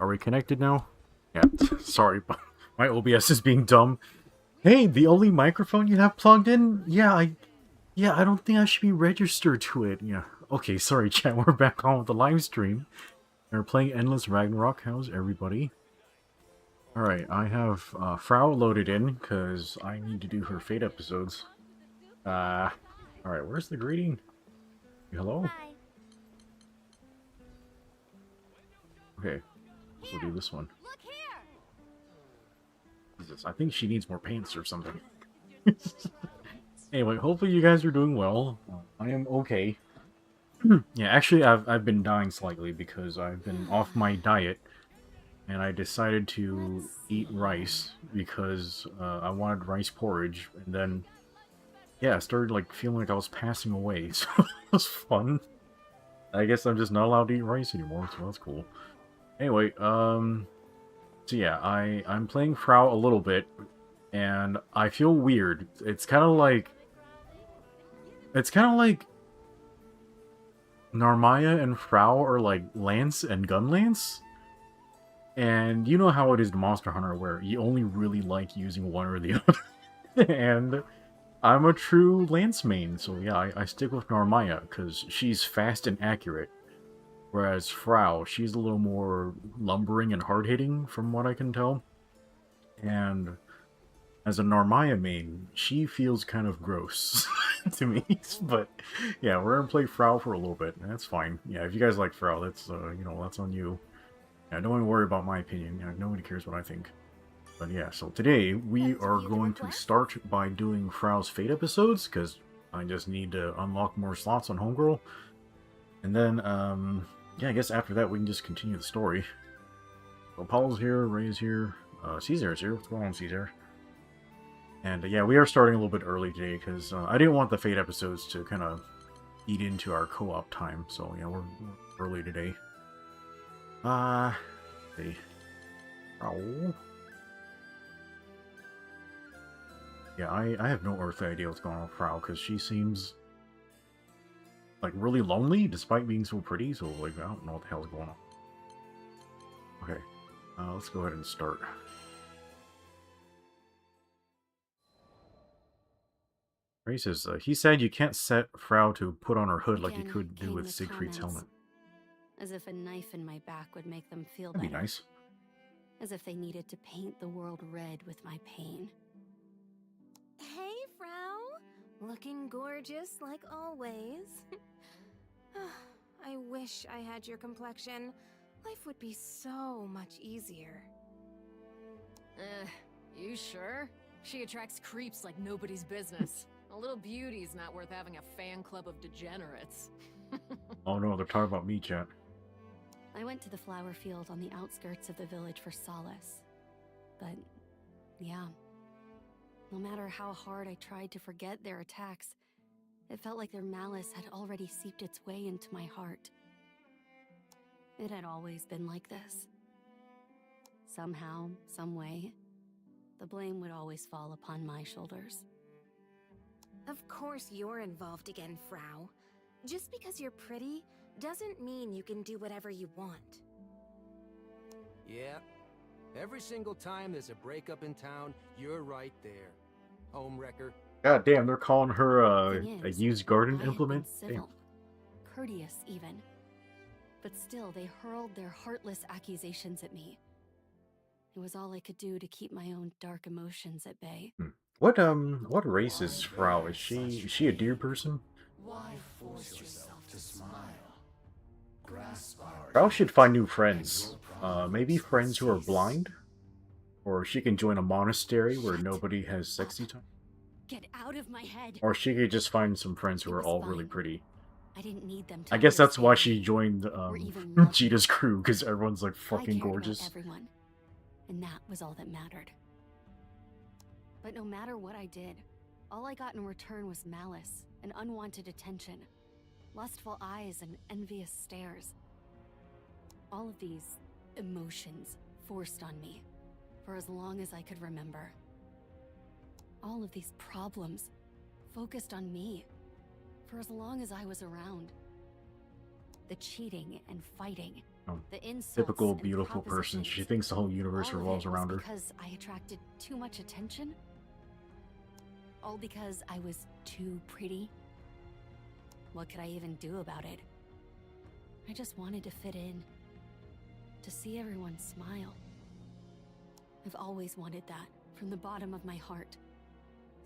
Are we connected now? Yeah, sorry, but my OBS is being dumb. Hey, the only microphone you have plugged in? Yeah, I don't think I should be registered to it. Yeah. Okay, sorry, chat. We're back on with the live stream. We're playing Endless Ragnarok. How's everybody? Alright, I have Fraux loaded in, because I need to do her Fate episodes. Alright, where's the greeting? Hello? Hi. Okay, we'll do this one. Look here. Jesus, I think she needs more paints or something. Anyway, hopefully you guys are doing well. I am okay. Yeah, actually, I've been dying slightly because I've been off my diet, and I decided to eat rice because I wanted rice porridge, and then yeah, I started like feeling like I was passing away, so it was fun. I guess I'm just not allowed to eat rice anymore, so that's cool. Anyway, so yeah, I'm playing Frau a little bit, and I feel weird. It's kind of like Narmaya and Frau are like Lance and Gunlance. And you know how it is in Monster Hunter where you only really like using one or the other. And I'm a true Lance main, so yeah, I stick with Narmaya because she's fast and accurate. Whereas Frau, she's a little more lumbering and hard-hitting from what I can tell. And as a Narmaya main, she feels kind of gross to me. But yeah, we're gonna play Frau for a little bit. That's fine. Yeah, if you guys like Frau, that's that's on you. Yeah, don't even worry about my opinion. Yeah, nobody cares what I think. But yeah, so today we are going to start by doing Frau's Fate episodes because I just need to unlock more slots on Homegirl. And then yeah, I guess after that we can just continue the story. So Paul's here, Ray's here, Caesar's here. What's going on, Caesar? And yeah, we are starting a little bit early today because I didn't want the Fate episodes to kind of eat into our co-op time. So yeah, we're early today. See. Oh. Yeah, I have no earthly idea what's going on with Frau because she seems like really lonely despite being so pretty. So like, I don't know what the hell's going on. Okay, let's go ahead and start. Ray says, he said you can't set Frau to put on her hood like you could do with Siegfried's helmet. As if a knife in my back would make them feel That'd better. be nice. As if they needed to paint the world red with my pain. Hey, Frau! Looking gorgeous like always. I wish I had your complexion. Life would be so much easier. You sure? She attracts creeps like nobody's business. A little beauty's not worth having a fan club of degenerates. Oh no, they're talking about me, chat. I went to the flower field on the outskirts of the village for solace. But, yeah. No matter how hard I tried to forget their attacks, it felt like their malice had already seeped its way into my heart. It had always been like this. Somehow, some way, the blame would always fall upon my shoulders. Of course you're involved again, Frau. Just because you're pretty doesn't mean you can do whatever you want. Yeah. Every single time there's a breakup in town, you're right there. Homewrecker. God damn, they're calling her a Thing is, used garden I had implement? been civil, courteous even. But still, they hurled their heartless accusations at me. It was all I could do to keep my own dark emotions at bay. What race is Frau? Is she a deer person? Why force yourself to smile? Grasp our Frau should find new friends. Maybe friends who are blind? Or she can join a monastery where nobody has sexy time? Get out of my head! Or she could just find some friends who It are was all fine. really pretty. I didn't need them to I guess that's why understand she me joined or even love me. Cheetah's crew, because everyone's like I fucking cared gorgeous. about everyone, and that was all that mattered. But no matter what I did, all I got in return was malice and unwanted attention, lustful eyes and envious stares. All of these emotions forced on me for as long as I could remember. All of these problems focused on me for as long as I was around. The cheating and fighting Oh, The insults typical and beautiful person. She propositions, thinks the whole universe all of revolves it was around her. because I attracted too much attention? All because I was too pretty? What could I even do about it? I just wanted to fit in. To see everyone smile. I've always wanted that, from the bottom of my heart.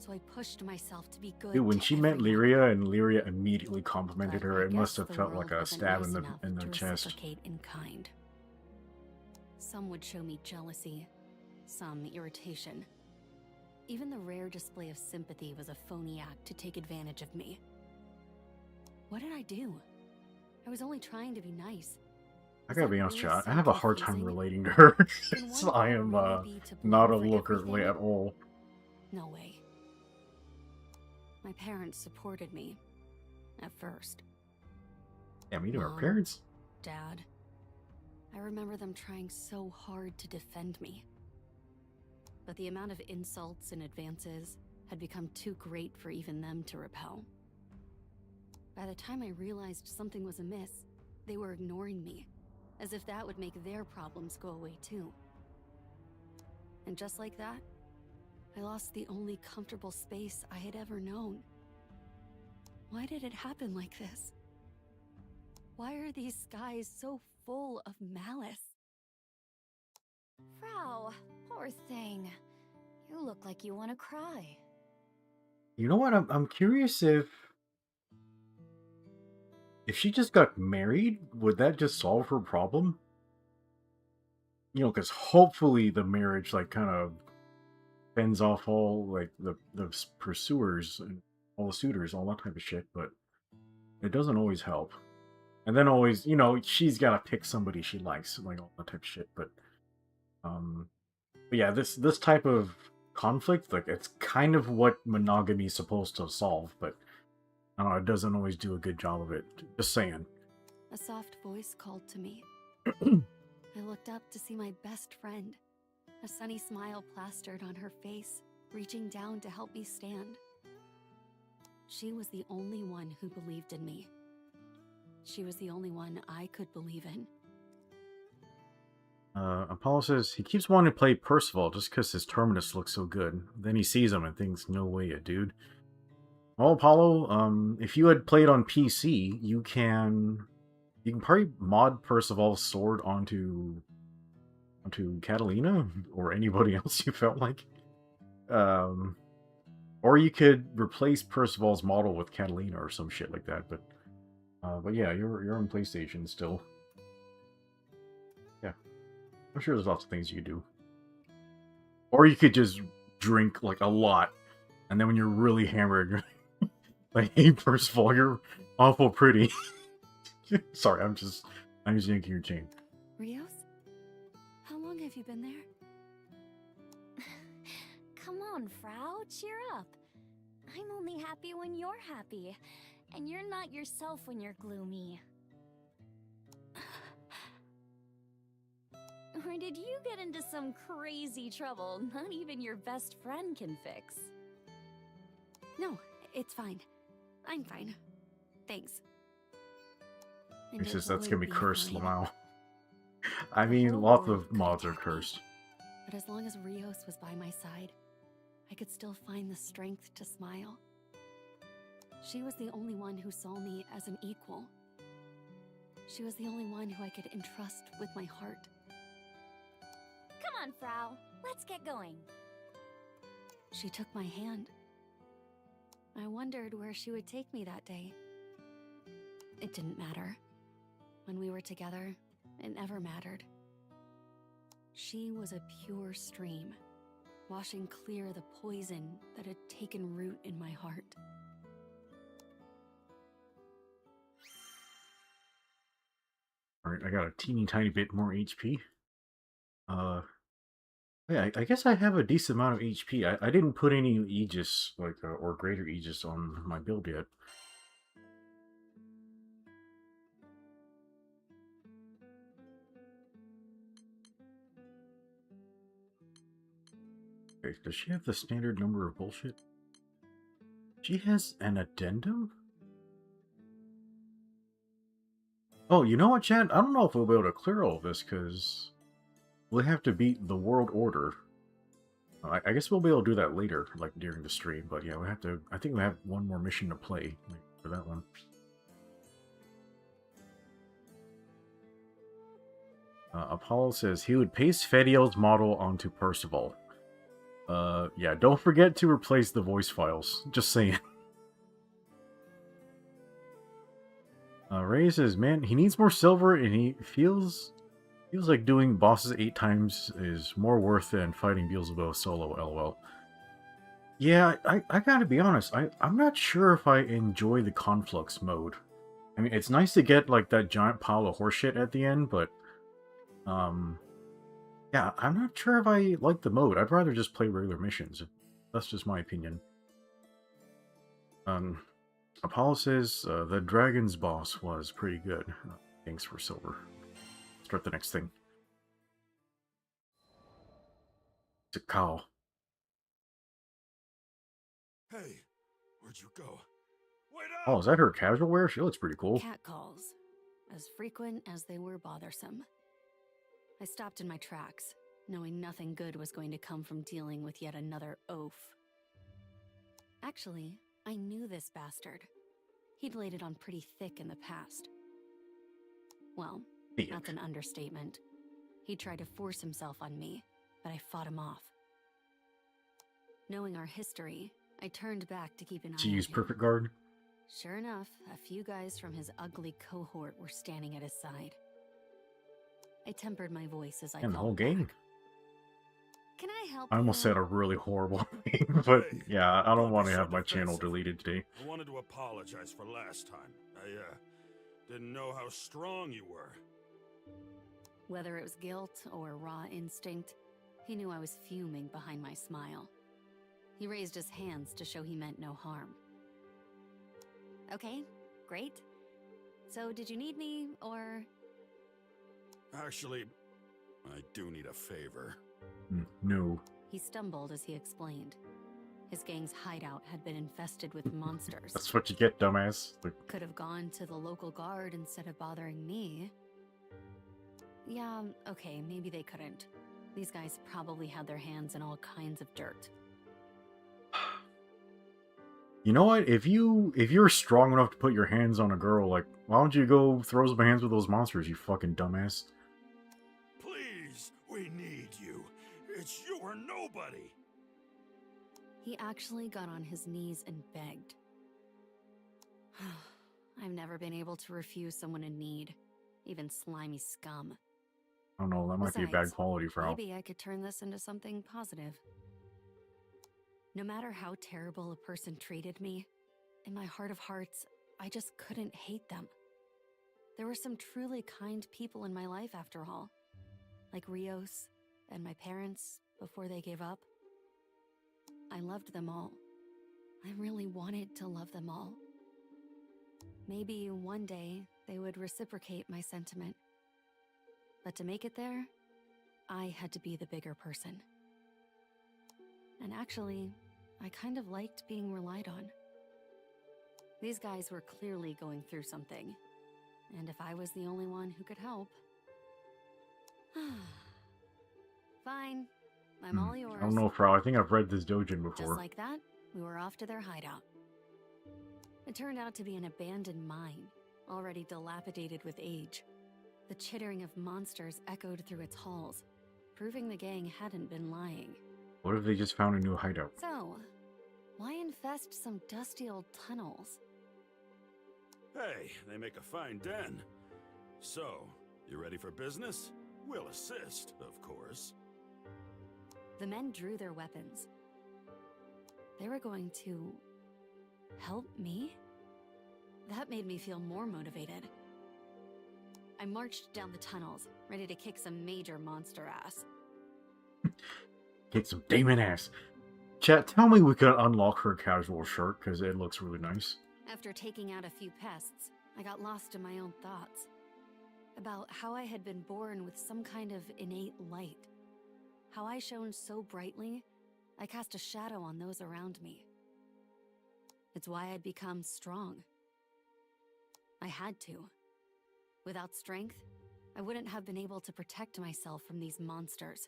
So I pushed myself to be good. Dude, when to she met everyone. Lyria and Lyria immediately complimented But her, I it must guess have the felt like world a wasn't stab nice in enough the to chest. reciprocate in kind. Some would show me jealousy, some irritation. Even the rare display of sympathy was a phony act to take advantage of me. What did I do? I was only trying to be nice. I Was gotta that be honest, really Chad. I so have a hard time confusing? relating to her. Can So one I am really be to blame not a for looker everything? at all. No way. My parents supported me. At first. Yeah, me too. Our Mom. parents. Dad. I remember them trying so hard to defend me. But the amount of insults and advances had become too great for even them to repel. By the time I realized something was amiss, they were ignoring me, as if that would make their problems go away too. And just like that, I lost the only comfortable space I had ever known. Why did it happen like this? Why are these skies so full of malice? Frau, poor thing. You look like you want to cry. You know what? I'm curious if she just got married, would that just solve her problem? You know, because hopefully the marriage like kind of fends off all like the pursuers and all the suitors, all that type of shit. But it doesn't always help. And then always, you know, she's got to pick somebody she likes, like all that type of shit. But yeah, this type of conflict, like it's kind of what monogamy is supposed to solve, but I don't know, it doesn't always do a good job of it. Just saying. A soft voice called to me. I looked up to see my best friend, a sunny smile plastered on her face, reaching down to help me stand. She was the only one who believed in me. She was the only one I could believe in. Apollo says he keeps wanting to play Percival just because his Terminus looks so good. Then he sees him and thinks, no way, dude. Well, Apollo, if you had played on PC, you can probably mod Percival's sword onto Catalina or anybody else you felt like. Or you could replace Percival's model with Catalina or some shit like that. But yeah, you're on PlayStation still. Yeah, I'm sure there's lots of things you could do. Or you could just drink like a lot, and then when you're really hammered, like, hey Percival, you're awful pretty. Sorry, I'm just yanking your chain. Rios? How long have you been there? Come on, Frau, cheer up. I'm only happy when you're happy, and you're not yourself when you're gloomy. Or did you get into some crazy trouble not even your best friend can fix? No, it's fine. I'm fine. Thanks. And He it says that's would gonna be be cursed, fine. Lamau. I The mean, whole lots world of could mods are attack me, cursed. But as long as Rios was by my side, I could still find the strength to smile. She was the only one who saw me as an equal. She was the only one who I could entrust with my heart. Come on, Frau, let's get going. She took my hand. I wondered where she would take me that day. It didn't matter. When we were together, it never mattered. She was a pure stream, washing clear the poison that had taken root in my heart. Alright, I got a teeny tiny bit more HP. Yeah, I guess I have a decent amount of HP. I didn't put any Aegis, like, or greater Aegis on my build yet. Okay, does she have the standard number of bullshit? She has an addendum? Oh, you know what, Chad? I don't know if we'll be able to clear all of this, because we'll have to beat the World Order. I guess we'll be able to do that later, like during the stream, but yeah, we have to... I think we have one more mission to play like, for that one. Apollo says he would paste Fediel's model onto Percival. Yeah, don't forget to replace the voice files. Just saying. Ray says, man, he needs more silver, and he feels like doing bosses 8 times is more worth than fighting Beelzebub solo, lol. Yeah, I gotta be honest, I'm not sure if I enjoy the Conflux mode. I mean, it's nice to get, like, that giant pile of horseshit at the end, but... yeah, I'm not sure if I like the mode. I'd rather just play regular missions. That's just my opinion. Apollo says, the Dragon's boss was pretty good. Thanks for silver. Start the next thing. It's a cow. Hey, where'd you go? Wait up! Oh, is that her casual wear? She looks pretty cool. Cat calls, as frequent as they were bothersome. I stopped in my tracks, knowing nothing good was going to come from dealing with yet another oaf. Actually, I knew this bastard. He'd laid it on pretty thick in the past. Well, that's an understatement. He tried to force himself on me, but I fought him off. Knowing our history, I turned back to keep an eye on him. To use Perfect Guard? Sure enough, a few guys from his ugly cohort were standing at his side. I tempered my voice as I And the whole called gang? back. Can I help I almost you? said a really horrible thing, but Hey, yeah, I don't don't want be to so have my channel defensive. deleted today. I wanted to apologize for last time. I, didn't know how strong you were. Whether it was guilt or raw instinct, he knew I was fuming behind my smile. He raised his hands to show he meant no harm. Okay, great. So did you need me, or... Actually, I do need a favor. No. He stumbled as he explained. His gang's hideout had been infested with monsters. That's what you get, dumbass. Like, Could have gone to the local guard instead of bothering me. Yeah, okay, maybe they couldn't. These guys probably had their hands in all kinds of dirt. you know what? If you're strong enough to put your hands on a girl, like, why don't you go throw some hands with those monsters, you fucking dumbass? Please, we need you. It's you or nobody. He actually got on his knees and begged. I've never been able to refuse someone in need, even slimy scum. I don't know, that might be a bad Besides, quality, Frau. maybe I could turn this into something positive. No matter how terrible a person treated me, in my heart of hearts, I just couldn't hate them. There were some truly kind people in my life after all, like Rios and my parents before they gave up. I loved them all. I really wanted to love them all. Maybe one day they would reciprocate my sentiment. But to make it there, I had to be the bigger person. And actually, I kind of liked being relied on. These guys were clearly going through something, and if I was the only one who could help... Fine, I'm all yours. I don't know, Frau. I think I've read this dojin before. Just like that, we were off to their hideout. It turned out to be an abandoned mine, already dilapidated with age. The chittering of monsters echoed through its halls, proving the gang hadn't been lying. What if they just found a new hideout? So, why infest some dusty old tunnels? Hey, they make a fine den. So, you ready for business? We'll assist, of course. The men drew their weapons. They were going to... help me? That made me feel more motivated. I marched down the tunnels, ready to kick some major monster ass. Kick some demon ass. Chat, tell me we could unlock her casual shirt, because it looks really nice. After taking out a few pests, I got lost in my own thoughts. About how I had been born with some kind of innate light. How I shone so brightly, I cast a shadow on those around me. It's why I'd become strong. I had to. Without strength, I wouldn't have been able to protect myself from these monsters.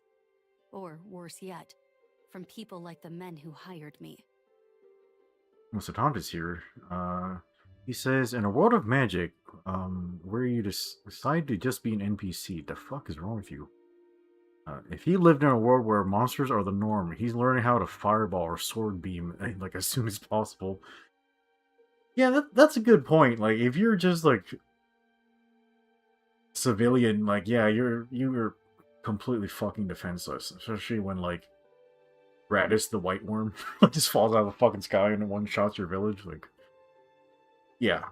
Or, worse yet, from people like the men who hired me. Well, Satanta's here. He says, in a world of magic, where you decide to just be an NPC, the fuck is wrong with you? If he lived in a world where monsters are the norm, he's learning how to fireball or sword beam like as soon as possible. Yeah, that's a good point. Like, if you're just like civilian, like, yeah, you're completely fucking defenseless, especially when like Radis the White Worm just falls out of the fucking sky and one shots your village. Like, yeah,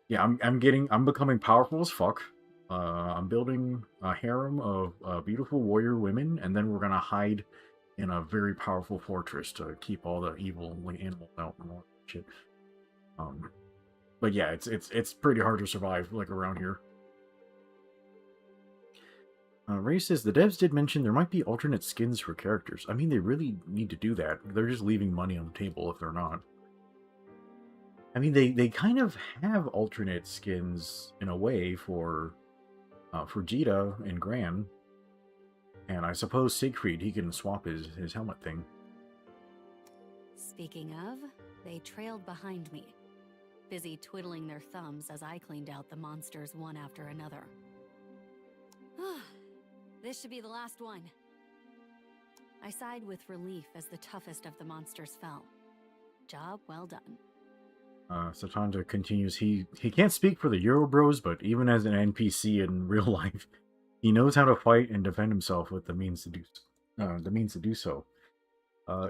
yeah, I'm becoming powerful as fuck. I'm building a harem of beautiful warrior women, and then we're gonna hide in a very powerful fortress to keep all the evil like animals out and all that shit. But yeah, it's pretty hard to survive like around here. Ray says the devs did mention there might be alternate skins for characters. I mean, they really need to do that. They're just leaving money on the table if they're not. I mean, they kind of have alternate skins in a way for Jita and Gran. And I suppose Siegfried, he can swap his helmet thing. Speaking of, they trailed behind me, busy twiddling their thumbs as I cleaned out the monsters one after another. This should be the last one. I sighed with relief as the toughest of the monsters fell. Job well done. Satanta continues, he can't speak for the Eurobros, but even as an NPC in real life, he knows how to fight and defend himself with the means to do so.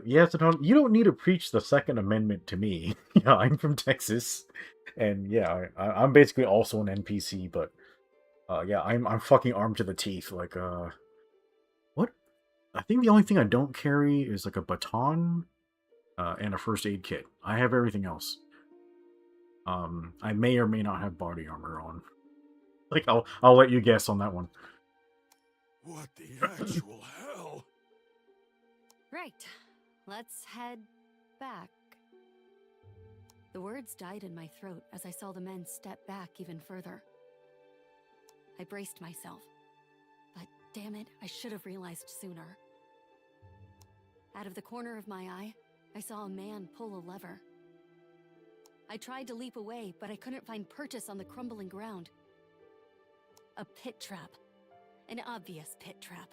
Yeah, Satanta, you don't need to preach the Second Amendment to me. Yeah, I'm from Texas, and yeah, I'm basically also an NPC, but yeah, I'm fucking armed to the teeth. Like, what? I think the only thing I don't carry is like a baton, and a first aid kit. I have everything else. I may or may not have body armor on. Like, I'll let you guess on that one. What the actual hell? Right. Let's head back. The words died in my throat as I saw the men step back even further. I braced myself. But damn it, I should have realized sooner. Out of the corner of my eye, I saw a man pull a lever. I tried to leap away, but I couldn't find purchase on the crumbling ground. A pit trap. An obvious pit trap.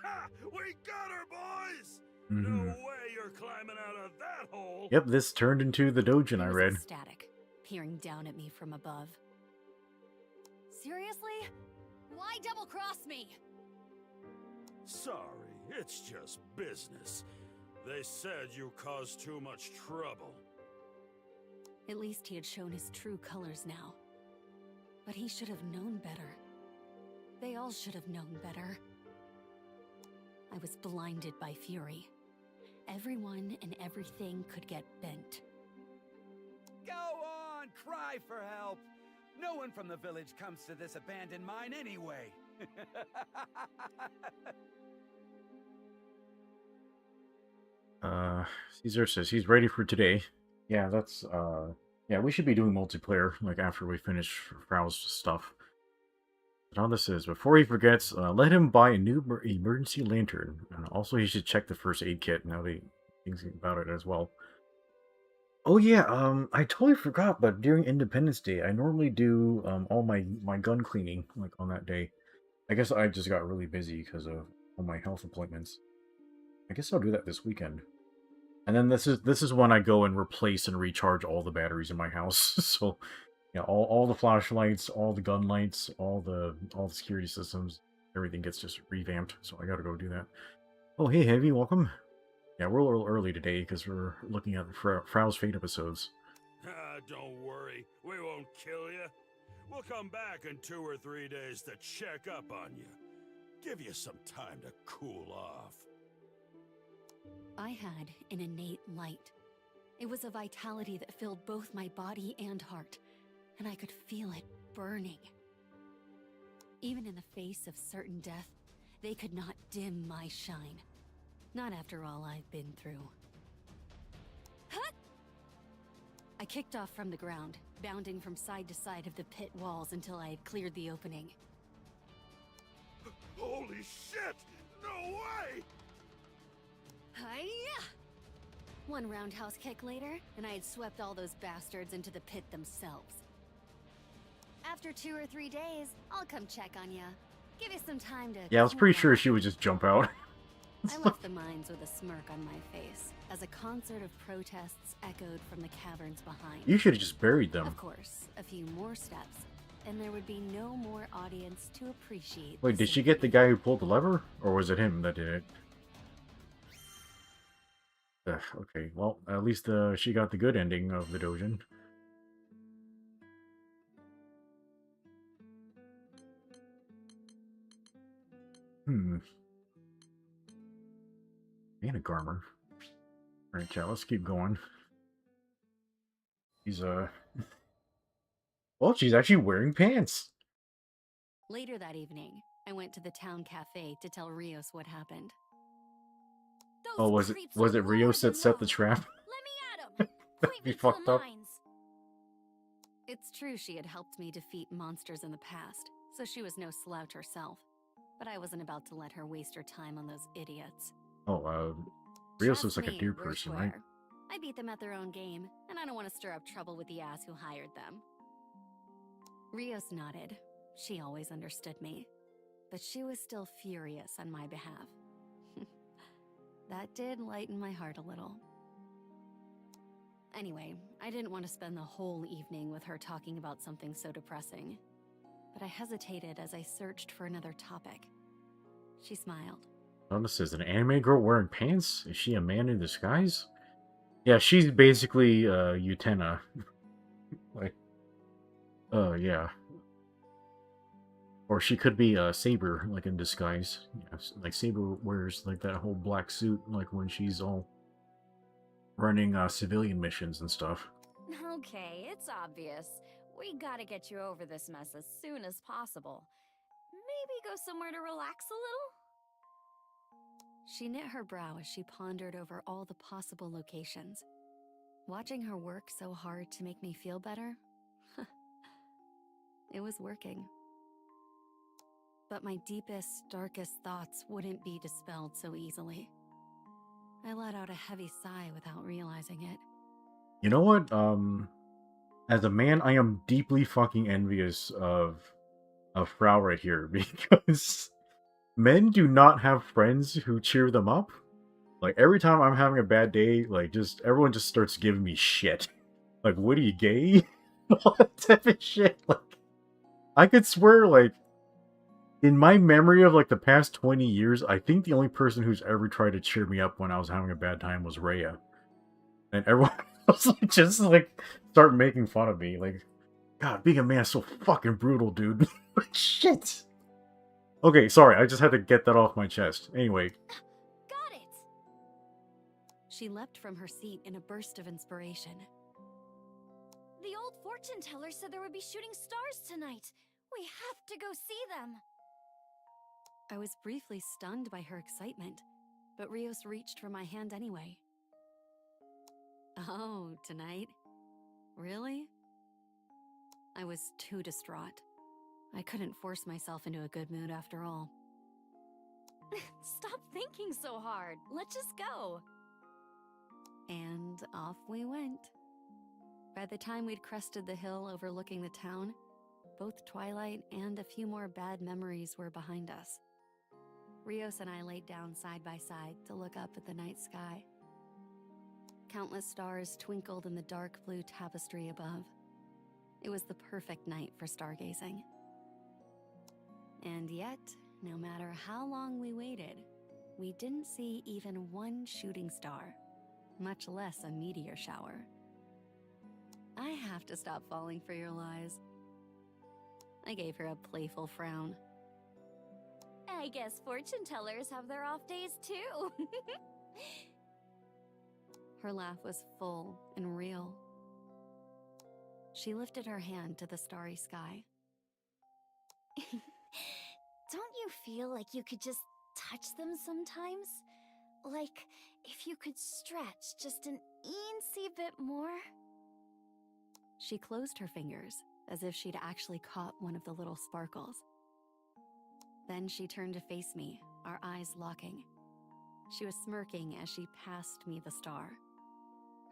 Ha! We got her, boys! Mm-hmm. No way you're climbing out of that hole! Yep, this turned into the Dojin I He was read. ecstatic, peering down at me from above. Seriously? Why double-cross me? Sorry, it's just business. They said you caused too much trouble. At least he had shown his true colors now. But he should have known better. They all should have known better. I was blinded by fury. Everyone and everything could get bent. Go on, cry for help. No one from the village comes to this abandoned mine anyway. Caesar says he's ready for today. Yeah, that's yeah, we should be doing multiplayer like after we finish Frau's stuff. Donda says before he forgets, let him buy a new emergency lantern, and also he should check the first aid kit now that he thinks about it as well. Oh yeah, I totally forgot, but during Independence Day, I normally do all my gun cleaning like on that day. I guess I just got really busy because of all my health appointments. I guess I'll do that this weekend. And then this is when I go and replace and recharge all the batteries in my house. So, yeah, all the flashlights, all the gun lights, all the security systems, everything gets just revamped. So I gotta go do that. Oh, hey, Heavy, welcome. Yeah, we're a little early today because we're looking at the Frau's Fate episodes. Don't worry, we won't kill you. We'll come back in 2 or 3 days to check up on you. Give you some time to cool off. I had an innate light. It was a vitality that filled both my body and heart, and I could feel it burning. Even in the face of certain death, they could not dim my shine. Not after all I've been through. Huh? I kicked off from the ground, bounding from side to side of the pit walls until I had cleared the opening. Holy shit! No way! Hiya! One roundhouse kick later, and I had swept all those bastards into the pit themselves. After 2 or 3 days, I'll come check on ya. Give you some time to... Yeah, I was pretty cool sure off. she would just jump out. I left the mines with a smirk on my face, as a concert of protests echoed from the caverns behind. You should have just buried them. Of course, a few more steps, and there would be no more audience to appreciate. Wait, did she get the guy who pulled the lever? Or was it him that did it? Ugh, okay, well, at least she got the good ending of the Dojin. And a Garmer. Alright, chat, let's keep going. He's, well, she's actually wearing pants! Later that evening, I went to the town cafe to tell Rios what happened. Oh, was it Rios that set the trap? Let me at him. That'd be fucked up. It's true she had helped me defeat monsters in the past, so she was no slouch herself. But I wasn't about to let her waste her time on those idiots. Oh, Rios looks Trust like a me, deer we're person, square. right? I beat them at their own game, and I don't want to stir up trouble with the ass who hired them. Rios nodded. She always understood me. But she was still furious on my behalf. That did lighten my heart a little. Anyway, I didn't want to spend the whole evening with her talking about something so depressing. But I hesitated as I searched for another topic. She smiled. Oh, this is an anime girl wearing pants? Is she a man in disguise? Yeah, she's basically, Utena. Like, yeah. Or she could be Saber, like in disguise. Yeah, like Saber wears like that whole black suit, like when she's all running civilian missions and stuff. Okay, it's obvious. We gotta get you over this mess as soon as possible. Maybe go somewhere to relax a little? She knit her brow as she pondered over all the possible locations. Watching her work so hard to make me feel better, it was working. But my deepest, darkest thoughts wouldn't be dispelled so easily. I let out a heavy sigh without realizing it. You know what? As a man, I am deeply fucking envious of Frau right here, because men do not have friends who cheer them up. Like, every time I'm having a bad day, like, everyone just starts giving me shit. Like, what are you, gay? All that type of shit. Like, I could swear, like, in my memory of, like, the past 20 years, I think the only person who's ever tried to cheer me up when I was having a bad time was Rhea. And everyone else just, like, start making fun of me. Like, God, being a man is so fucking brutal, dude. Shit. Okay, sorry, I just had to get that off my chest. Anyway. Got it! She leapt from her seat in a burst of inspiration. The old fortune teller said there would be shooting stars tonight. We have to go see them. I was briefly stunned by her excitement, but Rios reached for my hand anyway. Oh, tonight? Really? I was too distraught. I couldn't force myself into a good mood after all. Stop thinking so hard. Let's just go. And off we went. By the time we'd crested the hill overlooking the town, both twilight and a few more bad memories were behind us. Rios and I laid down side by side to look up at the night sky. Countless stars twinkled in the dark blue tapestry above. It was the perfect night for stargazing. And yet, no matter how long we waited, we didn't see even one shooting star, much less a meteor shower. I have to stop falling for your lies. I gave her a playful frown. I guess fortune tellers have their off days too. Her laugh was full and real. She lifted her hand to the starry sky. Don't you feel like you could just touch them sometimes? Like if you could stretch just an eensy bit more? She closed her fingers as if she'd actually caught one of the little sparkles. Then she turned to face me, our eyes locking. She was smirking as she passed me the star.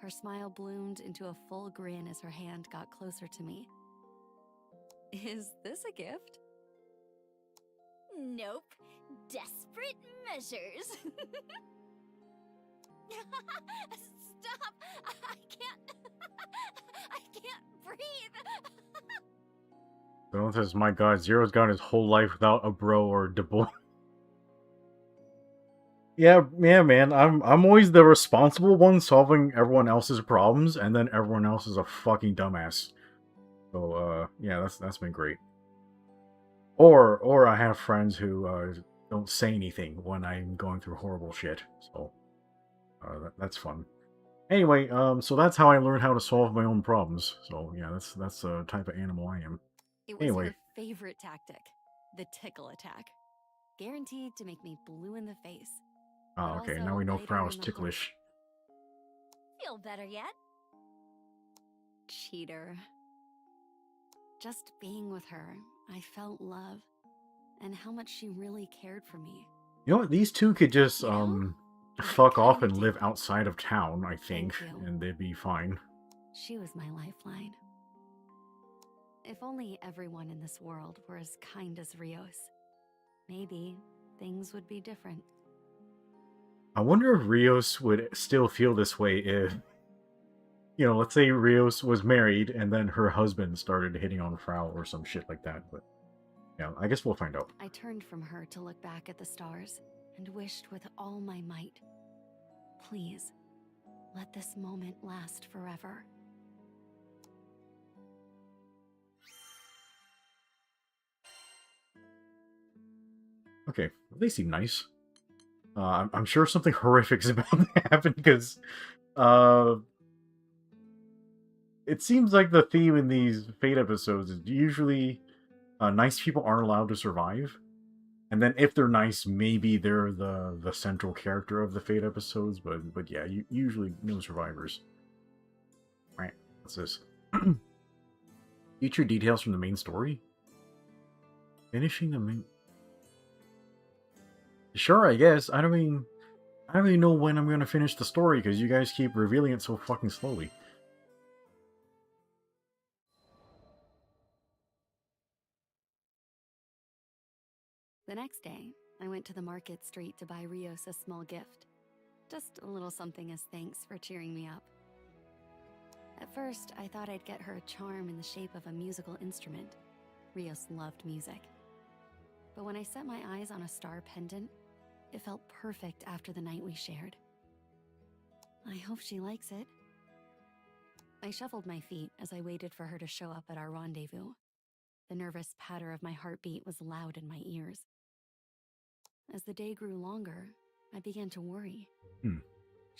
Her smile bloomed into a full grin as her hand got closer to me. Is this a gift? Nope. Desperate measures. Stop! I can't. I can't breathe. Don't says, my god, Zero's gone his whole life without a bro or a boy. Yeah, man. I'm always the responsible one solving everyone else's problems, and then everyone else is a fucking dumbass. So, yeah, that's been great. Or I have friends who don't say anything when I'm going through horrible shit. So, that's fun. Anyway, so that's how I learned how to solve my own problems. So, yeah, that's the type of animal I am. It was Anyway. her favorite tactic, the tickle attack. Guaranteed to make me blue in the face. Oh, but okay, also now we know lighter Fraux in the ticklish. Feel better yet? Cheater. Just being with her, I felt love, and how much she really cared for me. You know what? These two could just, You know, I fuck off kinda and live do. outside of town, I think, Thank you. and they'd be fine. She was my lifeline. If only everyone in this world were as kind as Rios, maybe things would be different. I wonder if Rios would still feel this way if, let's say Rios was married and then her husband started hitting on Frau or some shit like that, but yeah, I guess we'll find out. I turned from her to look back at the stars and wished with all my might, please, let this moment last forever. Okay, they seem nice. I'm sure something horrific is about to happen because, it seems like the theme in these Fate episodes is usually nice people aren't allowed to survive. And then if they're nice, maybe they're the central character of the Fate episodes, but yeah, usually no survivors. Right, what's this? Future details from the main story? Finishing the main... Sure, I guess. I don't really know when I'm gonna finish the story, because you guys keep revealing it so fucking slowly. The next day, I went to the market street to buy Rios a small gift. Just a little something as thanks for cheering me up. At first, I thought I'd get her a charm in the shape of a musical instrument. Rios loved music. But when I set my eyes on a star pendant, it felt perfect after the night we shared. I hope she likes it. I shuffled my feet as I waited for her to show up at our rendezvous. The nervous patter of my heartbeat was loud in my ears. As the day grew longer, I began to worry.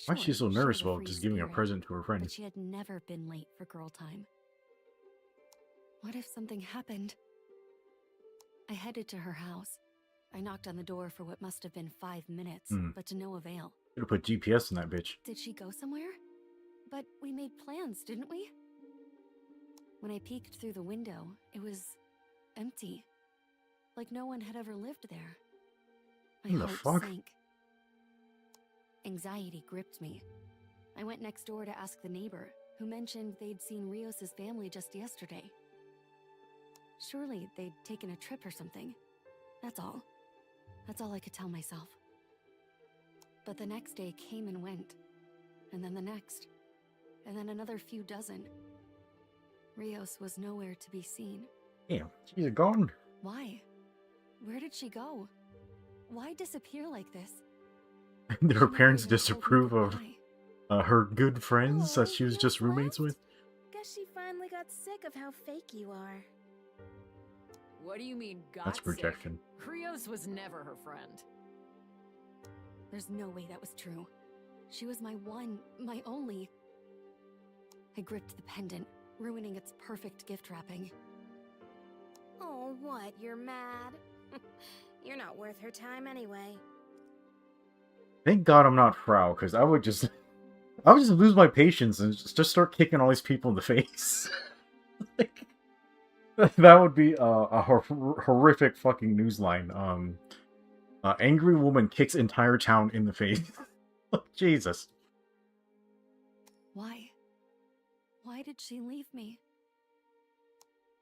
Why is she so Sure, nervous had a about free just giving a spirit, present to her friend? but she had never been late for girl time. What if something happened? I headed to her house. I knocked on the door for what must have been 5 minutes, but to no avail. Should have put GPS in that bitch. Did she go somewhere? But we made plans, didn't we? When I peeked through the window, it was empty. Like no one had ever lived there. My What the heart fuck? sank. Anxiety gripped me. I went next door to ask the neighbor, who mentioned they'd seen Rios' family just yesterday. Surely they'd taken a trip or something. That's all. That's all I could tell myself. But the next day came and went. And then the next. And then another few dozen. Rios was nowhere to be seen. Damn, she's gone. Why? Where did she go? Why disappear like this? Did her She never parents even told me disapprove of goodbye. her good friends Oh, that she was you just roommates left? with? Guess she finally got sick of how fake you are. What do you mean, got That's projection. sick? Rios was never her friend. There's no way that was true. She was my one, my only. I gripped the pendant, ruining its perfect gift wrapping. Oh, what? You're mad? You're not worth her time anyway. Thank God I'm not Frau, because I would just lose my patience and just start kicking all these people in the face. Like, that would be a horrific fucking newsline. Angry woman kicks entire town in the face. Jesus. Why? Why did she leave me?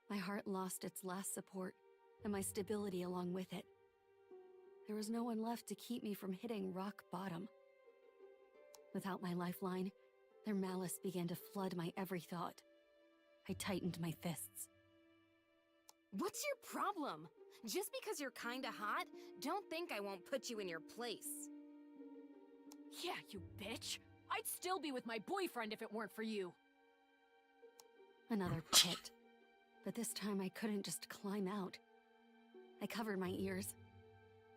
My heart lost its last support, and my stability along with it. There was no one left to keep me from hitting rock bottom. Without my lifeline, their malice began to flood my every thought. I tightened my fists. What's your problem? Just because you're kinda hot, don't think I won't put you in your place. Yeah, you bitch. I'd still be with my boyfriend if it weren't for you. Another pit. But this time I couldn't just climb out. I covered my ears.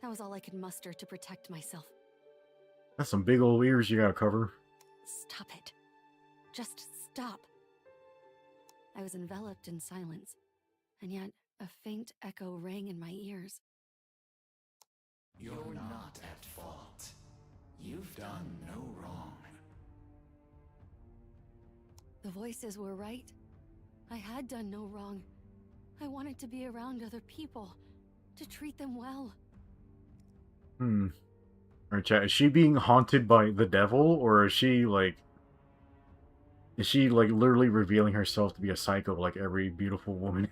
That was all I could muster to protect myself. That's some big old ears you gotta cover. Stop it. Just stop. I was enveloped in silence, and yet a faint echo rang in my ears. You're not at fault. You've done no wrong. The voices were right. I had done no wrong. I wanted to be around other people, to treat them well. Alright, chat, is she being haunted by the devil, or is she, like, literally revealing herself to be a psycho like every beautiful woman?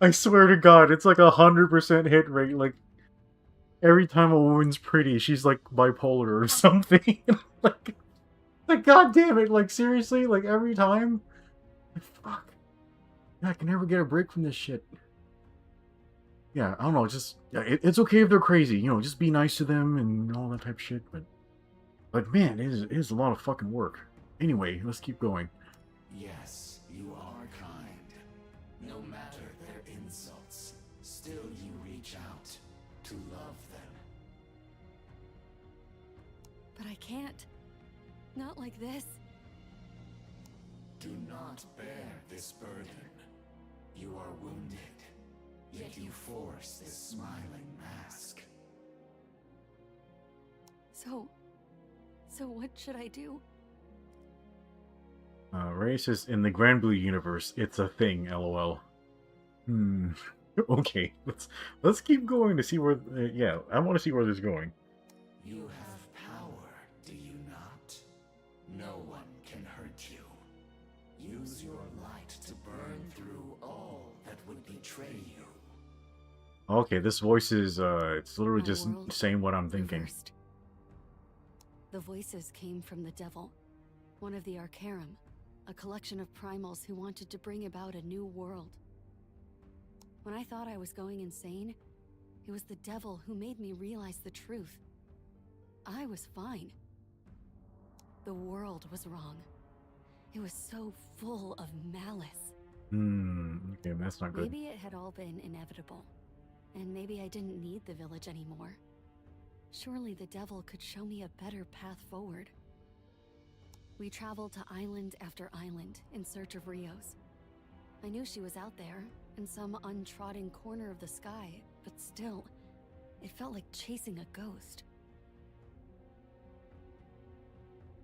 I swear to God, it's like 100% hit rate. Like, every time a woman's pretty, she's like bipolar or something. like, God damn it! Like, seriously, like every time. Fuck. I can never get a break from this shit. Yeah, I don't know. Just it's okay if they're crazy. You know, just be nice to them and all that type of shit. But man, it is a lot of fucking work. Anyway, let's keep going. Yes, you are kind. No matter their insults, still you reach out to love them. But I can't. Not like this. Do not bear this burden. You are wounded, yet you force this smiling mask. So what should I do? Ray says, in the Granblue universe, it's a thing, lol. Okay, let's keep going to see where, yeah, I want to see where this is going. You have power, do you not? No one can hurt you. Use your light to burn through all that would betray you. Okay, this voice is, it's literally My just world saying what I'm thinking. reversed. The voices came from the devil, one of the Arcarum, a collection of primals who wanted to bring about a new world. When I thought I was going insane, it was the devil who made me realize the truth. I was fine. The world was wrong. It was so full of malice. Okay, that's not good. Maybe it had all been inevitable, and maybe I didn't need the village anymore. Surely the devil could show me a better path forward. We traveled to island after island in search of Rios. I knew she was out there, in some untrodden corner of the sky, but still, it felt like chasing a ghost.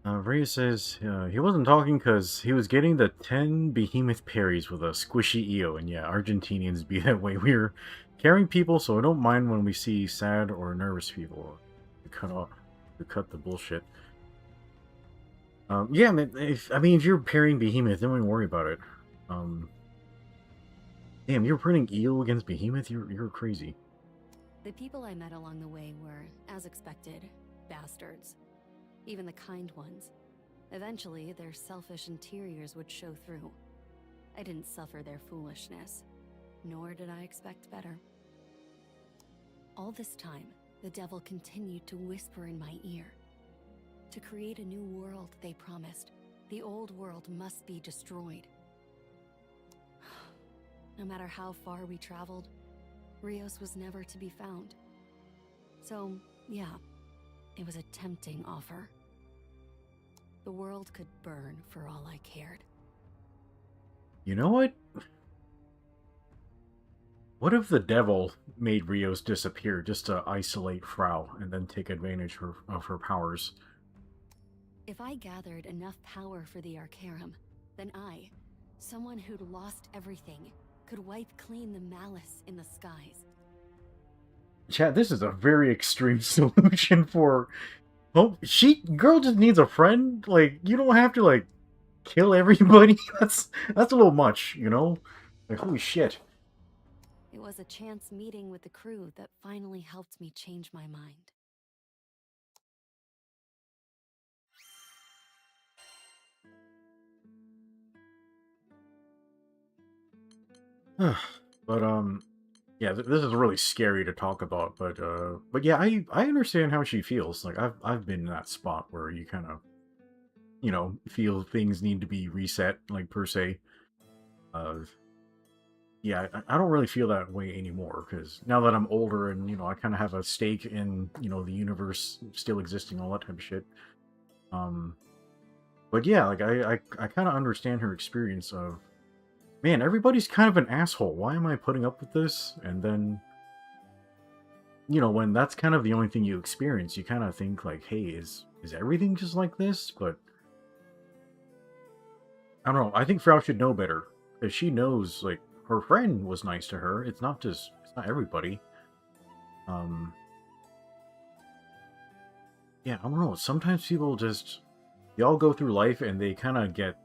Ray says he wasn't talking because he was getting the 10 behemoth parries with a squishy EO, and yeah, Argentinians be that way. We're caring people, so I don't mind when we see sad or nervous people. To cut the bullshit. Yeah, man, if you're parrying behemoth, don't even worry about it. Damn, you're putting EO against behemoth? You're crazy. The people I met along the way were, as expected, bastards. Even the kind ones. Eventually, their selfish interiors would show through. I didn't suffer their foolishness, nor did I expect better. All this time, the devil continued to whisper in my ear. To create a new world, they promised, the old world must be destroyed. No matter how far we traveled, Rios was never to be found. So, yeah, it was a tempting offer. The world could burn for all I cared. You know what? What if the devil made Rios disappear just to isolate Fraux and then take advantage of her powers? If I gathered enough power for the Arcarum, then I, someone who'd lost everything, could wipe clean the malice in the skies. Chat, this is a very extreme solution for... Oh, girl just needs a friend? Like, you don't have to, like, kill everybody? That's a little much, you know? Like, holy shit. It was a chance meeting with the crew that finally helped me change my mind. But, yeah, this is really scary to talk about, but yeah, I understand how she feels. Like, I've been in that spot where you kind of, you know, feel things need to be reset, like, per se. Yeah, I don't really feel that way anymore, because now that I'm older and, you know, I kind of have a stake in, you know, the universe still existing, all that type of shit. But yeah, like, I kind of understand her experience of, man, everybody's kind of an asshole. Why am I putting up with this? And then, you know, when that's kind of the only thing you experience, you kind of think like, hey, is everything just like this? But I don't know. I think Frau should know better, because she knows, like, her friend was nice to her. It's not everybody. Yeah, I don't know. Sometimes people just, they all go through life and they kind of get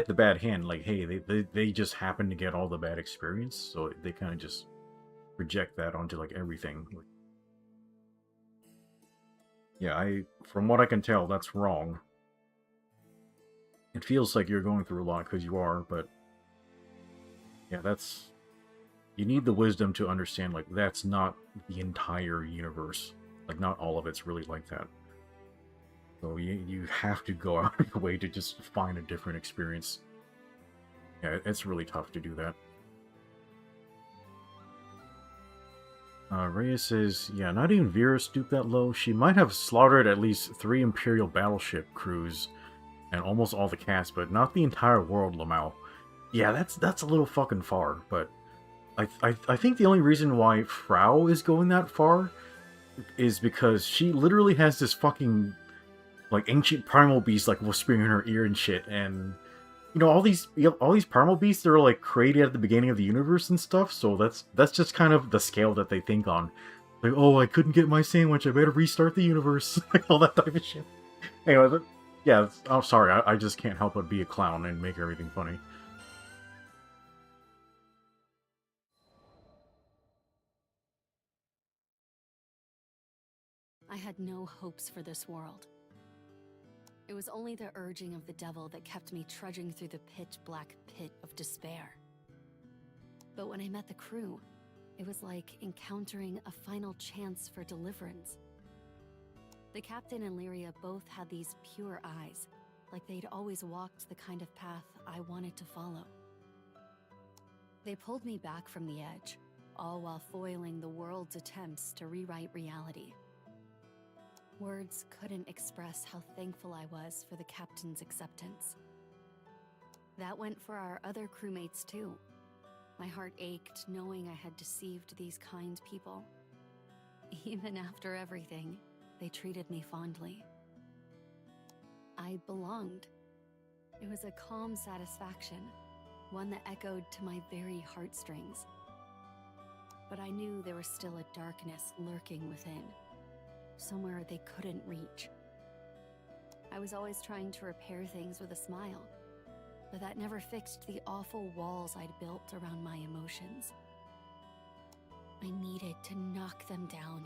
the bad hand. Like, hey, they just happen to get all the bad experience, so they kind of just project that onto, like, everything. Yeah, from what I can tell, that's wrong. It feels like you're going through a lot because you are, but yeah, you need the wisdom to understand, like, that's not the entire universe. Like, not all of it's really like that. So you have to go out of your way to just find a different experience. Yeah, it's really tough to do that. Reyes says, yeah, not even Vera stooped that low. She might have slaughtered at least 3 Imperial battleship crews and almost all the cast, but not the entire world, Lamau. Yeah, that's a little fucking far, but I think the only reason why Frau is going that far is because she literally has this fucking, like, ancient primal beast, like, whispering in her ear and shit, and, you know, all these primal beasts, they're, like, created at the beginning of the universe and stuff, so that's just kind of the scale that they think on. Like, oh, I couldn't get my sandwich, I better restart the universe, like, all that type of shit. Anyway, yeah, I'm sorry, I just can't help but be a clown and make everything funny. I had no hopes for this world. It was only the urging of the devil that kept me trudging through the pitch-black pit of despair. But when I met the crew, it was like encountering a final chance for deliverance. The captain and Lyria both had these pure eyes, like they'd always walked the kind of path I wanted to follow. They pulled me back from the edge, all while foiling the world's attempts to rewrite reality. Words couldn't express how thankful I was for the captain's acceptance. That went for our other crewmates too. My heart ached knowing I had deceived these kind people. Even after everything, they treated me fondly. I belonged. It was a calm satisfaction, one that echoed to my very heartstrings. But I knew there was still a darkness lurking within, somewhere they couldn't reach. I was always trying to repair things with a smile, but that never fixed the awful walls I'd built around my emotions. I needed to knock them down.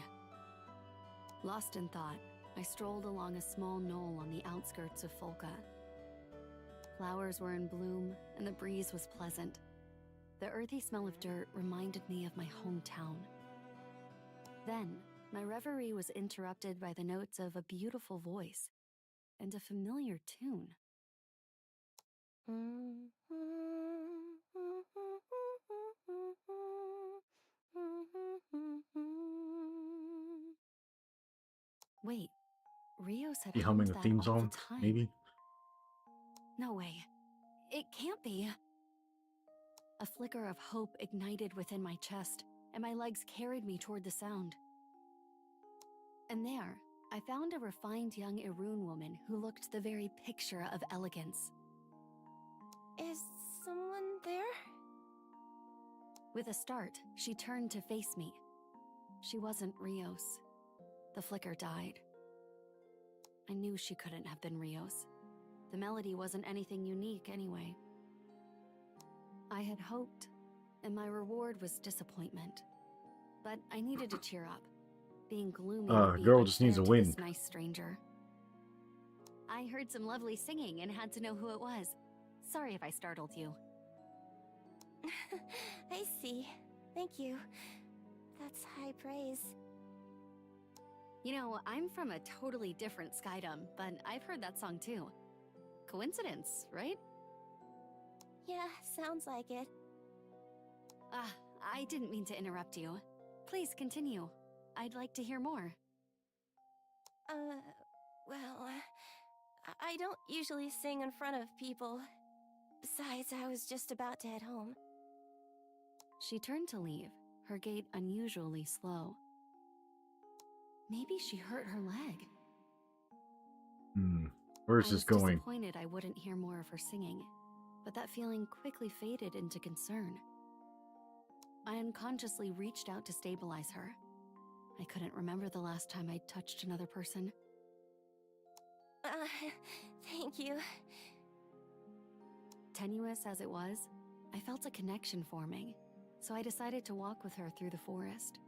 Lost in thought, I strolled along a small knoll on the outskirts of Folka. Flowers were in bloom, and the breeze was pleasant. The earthy smell of dirt reminded me of my hometown. Then, my reverie was interrupted by the notes of a beautiful voice and a familiar tune. Wait, Rios had Be hummed humming the that theme all song, the time. maybe? No way. It can't be. A flicker of hope ignited within my chest, and my legs carried me toward the sound. And there, I found a refined young Irun woman who looked the very picture of elegance. Is someone there? With a start, she turned to face me. She wasn't Rios. The flicker died. I knew she couldn't have been Rios. The melody wasn't anything unique anyway. I had hoped, and my reward was disappointment. But I needed to cheer up. Being gloomy would be girl just needs a unfair to win. this nice stranger. I heard some lovely singing and had to know who it was. Sorry if I startled you. I see. Thank you. That's high praise. You know, I'm from a totally different skydom, but I've heard that song too. Coincidence, right? Yeah, sounds like it. I didn't mean to interrupt you. Please continue. I'd like to hear more. Well, I don't usually sing in front of people. Besides, I was just about to head home. She turned to leave, her gait unusually slow. Maybe she hurt her leg. Where's this going? I was disappointed I wouldn't hear more of her singing, but that feeling quickly faded into concern. I unconsciously reached out to stabilize her. I couldn't remember the last time I'd touched another person. Thank you. Tenuous as it was, I felt a connection forming, so I decided to walk with her through the forest.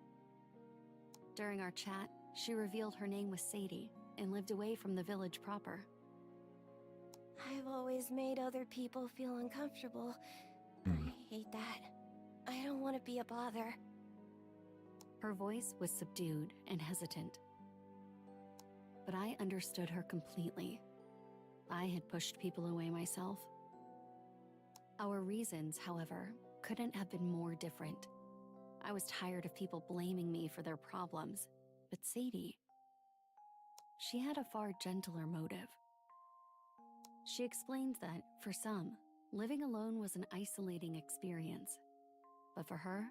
During our chat, she revealed her name was Sadie and lived away from the village proper. I've always made other people feel uncomfortable. I hate that. I don't want to be a bother. Her voice was subdued and hesitant. But I understood her completely. I had pushed people away myself. Our reasons, however, couldn't have been more different. I was tired of people blaming me for their problems, but Sadie, she had a far gentler motive. She explained that, for some, living alone was an isolating experience. But for her,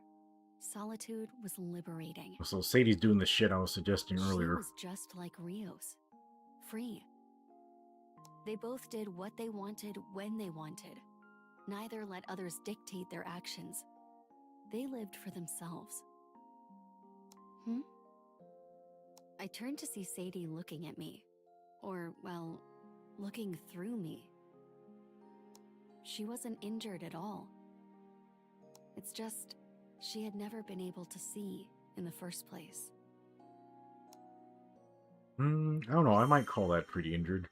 solitude was liberating. So Sadie's doing the shit I was suggesting earlier. She was just like Rios, free. They both did what they wanted when they wanted. Neither let others dictate their actions. They lived for themselves. I turned to see Sadie looking at me. Or, well, looking through me. She wasn't injured at all. It's just, she had never been able to see in the first place. I don't know, I might call that pretty injured.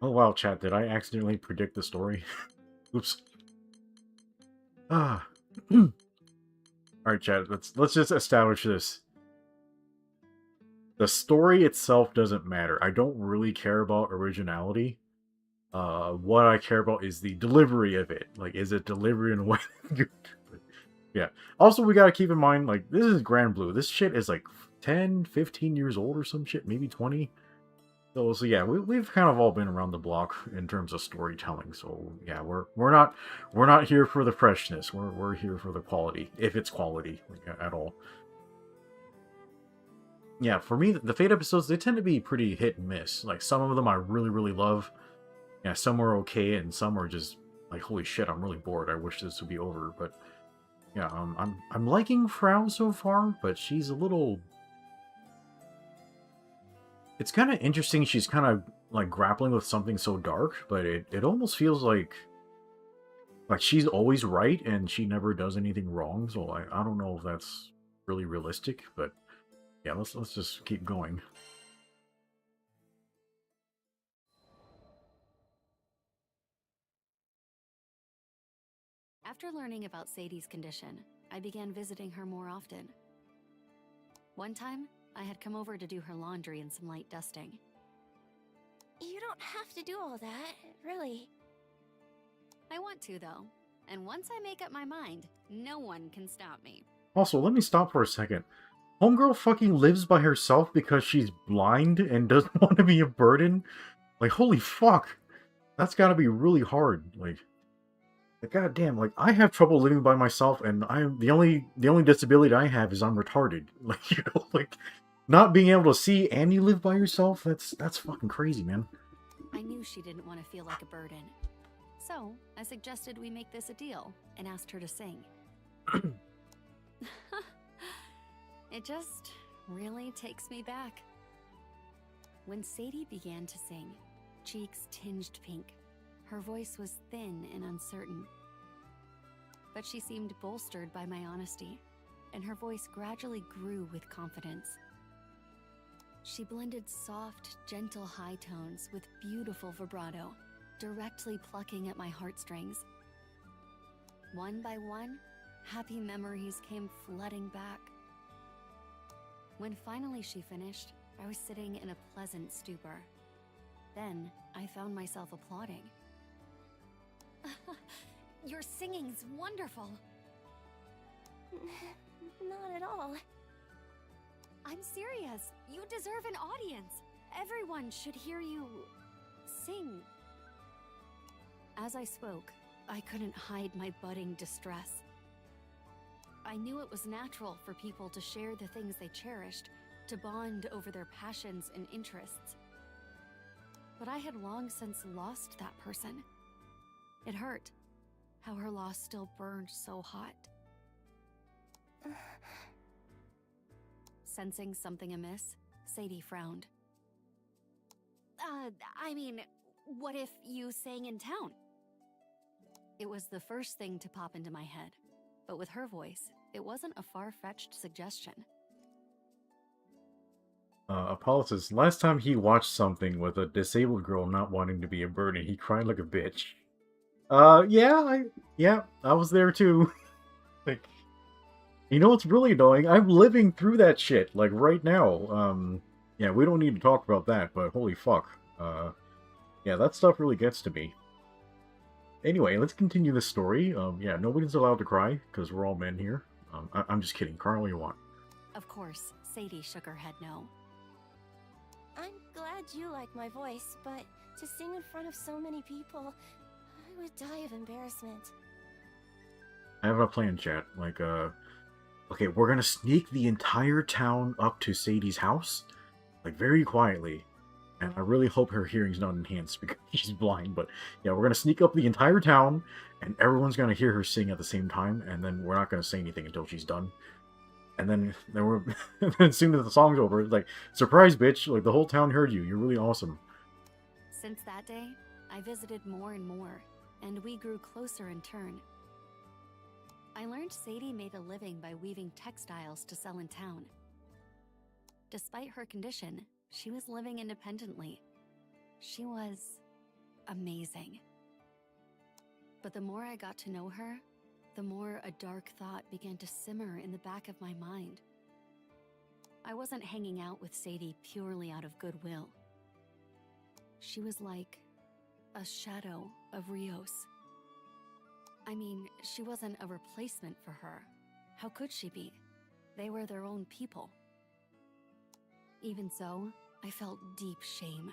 Oh wow, chat, did I accidentally predict the story? Oops. Alright, chat, let's just establish this. The story itself doesn't matter. I don't really care about originality. What I care about is the delivery of it. Like, is it delivered in a way that's good? Yeah. Also, we gotta keep in mind, like, this is Granblue. This shit is like 10, 15 years old or some shit, maybe 20. So yeah, we've kind of all been around the block in terms of storytelling. So yeah, we're not here for the freshness. We're here for the quality, if it's quality at all. Yeah, for me, the Fate episodes, they tend to be pretty hit and miss. Like, some of them I really, really love. Yeah, some are okay, and some are just like, holy shit, I'm really bored. I wish this would be over. But yeah, I'm liking Fraux so far, but she's a little. It's kind of interesting. She's kind of like grappling with something so dark, but it almost feels like she's always right and she never does anything wrong. So I don't know if that's really realistic, but yeah, let's just keep going. After learning about Sadie's condition, I began visiting her more often. One time, I had come over to do her laundry and some light dusting. You don't have to do all that, really. I want to, though. And once I make up my mind, no one can stop me. Also, let me stop for a second. Homegirl fucking lives by herself because she's blind and doesn't want to be a burden? Like, holy fuck. That's gotta be really hard. Like, Like, goddamn, like I have trouble living by myself, and I'm the only disability I have is I'm retarded. Like, like not being able to see and you live by yourself, that's fucking crazy, man. I knew she didn't want to feel like a burden. So, I suggested we make this a deal and asked her to sing. It just really takes me back. When Sadie began to sing, cheeks tinged pink, her voice was thin and uncertain. But she seemed bolstered by my honesty, and her voice gradually grew with confidence. She blended soft, gentle high tones with beautiful vibrato, directly plucking at my heartstrings. One by one, happy memories came flooding back. When finally she finished, I was sitting in a pleasant stupor. Then, I found myself applauding. Your singing's wonderful! Not at all. I'm serious. You deserve an audience. Everyone should hear you sing. As I spoke, I couldn't hide my budding distress. I knew it was natural for people to share the things they cherished, to bond over their passions and interests. But I had long since lost that person. It hurt, how her loss still burned so hot. Sensing something amiss, Sadie frowned. I mean, what if you sang in town? It was the first thing to pop into my head, but with her voice, it wasn't a far-fetched suggestion. Apollo says, last time he watched something with a disabled girl not wanting to be a burden, he cried like a bitch. Yeah, I was there too. Like, you know what's really annoying? I'm living through that shit, like, right now. Yeah, we don't need to talk about that, but holy fuck. Yeah, that stuff really gets to me. Anyway, let's continue this story. Yeah, nobody's allowed to cry, because we're all men here. I'm just kidding. Cry all you want. Of course, Sadie shook her head no. I'm glad you like my voice, but to sing in front of so many people, I would die of embarrassment. I have a plan, chat. Like, okay, we're gonna sneak the entire town up to Sadie's house, like, very quietly. And I really hope her hearing's not enhanced because she's blind, but yeah, we're gonna sneak up the entire town, and everyone's gonna hear her sing at the same time, and then we're not gonna say anything until she's done. And then we're, and then as soon as the song's over, it's like, surprise, bitch! Like, the whole town heard you. You're really awesome. Since that day, I visited more and more, and we grew closer in turn. I learned Sadie made a living by weaving textiles to sell in town. Despite her condition, she was living independently. She was amazing. But the more I got to know her, the more a dark thought began to simmer in the back of my mind. I wasn't hanging out with Sadie purely out of goodwill. She was like a shadow of Rios. I mean, she wasn't a replacement for her. How could she be? They were their own people. Even so, I felt deep shame.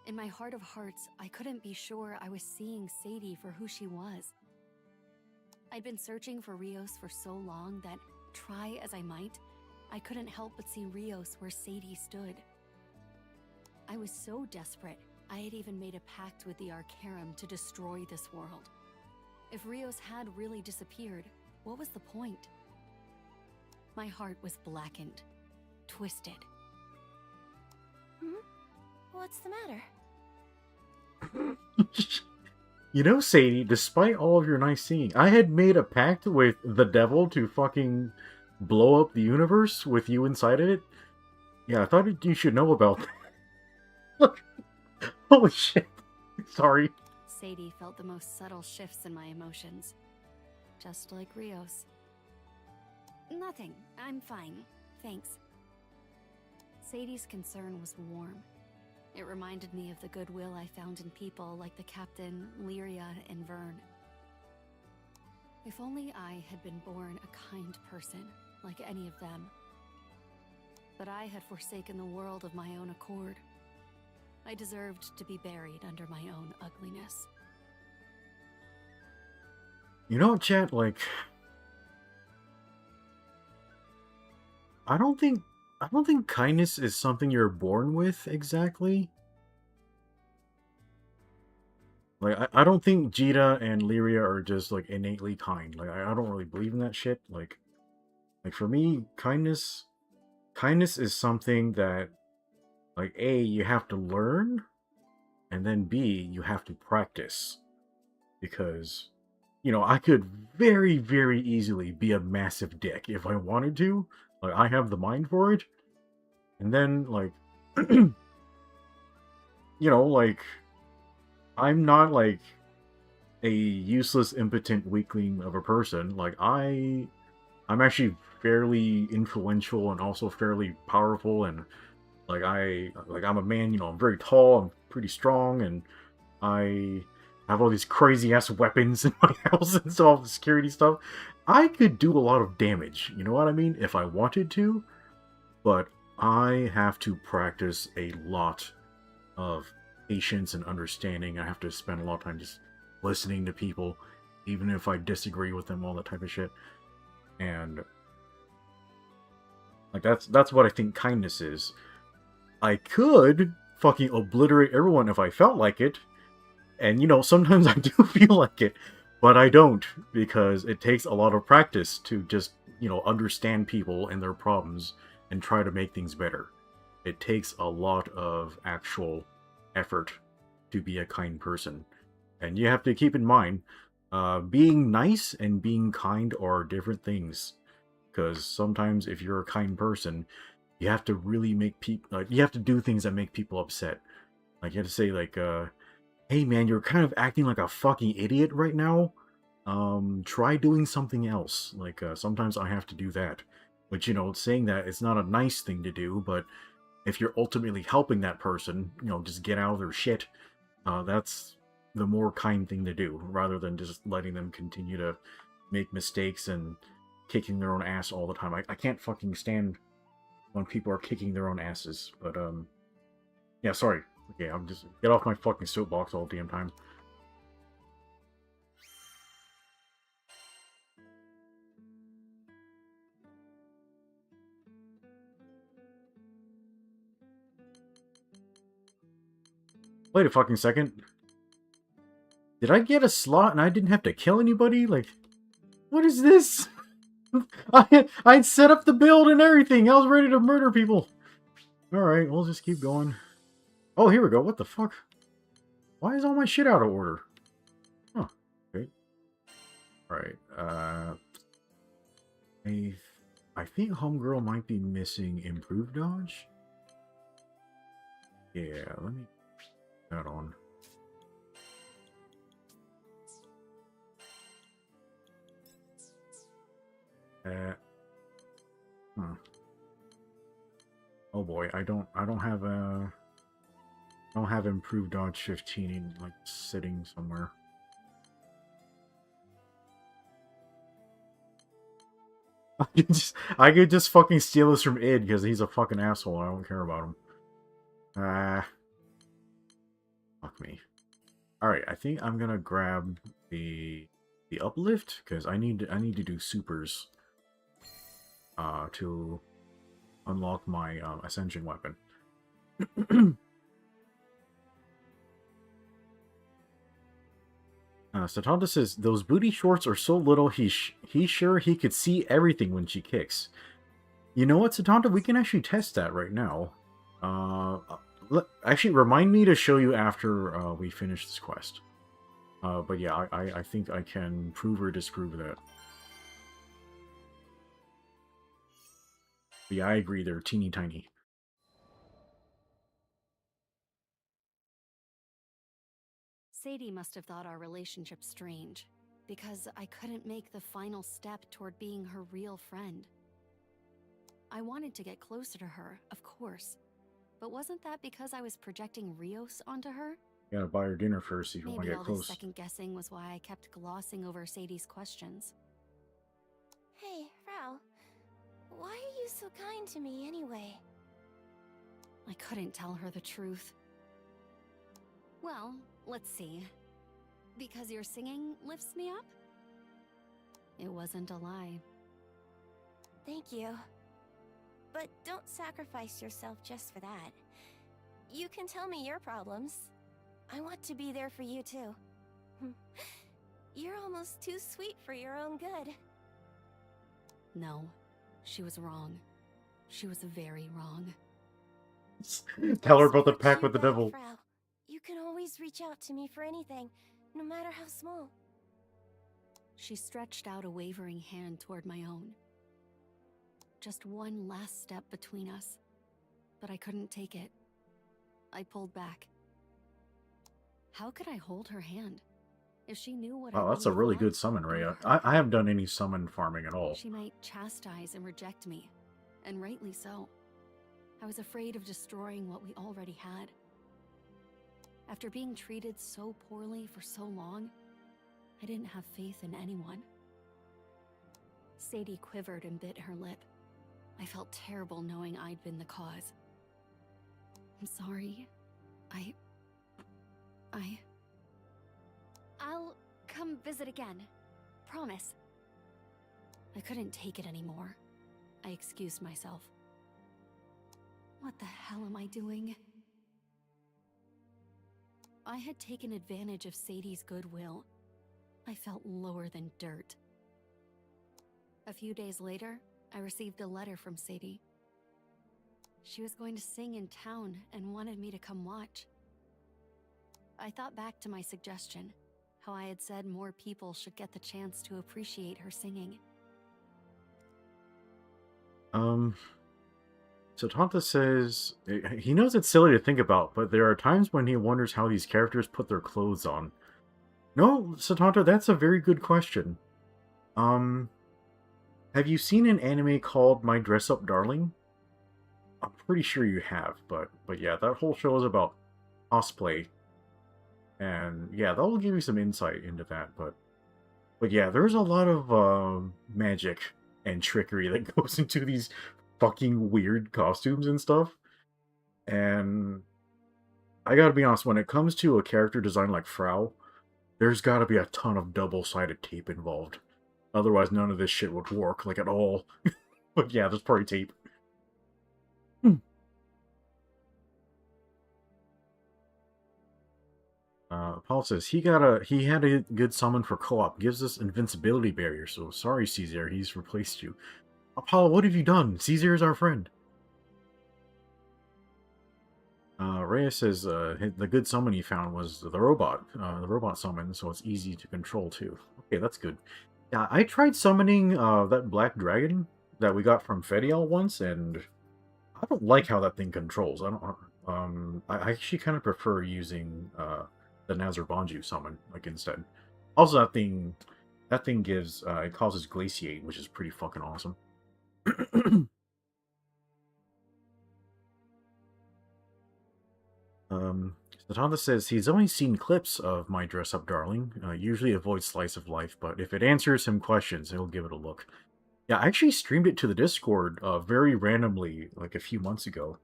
In my heart of hearts, I couldn't be sure I was seeing Sadie for who she was. I'd been searching for Rios for so long that, try as I might, I couldn't help but see Rios where Sadie stood. I was so desperate, I had even made a pact with the Arcarum to destroy this world. If Rios had really disappeared, what was the point? My heart was blackened, twisted. What's the matter? You know, Sadie, despite all of your nice singing, I had made a pact with the devil to fucking blow up the universe with you inside of it. Yeah, I thought you should know about that. Holy shit. Sorry. Sadie felt the most subtle shifts in my emotions. Just like Rios. Nothing. I'm fine. Thanks. Sadie's concern was warm. It reminded me of the goodwill I found in people like the Captain, Lyria, and Vern. If only I had been born a kind person, like any of them. But I had forsaken the world of my own accord. I deserved to be buried under my own ugliness. You know, chat, like, I don't think kindness is something you're born with exactly. Like, I don't think Jita and Lyria are just like innately kind. Like, I don't really believe in that shit. Like for me, kindness is something that, like, A, you have to learn, and then B, you have to practice. Because, you know, I could very, very easily be a massive dick if I wanted to. Like, I have the mind for it. And then, like, you know, like, I'm not, like, a useless, impotent weakling of a person. Like, I'm actually fairly influential and also fairly powerful, and, like, I'm a man, you know, I'm very tall, I'm pretty strong, and I have all these crazy-ass weapons in my house and so all the security stuff. I could do a lot of damage, you know what I mean, if I wanted to, but I have to practice a lot of patience and understanding. I have to spend a lot of time just listening to people, even if I disagree with them, all that type of shit. And like that's what I think kindness is. I could fucking obliterate everyone if I felt like it, and you know, sometimes I do feel like it, but I don't, because it takes a lot of practice to just, you know, understand people and their problems and try to make things better. It takes a lot of actual effort to be a kind person. And you have to keep in mind, being nice and being kind are different things. Because sometimes if you're a kind person, you have to really make people, you have to do things that make people upset. Like, you have to say, like, hey man, you're kind of acting like a fucking idiot right now. Try doing something else. Like, sometimes I have to do that. Which, you know, saying that, it's not a nice thing to do, but if you're ultimately helping that person, you know, just get out of their shit, that's the more kind thing to do, rather than just letting them continue to make mistakes and kicking their own ass all the time. I can't fucking stand when people are kicking their own asses, but, yeah, sorry. Okay, I'm just, get off my fucking soapbox all the damn time. Wait a fucking second. Did I get a slot and I didn't have to kill anybody? Like, what is this? I'd set up the build and everything. I was ready to murder people. Alright, we'll just keep going. Oh, here we go. What the fuck? Why is all my shit out of order? Huh. Okay. Alright, I think Homegirl might be missing Improved Dodge. Yeah, let me put that on. Oh boy, I don't have Improved Dodge 15 in, like, sitting somewhere. I could just fucking steal this from Id because he's a fucking asshole. I don't care about him. Fuck me. Alright, I think I'm gonna grab the uplift because I need to do supers to unlock my ascension weapon. Satanta says, those booty shorts are so little, he's sure he could see everything when she kicks. You know what, Satanta? We can actually test that right now. Actually, remind me to show you after we finish this quest. But yeah, I think I can prove or disprove that. But yeah, I agree, they're teeny tiny. Sadie must have thought our relationship strange, because I couldn't make the final step toward being her real friend. I wanted to get closer to her, of course, but wasn't that because I was projecting Rios onto her? You gotta buy her dinner first if you want to Maybe get all close. this second-guessing was why I kept glossing over Sadie's questions. Hey, Frau. Why are you so kind to me anyway? I couldn't tell her the truth. Well, let's see. Because your singing lifts me up? It wasn't a lie. Thank you. But don't sacrifice yourself just for that. You can tell me your problems. I want to be there for you too. You're almost too sweet for your own good. No, she was wrong. She was very wrong. Tell her about the Don't pact feel with the bad, devil. Frau. You can always reach out to me for anything, no matter how small. She stretched out a wavering hand toward my own. Just one last step between us, but I couldn't take it. I pulled back. How could I hold her hand? If she knew what I Oh, that's a really thought, good summon, it would Rhea. hurt. I haven't done any summon farming at all. She might chastise and reject me, and rightly so. I was afraid of destroying what we already had. After being treated so poorly for so long, I didn't have faith in anyone. Sadie quivered and bit her lip. I felt terrible knowing I'd been the cause. I'm sorry. I'll come visit again. Promise. I couldn't take it anymore. I excused myself. What the hell am I doing? I had taken advantage of Sadie's goodwill. I felt lower than dirt. A few days later, I received a letter from Sadie. She was going to sing in town and wanted me to come watch. I thought back to my suggestion, how I had said more people should get the chance to appreciate her singing. Satanta says he knows it's silly to think about, but there are times when he wonders how these characters put their clothes on. No, Satanta, that's a very good question. Have you seen an anime called My Dress Up Darling? I'm pretty sure you have, but yeah, that whole show is about cosplay. And yeah, that will give you some insight into that, but yeah, there's a lot of magic and trickery that goes into these fucking weird costumes and stuff. And I gotta be honest, when it comes to a character design like Frau, there's gotta be a ton of double-sided tape involved. Otherwise, none of this shit would work, like, at all. But yeah, there's probably tape. Paul says, he had a good summon for co-op. Gives us invincibility barrier, so sorry, Caesar, he's replaced you. Apollo, what have you done? Caesar is our friend. Reyes says, the good summon he found was the robot summon, so it's easy to control too. Okay, that's good. Yeah, I tried summoning that black dragon that we got from Fedial once, and I don't like how that thing controls. I actually kind of prefer using the Nazar Bonju summon instead. Also, that thing gives it causes glaciate, which is pretty fucking awesome. Satanta says he's only seen clips of My Dress Up Darling. Usually avoids slice of life, but if it answers him questions, he'll give it a look. Yeah, I actually streamed it to the Discord very randomly, like a few months ago.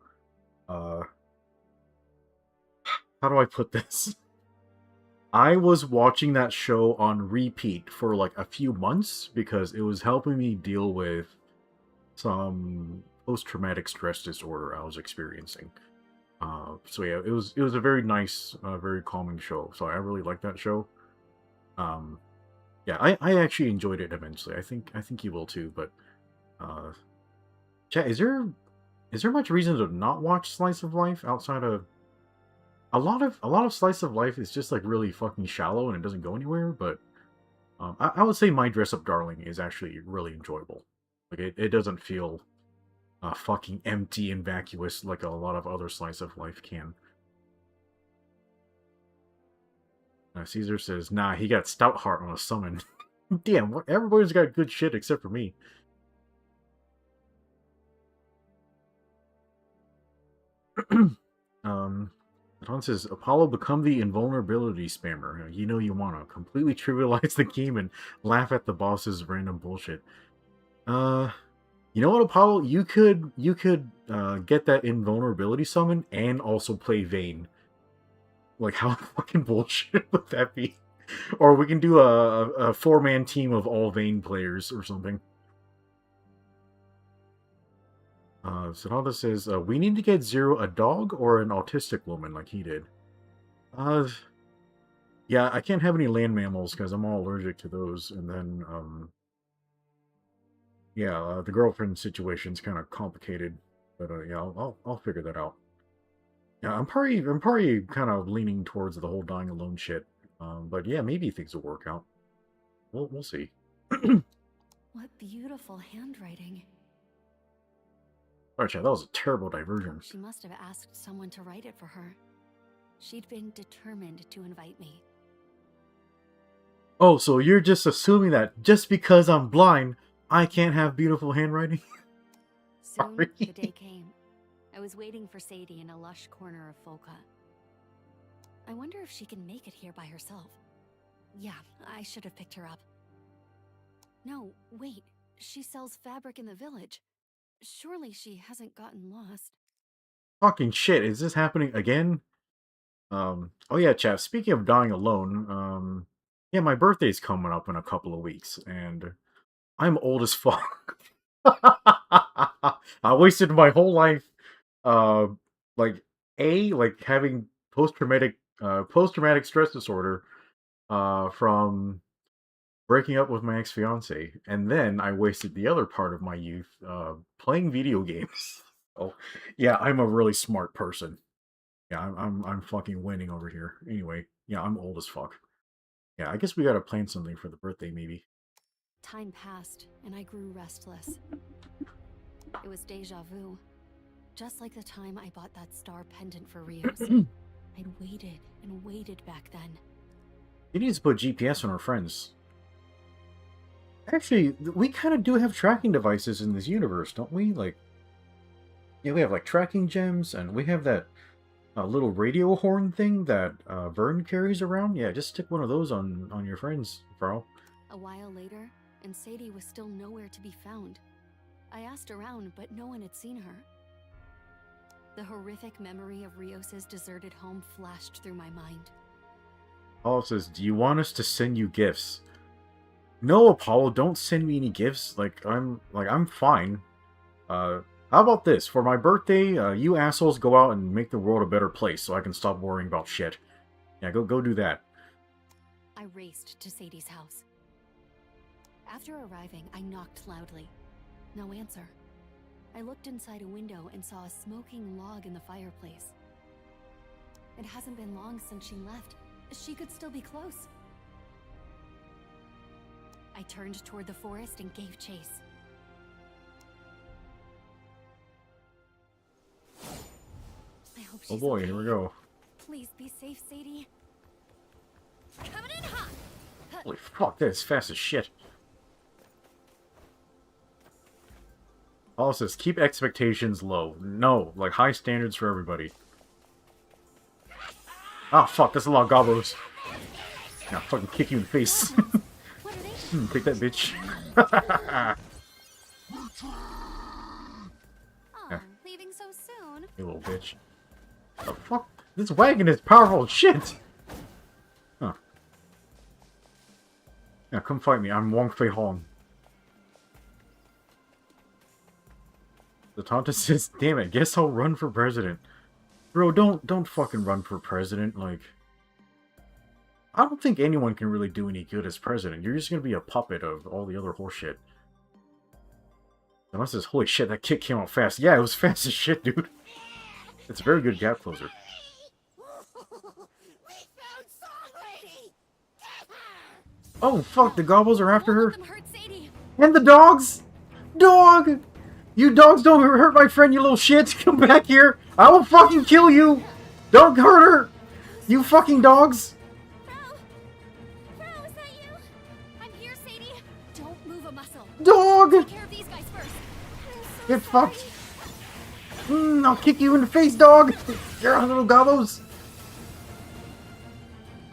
How do I put this? I was watching that show on repeat for like a few months because it was helping me deal with some post-traumatic stress disorder I was experiencing. So yeah, it was a very nice, very calming show. So I really liked that show. Yeah, I actually enjoyed it immensely. I think you will too. But chat, is there much reason to not watch Slice of Life outside of a lot of Slice of Life is just like really fucking shallow and it doesn't go anywhere. But I would say My Dress Up Darling is actually really enjoyable. Like it doesn't feel fucking empty and vacuous like a lot of other Slice of Life can. Caesar says, nah, he got Stout Heart on a summon. Damn, everybody's got good shit except for me. Don says, Apollo, become the invulnerability spammer. You know you wanna completely trivialize the game and laugh at the boss's random bullshit. You know what, Apollo? You could get that invulnerability summon and also play Vayne. Like, how fucking bullshit would that be? Or we can do a four-man team of all Vane players or something. So all this is, we need to get Zero a dog or an autistic woman like he did. Yeah, I can't have any land mammals because I'm all allergic to those. And then, yeah, the girlfriend situation's kind of complicated. But yeah, I'll figure that out. Yeah, I'm probably kind of leaning towards the whole dying alone shit. But yeah, maybe things will work out. We'll see. What beautiful handwriting. Alright, yeah, that was a terrible diversion. She must have asked someone to write it for her. She'd been determined to invite me. Oh, so you're just assuming that just because I'm blind, I can't have beautiful handwriting? Soon, Sorry. the day came. I was waiting for Sadie in a lush corner of Folka. I wonder if she can make it here by herself. Yeah, I should have picked her up. No, wait. She sells fabric in the village. Surely she hasn't gotten lost. Fucking shit, is this happening again? Oh yeah, chat, speaking of dying alone, yeah, my birthday's coming up in a couple of weeks, and I'm old as fuck. I wasted my whole life, like having post-traumatic stress disorder, from breaking up with my ex-fiance, and then I wasted the other part of my youth, playing video games. Oh, yeah, I'm a really smart person. Yeah, I'm fucking winning over here. Anyway, yeah, I'm old as fuck. Yeah, I guess we gotta plan something for the birthday, maybe. Time passed, and I grew restless. It was deja vu. Just like the time I bought that star pendant for Rios. I'd waited and waited back then. He needs to put GPS on our friends. Actually, we kind of do have tracking devices in this universe, don't we? Like, yeah, we have like tracking gems, and we have that little radio horn thing that Vern carries around. Yeah, just stick one of those on your friends, Fraux. A while later, and Sadie was still nowhere to be found. I asked around, but no one had seen her. The horrific memory of Rios's deserted home flashed through my mind. Apollo says, "Do you want us to send you gifts?" No, Apollo, don't send me any gifts. I'm fine. How about this? For my birthday, you assholes go out and make the world a better place so I can stop worrying about shit. Yeah, go do that. I raced to Sadie's house. After arriving, I knocked loudly. No answer. I looked inside a window and saw a smoking log in the fireplace. It hasn't been long since she left. She could still be close. I turned toward the forest and gave chase. I hope she's Oh boy, okay. here we go. Please be safe, Sadie. Coming in hot. Holy fuck, that is fast as shit. Apollo says, keep expectations low. No, like high standards for everybody. Ah, fuck, that's a lot of gobos. I'll fucking kick you in the face. Take that, bitch. Aw, leaving so soon. You little bitch. The fuck? This wagon is powerful as shit! Huh. Yeah, come fight me. I'm Wong Fei Hong. The Tanta says, damn it, guess I'll run for president. Bro, don't fucking run for president, like... I don't think anyone can really do any good as president. You're just gonna be a puppet of all the other horseshit. Unless it's, holy shit, that kick came out fast. Yeah, it was fast as shit, dude. It's a very good gap closer. Oh, fuck, the gobbles are after her. And the dogs! Dog! You dogs don't hurt my friend, you little shit! Come back here! I will fucking kill you! Don't hurt her! You fucking dogs! Fraux, is that you? I'm here, Sadie. Don't move a muscle. Dog! Take care of these guys first. Get fucked! I'll kick you in the face, dog! You're on little gobos!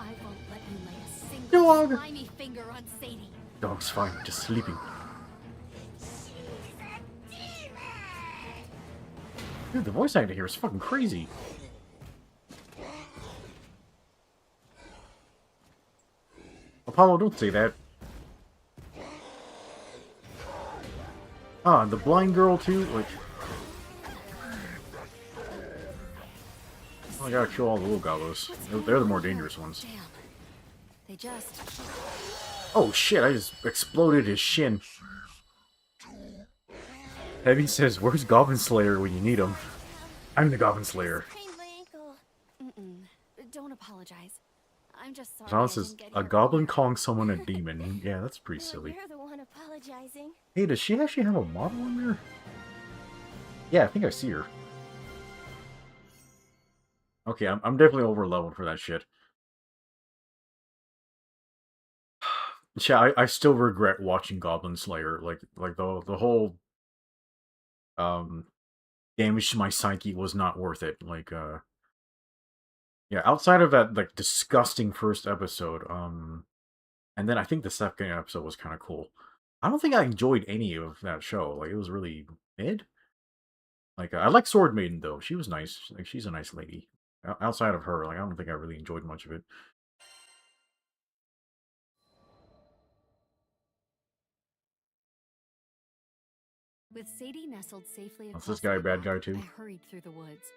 I won't let you lay a single Dog! slimy finger on Sadie. Dog's fine, just sleeping. Dude, the voice actor here is fucking crazy. Apollo, don't say that. Ah, the blind girl too? Like... Oh, I gotta kill all the little gobos. They're the more dangerous ones. Damn. They just... Oh shit, I just exploded his shin. Heavy says, where's Goblin Slayer when you need him? I'm the Goblin Slayer. Sprained my ankle. Don't apologize. I'm just sorry. John I says, didn't get a here goblin quicker. calling someone a demon. Yeah, that's pretty Well, silly. you're the one apologizing. Hey, does she actually have a model in there? Yeah, I think I see her. Okay, I'm definitely over leveled for that shit. Yeah, I still regret watching Goblin Slayer. Like the whole damage to my psyche was not worth it. Like yeah, outside of that like disgusting first episode, and then I think the second episode was kind of cool. I don't think I enjoyed any of that show. Like it was really mid. Like I like Sword Maiden though. She was nice. Like she's a nice lady. Outside of her, like I don't think I really enjoyed much of it. With Sadie nestled safely across Is this guy a my bad back, guy too? I hurried through the woods.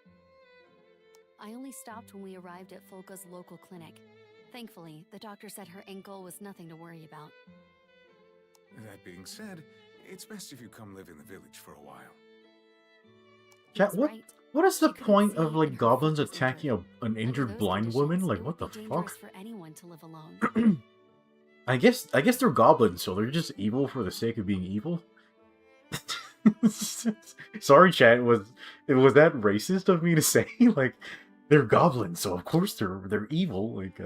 I only stopped when we arrived at Folka's local clinic. Thankfully, the doctor said her ankle was nothing to worry about. That being said, it's best if you come live in the village for a while. Chat, That's what? right. What is the She couldn't point see, of and like her goblins foot was attacking injured. an Under injured those blind woman? conditions, Like it what would the be fuck? dangerous for anyone to live alone. I guess they're goblins, so they're just evil for the sake of being evil. Sorry, chat. Was that racist of me to say? Like they're goblins, so of course they're evil. Like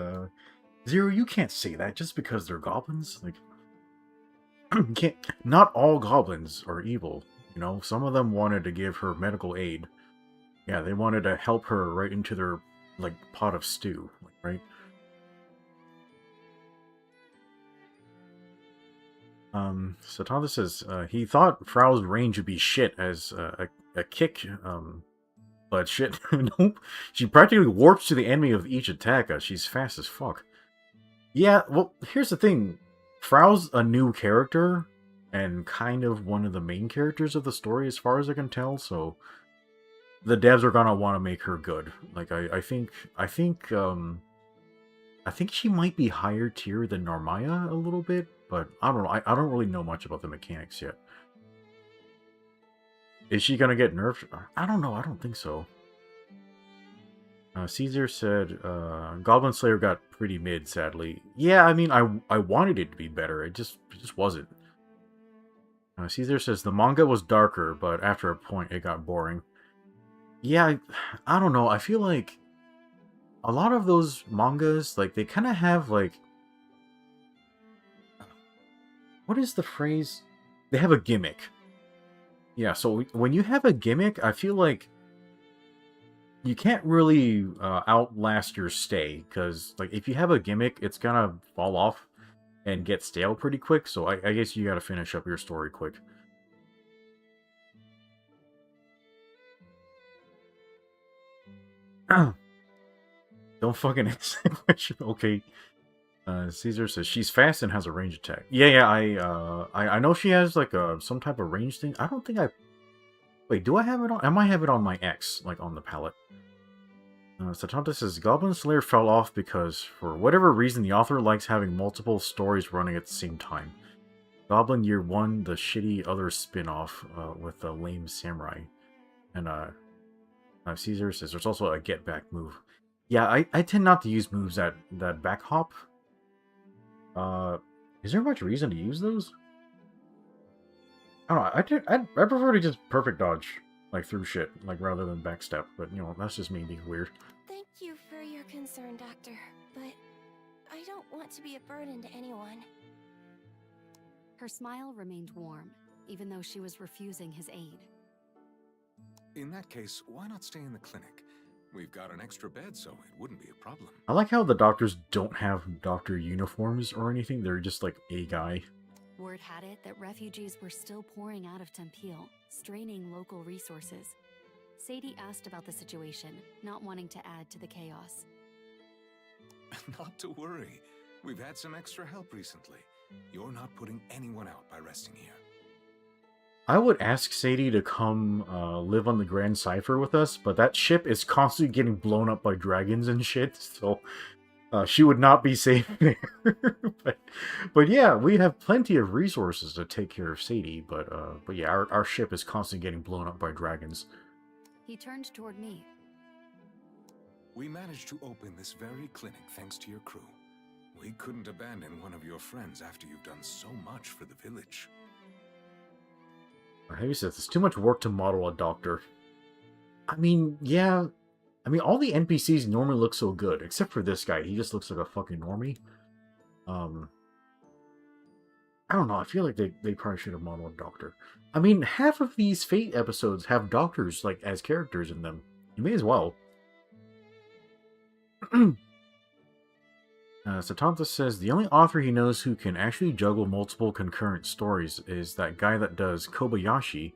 Zero, you can't say that just because they're goblins. Like you can't. Not all goblins are evil. You know, some of them wanted to give her medical aid. Yeah, they wanted to help her right into their like pot of stew, like, right? Satana says he thought Frau's range would be shit as a kick, but shit, nope. She practically warps to the enemy of each attack. She's fast as fuck. Yeah, well, here's the thing. Frau's a new character, and kind of one of the main characters of the story as far as I can tell, so the devs are gonna want to make her good. Like, I think she might be higher tier than Narmaya a little bit, but I don't know. I don't really know much about the mechanics yet. Is she gonna get nerfed? I don't know. I don't think so. Caesar said, Goblin Slayer got pretty mid, sadly. Yeah, I mean, I wanted it to be better. It just wasn't. Caesar says, the manga was darker, but after a point, it got boring. Yeah, I don't know. I feel like a lot of those mangas, like, they kind of have, like... What is the phrase? They have a gimmick. Yeah, so when you have a gimmick, I feel like you can't really outlast your stay, because like if you have a gimmick, it's gonna fall off and get stale pretty quick, so I guess you gotta finish up your story quick. Don't fucking answer that question. Okay. Caesar says she's fast and has a range attack. Yeah, I know she has like some type of range thing. I don't think I... Wait, do I have it on? I might have it on my X, like on the palette. Satanta says, Goblin Slayer fell off because, for whatever reason, the author likes having multiple stories running at the same time. Goblin Year 1, the shitty other spin-off with the lame samurai. And Caesar says there's also a get back move. Yeah, I tend not to use moves that back hop. Is there much reason to use those? I don't know, I prefer to just perfect dodge, like, through shit, like, rather than backstep, but, you know, that's just me being weird. Thank you for your concern, Doctor, but I don't want to be a burden to anyone. Her smile remained warm, even though she was refusing his aid. In that case, why not stay in the clinic? We've got an extra bed, so it wouldn't be a problem. I like how the doctors don't have doctor uniforms or anything, they're just, like, a guy. Word had it that refugees were still pouring out of Tempeal, straining local resources. Sadie asked about the situation, not wanting to add to the chaos. Not to worry. We've had some extra help recently. You're not putting anyone out by resting here. I would ask Sadie to come live on the Grand Cipher with us, but that ship is constantly getting blown up by dragons and shit, so she would not be safe there. but yeah, we have plenty of resources to take care of Sadie, but yeah, our ship is constantly getting blown up by dragons. He turned toward me. We managed to open this very clinic thanks to your crew. We couldn't abandon one of your friends after you've done so much for the village. Heavy says it's too much work to model a doctor. I mean, yeah. I mean, all the NPCs normally look so good, except for this guy. He just looks like a fucking normie. I don't know. I feel like they probably should have modeled a doctor. I mean, half of these Fate episodes have doctors, like, as characters in them. You may as well. Satanta says, the only author he knows who can actually juggle multiple concurrent stories is that guy that does Kobayashi,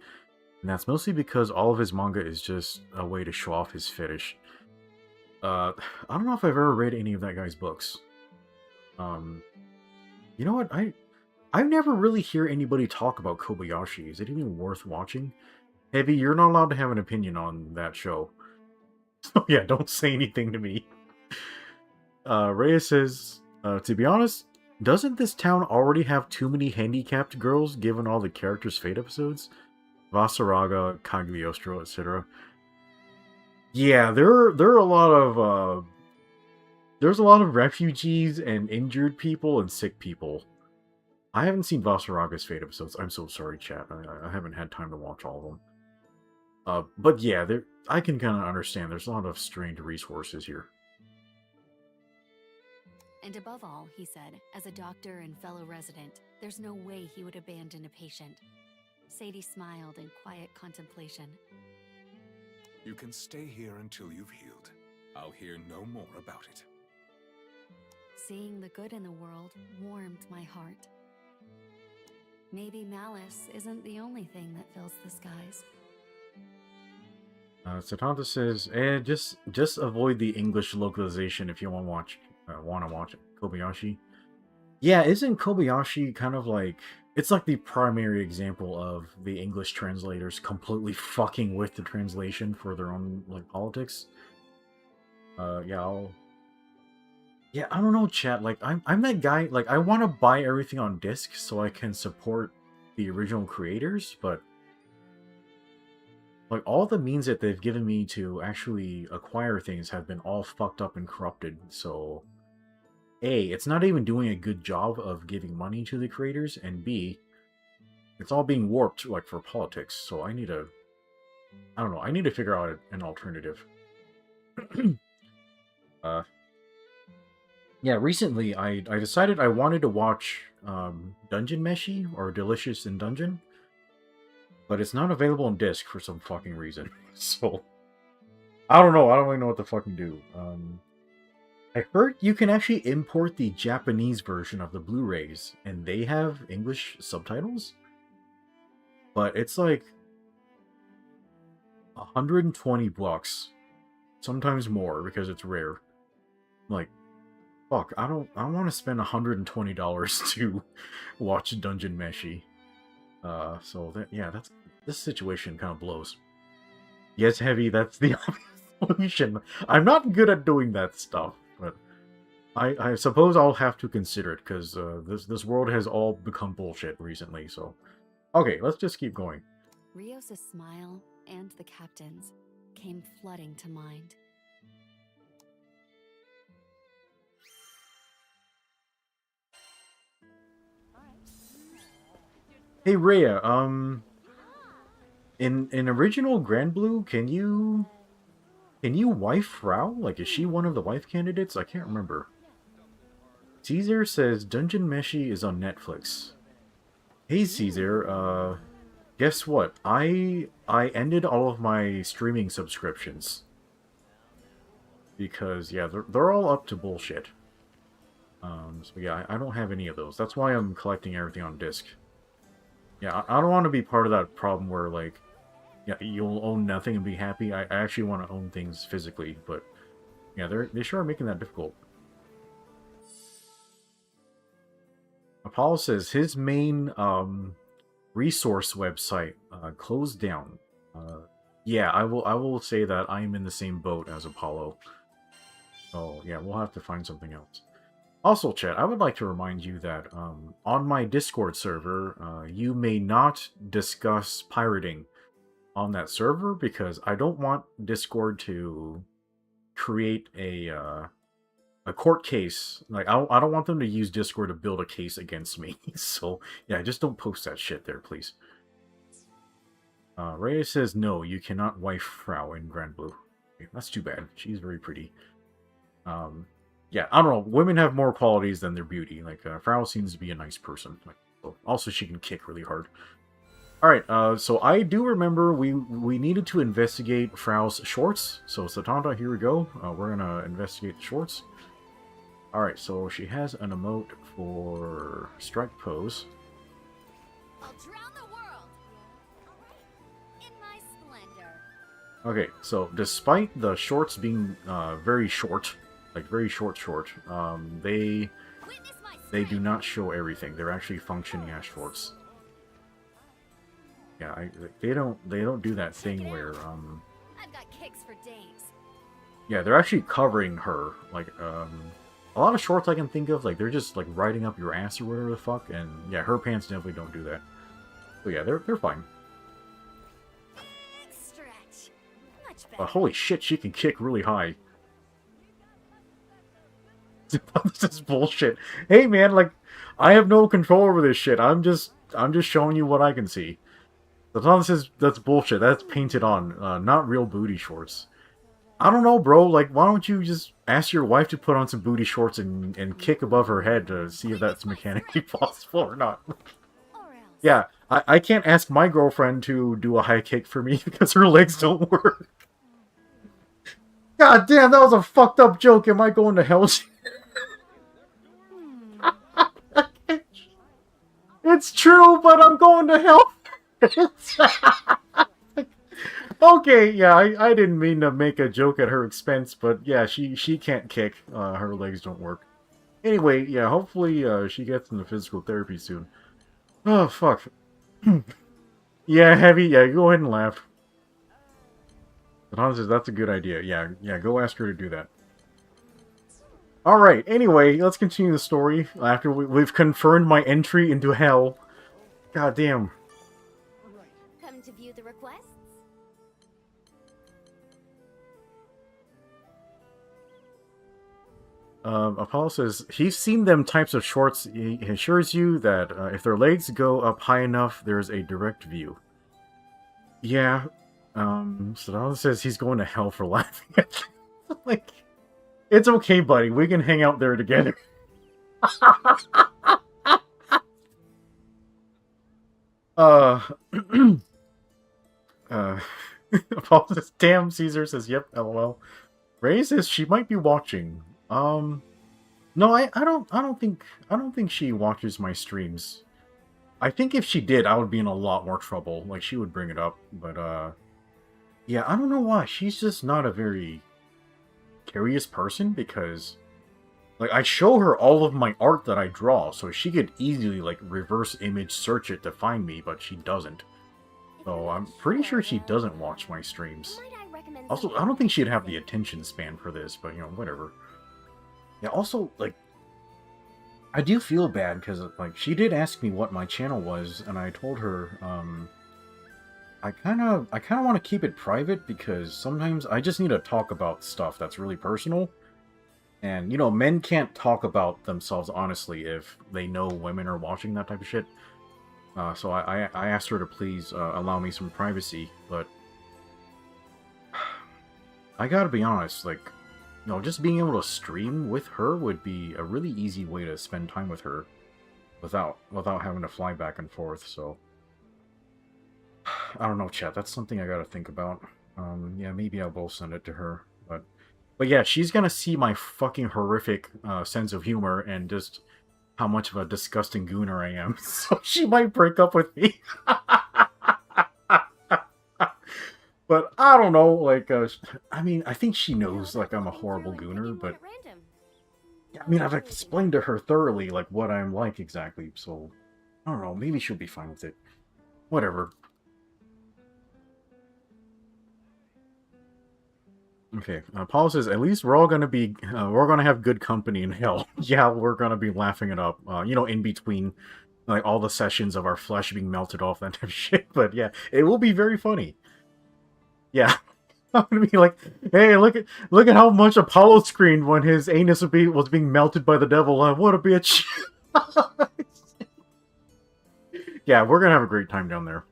and that's mostly because all of his manga is just a way to show off his fetish. I don't know if I've ever read any of that guy's books. You know what? I never really hear anybody talk about Kobayashi. Is it even worth watching? Heavy, you're not allowed to have an opinion on that show. So yeah, don't say anything to me. Reyes says, to be honest, doesn't this town already have too many handicapped girls given all the characters' Fate episodes? Vasaraga, Cagliostro, etc. Yeah, there are a lot of there's a lot of refugees and injured people and sick people. I haven't seen Vasaraga's Fate episodes. I'm so sorry, chat. I haven't had time to watch all of them. But yeah, I can kind of understand. There's a lot of strained resources here. And above all, he said, as a doctor and fellow resident, there's no way he would abandon a patient. Sadie smiled in quiet contemplation. You can stay here until you've healed. I'll hear no more about it. Seeing the good in the world warmed my heart. Maybe malice isn't the only thing that fills the skies. Satanta says, just avoid the English localization if you want to watch Kobayashi. Yeah, isn't Kobayashi kind of like... It's like the primary example of the English translators completely fucking with the translation for their own, like, politics. Yeah, I don't know, chat. Like, I'm that guy, like, I want to buy everything on disc so I can support the original creators, but like, all the means that they've given me to actually acquire things have been all fucked up and corrupted, so... A, it's not even doing a good job of giving money to the creators, and B, it's all being warped, like, for politics, so I need to... I don't know, I need to figure out an alternative. Yeah, recently I decided I wanted to watch Dungeon Meshi, or Delicious in Dungeon, but it's not available on disc for some fucking reason, so... I don't know, I don't really know what to fucking do. I heard you can actually import the Japanese version of the Blu-rays, and they have English subtitles? But it's like... $120, sometimes more, because it's rare. Like, fuck, I don't want to spend $120 to watch Dungeon Meshi. So this situation kind of blows. Yes, Heavy, that's the solution. I'm not good at doing that stuff, but I suppose I'll have to consider it, because this world has all become bullshit recently, so... Okay, let's just keep going. Rios' smile and the captain's came flooding to mind. Hey Rhea, in original Granblue, can you wife Fraux? Like, is she one of the wife candidates? I can't remember. Caesar says Dungeon Meshi is on Netflix. Hey Caesar, guess what? I ended all of my streaming subscriptions. Because, yeah, they're all up to bullshit. So yeah, I don't have any of those. That's why I'm collecting everything on disc. Yeah, I don't want to be part of that problem where, like, yeah, you'll own nothing and be happy. I actually want to own things physically, but yeah, they sure are making that difficult. Apollo says his main resource website closed down. Yeah, I will say that I am in the same boat as Apollo. So yeah, we'll have to find something else. Also, chat, I would like to remind you that on my Discord server, you may not discuss pirating on that server because I don't want Discord to create a court case. Like, I don't want them to use Discord to build a case against me. So yeah, just don't post that shit there, please. Reyes says no, you cannot wife Frau in Granblue. Okay, that's too bad. She's very pretty. Yeah, I don't know. Women have more qualities than their beauty. Like, Frau seems to be a nice person. Like, also, she can kick really hard. Alright, so I do remember we needed to investigate Frau's shorts. So, Satanta, here we go. We're gonna investigate the shorts. Alright, so she has an emote for strike pose. I'll drown the world. In my splendor. Okay, so despite the shorts being very short, like very short, they do not show everything. They're actually functioning as shorts. Yeah, they don't do that thing where I've got kicks for days. yeah, they're actually covering her. Like a lot of shorts I can think of, like they're just like riding up your ass or whatever the fuck, and yeah, her pants definitely don't do that. So yeah, they're fine. Big stretch. Much better. But holy shit, she can kick really high. This is bullshit. Hey man, like I have no control over this shit. I'm just showing you what I can see. The Tom says that's bullshit. That's painted on, not real booty shorts. I don't know, bro. Like, why don't you just ask your wife to put on some booty shorts and kick above her head to see if that's mechanically possible or not? Yeah, I can't ask my girlfriend to do a high kick for me because her legs don't work. God damn, that was a fucked up joke. Am I going to hell? It's true, but I'm going to hell. Okay, yeah, I didn't mean to make a joke at her expense, but yeah, she can't kick. Her legs don't work. Anyway, yeah, hopefully she gets into physical therapy soon. Oh, fuck. Yeah, Heavy, yeah, go ahead and laugh. But Hans says that's a good idea. Yeah, go ask her to do that. Alright, anyway, let's continue the story after we've confirmed my entry into hell. God damn. Come to view the requests? Apollo says he's seen them types of shorts. He assures you that if their legs go up high enough, there's a direct view. Yeah. Sadala says he's going to hell for laughing. Like, it's okay, buddy. We can hang out there together. Apollo says, damn, Caesar says, yep, lol. Ray says she might be watching. No, I don't think she watches my streams. I think if she did, I would be in a lot more trouble. Like, she would bring it up, but, yeah, I don't know why. She's just not a very curious person, because, like, I show her all of my art that I draw, so she could easily, like, reverse image search it to find me, but she doesn't. So I'm pretty sure she doesn't watch my streams. Also, I don't think she'd have the attention span for this, but, you know, whatever. Yeah, also, like, I do feel bad, because, like, she did ask me what my channel was, and I told her, I kind of want to keep it private, because sometimes I just need to talk about stuff that's really personal. And, you know, men can't talk about themselves honestly if they know women are watching that type of shit. So I asked her to please allow me some privacy, but I gotta be honest, like, you know, just being able to stream with her would be a really easy way to spend time with her without having to fly back and forth, so I don't know, chat, that's something I gotta think about. Yeah, maybe I will send it to her, but yeah, she's gonna see my fucking horrific sense of humor and just how much of a disgusting gooner I am, so she might break up with me. But I don't know, like, I mean, I think she knows, like, I'm a horrible gooner, but I mean, I've explained to her thoroughly, like, what I'm like exactly, so... I don't know, maybe she'll be fine with it. Whatever. Okay, Paul says, at least we're all gonna be, we're gonna have good company in hell. Yeah, we're gonna be laughing it up, you know, in between, like, all the sessions of our flesh being melted off, that type of shit, but yeah, it will be very funny. Yeah, I'm gonna be like, hey, look at how much Apollo screamed when his anus was being melted by the devil, what a bitch! Yeah, we're gonna have a great time down there.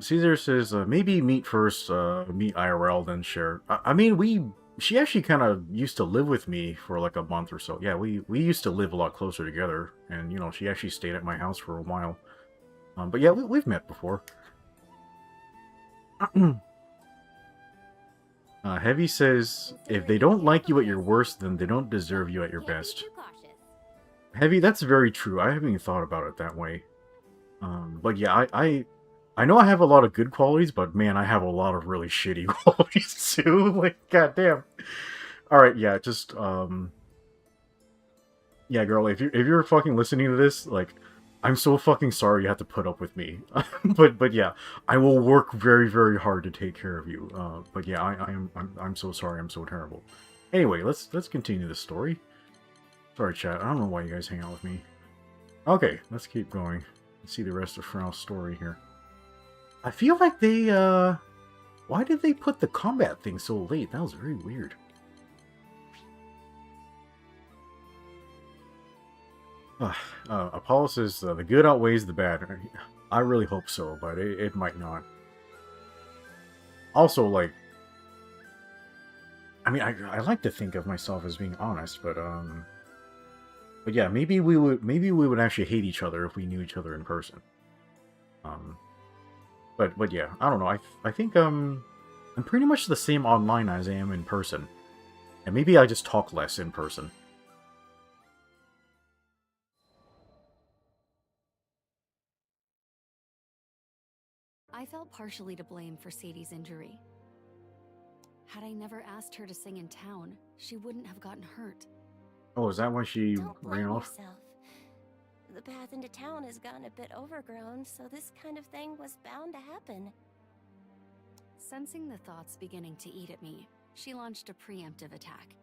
Caesar says, maybe meet first, meet IRL, then share. I mean, she actually kind of used to live with me for like a month or so. Yeah, we used to live a lot closer together, and, you know, she actually stayed at my house for a while. But yeah, we've met before. Heavy says, if they don't like you at your worst, then they don't deserve you at your best. Heavy, that's very true. I haven't even thought about it that way. But yeah, I know I have a lot of good qualities, but man, I have a lot of really shitty qualities too. Like, goddamn. Alright, yeah, just, yeah, girl, if you're fucking listening to this, like, I'm so fucking sorry you have to put up with me. but yeah, I will work very, very hard to take care of you. But yeah, I'm so sorry, I'm so terrible. Anyway, let's continue the story. Sorry, chat, I don't know why you guys hang out with me. Okay, let's keep going. Let's see the rest of Frau's story here. I feel like they, why did they put the combat thing so late? That was very weird. Apollo says, the good outweighs the bad. I really hope so, but it might not. Also, like, I mean, I like to think of myself as being honest, but yeah, maybe we would actually hate each other if we knew each other in person. But yeah, I don't know. I think I'm pretty much the same online as I am in person, and maybe I just talk less in person. I felt partially to blame for Sadie's injury. Had I never asked her to sing in town, she wouldn't have gotten hurt. Oh, is that why she Don't ran blame off? yourself. The path into town has gotten a bit overgrown, so this kind of thing was bound to happen. Sensing the thoughts beginning to eat at me, she launched a preemptive attack.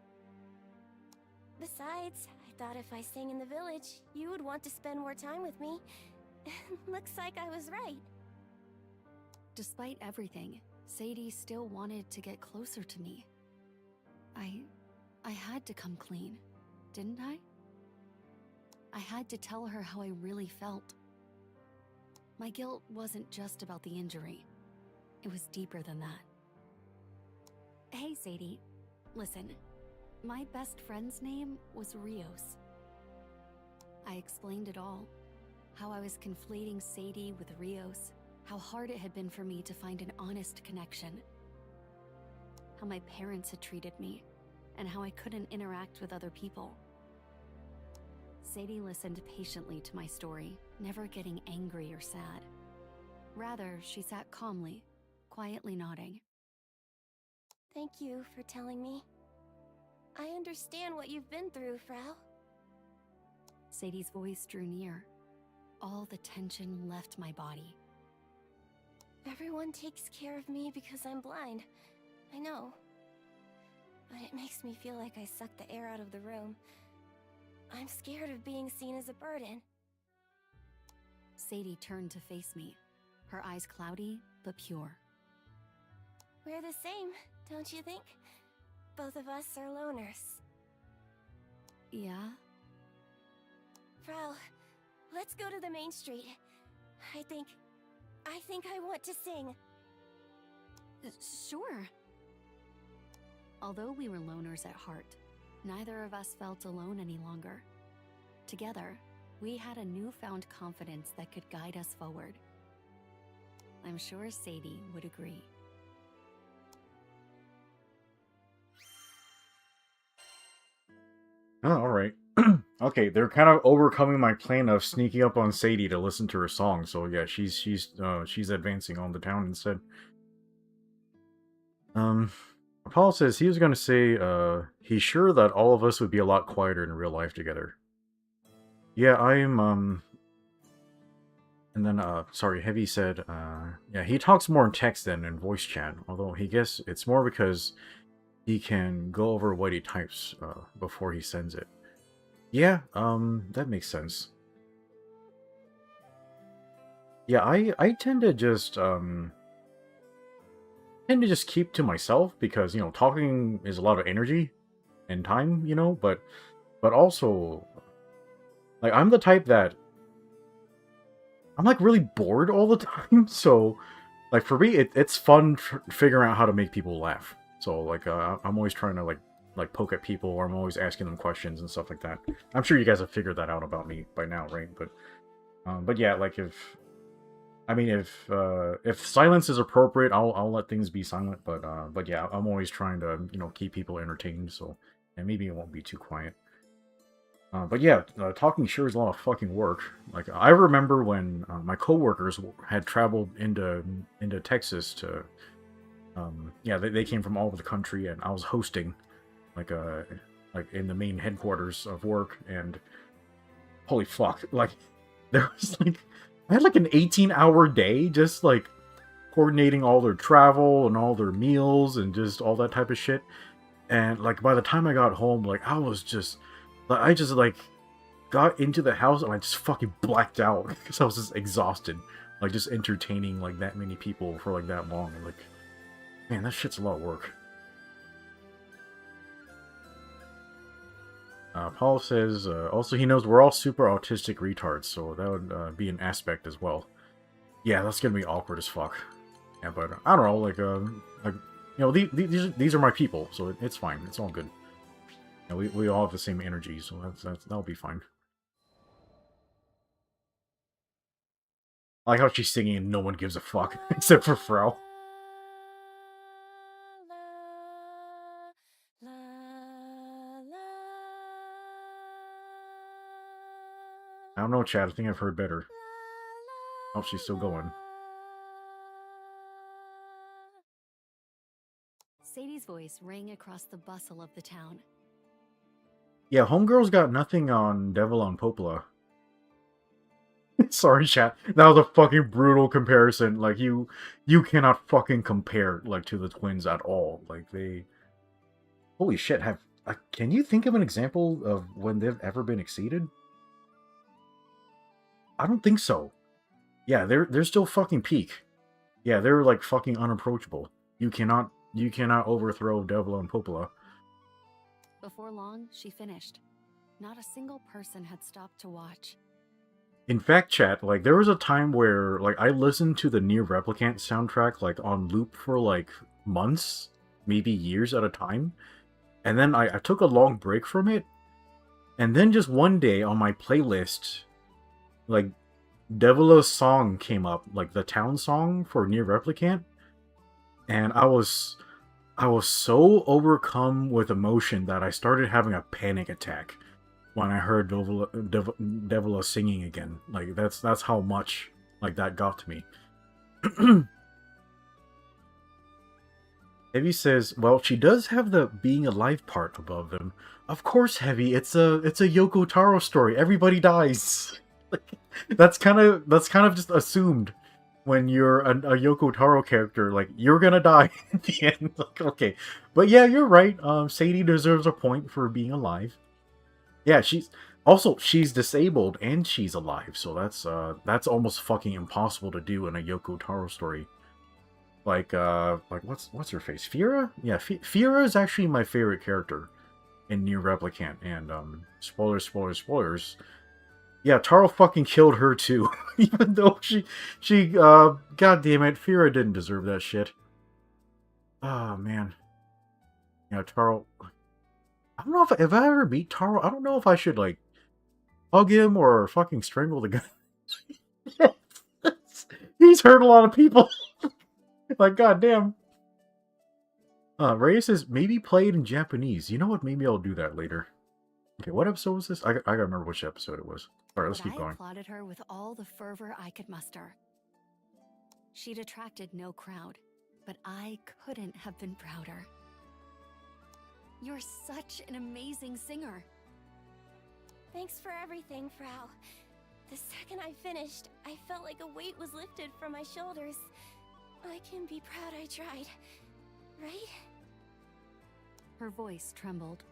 Besides, I thought if I sang in the village, you would want to spend more time with me. Looks like I was right. Despite everything, Sadie still wanted to get closer to me. I had to come clean, didn't I? I had to tell her how I really felt. My guilt wasn't just about the injury. It was deeper than that. Hey, Sadie. Listen, my best friend's name was Rios. I explained it all. How I was conflating Sadie with Rios. How hard it had been for me to find an honest connection. How my parents had treated me, and how I couldn't interact with other people. Sadie listened patiently to my story, never getting angry or sad. Rather, she sat calmly, quietly nodding. Thank you for telling me. I understand what you've been through, Frau. Sadie's voice drew near. All the tension left my body. Everyone takes care of me because I'm blind. I know. But it makes me feel like I suck the air out of the room. I'm scared of being seen as a burden. Sadie turned to face me, her eyes cloudy but pure. We're the same, don't you think? Both of us are loners. Yeah? Frau, let's go to the main street. I think I want to sing. Sure. Although we were loners at heart, neither of us felt alone any longer. Together, we had a newfound confidence that could guide us forward. I'm sure Sadie would agree. Oh, alright. Okay, they're kind of overcoming my plan of sneaking up on Sadie to listen to her song, so yeah, she's advancing on the town instead. Paul says he was gonna say he's sure that all of us would be a lot quieter in real life together. Yeah, I'm and then sorry, Heavy said yeah, he talks more in text than in voice chat, although he guess it's more because he can go over what he types before he sends it. Yeah, that makes sense. Yeah, I tend to just keep to myself because, you know, talking is a lot of energy and time, you know, but also like I'm the type that I'm like really bored all the time, so like for me it's fun figuring out how to make people laugh. So like I'm always trying to like poke at people, or I'm always asking them questions and stuff like that. I'm sure you guys have figured that out about me by now, right? But yeah, like if silence is appropriate, I'll let things be silent. But yeah, I'm always trying to, you know, keep people entertained. So, and maybe it won't be too quiet. But yeah, talking sure is a lot of fucking work. Like I remember when my coworkers had traveled into Texas to, yeah, they came from all over the country, and I was hosting, like in the main headquarters of work, and holy fuck, like there was like I had like an 18-hour day just like coordinating all their travel and all their meals and just all that type of shit. And like by the time I got home, like I just like got into the house and I just fucking blacked out because I was just exhausted. Like just entertaining like that many people for like that long. And like, man, that shit's a lot of work. Paul says, also he knows we're all super autistic retards, so that would be an aspect as well. Yeah, that's gonna be awkward as fuck. Yeah, but I don't know, like you know, these are my people, so it's fine. It's all good. You know, we all have the same energy, so that'll be fine. I like how she's singing and no one gives a fuck except for Fraux. I don't know, Chad. I think I've heard better. Oh, she's still going. Sadie's voice rang across the bustle of the town. Yeah, Homegirl's got nothing on Devil on Popola. Sorry, chat. That was a fucking brutal comparison. Like, you cannot fucking compare, like, to the twins at all. Like, they... Holy shit, can you think of an example of when they've ever been exceeded? I don't think so. Yeah, they're still fucking peak. Yeah, they're, like, fucking unapproachable. You cannot overthrow Devil on Popola. Before long, she finished. Not a single person had stopped to watch. In fact, chat, like, there was a time where, like, I listened to the Nier Replicant soundtrack, like, on loop for, like, months, maybe years at a time. And then I took a long break from it. And then just one day on my playlist, like, Devilo's song came up, like, the town song for Nier Replicant. And I was so overcome with emotion that I started having a panic attack when I heard Devila singing again. Like, that's how much, like, that got to me. Heavy says, well, she does have the being alive part above them. Of course, Heavy, it's a Yoko Taro story. Everybody dies. Like, that's kind of just assumed when you're a Yoko Taro character. Like, you're gonna die at the end. Like, okay. But yeah, you're right. Sadie deserves a point for being alive. Yeah, she's disabled and she's alive, so that's almost fucking impossible to do in a Yoko Taro story. Like what's her face? Fira? Yeah, Fira is actually my favorite character in Nier Replicant, and spoilers. Yeah, Taro fucking killed her too. Even though she god damn it, Fira didn't deserve that shit. Oh man. Yeah, Taro, I don't know if I ever meet Taro, I don't know if I should, like, hug him or fucking strangle the guy. He's hurt a lot of people. Like, goddamn. Ray says, maybe play it in Japanese. You know what? Maybe I'll do that later. Okay, what episode was this? I gotta remember which episode it was. Alright, let's keep going. I applauded her with all the fervor I could muster. She'd attracted no crowd, but I couldn't have been prouder. You're such an amazing singer. Thanks for everything, Frau. The second I finished, I felt like a weight was lifted from my shoulders. I can be proud I tried, right? Her voice trembled.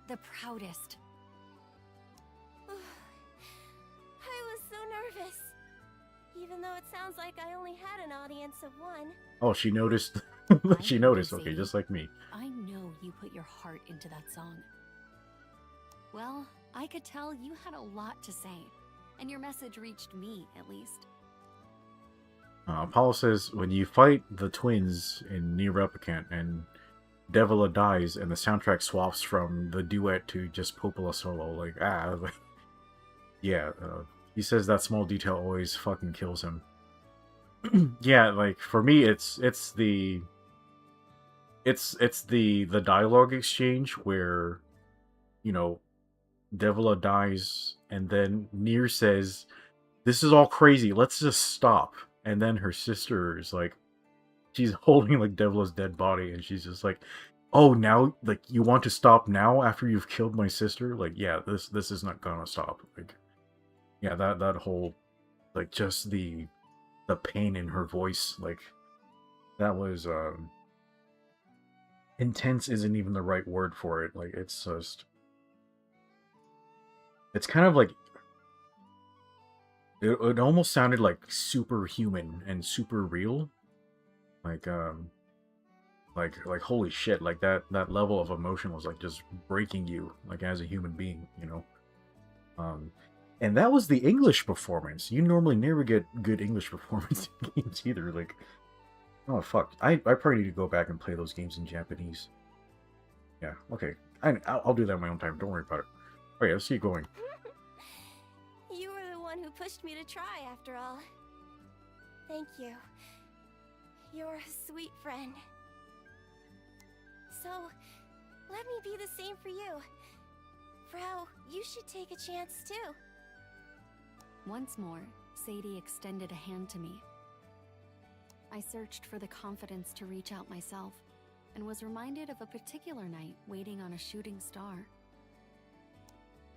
The proudest. I was so nervous. Even though it sounds like I only had an audience of one. Oh, she noticed. She noticed. Okay, just like me. I know you put your heart into that song. Well, I could tell you had a lot to say, and your message reached me, at least. Apollo says, when you fight the twins in Near Replicant and Devila dies and the soundtrack swaps from the duet to just Popola solo, like, yeah, he says that small detail always fucking kills him. Yeah, like, for me, it's the dialogue exchange where, you know, Devila dies and then Nier says, this is all crazy, let's just stop. And then her sister is like, she's holding like Devila's dead body and she's just like, oh, now, like, you want to stop now after you've killed my sister? Like, yeah, this is not gonna stop. Like, yeah, that whole, like, just the pain in her voice, like, that was, intense isn't even the right word for it. Like, it's just, it's kind of like, it almost sounded like superhuman and super real. Like, like holy shit, like that level of emotion was like just breaking you, like, as a human being, you know. And that was the English performance. You normally never get good English performance in games either. Like, oh fuck, I probably need to go back and play those games in Japanese. Yeah, okay, I'll do that in my own time. Don't worry about it. Okay, let's keep going. You were the one who pushed me to try, after all. Thank you. You're a sweet friend. So, let me be the same for you. Frau, you should take a chance too. Once more, Sadie extended a hand to me. I searched for the confidence to reach out myself, and was reminded of a particular night waiting on a shooting star.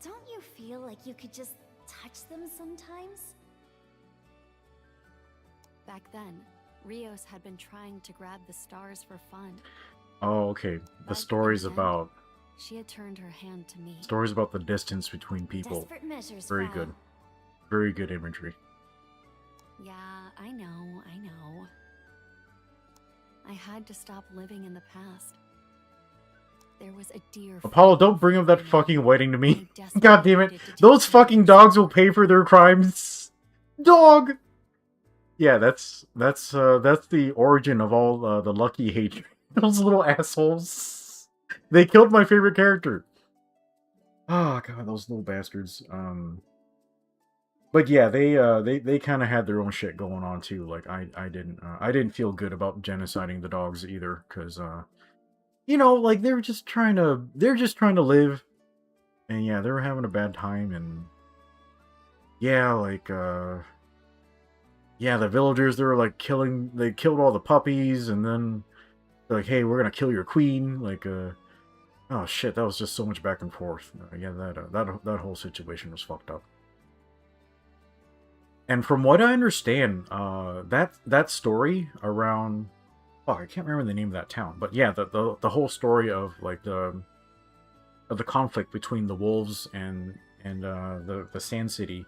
Don't you feel like you could just touch them sometimes? Back then, Rios had been trying to grab the stars for fun. Oh, okay. The story's about... She had turned her hand to me. Stories about the distance between people. Desperate measures, Very Frau. good. Very good imagery. Yeah, I know. I had to stop living in the past. There was a dear... Apollo, don't bring up that fucking wedding to me. God damn it. Those fucking dogs will pay for their crimes. Dog! Yeah, that's the origin of all the Lucky hatred. Those little assholes. They killed my favorite character. Oh god, those little bastards. But yeah, they kind of had their own shit going on too. Like I didn't feel good about genociding the dogs either, because you know, like they're just trying to live, and yeah, they were having a bad time, and yeah, like yeah, the villagers, they were like they killed all the puppies, and then they're like, hey, we're gonna kill your queen, like oh shit, that was just so much back and forth. Yeah, that whole situation was fucked up. And from what I understand, that story around, oh, I can't remember the name of that town, but yeah, the whole story of like the conflict between the wolves and the Sand City,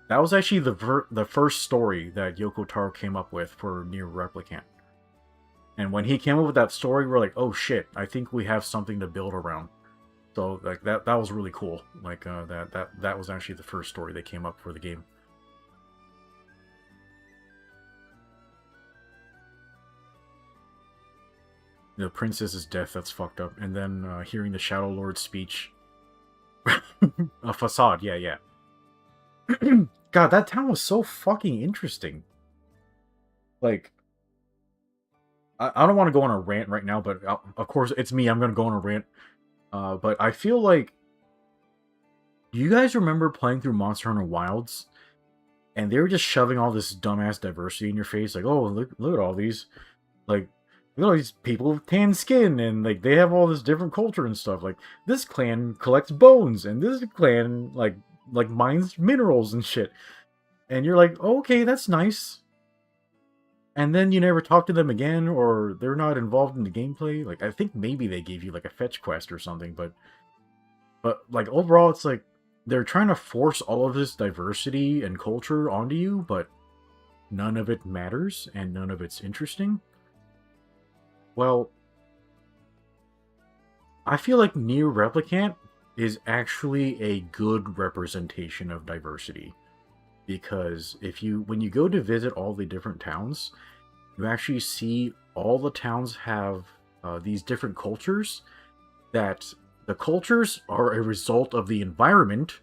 that was actually the first story that Yoko Taro came up with for Near Replicant. And when he came up with that story, we're like, oh shit, I think we have something to build around. So like that was really cool. Like that was actually the first story they came up for the game. The princess's death, that's fucked up. And then hearing the Shadow Lord's speech. A facade, yeah. God, that town was so fucking interesting. Like, I don't want to go on a rant right now, but of course, it's me, I'm going to go on a rant. But I feel like... Do you guys remember playing through Monster Hunter Wilds? And they were just shoving all this dumbass diversity in your face. Like, oh, look at all these. Like, You know, these people with tan skin, and like they have all this different culture and stuff. Like this clan collects bones, and this clan like mines minerals and shit. And you're like, oh, okay, that's nice. And then you never talk to them again, or they're not involved in the gameplay. Like I think maybe they gave you like a fetch quest or something, but like overall, it's like they're trying to force all of this diversity and culture onto you, but none of it matters and none of it's interesting. Well, I feel like Nier Replicant is actually a good representation of diversity. Because when you go to visit all the different towns, you actually see all the towns have these different cultures, that the cultures are a result of the environment,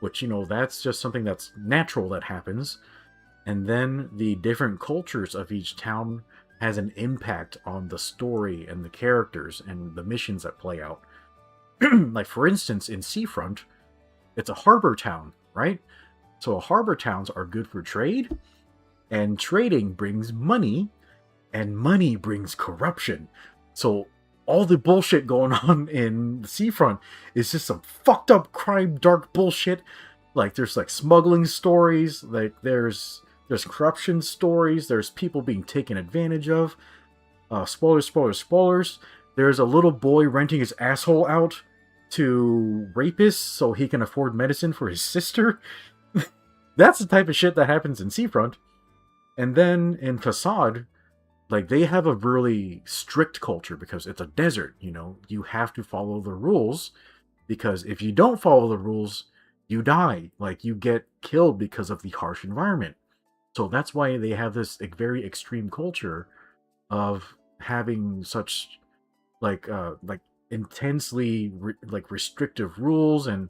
which, you know, that's just something that's natural that happens. And then the different cultures of each town has an impact on the story and the characters and the missions that play out. Like, for instance, in Seafront, it's a harbor town, right? So harbor towns are good for trade, and trading brings money, and money brings corruption. So all the bullshit going on in the Seafront is just some fucked up crime, dark bullshit. Like, there's like smuggling stories, like there's corruption stories, there's people being taken advantage of. Spoilers. There's a little boy renting his asshole out to rapists so he can afford medicine for his sister. That's the type of shit that happens in Seafront. And then in Facade, like, they have a really strict culture because it's a desert, you know? You have to follow the rules, because if you don't follow the rules, you die. Like, you get killed because of the harsh environment. So that's why they have this like, very extreme culture of having such like intensely restrictive rules and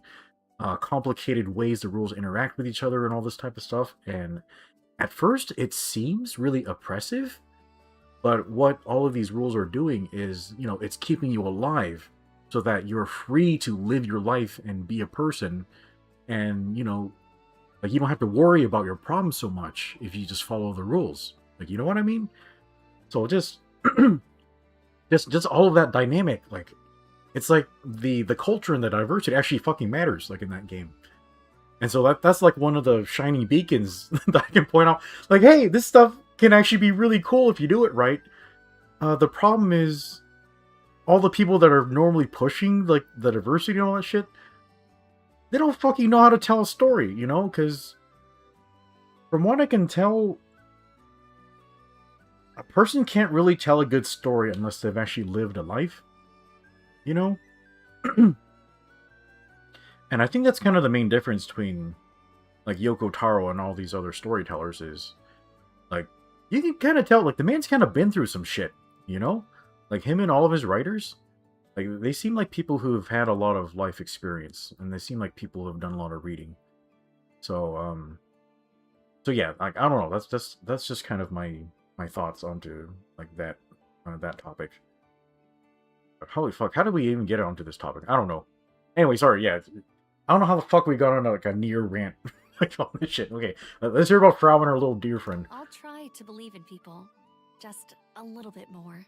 complicated ways the rules interact with each other and all this type of stuff. And at first it seems really oppressive, but what all of these rules are doing is, you know, it's keeping you alive so that you're free to live your life and be a person. And, you know, like, you don't have to worry about your problems so much if you just follow the rules. Like, you know what I mean? So just just all of that dynamic, like, it's like the culture and the diversity actually fucking matters, like, in that game. And so that's like one of the shining beacons that I can point out. Like, hey, this stuff can actually be really cool if you do it right. The problem is all the people that are normally pushing like the diversity and all that shit, they don't fucking know how to tell a story, you know? Because from what I can tell, a person can't really tell a good story unless they've actually lived a life, you know? And I think that's kind of the main difference between, like, Yoko Taro and all these other storytellers is, like, you can kind of tell, like, the man's kind of been through some shit, you know? Like, him and all of his writers, like, they seem like people who have had a lot of life experience, and they seem like people who have done a lot of reading. So, so yeah, like, I don't know, that's just kind of my thoughts onto, like, that topic. But holy fuck, how did we even get onto this topic? I don't know. Anyway, sorry, yeah. I don't know how the fuck we got on like a Nier rant. Like, all this shit. Okay, let's hear about Fraux and her little deer friend. I'll try to believe in people, just a little bit more.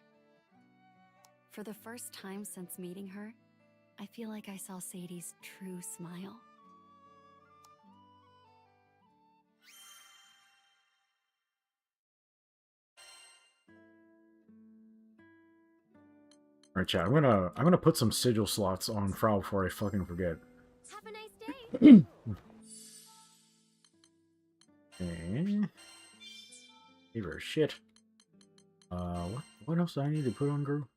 For the first time since meeting her, I feel like I saw Sadie's true smile. Alright, chat, I'm gonna put some sigil slots on Fraux before I fucking forget. Have a nice day. Okay. Give her shit. What else do I need to put on girl?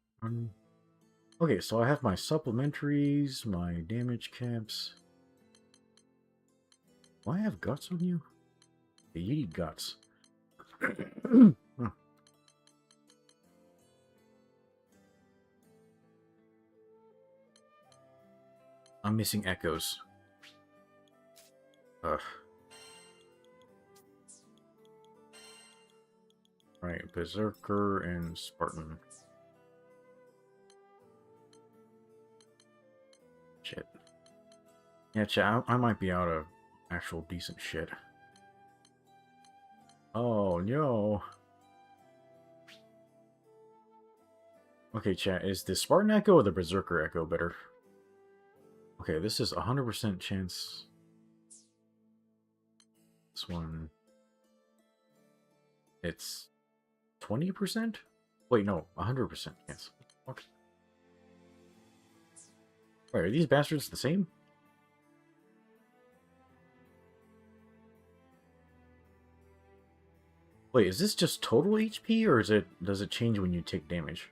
Okay, so I have my supplementaries, my damage caps. Do I have guts on you? Yeah, you need guts. I'm missing echoes. Ugh. Right, Berserker and Spartan. Shit. Yeah, chat, I might be out of actual decent shit. Oh, no. Okay, chat, is the Spartan Echo or the Berserker Echo better? Okay, this is 100% chance. This one, it's 20%? Wait, no, 100% chance. Okay. Wait, are these bastards the same? Wait, is this just total HP, or does it change when you take damage?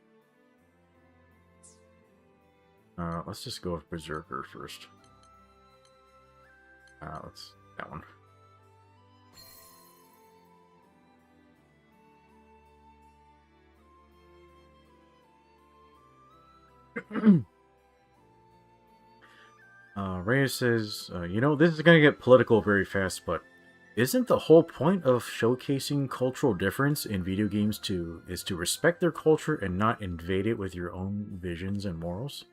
Let's just go with Berserker first. Let's that one. Reyes says, you know, this is gonna get political very fast, but isn't the whole point of showcasing cultural difference in video games to respect their culture and not invade it with your own visions and morals?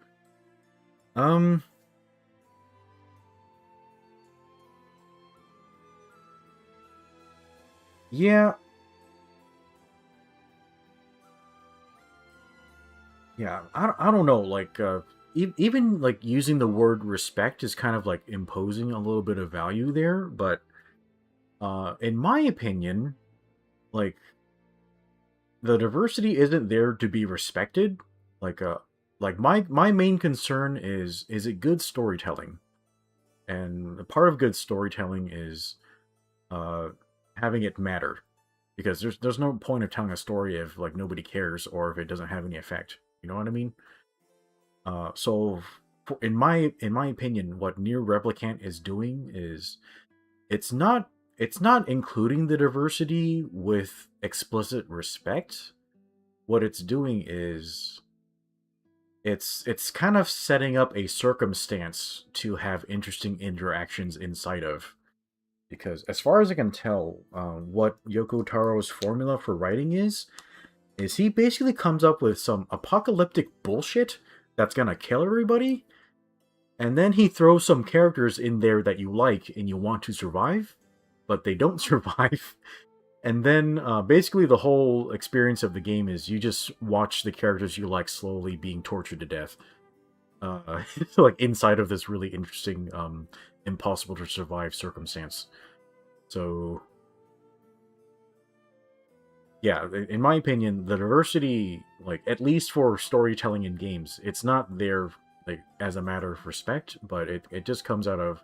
Yeah. Yeah, I don't know, like, even, like, using the word respect is kind of, like, imposing a little bit of value there, but, in my opinion, like, the diversity isn't there to be respected. Like, my main concern is it good storytelling? And part of good storytelling is, having it matter. Because there's no point of telling a story if, like, nobody cares or if it doesn't have any effect. You know what I mean? So, in my opinion, what Near Replicant is doing is it's not including the diversity with explicit respect. What it's doing is it's kind of setting up a circumstance to have interesting interactions inside of. Because as far as I can tell, what Yoko Taro's formula for writing is he basically comes up with some apocalyptic bullshit that's gonna kill everybody, and then he throws some characters in there that you like and you want to survive, but they don't survive. And then basically the whole experience of the game is you just watch the characters you like slowly being tortured to death. Like inside of this really interesting, impossible to survive circumstance. So yeah, in my opinion, the diversity, like, at least for storytelling in games, it's not there, like, as a matter of respect, but it just comes out of,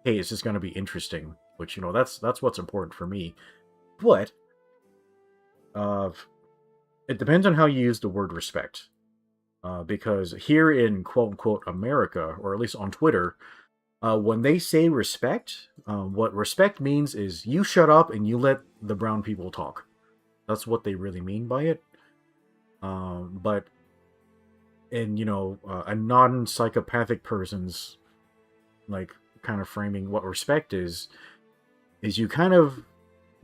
hey, it's just going to be interesting, which, you know, that's what's important for me. But it depends on how you use the word respect. Because here in quote-unquote America, or at least on Twitter, when they say respect, what respect means is you shut up and you let the brown people talk. That's what they really mean by it. But in, you know, a non-psychopathic person's, like, kind of framing what respect is you kind of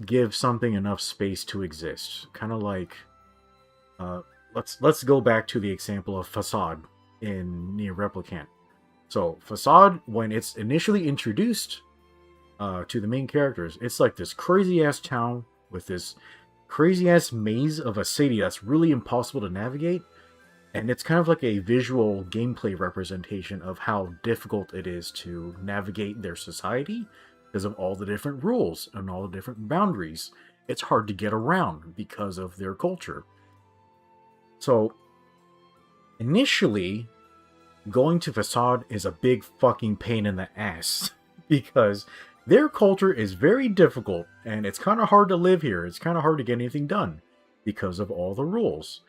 give something enough space to exist. Kind of like, let's go back to the example of Facade in Near Replicant. So Facade, when it's initially introduced to the main characters, it's like this crazy-ass town with this crazy-ass maze of a city that's really impossible to navigate, and it's kind of like a visual gameplay representation of how difficult it is to navigate their society because of all the different rules and all the different boundaries. It's hard to get around because of their culture. So, initially, going to Facade is a big fucking pain in the ass because their culture is very difficult, and it's kind of hard to live here. It's kind of hard to get anything done because of all the rules.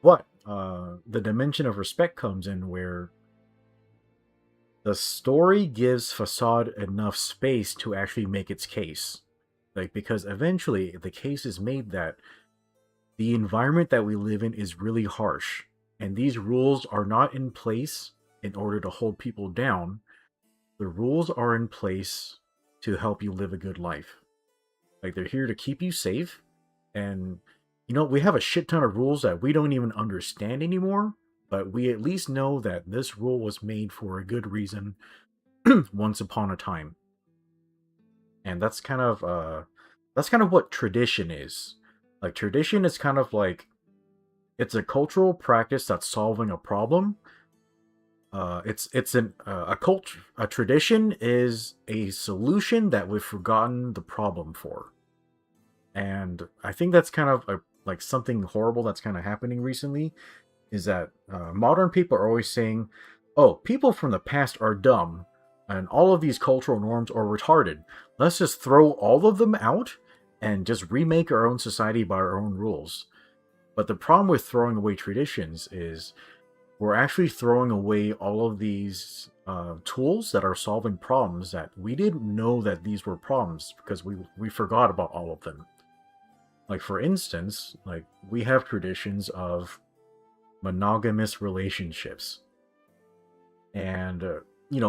But the dimension of respect comes in where the story gives Facade enough space to actually make its case. Like, because eventually the case is made that the environment that we live in is really harsh, and these rules are not in place in order to hold people down. The rules are in place to help you live a good life. Like, they're here to keep you safe, and, you know, we have a shit ton of rules that we don't even understand anymore, but we at least know that this rule was made for a good reason once upon a time. And that's kind of what tradition is. Like, tradition is kind of like it's a cultural practice that's solving a problem. A tradition is a solution that we've forgotten the problem for. And I think that's kind of like something horrible that's kind of happening recently, is that modern people are always saying, oh, people from the past are dumb, and all of these cultural norms are retarded. Let's just throw all of them out and just remake our own society by our own rules. But the problem with throwing away traditions is we're actually throwing away all of these tools that are solving problems that we didn't know that these were problems because we forgot about all of them. Like, for instance, like, we have traditions of monogamous relationships. And,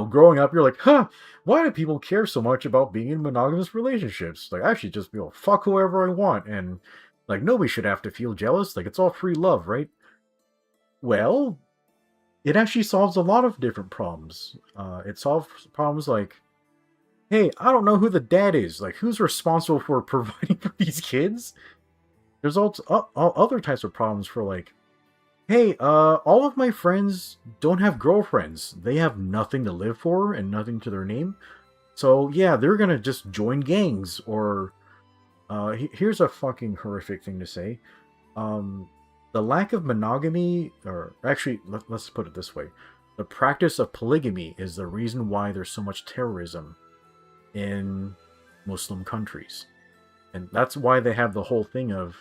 growing up, you're like, huh, why do people care so much about being in monogamous relationships? Like, I should just be able to fuck whoever I want, and, like, nobody should have to feel jealous. Like, it's all free love, right? Well, it actually solves a lot of different problems. It solves problems like, hey, I don't know who the dad is. Like, who's responsible for providing for these kids? There's also all other types of problems for, like, hey, all of my friends don't have girlfriends. They have nothing to live for and nothing to their name. So, yeah, they're gonna just join gangs. Or, here's a fucking horrific thing to say. The lack of monogamy, or actually, let's put it this way. The practice of polygamy is the reason why there's so much terrorism in Muslim countries. And that's why they have the whole thing of,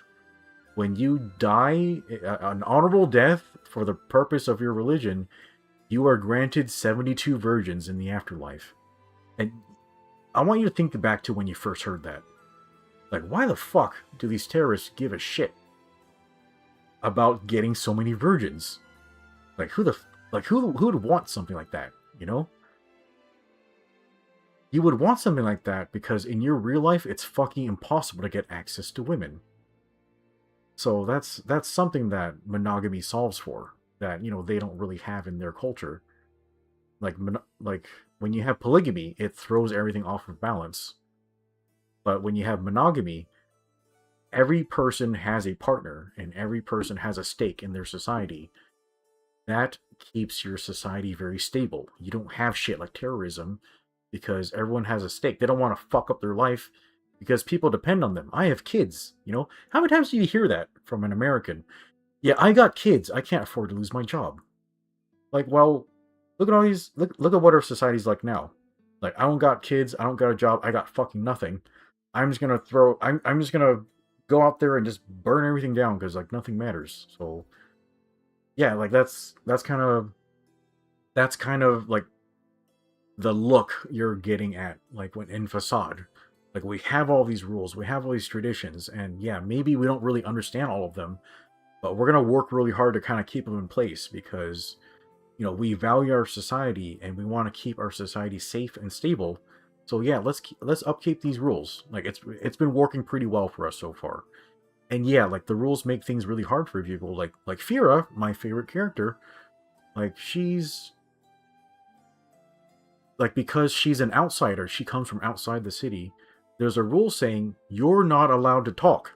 when you die an honorable death for the purpose of your religion, you are granted 72 virgins in the afterlife. And I want you to think back to when you first heard that. Like, why the fuck do these terrorists give a shit about getting so many virgins? Like, who would want something like that, you know? You would want something like that because in your real life, it's fucking impossible to get access to women. So that's something that monogamy solves for, that, they don't really have in their culture. Like when you have polygamy, it throws everything off of balance. But when you have monogamy, every person has a partner and every person has a stake in their society. That keeps your society very stable. You don't have shit like terrorism because everyone has a stake. They don't want to fuck up their life because people depend on them. I have kids, How many times do you hear that from an American? Yeah, I got kids. I can't afford to lose my job. Like, well, look at all these. Look at what our society's like now. Like, I don't got kids. I don't got a job. I got fucking nothing. I'm just gonna go out there and just burn everything down because, like, nothing matters. So, yeah, like that's kind of like the look you're getting at, like, when in Facade. Like, we have all these rules, we have all these traditions, and yeah, maybe we don't really understand all of them, but we're going to work really hard to kind of keep them in place because, we value our society and we want to keep our society safe and stable. So yeah, let's upkeep these rules. Like, it's been working pretty well for us so far. And yeah, like, the rules make things really hard for people. Like Fira, my favorite character, like, she's like, because she's an outsider, she comes from outside the city. There's a rule saying you're not allowed to talk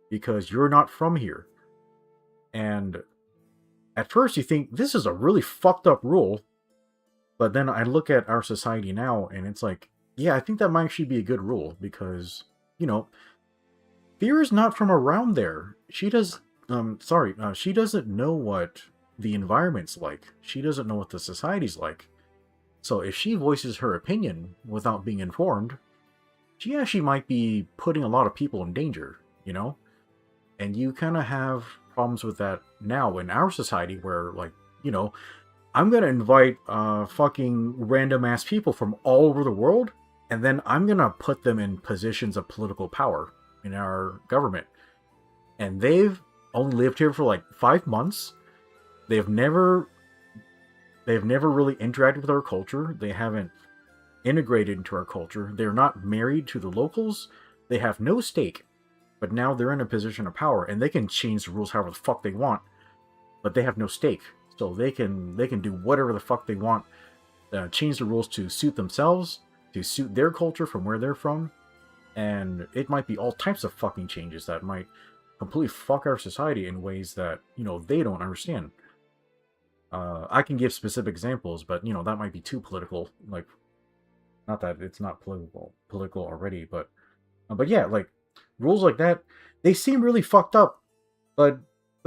because you're not from here. And at first you think this is a really fucked up rule, but then I look at our society now and it's like, yeah, I think that might actually be a good rule because, Fira's not from around there. She doesn't know what the environment's like. She doesn't know what the society's like. So if she voices her opinion without being informed, she actually might be putting a lot of people in danger, And you kind of have problems with that now in our society where, like, I'm going to invite fucking random ass people from all over the world, and then I'm going to put them in positions of political power in our government. And they've only lived here for like 5 months. They've never really interacted with our culture. They haven't integrated into our culture. They're not married to the locals. They have no stake. But now they're in a position of power and they can change the rules however the fuck they want. But they have no stake. So they can do whatever the fuck they want. Change the rules to suit themselves, to suit their culture from where they're from. And it might be all types of fucking changes that might completely fuck our society in ways that, you know, they don't understand. I can give specific examples, but, you know, that might be too political. Like, not that it's not political already, but yeah, like, rules like that, they seem really fucked up, but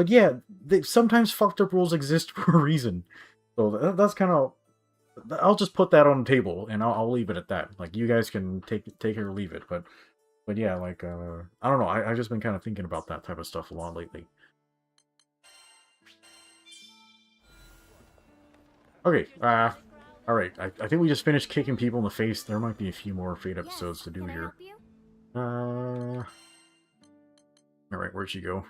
yeah, sometimes fucked up rules exist for a reason. So that's kind of, I'll just put that on the table, and I'll leave it at that. Like, you guys can take it or leave it, but yeah, like, I don't know, I've just been kind of thinking about that type of stuff a lot lately. Okay, alright, I think we just finished kicking people in the face. There might be a few more Fate episodes to do here. Alright, where'd she go?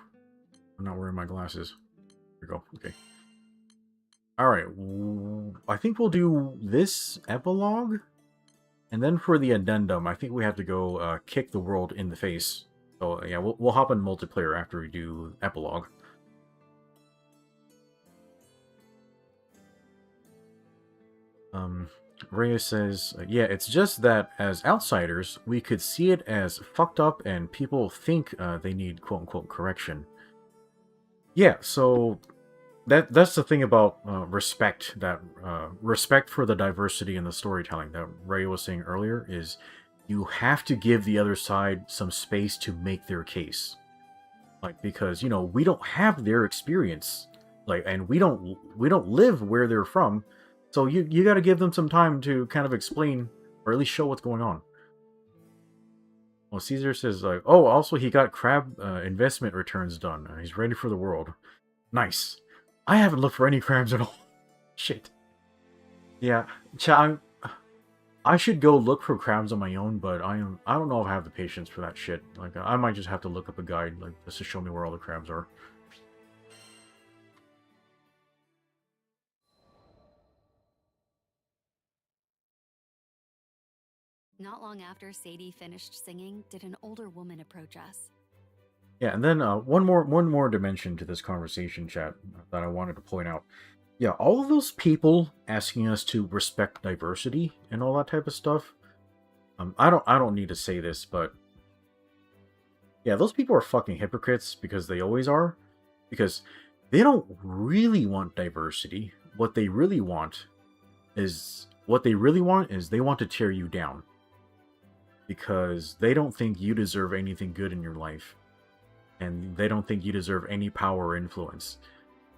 I'm not wearing my glasses. Here we go, okay. Alright, I think we'll do this epilogue, and then for the addendum, I think we have to go kick the world in the face. So yeah, we'll hop in multiplayer after we do epilogue. Reyes says, yeah, it's just that as outsiders, we could see it as fucked up and people think they need quote-unquote correction. Yeah, so that's the thing about respect, that respect for the diversity in the storytelling that Ray was saying earlier, is you have to give the other side some space to make their case. Like, because, you know, we don't have their experience, like, and we don't live where they're from. So you got to give them some time to kind of explain, or at least show what's going on. Well, Caesar says, like, oh, also he got crab investment returns done. He's ready for the world. Nice. I haven't looked for any crabs at all. Shit. Yeah, I should go look for crabs on my own, but I don't know if I have the patience for that shit. Like, I might just have to look up a guide, like, just to show me where all the crabs are. Not long after Sadie finished singing, did an older woman approach us. Yeah, and then one more dimension to this conversation, chat, that I wanted to point out. Yeah, all of those people asking us to respect diversity and all that type of stuff. I don't need to say this, but yeah, those people are fucking hypocrites, because they always are. Because they don't really want diversity. What they really want is they want to tear you down. Because they don't think you deserve anything good in your life. And they don't think you deserve any power or influence.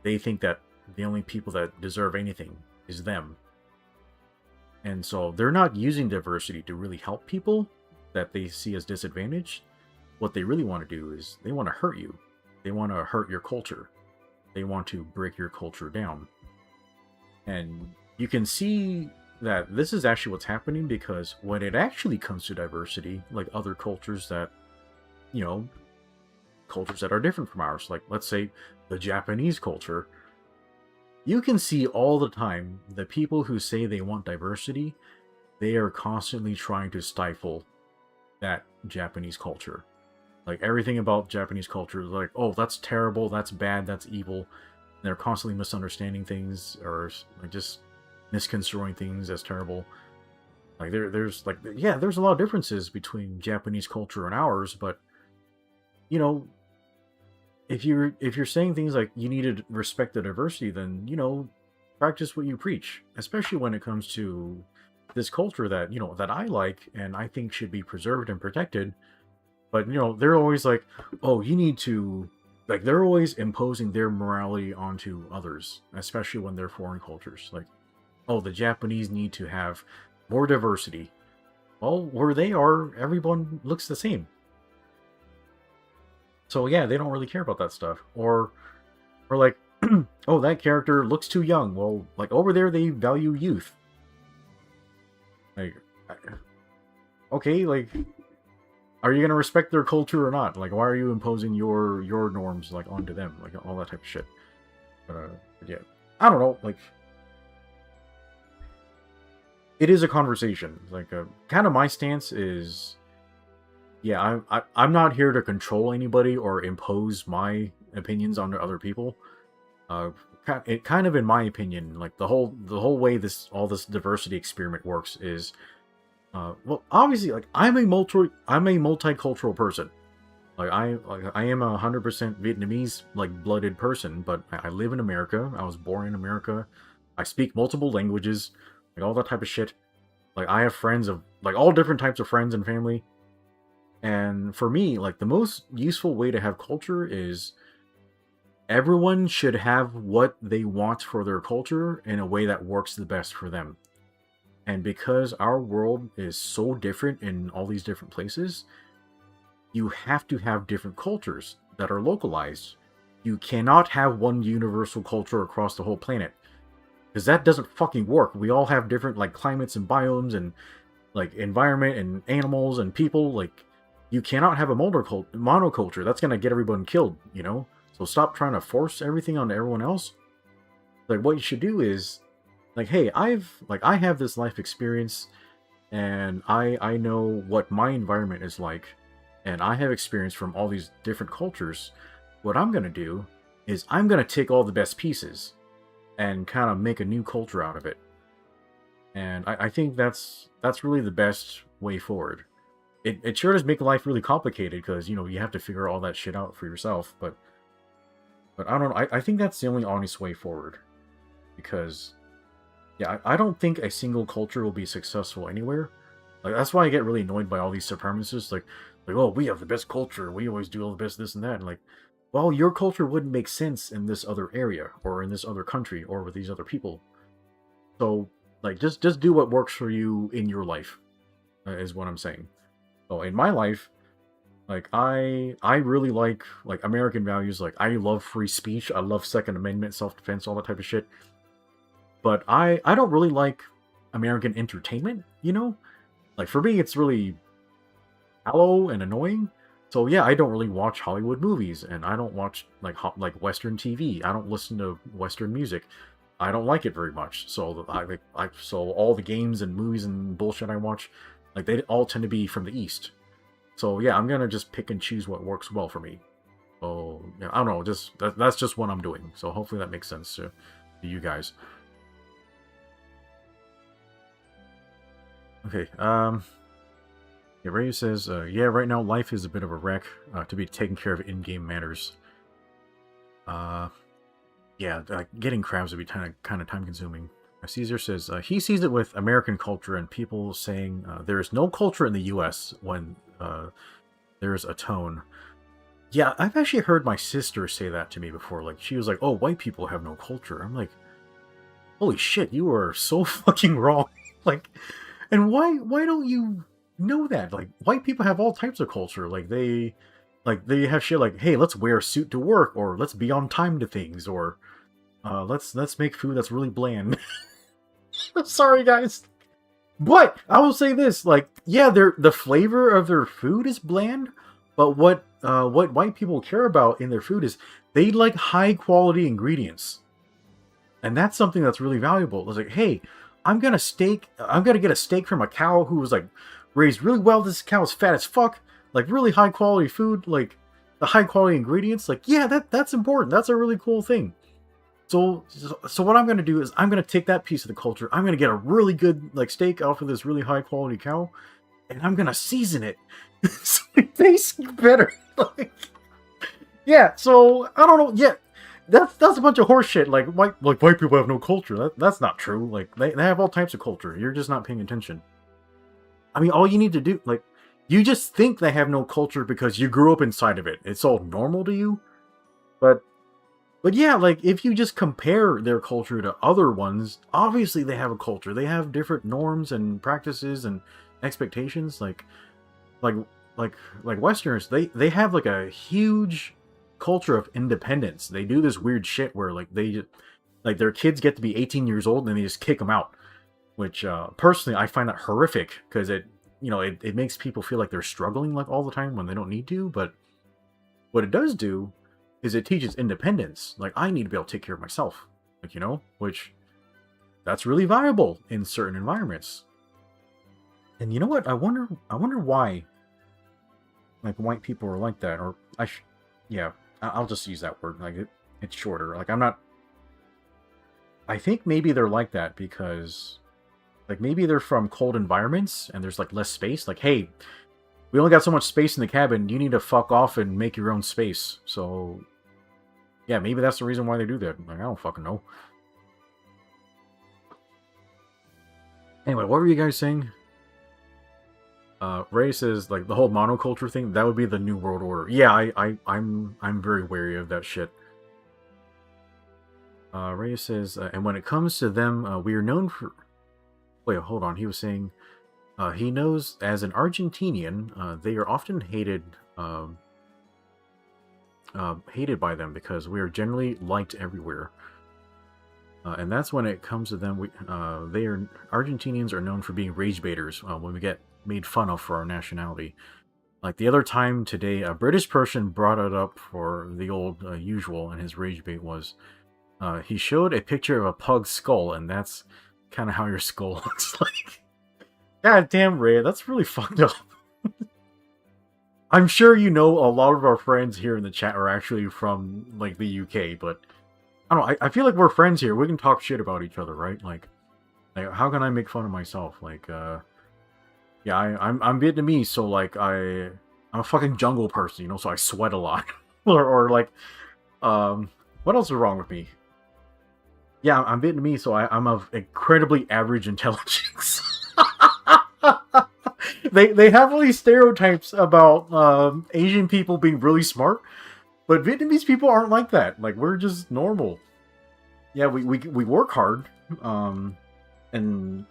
They think that the only people that deserve anything is them. And so they're not using diversity to really help people that they see as disadvantaged. What they really want to do is they want to hurt you. They want to hurt your culture. They want to break your culture down. And you can see that this is actually what's happening, because when it actually comes to diversity, like other cultures that, you know, cultures that are different from ours, like let's say the Japanese culture, you can see all the time the people who say they want diversity, they are constantly trying to stifle that Japanese culture. Like, everything about Japanese culture is like, oh, that's terrible, that's bad, that's evil. And they're constantly misunderstanding things, or like just misconstruing things as terrible. Like, there's like, yeah, there's a lot of differences between Japanese culture and ours, but, you know, if you're saying things like you need to respect the diversity, then, you know, practice what you preach, especially when it comes to this culture that, you know, that I like and I think should be preserved and protected. But, you know, they're always like, oh, you need to, like, they're always imposing their morality onto others, especially when they're foreign cultures. Like, oh, the Japanese need to have more diversity. Well, where they are, everyone looks the same. So yeah, they don't really care about that stuff. Or like, oh, that character looks too young. Well, like, over there they value youth. Like, okay, like, are you gonna respect their culture or not? Like, why are you imposing your norms, like, onto them? Like, all that type of shit. But yeah, I don't know, like, it is a conversation. Like, kind of my stance is, yeah, I'm not here to control anybody or impose my opinions onto other people. It kind of, in my opinion, like, the whole way all this diversity experiment works is, well, obviously, like, I'm a multicultural person. Like I am a 100% Vietnamese like blooded person, but I live in America. I was born in America. I speak multiple languages, like all that type of shit. Like I have friends of like all different types of friends and family. And for me, like the most useful way to have culture is everyone should have what they want for their culture in a way that works the best for them. And because our world is so different in all these different places, you have to have different cultures that are localized. You cannot have one universal culture across the whole planet. Because that doesn't fucking work. We all have different like climates and biomes and like environment and animals and people. Like you cannot have a monoculture. That's gonna get everyone killed, you know? So stop trying to force everything onto everyone else. Like what you should do is like, hey, I have this life experience and I know what my environment is like, and I have experience from all these different cultures. What I'm gonna do is I'm gonna take all the best pieces and kind of make a new culture out of it. And I think that's really the best way forward. It sure does make life really complicated because, you know, you have to figure all that shit out for yourself, but I don't know, I think that's the only honest way forward. Because, yeah, I don't think a single culture will be successful anywhere. Like, that's why I get really annoyed by all these supremacists, like, oh, we have the best culture, we always do all the best this and that, and like, well, your culture wouldn't make sense in this other area, or in this other country, or with these other people. So, like, just do what works for you in your life, is what I'm saying. So, in my life, like, I really like American values. Like, I love free speech, I love Second Amendment, self-defense, all that type of shit. But I don't really like American entertainment, you know? Like, for me, it's really shallow and annoying. So yeah, I don't really watch Hollywood movies, and I don't watch like Western TV. I don't listen to Western music. I don't like it very much. So so all the games and movies and bullshit I watch, like they all tend to be from the East. So yeah, I'm gonna just pick and choose what works well for me. So yeah, I don't know, just that's just what I'm doing. So hopefully that makes sense to you guys. Okay, yeah, Ray says, yeah, right now life is a bit of a wreck to be taking care of in-game matters. Yeah, getting crabs would be kind of time-consuming. Caesar says, he sees it with American culture and people saying there is no culture in the U.S. when there's a tone. Yeah, I've actually heard my sister say that to me before. Like, she was like, oh, white people have no culture. I'm like, holy shit, you are so fucking wrong. Like, and why don't you know that? Like, white people have all types of culture. Like they have shit like, hey, let's wear a suit to work, or let's be on time to things, or let's make food that's really bland. Sorry guys, but I will say this, like, yeah, the flavor of their food is bland, but what white people care about in their food is they like high quality ingredients, and that's something that's really valuable. It's like, hey, I'm gonna get a steak from a cow who was like raised really well. This cow is fat as fuck. Like, really high quality food, like the high quality ingredients. Like, yeah, that's important. That's a really cool thing. So what I'm gonna do is I'm gonna take that piece of the culture. I'm gonna get a really good like steak off of this really high quality cow, and I'm gonna season it so it tastes better. Like, yeah. So I don't know. Yeah. That's a bunch of horse shit. Like white people have no culture. That's not true. Like they have all types of culture. You're just not paying attention. I mean, all you need to do, like, you just think they have no culture because you grew up inside of it. It's all normal to you. But yeah, like, if you just compare their culture to other ones, obviously they have a culture. They have different norms and practices and expectations. Like Westerners, they have like a huge culture of independence. They do this weird shit where like their kids get to be 18 years old and they just kick them out, which personally I find that horrific, because it makes people feel like they're struggling like all the time when they don't need to. But what it does do is it teaches independence. Like, I need to be able to take care of myself, like, you know, which that's really valuable in certain environments. And you know what, I wonder why like white people are like that. Or yeah, I'll just use that word. Like, it's shorter. Like, I think maybe they're like that because, like, maybe they're from cold environments and there's, like, less space. Like, hey, we only got so much space in the cabin. You need to fuck off and make your own space. So, yeah, maybe that's the reason why they do that. Like, I don't fucking know. Anyway, what were you guys saying? Ray says, like, the whole monoculture thing, that would be the New World Order. Yeah, I'm very wary of that shit. Ray says, and when it comes to them, we are known for... Wait, hold on. He was saying, he knows, as an Argentinian, they are often hated by them because we are generally liked everywhere. And that's when it comes to them. Argentinians are known for being rage baiters when we get made fun of for our nationality. Like the other time today, a British person brought it up for the old usual, and his rage bait was, he showed a picture of a pug's skull, and that's kind of how your skull looks like. God damn, Ray, that's really fucked up. I'm sure you know a lot of our friends here in the chat are actually from, like, the UK, but I don't know, I feel like we're friends here. We can talk shit about each other, right? Like how can I make fun of myself? Like, yeah, I'm Vietnamese, so, like, I'm a fucking jungle person, you know, so I sweat a lot. or like, what else is wrong with me? Yeah, I'm Vietnamese, so I'm of incredibly average intelligence. They have all these stereotypes about Asian people being really smart, but Vietnamese people aren't like that. Like, we're just normal. Yeah, we work hard, and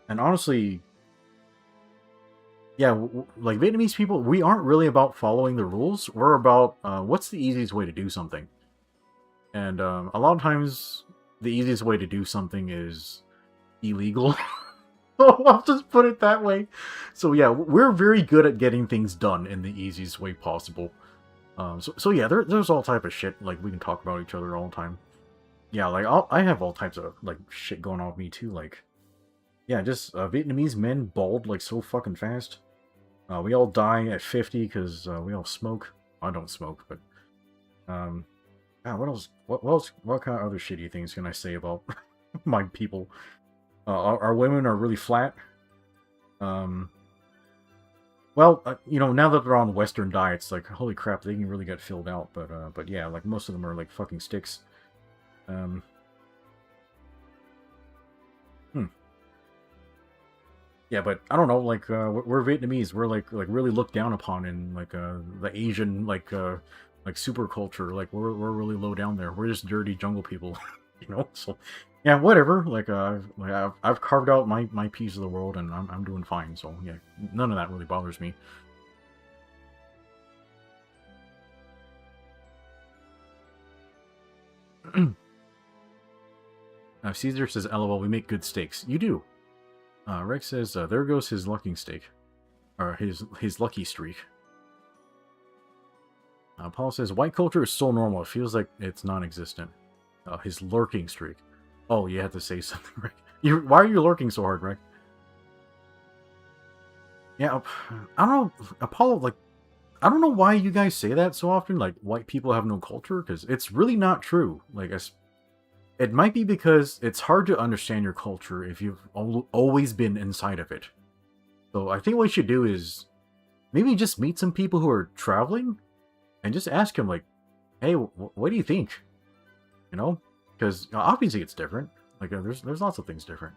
honestly, yeah, like Vietnamese people, we aren't really about following the rules. We're about what's the easiest way to do something, and a lot of times the easiest way to do something is illegal. I'll just put it that way. So yeah, we're very good at getting things done in the easiest way possible. So yeah, there's all type of shit, like, we can talk about each other all the time. Yeah, like, I have all types of, like, shit going on with me too, like, yeah, just Vietnamese men bald, like, so fucking fast. We all die at 50 because we all smoke. I don't smoke, but what else? What kind of other shitty things can I say about my people? Our women are really flat. Well, you know, now that they're on Western diets, like, holy crap, they can really get filled out. But yeah, like, most of them are like fucking sticks. Yeah, but I don't know, like, we're Vietnamese. We're like really looked down upon in, like, the Asian, like super culture. Like, we're really low down there. We're just dirty jungle people, you know. So yeah, whatever. Like, I've carved out my piece of the world, and I'm doing fine. So yeah, none of that really bothers me. Caesar says, "LOL, we make good steaks." You do. Rex says, "There goes his lucky streak, or his lucky streak." Paul says, "White culture is so normal. It feels like it's non-existent." His lurking streak. Oh, you had to say something, Rick. Why are you lurking so hard, Rick? Yeah, I don't know, Apollo. Like, I don't know why you guys say that so often. Like, white people have no culture, because it's really not true. Like, it might be because it's hard to understand your culture if you've always been inside of it. So I think what you should do is maybe just meet some people who are traveling and just ask them, like, hey, what do you think? You know? Because obviously it's different. Like, there's lots of things different.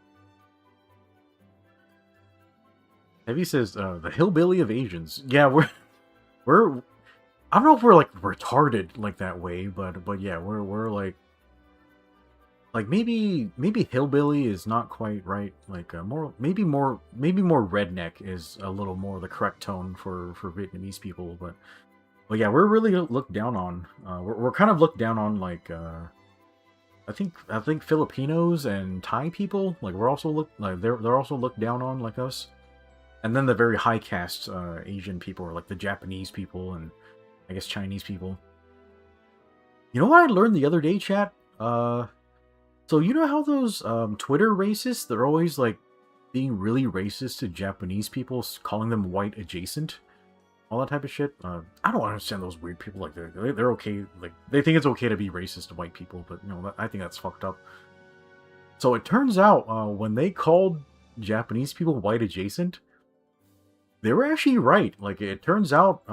Heavy says, the hillbilly of Asians. Yeah, we're I don't know if we're, like, retarded like that way, but yeah, we're like, maybe hillbilly is not quite right. Like, maybe more redneck is a little more the correct tone for Vietnamese people. But yeah, we're really looked down on. We're kind of looked down on, like, I think Filipinos and Thai people, like, they're also looked down on, like us. And then the very high caste Asian people, or like the Japanese people, and I guess Chinese people. You know what I learned the other day, chat? So you know how those Twitter racists, they're always, like, being really racist to Japanese people, calling them white adjacent, all that type of shit? I don't understand those weird people. Like, they're okay, like, they think it's okay to be racist to white people, but, you know, I think that's fucked up. So it turns out, when they called Japanese people white adjacent, they were actually right. Like it turns out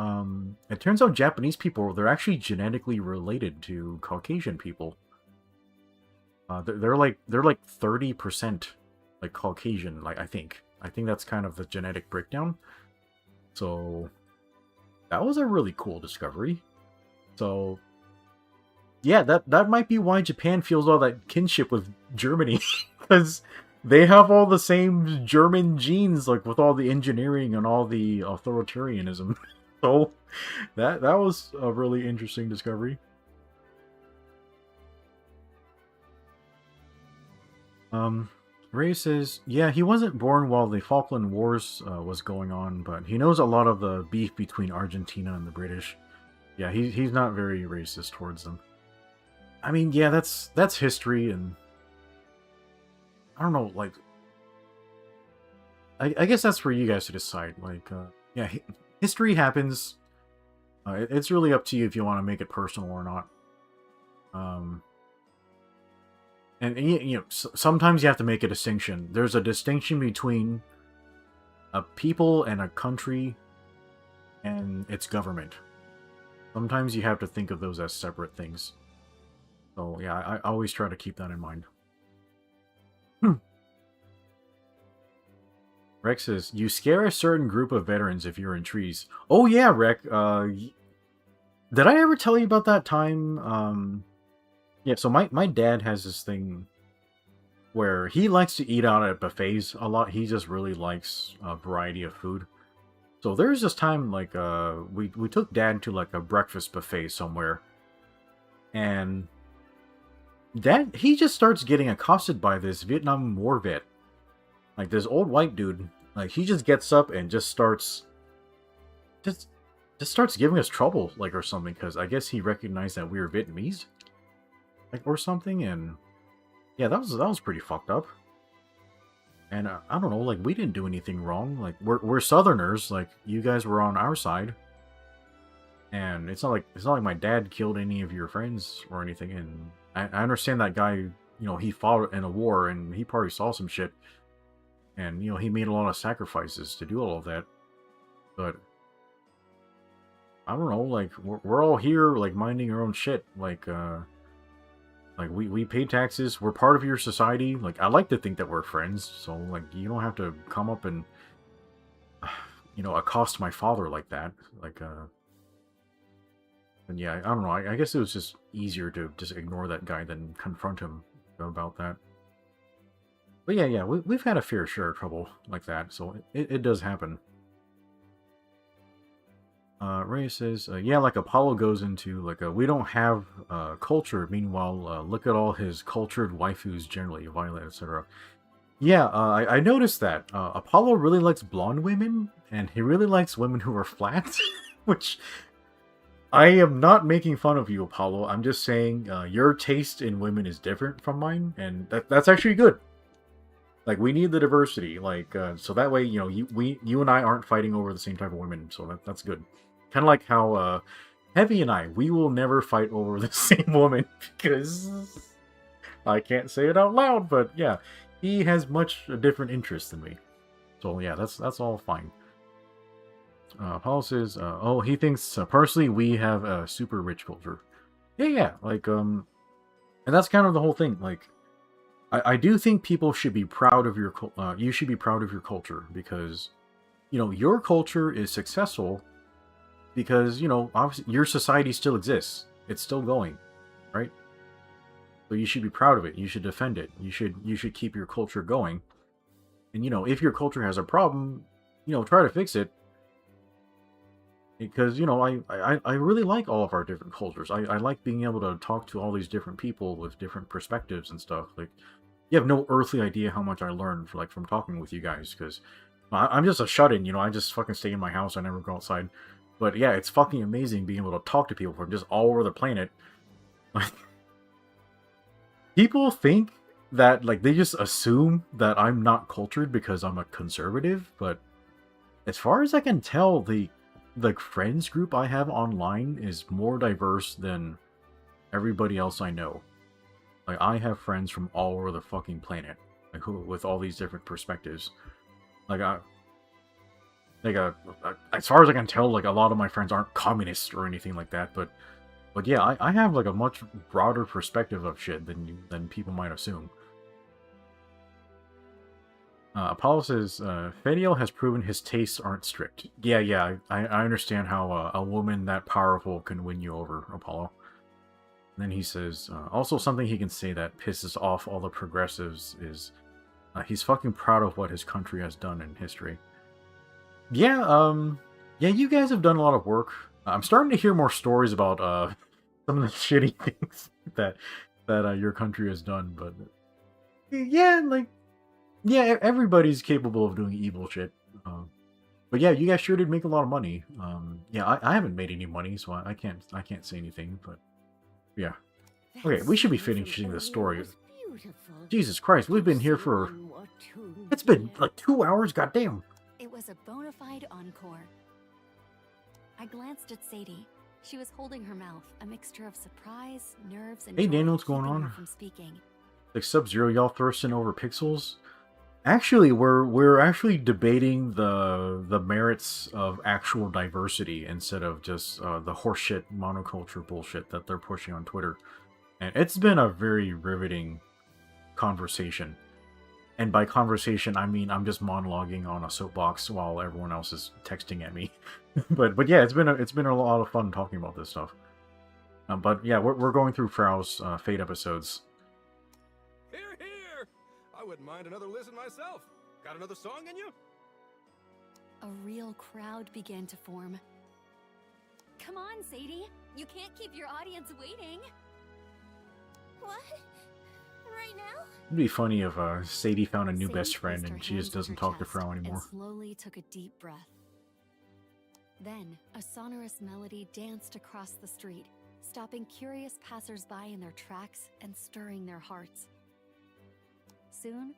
Japanese people, they're actually genetically related to Caucasian people. They're like 30% like Caucasian. Like I think that's kind of the genetic breakdown. So that was a really cool discovery. So yeah, that might be why Japan feels all that kinship with Germany, because they have all the same German genes, like with all the engineering and all the authoritarianism. So that was a really interesting discovery. Ray says, yeah, he wasn't born while the Falkland Wars was going on, but he knows a lot of the beef between Argentina and the British. Yeah, he's not very racist towards them. I mean, yeah, that's history, and I don't know, like, I guess that's for you guys to decide. Like, yeah, history happens. It's really up to you if you want to make it personal or not. And you know, sometimes you have to make a distinction. There's a distinction between a people and a country and its government. Sometimes you have to think of those as separate things. So yeah, I always try to keep that in mind. Rex says, you scare a certain group of veterans if you're in trees. Oh yeah, Rec. Did I ever tell you about that time? Yeah, so my dad has this thing where he likes to eat out at buffets a lot. He just really likes a variety of food. So there's this time, like, we took Dad to, like, a breakfast buffet somewhere. And Dad, he just starts getting accosted by this Vietnam War vet. Like, this old white dude. Like, he just gets up and just starts... Just starts giving us trouble, like, or something. Because I guess he recognized that we were Vietnamese. Like, or something, and... Yeah, that was pretty fucked up. And I don't know, like, we didn't do anything wrong. Like, we're Southerners. Like, you guys were on our side. And it's not like my dad killed any of your friends or anything. And I understand that guy, you know, he fought in a war and he probably saw some shit. And, you know, he made a lot of sacrifices to do all of that. But I don't know, like, we're all here, like, minding our own shit. Like, we pay taxes. We're part of your society. Like, I like to think that we're friends. So, like, you don't have to come up and, you know, accost my father like that. Like, and yeah, I don't know. I guess it was just easier to just ignore that guy than confront him about that. But yeah, we've had a fair share of trouble like that. So it does happen. Ray says, yeah, like Apollo goes into, like, we don't have culture. Meanwhile, look at all his cultured waifus generally, Violet, etc. Yeah, I noticed that. Apollo really likes blonde women, and he really likes women who are flat, which I am not making fun of you, Apollo. I'm just saying your taste in women is different from mine, and that's actually good. Like, we need the diversity, like, so that way, you know, you and I aren't fighting over the same type of women, so that's good. Kind of like how Heavy and we will never fight over the same woman, because I can't say it out loud, but yeah, he has much a different interest than me. So yeah, that's all fine. Paul says, oh, he thinks, personally, we have a super rich culture. Yeah, like, and that's kind of the whole thing, like, I do think people should be proud of your, you should be proud of your culture, because, you know, your culture is successful because, you know, obviously your society still exists. It's still going, right? So you should be proud of it. You should defend it. You should keep your culture going. And, you know, if your culture has a problem, you know, try to fix it. Because, you know, I really like all of our different cultures. I like being able to talk to all these different people with different perspectives and stuff. Like, you have no earthly idea how much I learned, like, from talking with you guys. Because I'm just a shut-in, you know. I just fucking stay in my house. I never go outside. But yeah, it's fucking amazing being able to talk to people from just all over the planet. People think that, like, they just assume that I'm not cultured because I'm a conservative. But as far as I can tell, the friends group I have online is more diverse than everybody else I know. Like, I have friends from all over the fucking planet, like, with all these different perspectives. Like, like as far as I can tell, like a lot of my friends aren't communists or anything like that, but yeah, I have like a much broader perspective of shit than people might assume. Apollo says, Fediel has proven his tastes aren't strict. Yeah, I understand how a woman that powerful can win you over, Apollo. And then he says, also something he can say that pisses off all the progressives is he's fucking proud of what his country has done in history. Yeah, yeah, you guys have done a lot of work. I'm starting to hear more stories about some of the shitty things that your country has done, but yeah, like, yeah, everybody's capable of doing evil shit. But yeah, you guys sure did make a lot of money. Yeah, I haven't made any money, so I can't say anything. But yeah, okay, we should be finishing the story. Jesus Christ, we've been here for. It's been like 2 hours. Goddamn. It was a bona fide encore. I glanced at Sadie. She was holding her mouth, a mixture of surprise, nerves, and Hey, joy Daniel, what's going keeping her on? from speaking. Like Sub-Zero, y'all thirsting over pixels? Actually, we're actually debating the merits of actual diversity instead of just the horseshit monoculture bullshit that they're pushing on Twitter. And it's been a very riveting conversation. And by conversation, I mean I'm just monologuing on a soapbox while everyone else is texting at me. but yeah, it's been a lot of fun talking about this stuff. But yeah, we're going through Frau's Fate episodes. Hear, hear! I wouldn't mind another listen myself. Got another song in you? A real crowd began to form. Come on, Sadie. You can't keep your audience waiting. What? Right now? It'd be funny if Sadie found a new Sadie best friend placed her and she just hands on doesn't her talk to chest Frau anymore. And slowly took a deep breath. Then, a sonorous melody danced across the street, stopping curious passersby in their tracks and stirring their hearts. Soon,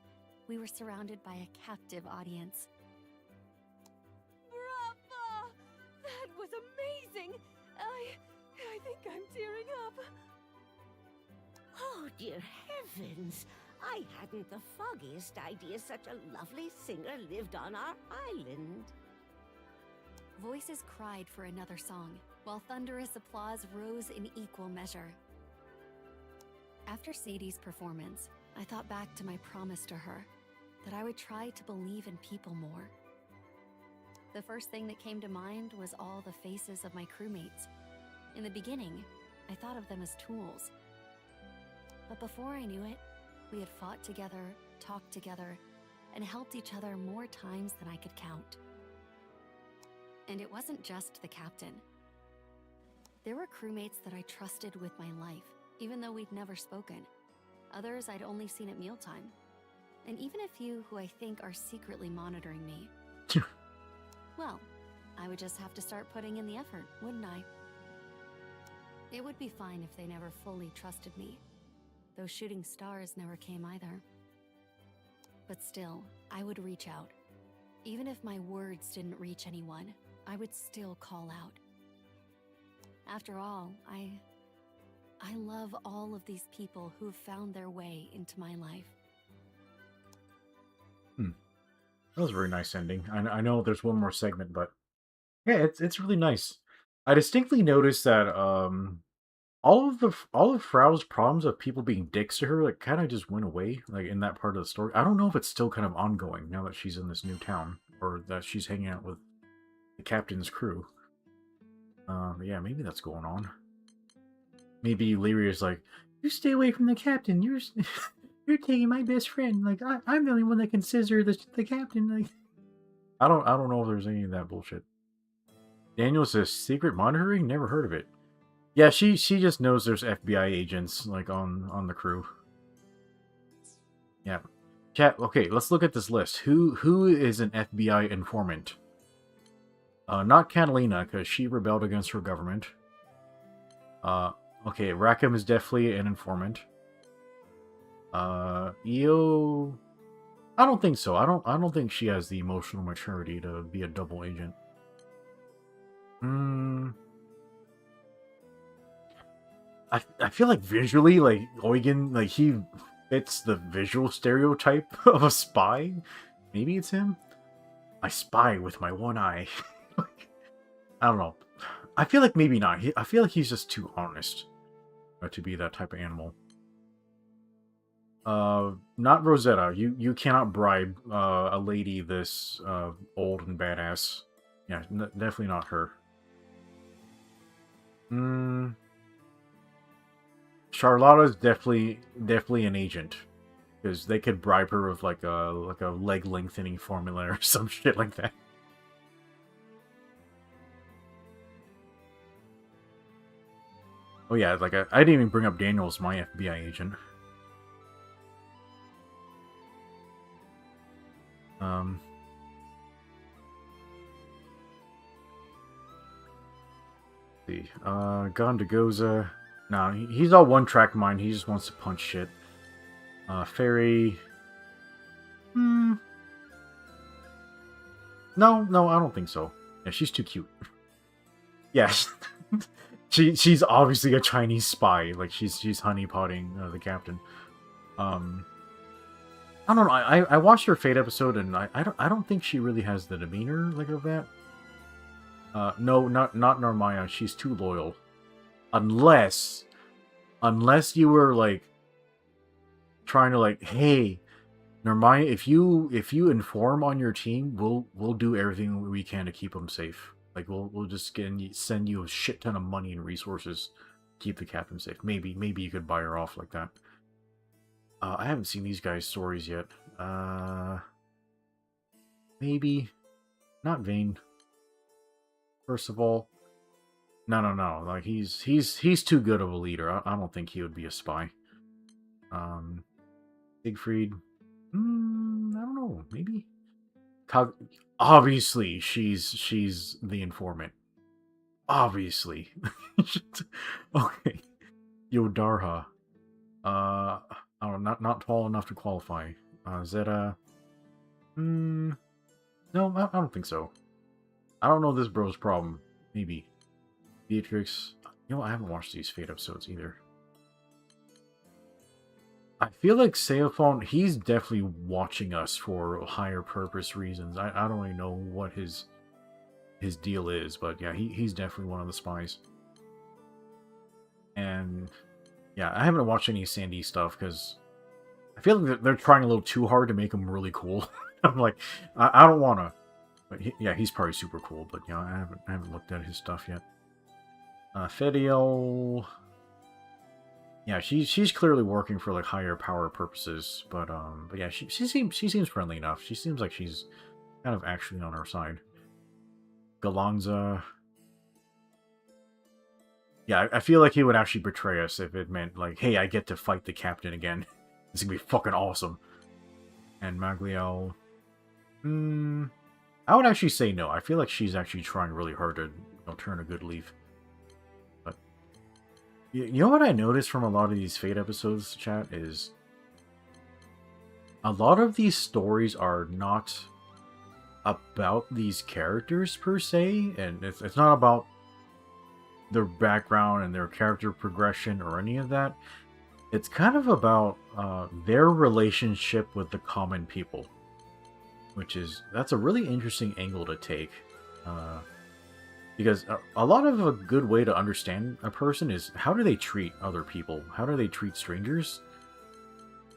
we were surrounded by a captive audience. Brava! That was amazing! I think I'm tearing up. Oh, dear heavens! I hadn't the foggiest idea such a lovely singer lived on our island. Voices cried for another song, while thunderous applause rose in equal measure. After Sadie's performance, I thought back to my promise to her, that I would try to believe in people more. The first thing that came to mind was all the faces of my crewmates. In the beginning, I thought of them as tools. But before I knew it, we had fought together, talked together, and helped each other more times than I could count. And it wasn't just the captain. There were crewmates that I trusted with my life, even though we'd never spoken. Others I'd only seen at mealtime. And even a few who I think are secretly monitoring me. Well, I would just have to start putting in the effort, wouldn't I? It would be fine if they never fully trusted me. Those shooting stars never came either. But still, I would reach out. Even if my words didn't reach anyone, I would still call out. After all, I love all of these people who have found their way into my life. That was a very nice ending. I know there's one more segment, but yeah, it's really nice. I distinctly noticed that all of Frau's problems of people being dicks to her like kind of just went away like in that part of the story. I don't know if it's still kind of ongoing now that she's in this new town or that she's hanging out with the captain's crew. Yeah, maybe that's going on. Maybe Lyria's like, you stay away from the captain. You're taking my best friend. Like I'm the only one that can scissor the captain. Like I don't know if there's any of that bullshit. Daniel says secret monitoring. Never heard of it. Yeah, she just knows there's FBI agents like on the crew. Yeah, chat. Okay, let's look at this list. Who is an FBI informant? Not Catalina because she rebelled against her government. Okay, Rackham is definitely an informant. Io, I don't think so. I don't think she has the emotional maturity to be a double agent. I feel like visually, like Eugen, like he fits the visual stereotype of a spy. Maybe it's him. I spy with my one eye. I don't know. I feel like maybe not. I feel like he's just too honest to be that type of animal. Not Rosetta. You cannot bribe a lady this old and badass. Yeah, definitely not her. Charlotta's definitely an agent, because they could bribe her with like a leg lengthening formula or some shit like that. Oh yeah, like I didn't even bring up Daniel as my FBI agent. See, Gondagoza. Nah, he's all one-track mind. He just wants to punch shit. Fairy. No, I don't think so. Yeah, she's too cute. Yeah, she's obviously a Chinese spy. Like she's honeypotting the captain. I don't know. I watched her Fate episode, and I don't think she really has the demeanor like of that. No, not Narmaya. She's too loyal. Unless you were like trying to like, hey, Narmaya, if you inform on your team, we'll do everything we can to keep them safe. Like we'll just send you a shit ton of money and resources to keep the captain safe. Maybe you could buy her off like that. I haven't seen these guys' stories yet. Maybe not Vayne. First of all, no. Like he's too good of a leader. I don't think he would be a spy. Siegfried. I don't know. Maybe. Obviously, she's the informant. Obviously. Okay. Yodarha. I don't know, not tall enough to qualify. Zeta. No, I don't think so. I don't know this bro's problem. Maybe. Beatrix. You know, I haven't watched these Fate episodes either. I feel like Seophon, he's definitely watching us for higher purpose reasons. I don't really know what his deal is, but yeah, he's definitely one of the spies. And yeah, I haven't watched any Sandy stuff because I feel like they're trying a little too hard to make him really cool. I'm like, I don't want to. But yeah, he's probably super cool, but yeah, I haven't looked at his stuff yet. Fediel. Yeah, she's clearly working for like higher power purposes, but yeah, she seems friendly enough. She seems like she's kind of actually on our side. Galanza. Yeah, I feel like he would actually betray us if it meant like, hey, I get to fight the captain again. It's gonna be fucking awesome. And Magliel. I would actually say no. I feel like she's actually trying really hard to turn a good leaf. But you know what I noticed from a lot of these Fate episodes, chat, is a lot of these stories are not about these characters per se, and it's not about their background and their character progression or any of that. It's kind of about their relationship with the common people, that's a really interesting angle to take, because a lot of a good way to understand a person is how do they treat other people, how do they treat strangers,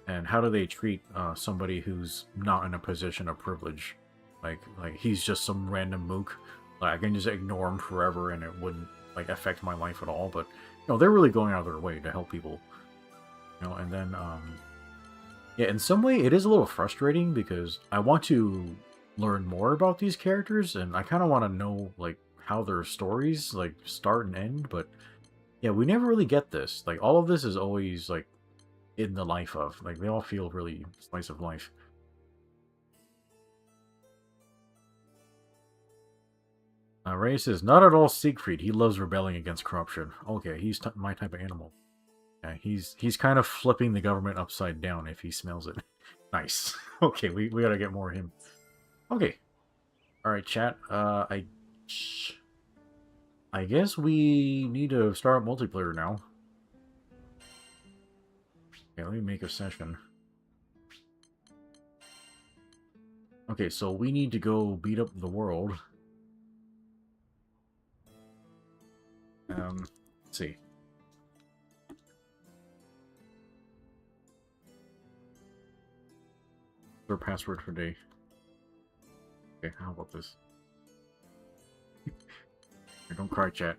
and how do they treat somebody who's not in a position of privilege, like he's just some random mook, like I can just ignore him forever and it wouldn't like affect my life at all, but they're really going out of their way to help people, and then yeah, in some way it is a little frustrating because I want to learn more about these characters and I kind of want to know like how their stories like start and end, but yeah, we never really get this. Like all of this is always like in the life of, like they all feel really slice of life. Ray says, not at all Siegfried. He loves rebelling against corruption. Okay, he's my type of animal. Yeah, he's kind of flipping the government upside down if he smells it. Nice. Okay, we gotta get more of him. Okay. Alright, chat. I guess we need to start multiplayer now. Okay, let me make a session. Okay, so we need to go beat up the world. Let's see. Our password for day. Okay, how about this? Don't cry, chat.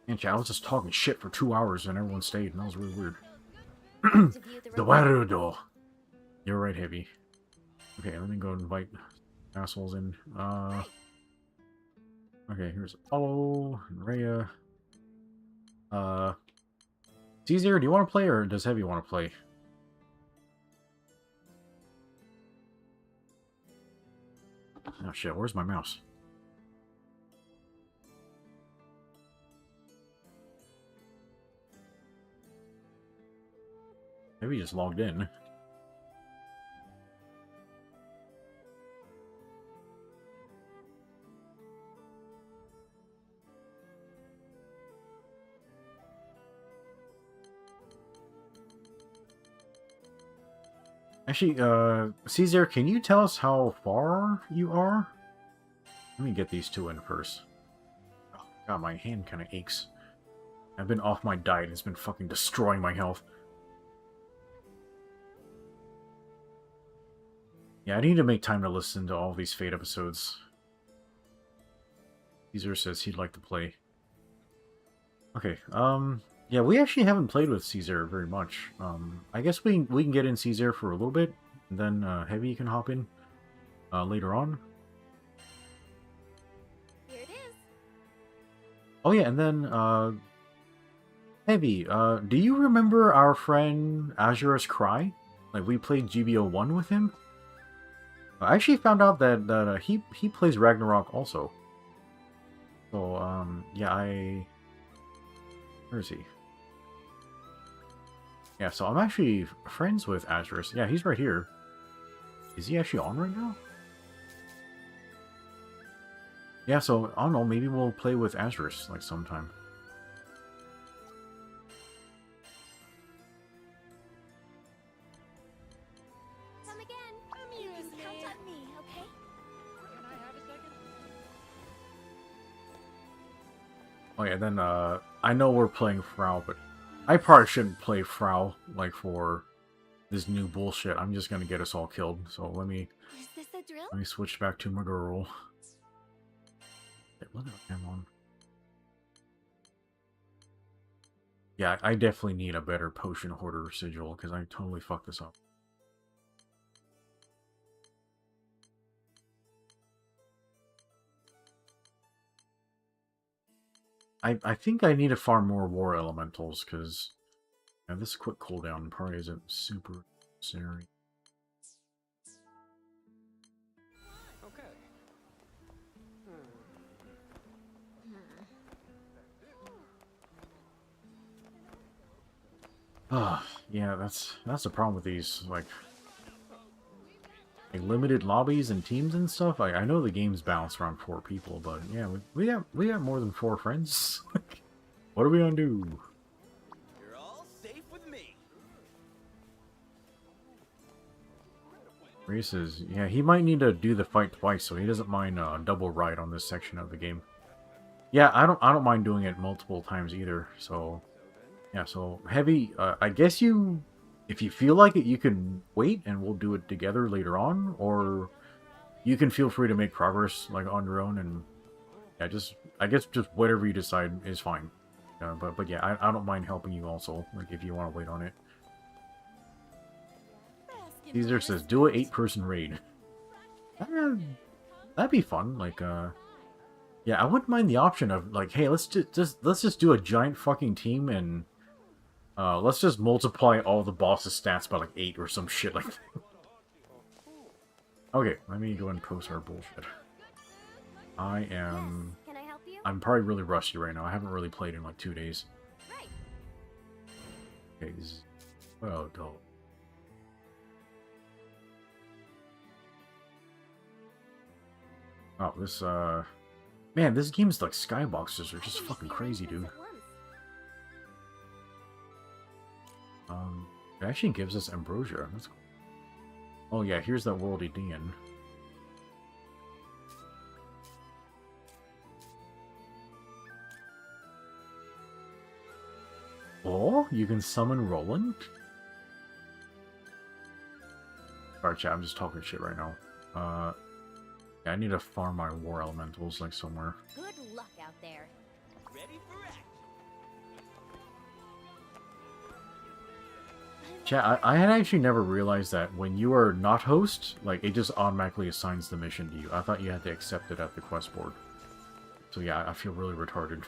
And chat, I was just talking shit for 2 hours and everyone stayed, and that was really weird. The water door. You're right, Heavy. Okay, let me go invite assholes in. Okay, here's Apollo, Rhea. Caesar, do you want to play or does Heavy want to play? Oh shit, where's my mouse? Maybe he just logged in. Actually, Caesar, can you tell us how far you are? Let me get these two in first. Oh, God, my hand kind of aches. I've been off my diet. It's been fucking destroying my health. Yeah, I need to make time to listen to all these Fate episodes. Caesar says he'd like to play. Okay, yeah, we actually haven't played with Caesar very much. I guess we can get in Caesar for a little bit, and then Heavy can hop in later on. Here it is. Oh yeah, and then Heavy, do you remember our friend Azura's Cry? Like we played GBO1 with him. I actually found out that he plays Ragnarok also. So yeah, where is he? Yeah, so I'm actually friends with Azurus. Yeah, he's right here. Is he actually on right now? Yeah, so, I don't know, maybe we'll play with Azurus, like, sometime. Come again. You can count on me, okay? Can I have a second? Oh yeah, then, I know we're playing Fraux, but I probably shouldn't play Fraux, like, for this new bullshit. I'm just gonna get us all killed, so let me switch back to my girl. What am I on? Yeah, I definitely need a better potion hoarder sigil, because I totally fucked this up. I think I need to farm more war elementals, because this quick cooldown probably isn't super necessary. Okay. Yeah, that's the problem with these, like limited lobbies and teams and stuff. I know the game's balanced around 4 people, but yeah, we got more than 4 friends. What are we gonna do? You're all safe with me. Races, yeah, he might need to do the fight twice, so he doesn't mind a double ride on this section of the game. Yeah, I don't mind doing it multiple times either. So yeah, so Heavy, I guess if you feel like it, you can wait and we'll do it together later on, or you can feel free to make progress like on your own, and yeah, I guess just whatever you decide is fine. But yeah, I don't mind helping you also, like if you want to wait on it. Caesar says do a 8-person raid. That'd be fun. Like yeah, I wouldn't mind the option of like, hey, let's just do a giant fucking team and let's just multiply all the boss's stats by like 8 or some shit like that. Okay, let me go and post our bullshit. I'm probably really rusty right now. I haven't really played in like 2 days. Okay, well, dope. Oh, this Man, this game's like skyboxes are just fucking crazy, dude. It actually gives us ambrosia. That's cool. Oh yeah, here's that world Edian. Oh, you can summon Roland? Alright, chat, I'm just talking shit right now. Yeah, I need to farm my war elementals, like, somewhere. Good luck out there. Ready for action. Chat, I had actually never realized that when you are not host, like, it just automatically assigns the mission to you. I thought you had to accept it at the quest board. So yeah, I feel really retarded.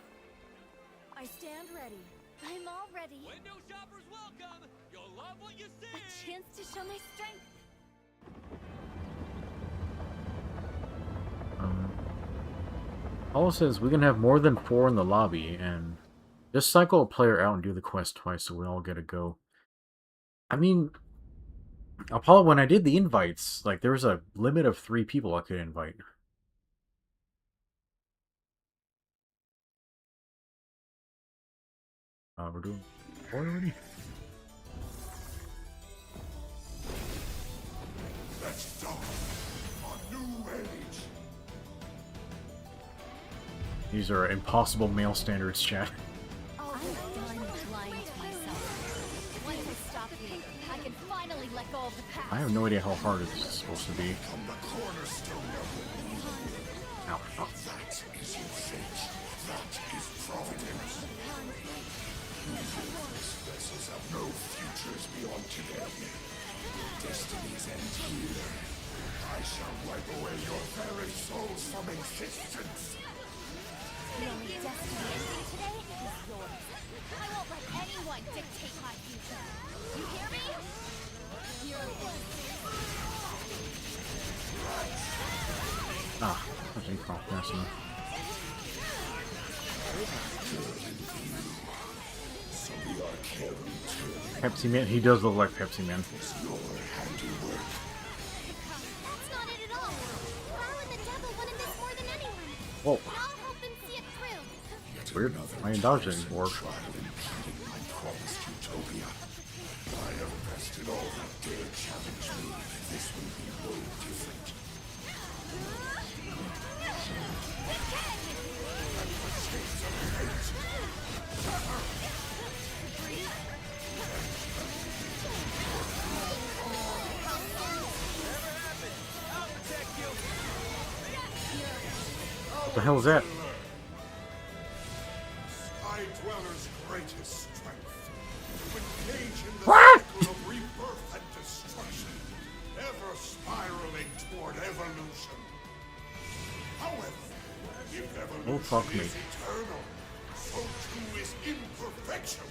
I stand ready. I'm all ready. Window shoppers welcome. You'll love what you see. A chance to show my strength. Paul says we can have more than 4 in the lobby, and just cycle a player out and do the quest twice so we all get a go. I mean, Apollo, when I did the invites, like, there was a limit of 3 people I could invite. We're doing 4 already? Let's start a new age. These are impossible male standards, chat. Oh, I'm done lying to myself. Once I stop you, I can finally let go of the past. I have no idea how hard this is supposed to be. From the cornerstone of Ow. Oh. that is your fate. That is providence. These vessels have no futures beyond today. Destinies end here. I shall wipe away your very souls from existence. The only destiny ending today is yours. I won't let anyone dictate my future. You hear me? Ah, I think I'll pass enough. Pepsi Man, he does look like Pepsi Man. That's not it at all. Fraux and the devil wanted this more than anyone. Whoa. But I'll help him see it through. It's weird. I ain't dodging anymore. My promised utopia. I have bested all that dare challenge me. This will be no different. What the hell is that? Sky Dweller's greatest strength. To engage in the What? cycle of rebirth and destruction, ever spiraling toward evolution. However, if evolution Oh, fuck me. is eternal, so too is imperfection.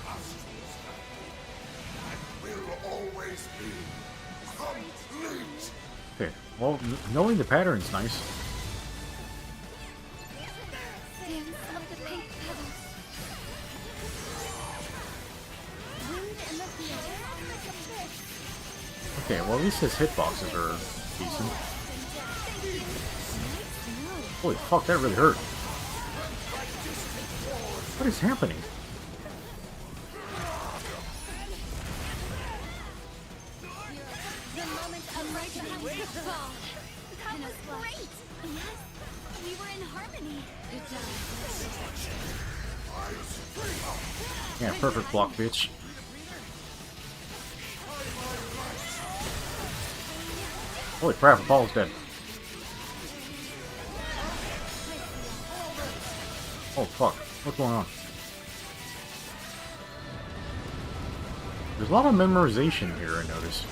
Astral's and will always be complete. Okay, well, knowing the pattern's nice. Dance of the pink petals. Wind in the field. Okay, well, at least his hitboxes are decent. Holy fuck, that really hurt. What is happening? The moment of my time to fall. That was great. Yes, we were in harmony. Good job. Yeah, perfect block, bitch. Holy crap, Apollo's dead. Oh fuck, what's going on? There's a lot of memorization here, I noticed.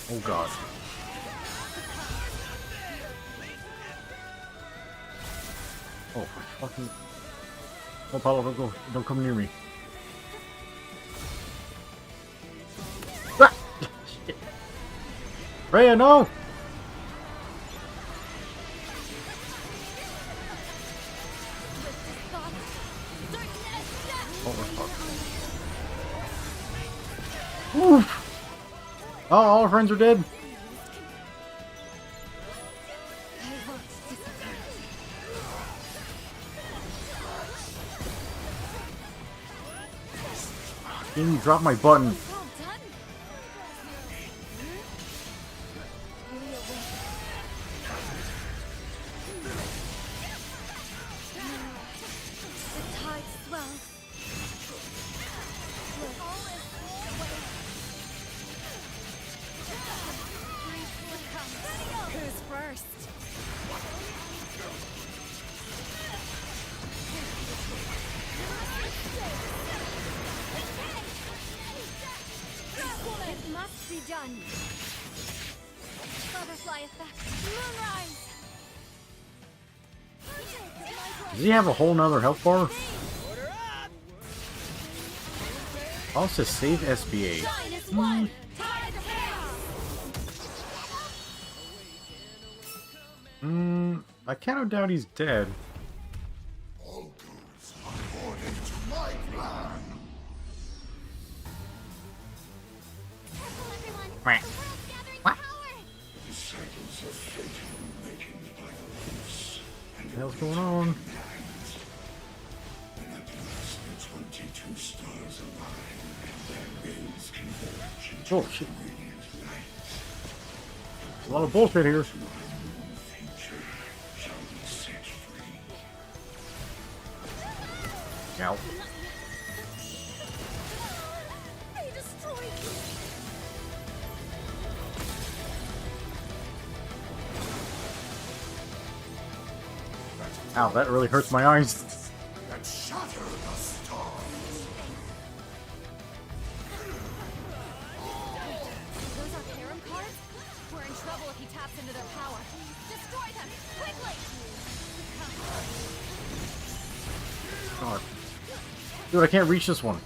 Oh god. Oh, fucking... Oh, Apollo, don't go. Don't come near me. Ah! Shit. Freya, no! Oh, all our friends are dead. Can you drop my button? Who's first? It must be done. Butterfly effect. Moonrise. Does he have a whole nother health bar? Also save SBA. I kind of doubt he's dead. All goods according to my plan. Quack. What? The cycles of fate awakened by the loose. What the hell's going on? When at last the 22 stars align, their rays converge into Oh shit. radiant light. A lot of bullshit here. Future shall be set free. Ow. They destroyed me. Ow, that really hurts my eyes. That shatter the stars. Those are harem cards? We're in trouble if he taps into their power. Destroy them! Quickly! God. Dude, I can't reach this one.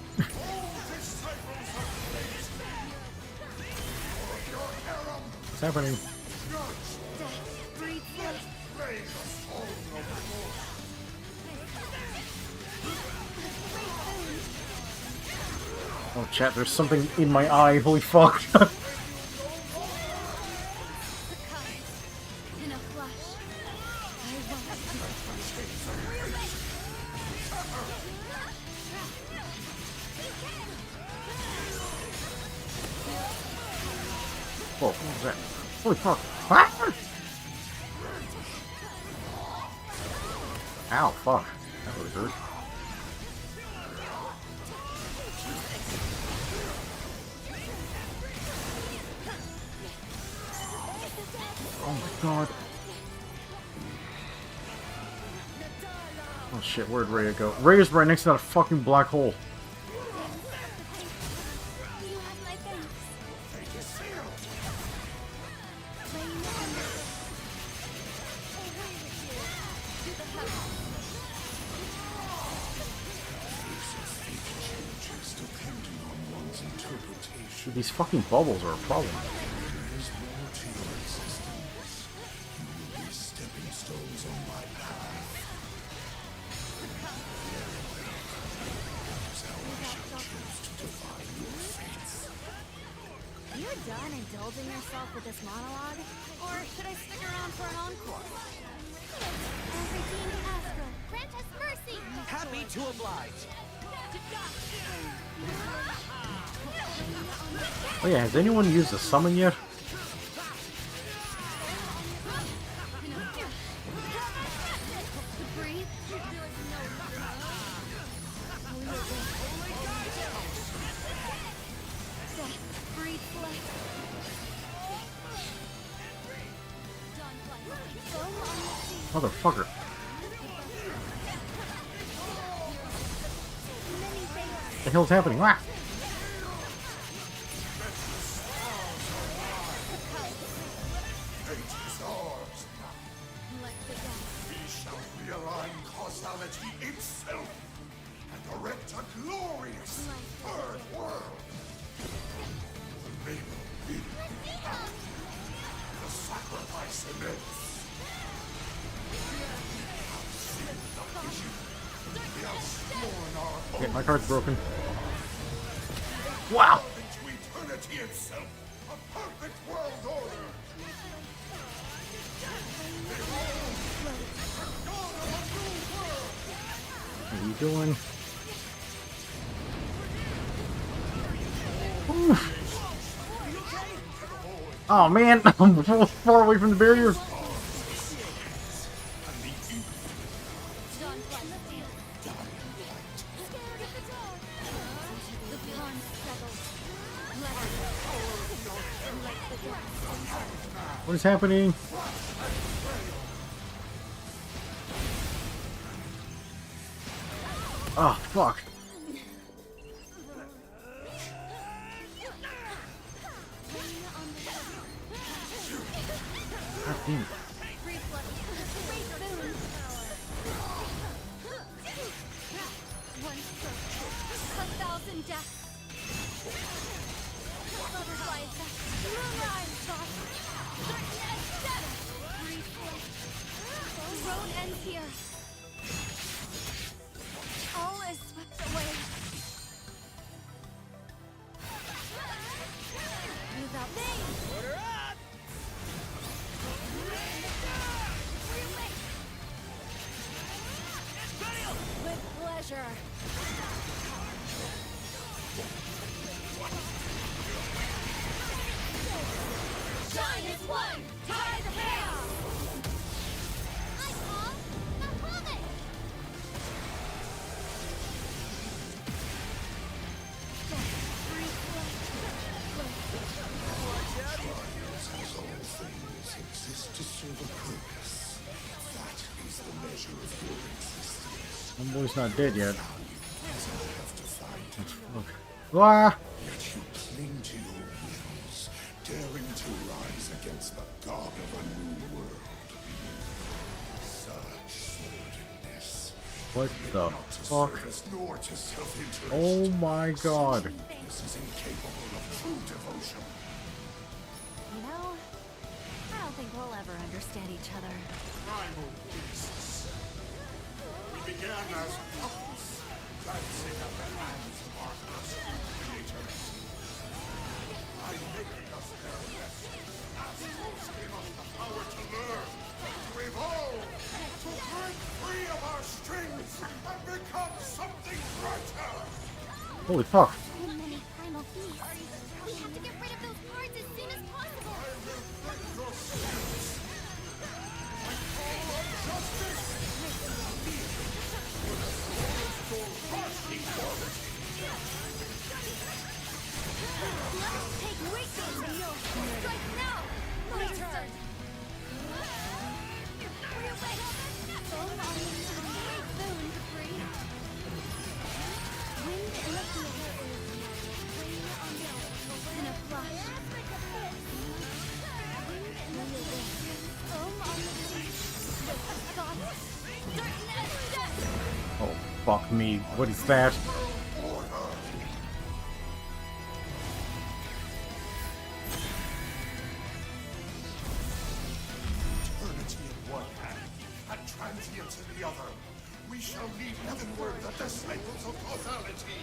What's happening? Breathe life. Oh, chat, there's something in my eye. Holy fuck. In a flash. Whoa, what was that? Holy fuck. Ah! Ow, fuck. That really hurt. Oh my god. Oh shit, where'd Rhea go? Rhea's right next to that fucking black hole. You have my thanks. Dude, these fucking bubbles are a problem. There's more to your existence. You will be stepping stones on my path. Here's how I shall choose to defy your fates. You're done indulging yourself with this monologue? Or should I stick around for an encore? Redeeming Astral, grant us mercy! Happy to oblige. Oh yeah, has anyone used the summon yet? Breathe. Death, breathe flesh. Motherfucker. What the hell's happening? Ah! Fate is ours. We shall realign causality itself and erect a glorious third world. The rainbow be the sacrifice immense. We have sworn our Okay, my card's broken. Wow! into eternity itself. A perfect world order! What are you doing? Oof. Oh man, I'm far away from the barrier. What is happening? Oh, fuck. God damn it. All is swept away. Without me. Order up! With pleasure. Shine as one! Tie the pair! I call the Hobbit! As all things exist to serve a purpose, that is the measure of your existence. Homeboy's not dead yet. Have to fight. Ah! Yet you cling to your wills, daring to rise against the god of a new world. Such sordidness. What the fuck? Nor to self-interest. Oh my god. This is incapable of true devotion. You know, I don't think we'll ever understand each other. Primal beasts. We began as puppets, dancing at the hands of our personal creators. By making us their best, assholes gave us the power to learn, to evolve, to break free of our strings and become something brighter. Holy fuck. So many primal beasts. We have to get rid of those parts as soon as possible. I will break your spirits. I call on justice. Let's take weakness in your strike now. My turn. Real way. Foam on the great boon to free. Wind in the field. Rain on the earth. In a flash. Wind in the field. Foam on the sea. Thoughts. Certain as death. Oh, fuck me. What is that? Eternity in one hand, and transience in the other. We shall lead heavenward the disciples of causality.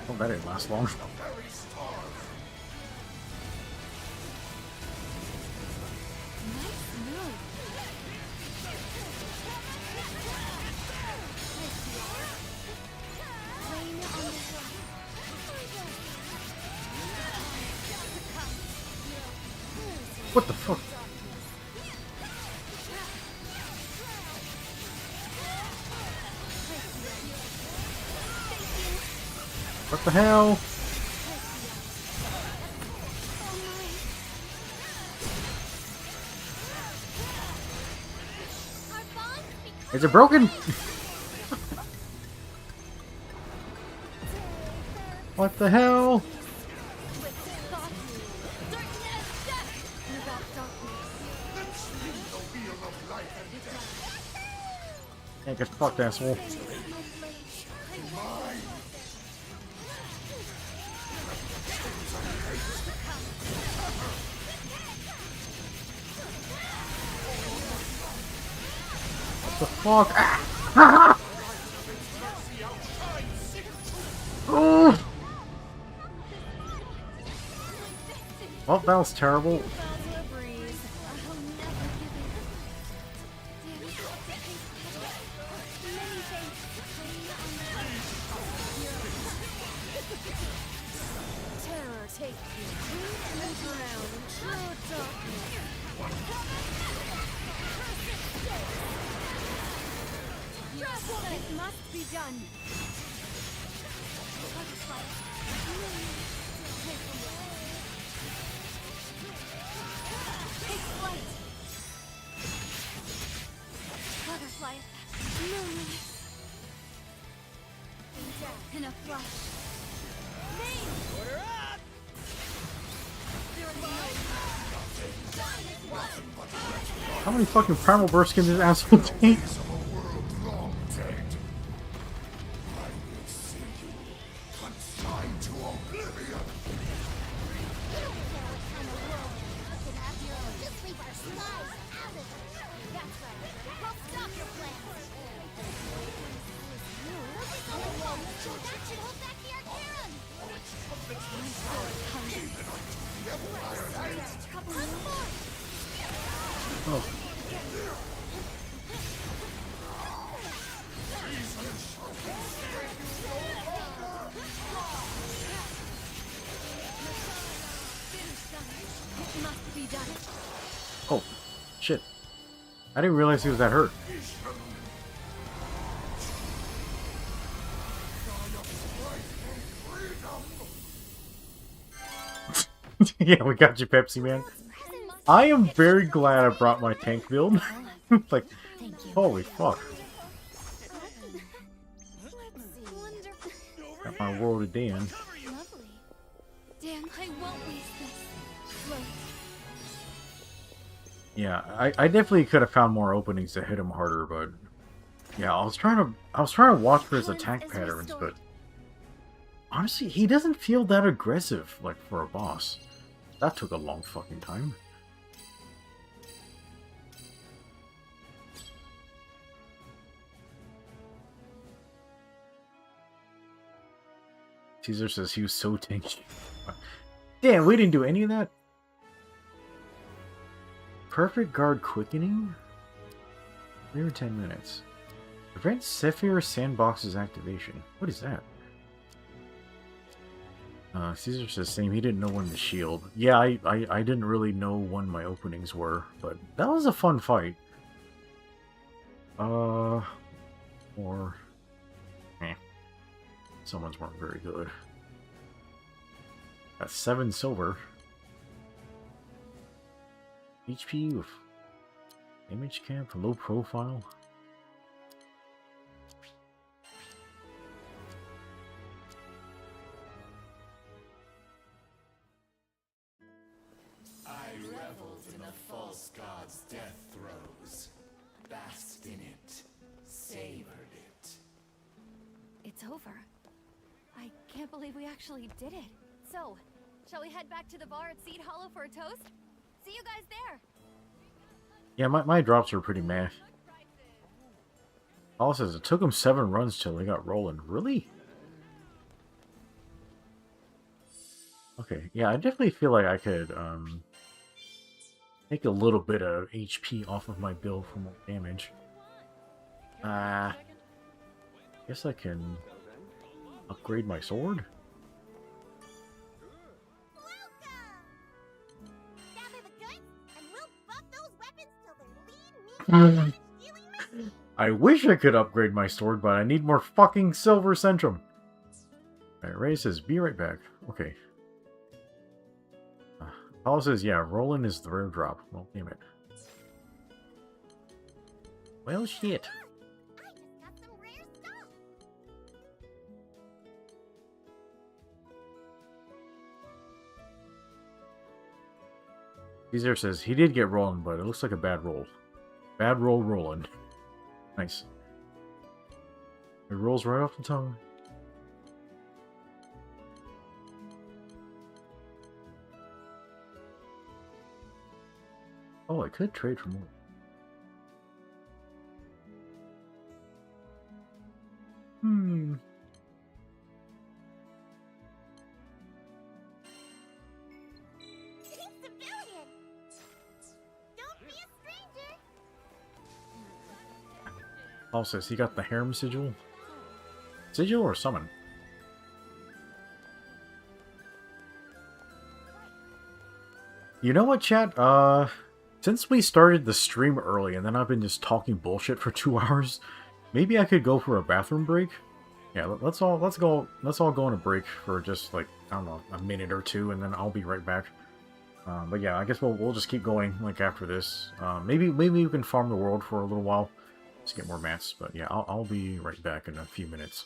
Oh, that didn't last long. The very stars. Nice move. Rain on the hill. What the fuck? What the hell? Is it broken? What the hell? Yeah, get fucked, asshole. What the fuck? Ah! Oh! Well, that was terrible. Terror take you to the ground in true darkness. It must be done. Take flight. Butterfly, moonlight. Death in a flash. Name. Order up. How many fucking primal bursts can this asshole take? Oh. Oh, shit. I didn't realize he was that hurt. Yeah, we got you, Pepsi Man. I am very glad I brought my tank build. Like, holy fuck. Got my world of Dan. Lovely. Dan, I won't waste this. Float. Yeah, I definitely could have found more openings to hit him harder, but yeah, I was trying to watch for his attack patterns, but honestly, he doesn't feel that aggressive like for a boss. That took a long fucking time. Caesar says he was so tanky. Damn, we didn't do any of that. Perfect guard quickening? 3 or 10 minutes. Prevent Sapphire Sandbox's activation. What is that? Caesar says same. He didn't know when to shield. Yeah, I didn't really know when my openings were, but that was a fun fight. Or... Someone's weren't very good. Got 7 silver. HP with image camp, low profile. I reveled in the false god's death throes, basked in it, savored it. It's over. I can't believe we actually did it. So, shall we head back to the bar at Seed Hollow for a toast? See you guys there! Yeah, my drops were pretty meh. Paul says it took him 7 runs till they got rolling. Really? Okay, yeah, I definitely feel like I could take a little bit of HP off of my build for more damage. Guess I can upgrade my sword? I wish I could upgrade my sword, but I need more fucking silver centrum. Alright, Ray says, be right back. Okay. Paul says, yeah, Roland is the rare drop. Well, damn it. Well, shit. Caesar says, he did get Roland, but it looks like a bad roll. Bad roll, Roland. Nice. It rolls right off the tongue. Oh, I could trade for more. Also, he got the harem sigil. Sigil or summon? You know what, chat? Since we started the stream early and then I've been just talking bullshit for 2 hours, maybe I could go for a bathroom break. Yeah, let's all go on a break for just like, I don't know, a minute or two, and then I'll be right back. But yeah, I guess we'll just keep going like after this. Maybe we can farm the world for a little while, just get more mats. But yeah, I'll be right back in a few minutes.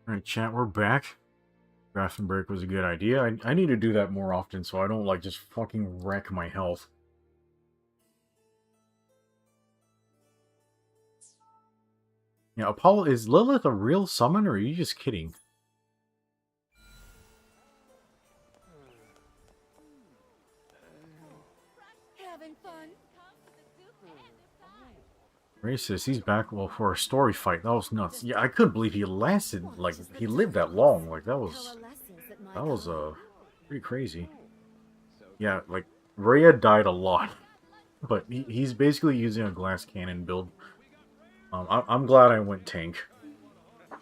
Alright, chat, we're back. Bathroom break was a good idea. I need to do that more often so I don't, like, just fucking wreck my health. Yeah, Apollo, is Lilith a real summon, or are you just kidding? Having fun? Racist, he's back, well, for a story fight. That was nuts. Yeah, I couldn't believe he lasted, like, he lived that long. Like, that was, pretty crazy. Yeah, like, Rhea died a lot. But he's basically using a glass cannon build. I'm glad I went tank.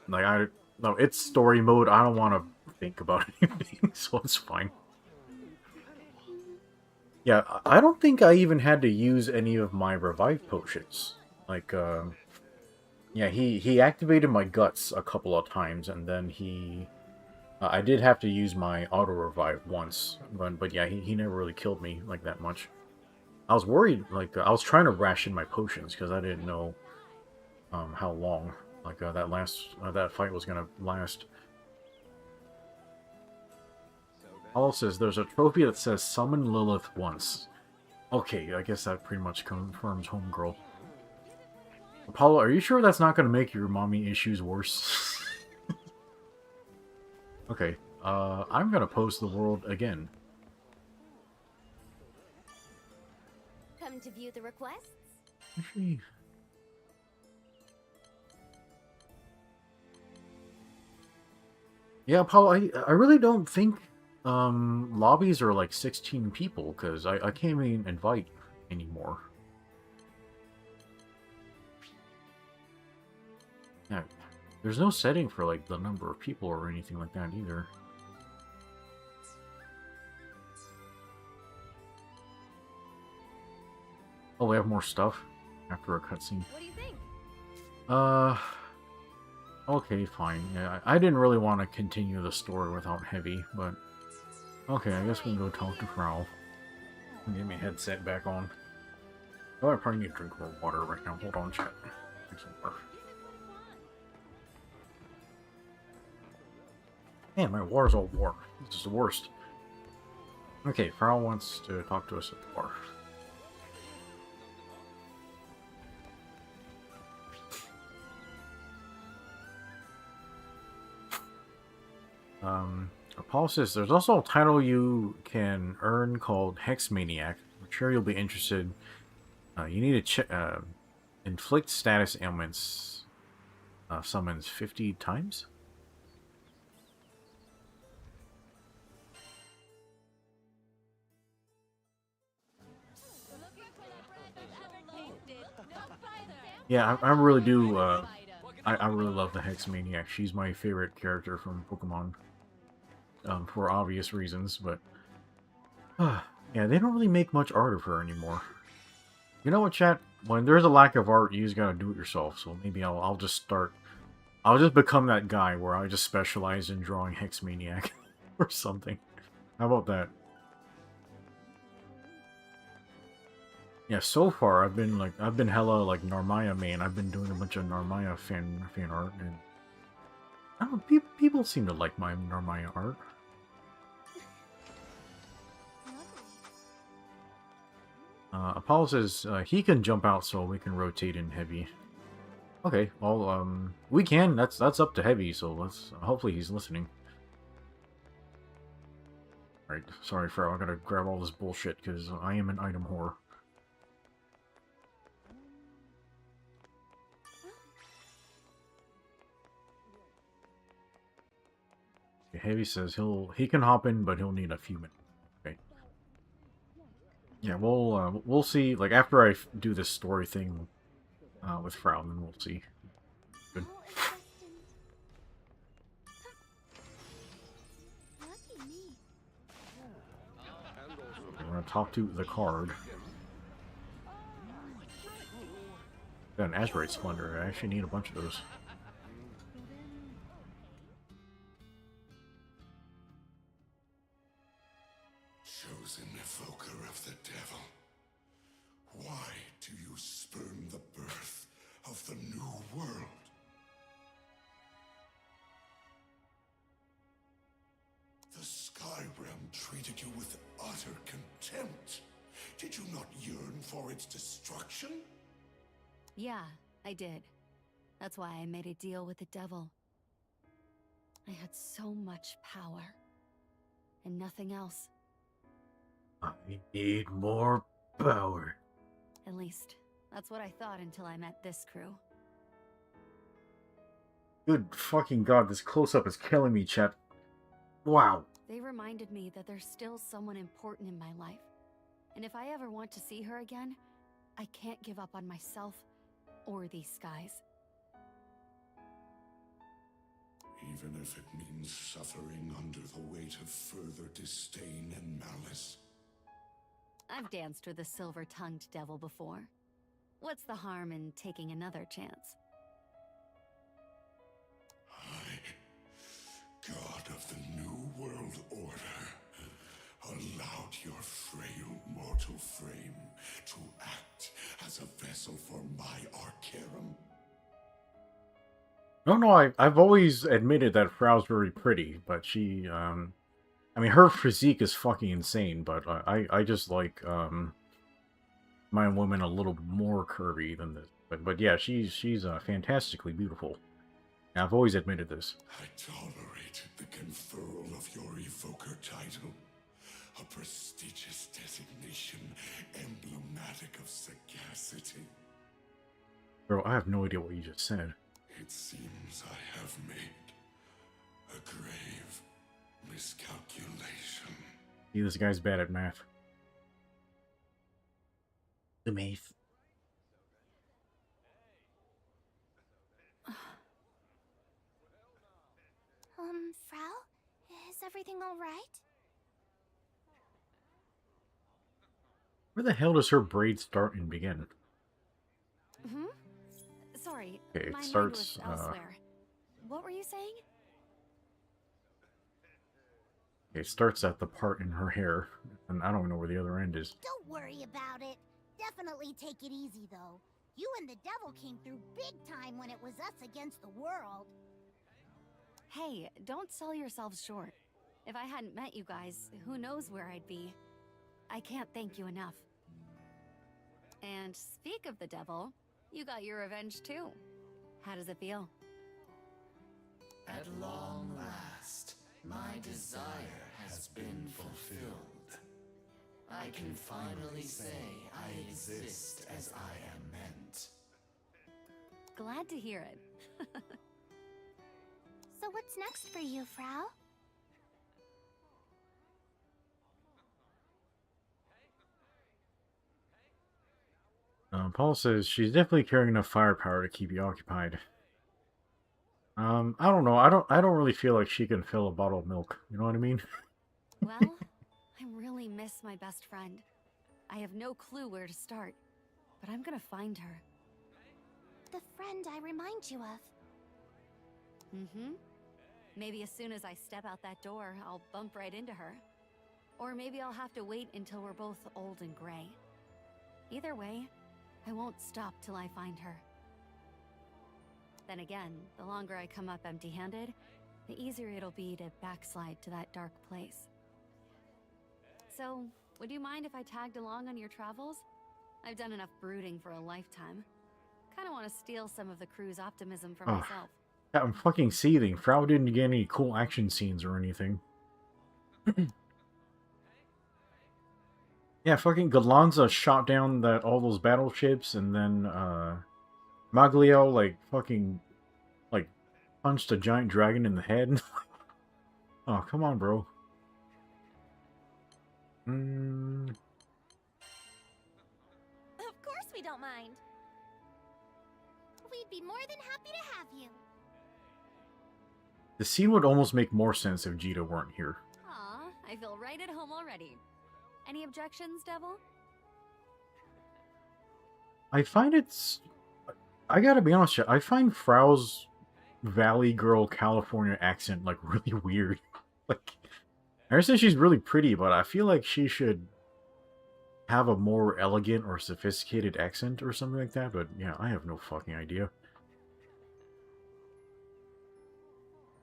Like, no, it's story mode. I don't want to think about anything, so it's fine. Yeah, I don't think I even had to use any of my revive potions. Like, yeah, he activated my guts a couple of times, and then I did have to use my auto revive once, but yeah, he never really killed me like that much. I was worried, like, I was trying to ration my potions because I didn't know how long, like, that fight was gonna last. Paul says there's a trophy that says summon Lilith once. Okay, I guess that pretty much confirms homegirl. Apollo, are you sure that's not going to make your mommy issues worse? Okay, I'm gonna post the world again. Come to view the requests? Actually... Yeah, Paul, I really don't think lobbies are like 16 people, because I can't even invite anymore. Yeah, there's no setting for like the number of people or anything like that either. Oh, we have more stuff after a cutscene. What do you think? Okay, fine. Yeah, I didn't really want to continue the story without Heavy, but... Okay, I guess we can go talk to Fraux. Get my headset back on. Oh, I probably need to drink more water right now. Hold on, chat. Drink some water. Man, my water's all warm. This is the worst. Okay, Fraux wants to talk to us at the bar. Paul says there's also a title you can earn called Hex Maniac. I'm sure you'll be interested. You need to inflict status ailments summons 50 times. Yeah, I really do. I really love the Hex Maniac. She's my favorite character from Pokemon. For obvious reasons, but yeah, they don't really make much art of her anymore. You know what, chat? When there's a lack of art, you just gotta do it yourself. So maybe I'll just start. I'll just become that guy where I just specialize in drawing Hex Maniac or something. How about that? Yeah, so far I've been hella like Narmaya main. I've been doing a bunch of Narmaya fan art, and I don't know, people seem to like my Narmaya art. Apollo says he can jump out so we can rotate in Heavy. Okay, well, we can. That's up to Heavy, so let's... hopefully he's listening. Alright, sorry, Fraux, I gotta grab all this bullshit, because I am an item whore. Heavy says he can hop in, but he'll need a few minutes. Okay. Yeah, we'll see. Like after I do this story thing with Fraux, then we'll see. Good. We're gonna talk to the card. Got an Asteroid Splendor. I actually need a bunch of those. Chosen evoker of the devil, why do you spurn the birth of the new world? The Skyrealm treated you with utter contempt. Did you not yearn for its destruction? Yeah, I did. That's why I made a deal with the devil. I had so much power. And nothing else. I need more power. At least, that's what I thought until I met this crew. Good fucking god, this close-up is killing me, chat. Wow. They reminded me that there's still someone important in my life. And if I ever want to see her again, I can't give up on myself or these skies. Even if it means suffering under the weight of further disdain and malice. I've danced with a silver-tongued devil before. What's the harm in taking another chance? God of the New World Order, allowed your frail mortal frame to act as a vessel for my Arcarum. No, I've always admitted that Frau's very pretty, but she, I mean, her physique is fucking insane, but I just like, my woman a little more curvy than this. But yeah, she's fantastically beautiful. I've always admitted this. I tolerated the conferral of your evoker title, a prestigious designation emblematic of sagacity. Bro, I have no idea what you just said. It seems I have made a grave miscalculation. See, this guy's bad at math. The math. Frau? Is everything alright? Where the hell does her braid start and begin? Hmm? Sorry, Okay, it my starts, mind was elsewhere. What were you saying? It starts at the part in her hair, and I don't know where the other end is. Don't worry about it. Definitely take it easy, though. You and the devil came through big time when it was us against the world. Hey, don't sell yourselves short. If I hadn't met you guys, who knows where I'd be. I can't thank you enough. And speak of the devil, you got your revenge too. How does it feel? At long last, my desire has been fulfilled. I can finally say I exist as I am meant. Glad to hear it. So what's next for you, Frau? Paul says she's definitely carrying enough firepower to keep you occupied. I don't know. I don't really feel like she can fill a bottle of milk. You know what I mean? Well, I really miss my best friend. I have no clue where to start, but I'm gonna find her. The friend I remind you of. Mm-hmm. Maybe as soon as I step out that door, I'll bump right into her. Or maybe I'll have to wait until we're both old and gray. Either way, I won't stop till I find her. Then again, the longer I come up empty-handed, the easier it'll be to backslide to that dark place. So, would you mind if I tagged along on your travels? I've done enough brooding for a lifetime. Kinda want to steal some of the crew's optimism for myself. Yeah, I'm fucking seething. Frau didn't get any cool action scenes or anything. Yeah, fucking Galanza shot down all those battleships, and then Maglio punched a giant dragon in the head. Oh, come on, bro. Of course we don't mind. We'd be more than happy to have you. The scene would almost make more sense if Jita weren't here. Aw, I feel right at home already. Any objections, Devil? I find I gotta be honest, I find Frau's Valley Girl California accent, really weird. I understand she's really pretty, but I feel like she should have a more elegant or sophisticated accent or something like that, but yeah, I have no fucking idea.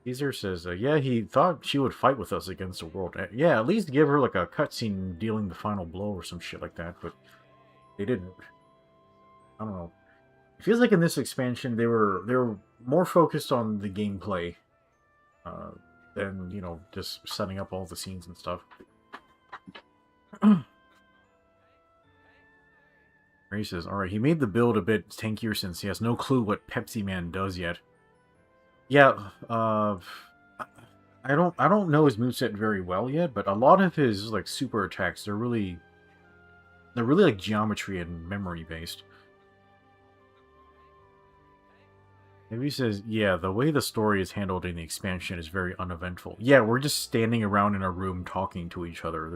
Caesar says, yeah, he thought she would fight with us against the world. Yeah, at least give her a cutscene dealing the final blow or some shit like that, but they didn't. I don't know. It feels like in this expansion they were more focused on the gameplay than, just setting up all the scenes and stuff. Ray says, alright, he made the build a bit tankier since he has no clue what Pepsi Man does yet. Yeah, I don't know his moveset very well yet, but a lot of his super attacks, they're really geometry and memory based. Maybe he says, yeah, the way the story is handled in the expansion is very uneventful. Yeah, we're just standing around in a room talking to each other.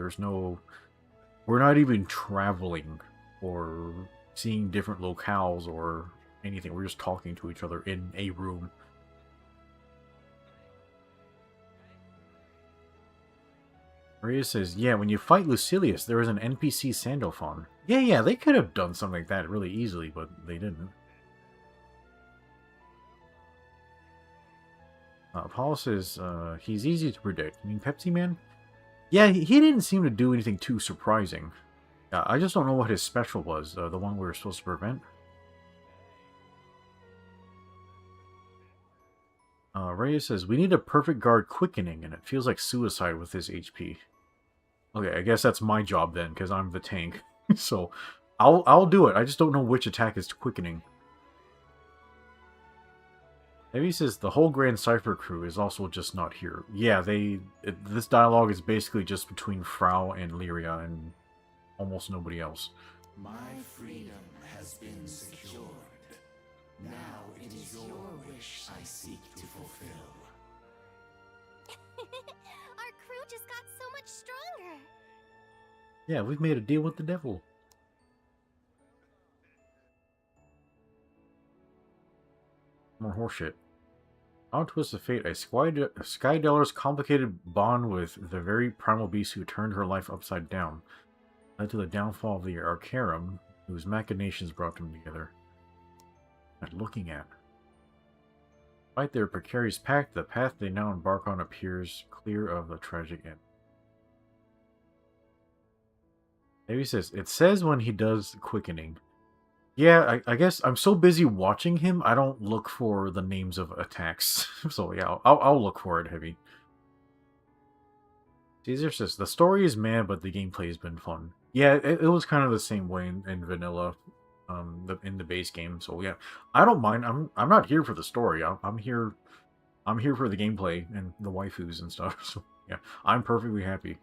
We're not even traveling or seeing different locales or anything. We're just talking to each other in a room. Maria says, yeah, when you fight Lucilius, there is an NPC Sandalphon. Yeah, they could have done something like that really easily, but they didn't. Paul says, he's easy to predict. You mean Pepsi Man? Yeah, he didn't seem to do anything too surprising. I just don't know what his special was, the one we were supposed to prevent. Reyes says, we need a perfect guard quickening, and it feels like suicide with his HP. Okay, I guess that's my job then, because I'm the tank. So, I'll do it. I just don't know which attack is quickening. Maybe he says, the whole Grand Cypher crew is also just not here. Yeah, this dialogue is basically just between Fraux and Lyria and almost nobody else. My freedom has been secured. Now it is your wish I seek to fulfill. Our crew just got so much stronger. Yeah, we've made a deal with the devil. More horseshit. On twist of fate, a Skydeller's complicated bond with the very primal beast who turned her life upside down led to the downfall of the Arcarum, whose machinations brought them together. Not looking at. Despite their precarious pact, the path they now embark on appears clear of the tragic end. Maybe it says when he does quickening. Yeah, I guess I'm so busy watching him, I don't look for the names of attacks. So yeah, I'll look for it, Heavy. Caesar says, the story is mad, but the gameplay has been fun. Yeah, it was kind of the same way in vanilla, in the base game. So yeah, I don't mind. I'm not here for the story. I'm here for the gameplay and the waifus and stuff. So yeah, I'm perfectly happy.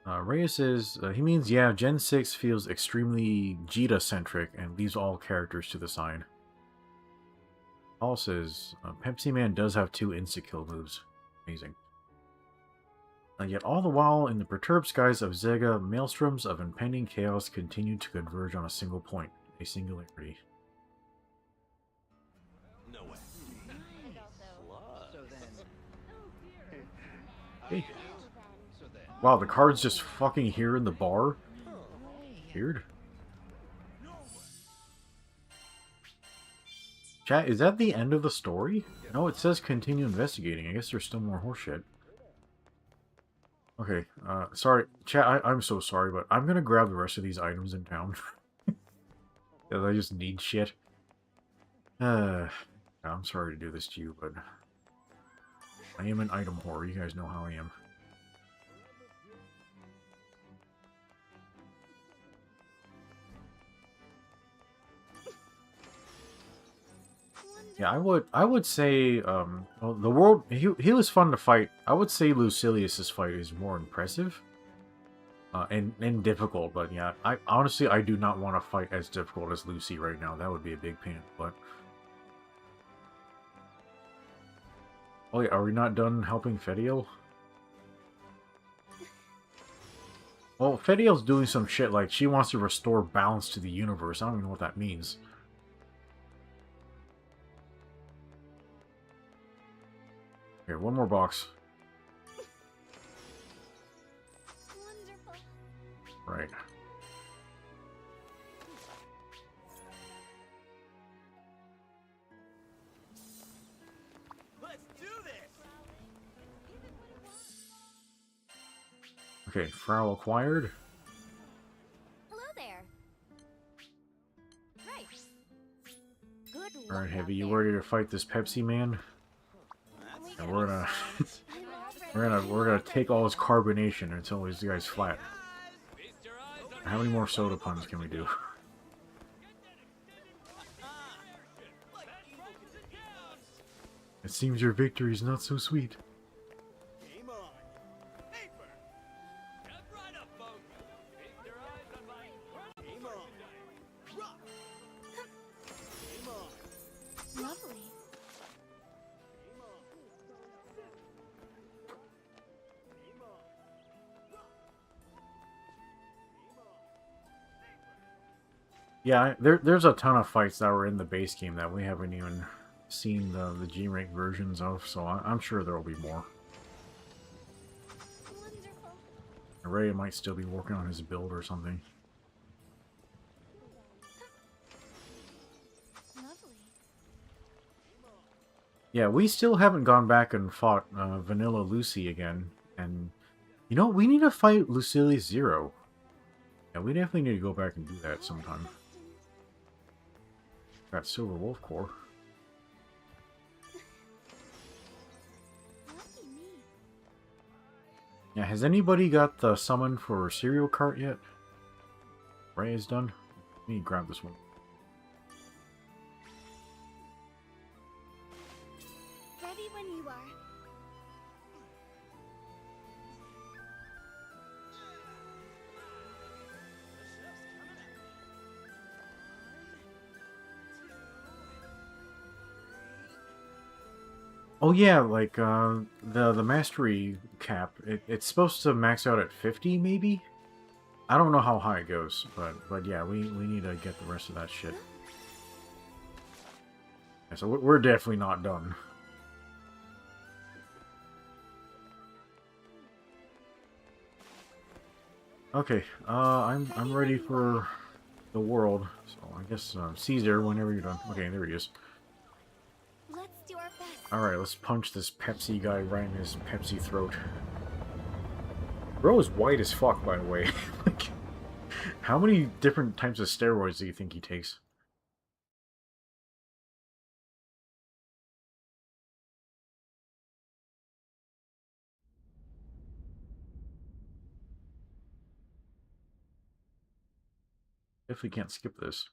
Reyes says, he means, yeah, Gen 6 feels extremely Jita-centric and leaves all characters to the side. Paul says, Pepsi Man does have 2 insta-kill moves. Amazing. Yet all the while, in the perturbed skies of Zega, maelstroms of impending chaos continue to converge on a single point, a singularity. No way. Hey. Wow, the card's just fucking here in the bar? Weird. Chat, is that the end of the story? No, it says continue investigating. I guess there's still more horseshit. Okay, sorry. Chat, I'm so sorry, but I'm gonna grab the rest of these items in town. Because I just need shit. I'm sorry to do this to you, but I am an item whore. You guys know how I am. Yeah, I would say, well, the world, he was fun to fight. I would say Lucilius's fight is more impressive. And difficult, but yeah, honestly, I do not want to fight as difficult as Lucy right now. That would be a big pain, but... Oh yeah, are we not done helping Fediel? Well, Fediel's doing some shit like she wants to restore balance to the universe. I don't even know what that means. Okay, one more box. Wonderful. Right. Let's do this. Okay, Fraux acquired. Hello there. Right. Good luck. Alright, Heavy, you ready to fight this Pepsi Man? And we're gonna we're gonna take all his carbonation until this guy's flat. How many more soda puns can we do? It seems your victory is not so sweet. Game on. Paper. Get right up, folks. Keep your eyes on my game on. Rock. Game on. Lovely. Yeah, there's a ton of fights that were in the base game that we haven't even seen the G-rank versions of, so I'm sure there will be more. Wonderful. Ray might still be working on his build or something. Lovely. Yeah, we still haven't gone back and fought Vanilla Lucy again, and you know, we need to fight Lucilius Zero. Yeah, we definitely need to go back and do that sometime. Got Silver Wolf Core. Yeah, has anybody got the summon for Serial Cart yet? Ray is done. Let me grab this one. Ready when you are. Oh yeah, like the mastery cap, it's supposed to max out at 50 maybe? I don't know how high it goes, but yeah, we need to get the rest of that shit. Yeah, so we're definitely not done. Okay, I'm ready for the world. So I guess Caesar, whenever you're done. Okay, there he is. Let's do our best. Alright, let's punch this Pepsi guy right in his Pepsi throat. Bro is white as fuck, by the way. Like, how many different types of steroids do you think he takes? Definitely can't skip this.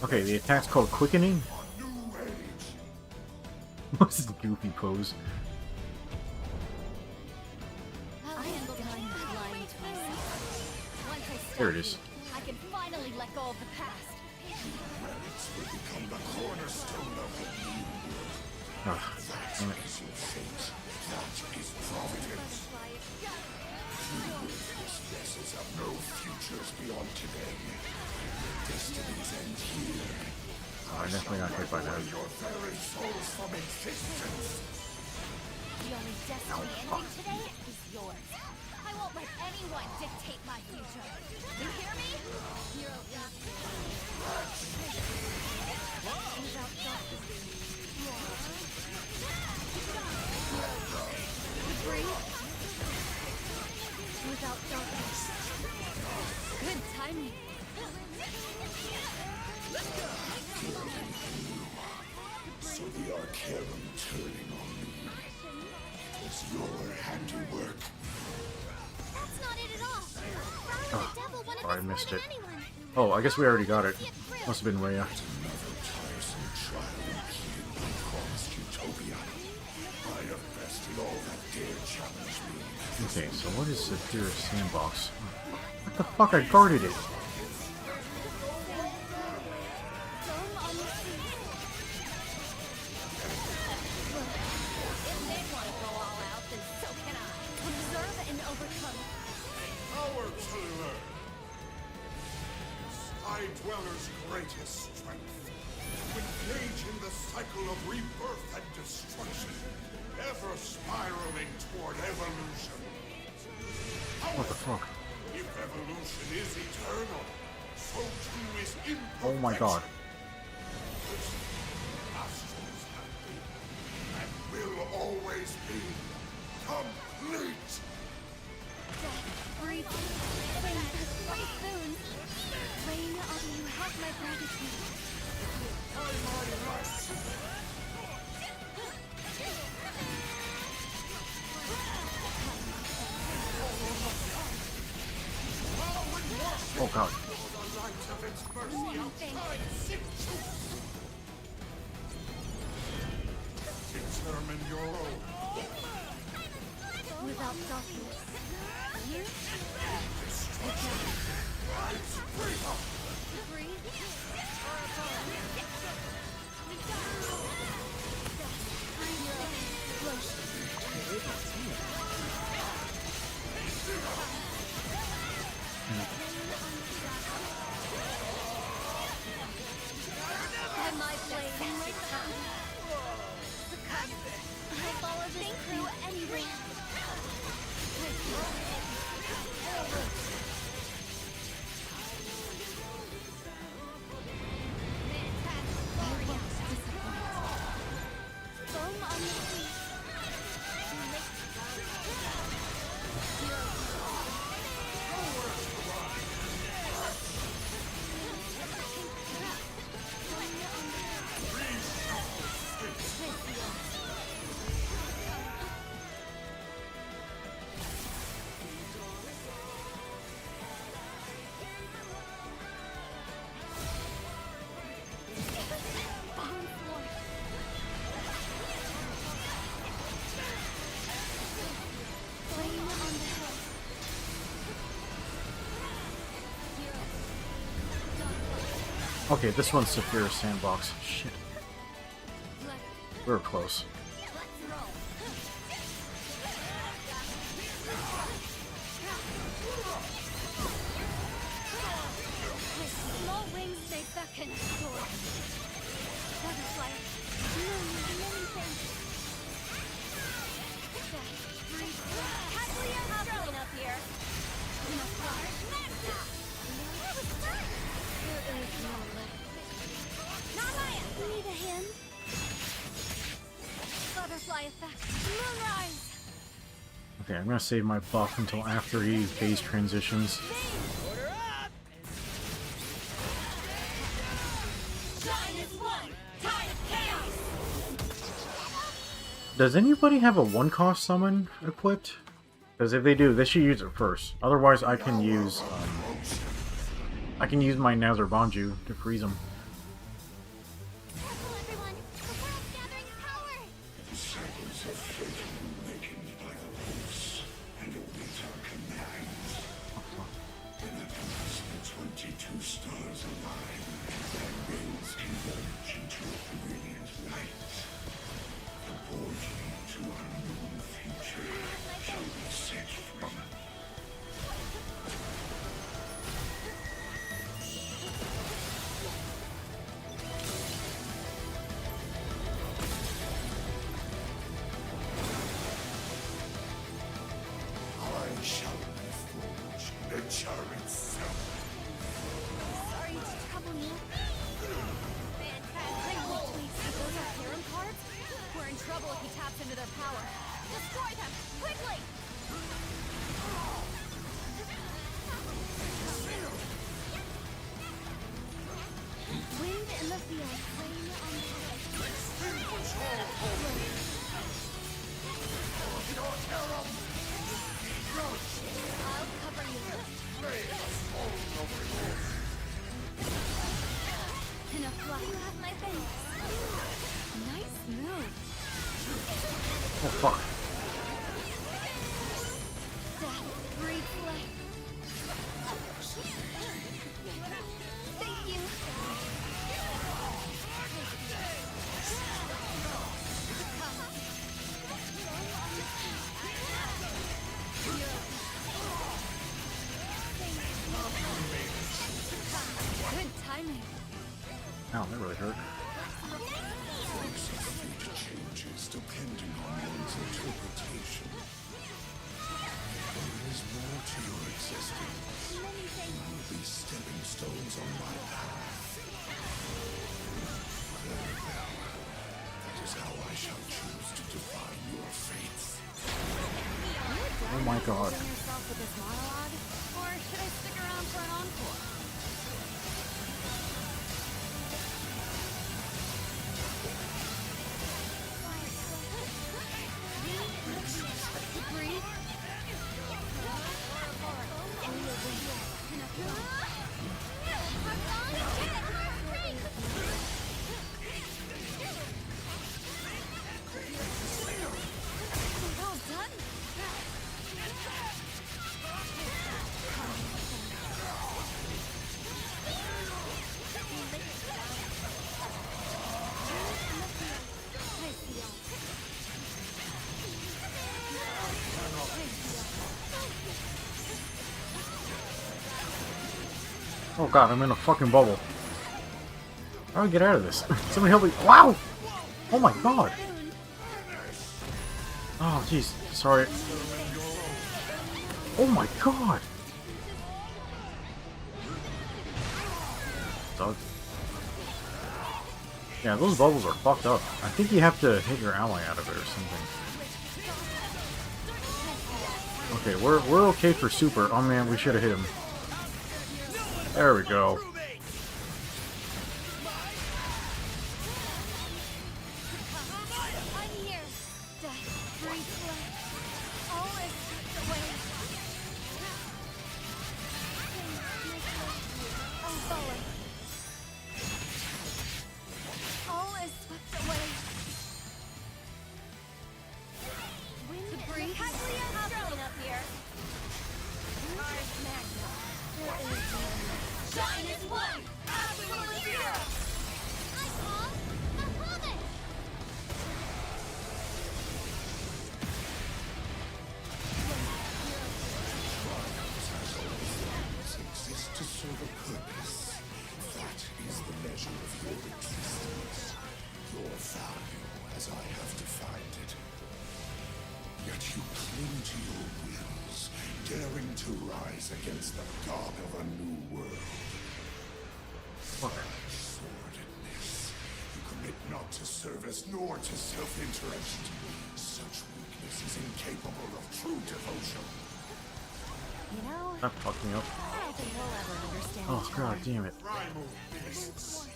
Okay, the attack's called Quickening. What's this goofy pose? There it is. I can finally let go of the past. Relics will become the cornerstone of the new world. Ugh, damn it. That is your fate. That is providence. Worthless vessels have no futures beyond today. Destinies end here. Oh, I definitely got hit by that. Your very souls from existence. The only destiny ending today is yours. I won't let anyone dictate my future. You hear me? Hero without darkness. Free. Without darkness. Good timing. So the Arcarum turning on me. It was your handiwork. That's not it at all. Fraux and the devil wanted Oh, I this missed more it. than anyone. Oh, I guess we already got it. Must have been Rhea. Another tiresome trial and killing the promised utopia. I have bested all that dare challenge me. Okay, so what is Saphira Sandbox? What the fuck? I guarded it. Our to learn. Sky Dweller's greatest strength. To engage in the cycle of rebirth and destruction, ever spiraling toward evolution. What the fuck? If evolution is eternal, so too is imperfection. Oh my god. Astrals have been, and will always be, complete. Breathe. Breathe soon. Rain, you have my gratitude. Oh god. Determine your own. Without darkness. And my blade I follow this crew anyway. Foam on the sea. Okay, this one's Saphira's sandbox. Shit. We were close. Small wings they beckon toward. Butterfly, many things. Cattleya up here. There is no limit. Namaya, need a hand? Butterfly effect. Moonrise. Okay, I'm gonna save my buff until after he phase transitions. Order up! Shine is one. Tide of chaos. Does anybody have a one-cost summon equipped? Because if they do, they should use it first. Otherwise, I can use my Nazar Banju to freeze them. Careful, everyone. The world's gathering power. Disciples of faith awakened by the pulse and await our commands. In a plasma 22 stars align, their rays converge into a brilliant light. The portal to our new future shall be set free. I shall reforge nature itself. Sorry to trouble you. Fantastic. Those are harem cards? We're in trouble if he taps into their power. Destroy them! Quickly! Wind in the field, rain on the I'll cover you. In a fluff. You have my face. Nice move. Oh fuck. Death, breathe flame. Thank you. Good timing. Ow, that really hurt. Changes depending on one's interpretation. There is more to your existence. There will be stepping stones on my path. Very well. That is how I shall choose to define your fates. Oh my god. Yourself with this monologue, or should I stick around for an encore? Breathe. Well done. Oh god, I'm in a fucking bubble. How do I get out of this? Somebody help me. Wow! Oh my god! Oh jeez, sorry. Oh my god! Doug. Yeah, those bubbles are fucked up. I think you have to hit your ally out of it or something. Okay, we're okay for super. Oh man, we should have hit him. There we go. I'm here. Death, breathe flame. All is swept away. I'll follow. All is swept away. Wind breathe. Cattleya up here. Mars Magna. There is no limit. Shine is one. Absolute fear. have to find it. Yet you cling to your wills, daring to rise against the god of a new world. Such sordidness. You commit not to service nor to self-interest. Such weakness is incapable of true devotion. You know, That fucked me up. I don't think we'll ever understand Oh each god other. damn it. Primal beasts.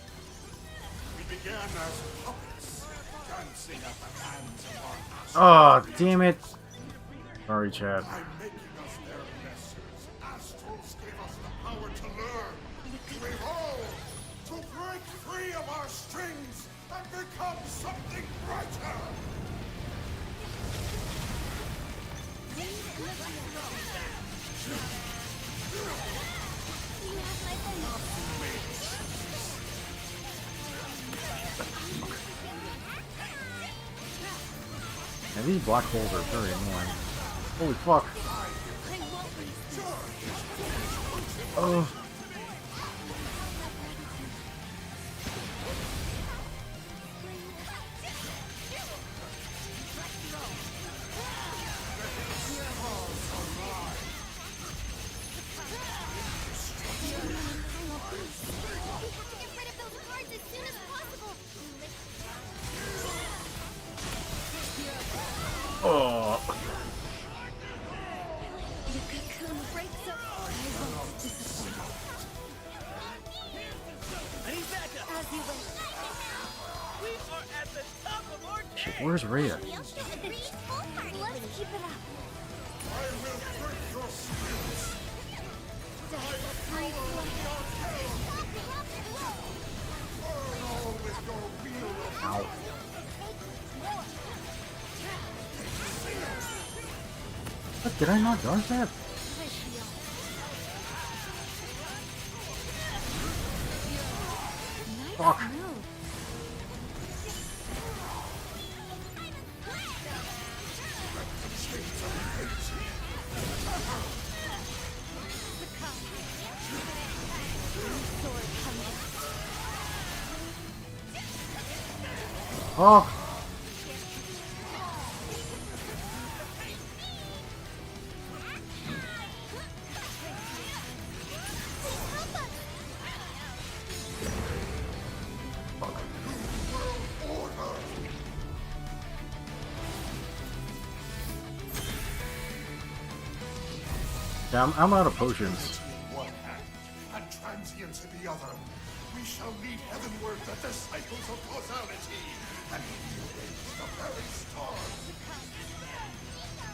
We began as puppets, dancing at the hands of our masters. Oh damn it. Sorry, Chad. By making us their messers, Astrals gave us the power to learn, to evolve, to break free of our strings and become something brighter. And these black holes are very annoying. Holy fuck. Oh. Oh. Shit, where's Rhea? Let's keep it up. I will break your spirits. Burn with your wheel of Ow. What, did I not dodge that? Fuck. Oh. Yeah, I'm out of potions. in one hand and transience in the other. We shall lead heavenward the disciples of causality and erase the very stars.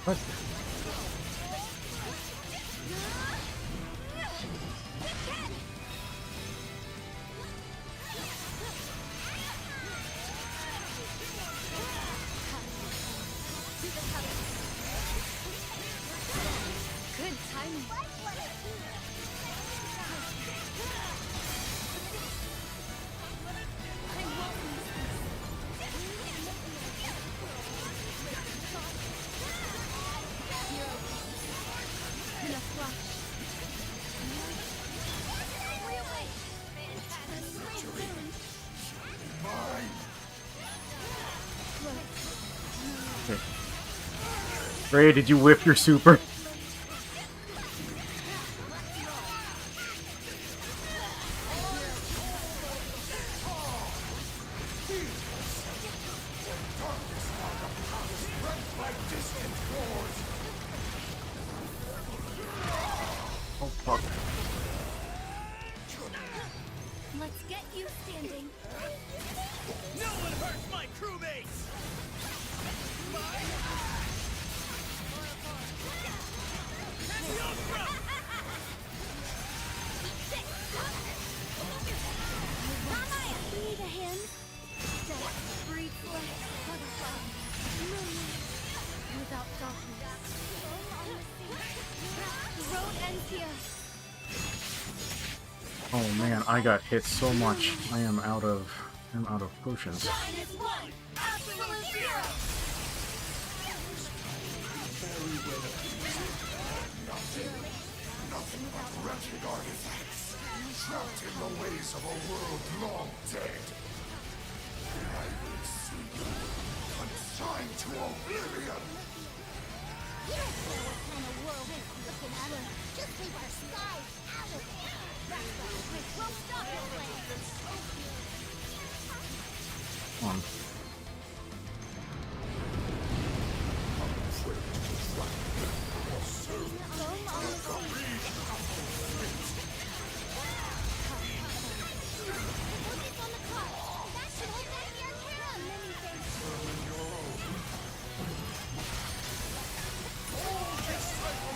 What? Good timing. In a flash. Ray, did you whip your super? Oh fuck. Let's get you standing. No one hurts my crewmates! Need a hand? Death breeds life, butterfly, moon, without darkness. The road ends here. Oh man, I got hit so much. I'm out of potions. Minus one, absolute zero. Nothing but wretched artifacts, trapped in the ways of a world long dead. I will see you mine to oblivion! You don't care what kind of whirlwind I'm looking at her. Just leave our skies out of it. That's right. We'll stop your plans. Come on.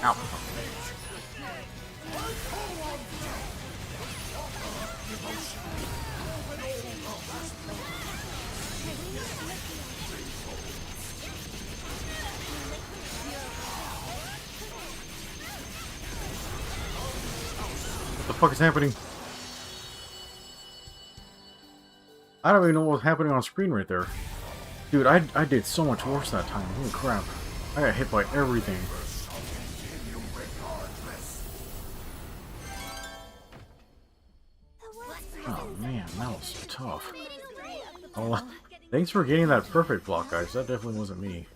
Ow. What the fuck is happening? I don't even know what's happening on screen right there. Dude, I did so much worse that time. Holy crap. I got hit by everything. Oh man, that was tough. Oh, thanks for getting that perfect block, guys. That definitely wasn't me.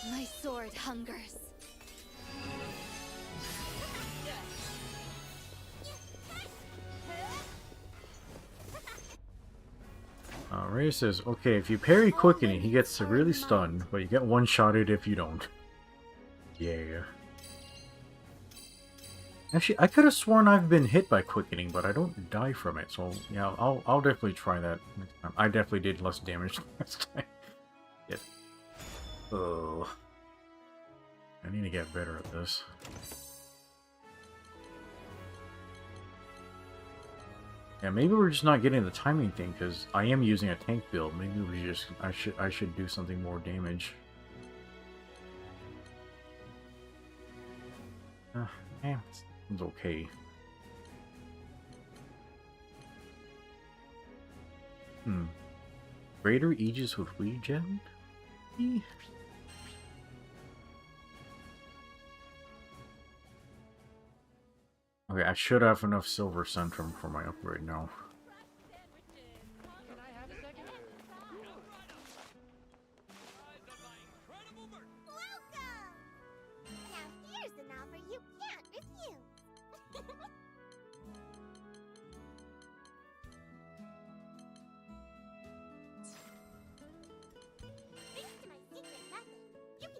My sword hungers. Ray says, okay, if you parry quickening, he gets severely stunned, but you get one-shotted if you don't. Yeah. Actually, I could have sworn I've been hit by quickening, but I don't die from it, so yeah, I'll definitely try that next time. I definitely did less damage last time. Yep. Ugh. I need to get better at this. Yeah, maybe we're just not getting the timing thing because I am using a tank build. Maybe we just I should do something more damage. It's okay. Greater Aegis with regen? Okay, I should have enough Silver Centrum for my upgrade now.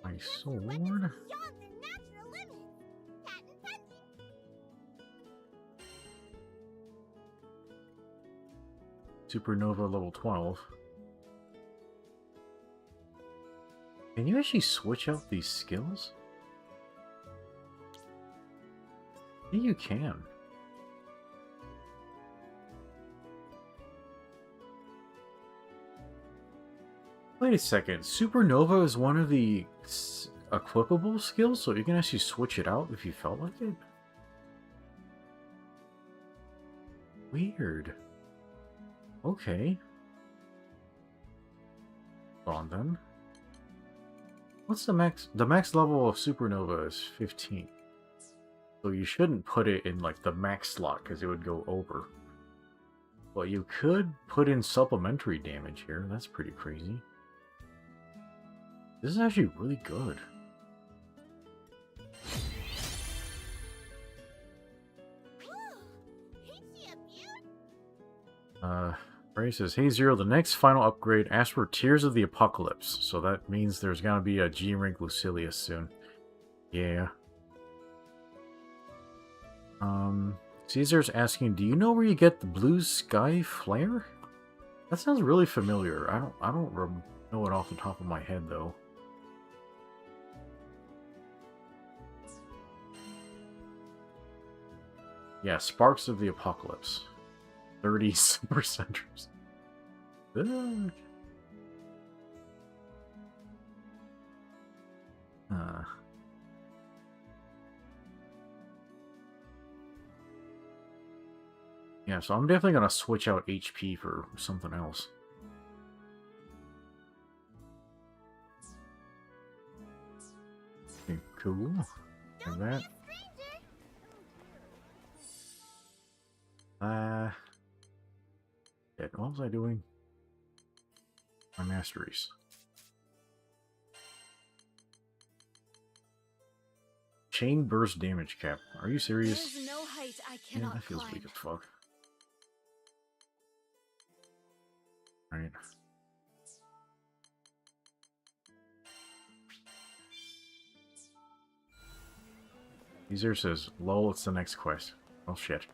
My sword? Supernova level 12. Can you actually switch out these skills? Yeah, you can. Wait a second. Supernova is one of the equipable skills, so you can actually switch it out if you felt like it? Weird. Okay. Go on then. What's the max? The max level of Supernova is 15. So you shouldn't put it in like the max slot because it would go over. But you could put in supplementary damage here. That's pretty crazy. This is actually really good. Ray says, hey Zero, the next final upgrade asks for Tears of the Apocalypse. So that means there's gonna be a G-Rank Lucilius soon. Yeah. Caesar's asking, do you know where you get the blue sky flare? That sounds really familiar. I don't know it off the top of my head though. Yeah, Sparks of the Apocalypse. 30 super centers. Yeah, so I'm definitely gonna switch out HP for something else. Okay, cool. And that. What was I doing? My masteries. Chain burst damage cap. Are you serious? There's no height I Man, cannot that feels climb. weak as fuck. Alright. Caesar says, lol, it's the next quest. Oh shit.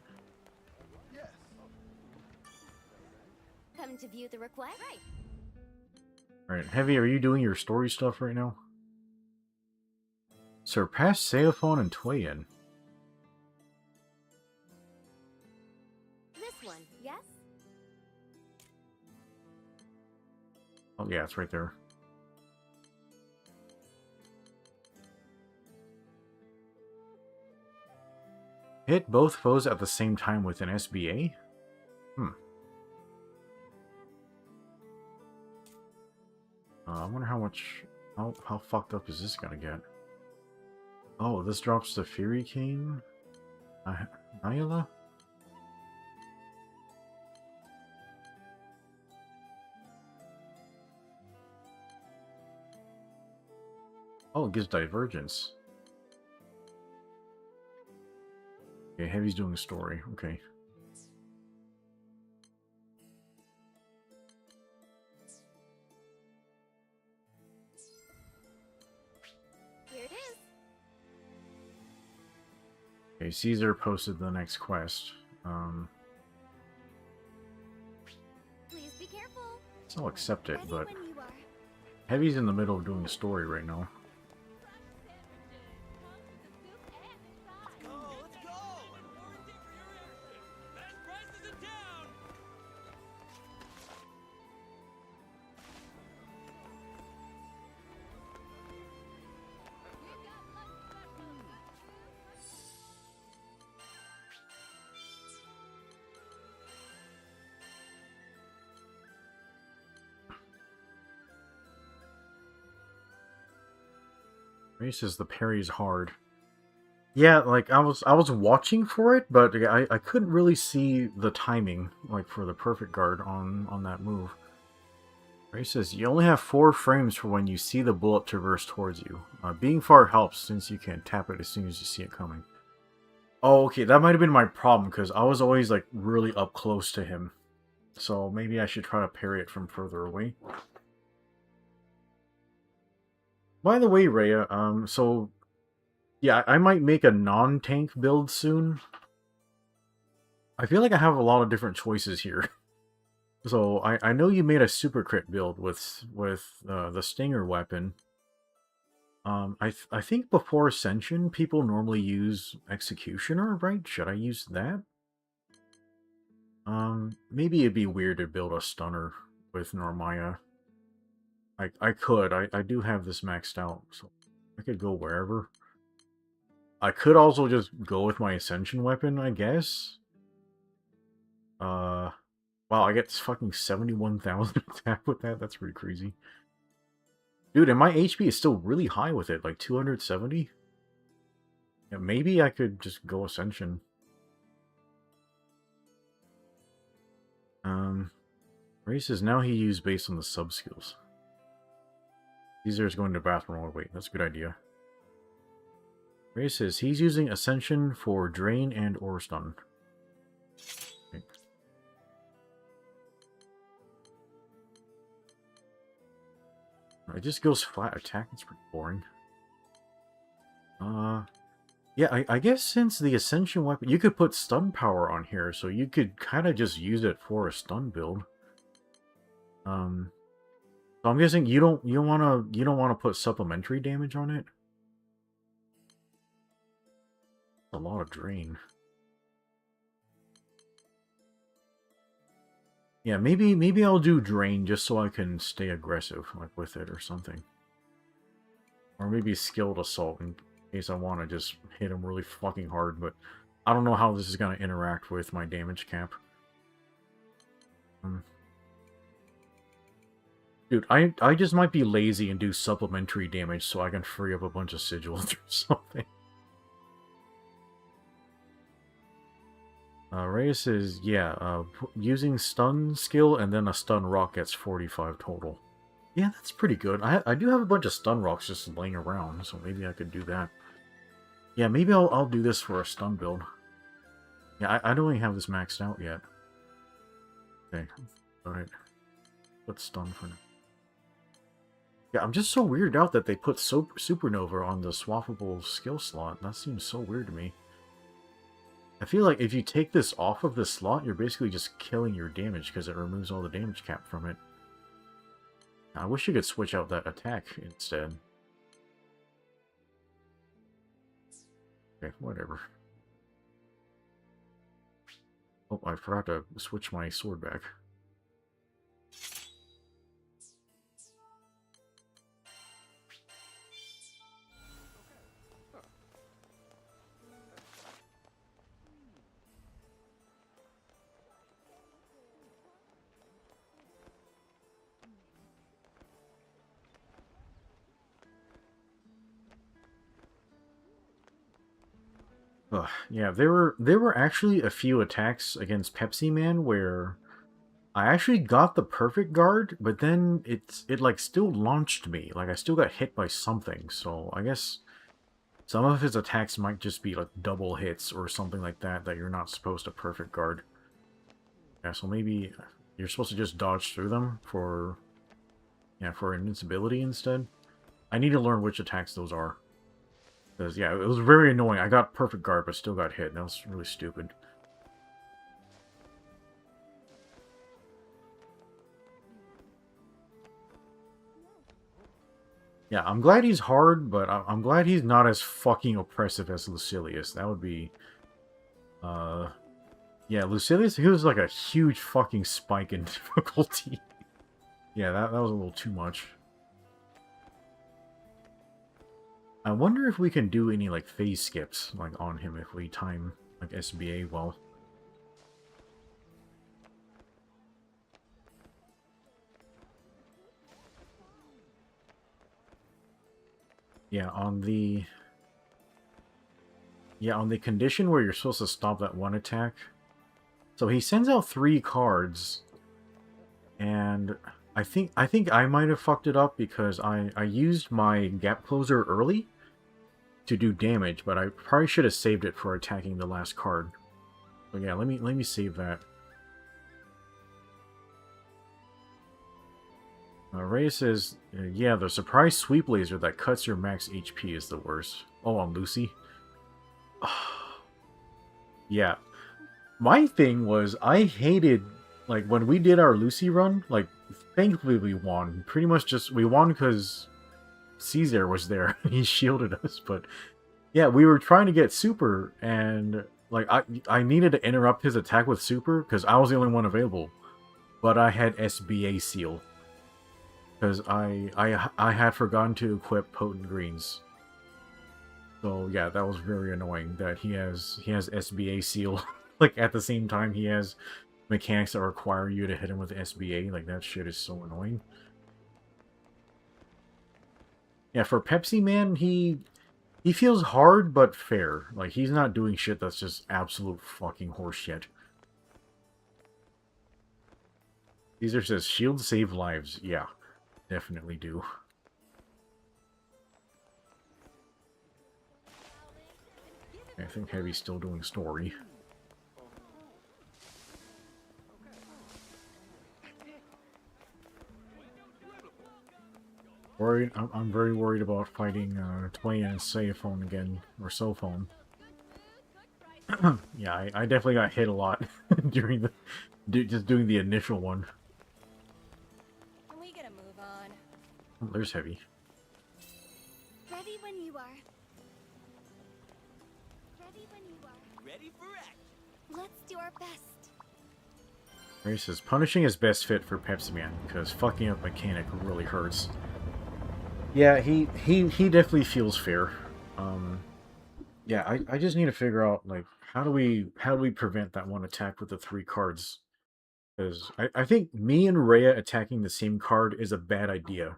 Come to view the request? Right. Alright, Heavy, are you doing your story stuff right now? Surpass Seophon and Toyen. This one, yes? Oh yeah, it's right there. Hit both foes at the same time with an SBA? I wonder how much... How fucked up is this gonna get? Oh, this drops the Fury Cane? Nyla? Oh, it gives Divergence. Okay, Heavy's doing a story. Okay. Here it is. Okay, Caesar posted the next quest. Please be careful. So I'll accept it, Ready but when you are. Heavy's in the middle of doing a story right now. Ray says the parry's hard. Yeah, like I was watching for it, but I couldn't really see the timing, like for the perfect guard on that move. Ray says you only have 4 frames for when you see the bullet traverse towards you. Being far helps since you can tap it as soon as you see it coming. Oh, okay, that might have been my problem because I was always like really up close to him, so maybe I should try to parry it from further away. By the way, Rhea, so yeah, I might make a non-tank build soon. I feel like I have a lot of different choices here. So I know you made a super crit build with the Stinger weapon. I think before Ascension, people normally use Executioner, right? Should I use that? Maybe it'd be weird to build a Stunner with Normaya. I could. I do have this maxed out, so I could go wherever. I could also just go with my Ascension weapon, I guess. Wow, I get fucking 71,000 attack with that? That's pretty crazy. Dude, and my HP is still really high with it, like 270? Yeah, maybe I could just go Ascension. Ray says now he used based on the sub-skills. Caesar's going to the bathroom. Oh, wait, that's a good idea. Ray says he's using Ascension for Drain and or Stun. Okay. It just goes flat attack. It's pretty boring. Yeah, I guess since the Ascension weapon, you could put stun power on here, so you could kind of just use it for a stun build. So I'm guessing you don't want to put supplementary damage on it. A lot of drain. Yeah, maybe I'll do drain just so I can stay aggressive like with it or something. Or maybe skilled assault in case I want to just hit him really fucking hard, but I don't know how this is going to interact with my damage cap. Dude, I just might be lazy and do supplementary damage so I can free up a bunch of sigils or something. Reyes says, yeah, using stun skill and then a stun rock gets 45 total. Yeah, that's pretty good. I do have a bunch of stun rocks just laying around, so maybe I could do that. Yeah, maybe I'll do this for a stun build. Yeah, I don't even have this maxed out yet. Okay, alright. Put stun for now. Yeah, I'm just so weirded out that they put Supernova on the swappable skill slot. That seems so weird to me. I feel like if you take this off of the slot, you're basically just killing your damage because it removes all the damage cap from it. I wish you could switch out that attack instead. Okay, whatever. Oh, I forgot to switch my sword back. Yeah, there were actually a few attacks against Pepsi Man where I actually got the perfect guard, but then it like still launched me. Like I still got hit by something. So I guess some of his attacks might just be like double hits or something like that you're not supposed to perfect guard. Yeah, so maybe you're supposed to just dodge through them for invincibility instead. I need to learn which attacks those are. Because, yeah, it was very annoying. I got perfect guard, but still got hit. That was really stupid. Yeah, I'm glad he's hard, but I'm glad he's not as fucking oppressive as Lucilius. That would be... Yeah, Lucilius, he was like a huge fucking spike in difficulty. Yeah, that was a little too much. I wonder if we can do any, like, phase skips, like, on him if we time, like, SBA well. Yeah, on the condition where you're supposed to stop that one attack. So he sends out 3 cards, and I think I might have fucked it up because I used my gap closer early to do damage, but I probably should have saved it for attacking the last card. So yeah, let me save that. Ray says, yeah, the surprise sweep laser that cuts your max HP is the worst. Oh, on Lucy? Yeah. My thing was, I hated, like, when we did our Lucy run, like, thankfully we won. Pretty much just, we won because Caesar was there. He shielded us, but yeah, we were trying to get super, and, like, I needed to interrupt his attack with super, because I was the only one available. But I had SBA seal. Because I had forgotten to equip Potent Greens. So yeah, that was very annoying that he has SBA seal. Like at the same time he has mechanics that require you to hit him with SBA. Like that shit is so annoying. Yeah, for Pepsi Man, he feels hard but fair. Like he's not doing shit that's just absolute fucking horseshit. Caesar says shields save lives. Yeah. Definitely do. I think Heavy's still doing story. Worried? I'm very worried about fighting Twain and Sayphone again, or Sophone. Yeah, I definitely got hit a lot during the just doing the initial one. Oh, there's Heavy. Ready when you are. Ready when you are. Ready for action. Let's do our best. Ray says, punishing is best fit for Pepsi Man, because fucking up mechanic really hurts. Yeah, he definitely feels fair. Yeah, I just need to figure out, like, how do we prevent that one attack with the 3 cards? Because I think me and Rhea attacking the same card is a bad idea.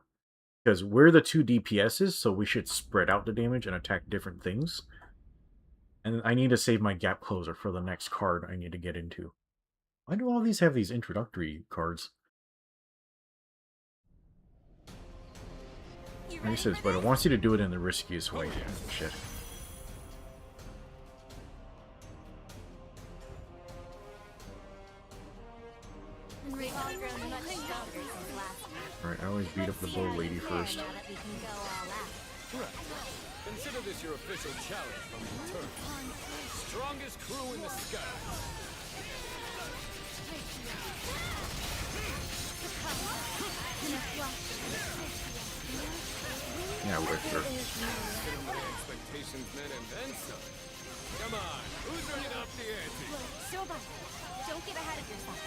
Because we're the 2 DPSs, so we should spread out the damage and attack different things. And I need to save my gap closer for the next card I need to get into. Why do all these have these introductory cards? Like I said, but it wants you to do it in the riskiest way. Shit. Alright, I always beat up the bow lady first. Consider this your official challenge from the turf. Strongest crew in the sky. Yeah, Lichter. Expectations met and then some. Come on, who's ready to up the ante? Shoba, don't get ahead of yourself.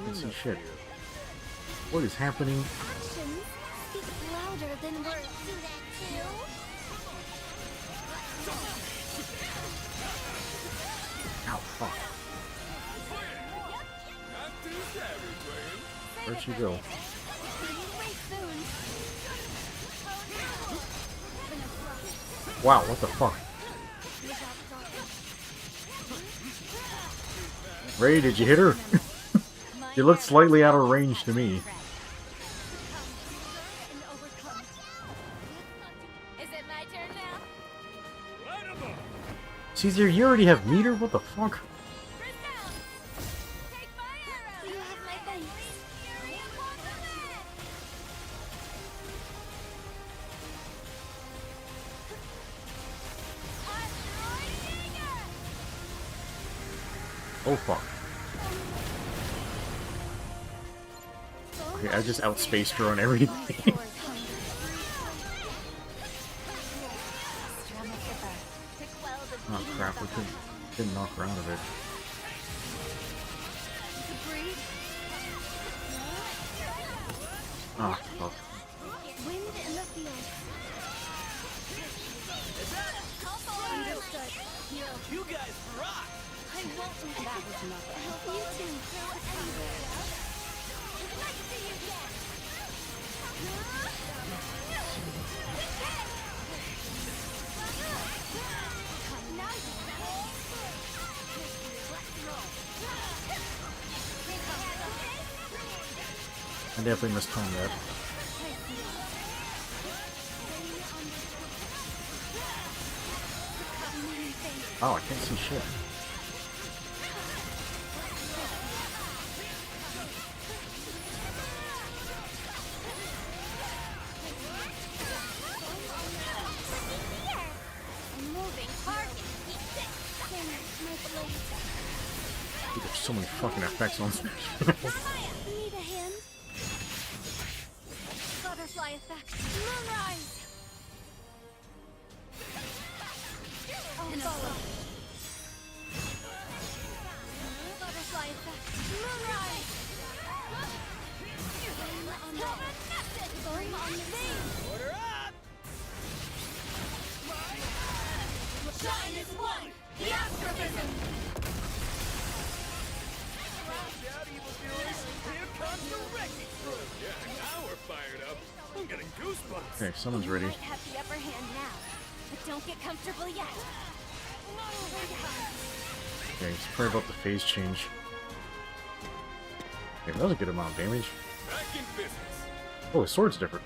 Can't see shit. What is happening? Actions speak louder than words. Do that too? Ow, fuck. Not too shabby, Dwayne. Where'd she go? Wow, what the fuck? Ray, did you hit her? She looked slightly out of range to me. Is it my turn now? Caesar, you already have meter? What the fuck? You have my thanks. Oh fuck. Okay, I just outspaced her on everything. Oh crap, we couldn't knock her out of it. Ah, fuck. Wind in the field. Understood. You guys rock! I won't do that. Was nothing. You too. Nice to see you again. I definitely mistimed that. Oh, I can't see shit. Dude, there's so many fucking effects on this. Need a hand? Butterfly effect. Moonrise. I'll follow. Butterfly effect. Moonrise. Flame on the vein. Order up! Shine is one. The astrophism. Watch out, evildoers! Here comes the wrecking crew! Yeah, now we're fired up. I'm getting goosebumps. Okay, someone's ready. You might have the upper hand now, but don't get comfortable yet. Okay, let's pray about the phase change. Okay, that was a good amount of damage. Back in business. Oh, his sword's different.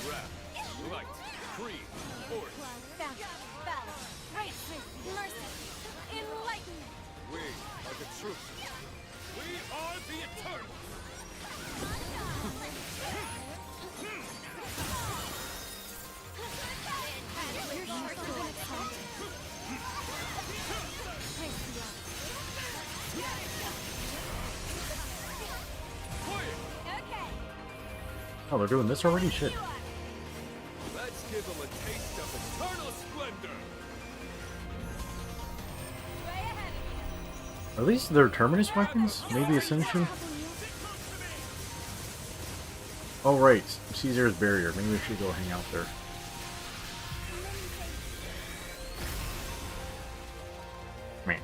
Wrath, light, creed, order. Balance, righteousness, mercy, enlightenment. We are the truth. We are the Eternals. Oh, they're doing this already? Shit. Let's give them a taste of eternal splendor. Are these their terminus weapons? Maybe Ascension? Oh right, Caesar's barrier. Maybe we should go hang out there. Man.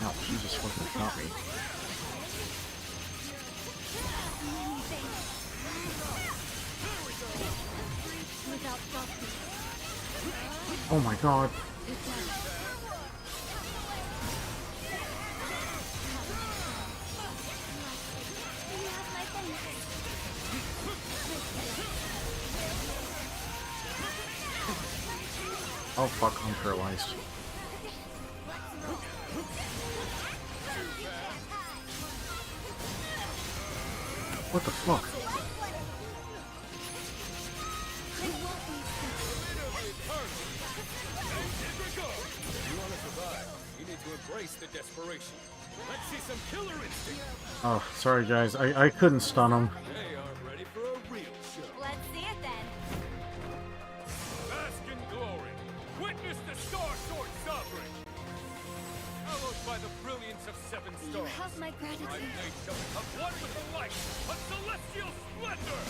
Ow, she just fucking shot me. Oh my god. Oh fuck, I'm paralyzed. What the fuck? You want to survive, you need to embrace the desperation. Let's see some killer instinct. Oh, sorry guys, I couldn't stun him. They are ready for a real show. Let's see it then. Bask in glory. Witness the Star Sword Sovereign. Hallowed by the brilliance of 7 You stars. have my gratitude. My blade shall become one with the light of celestial splendor.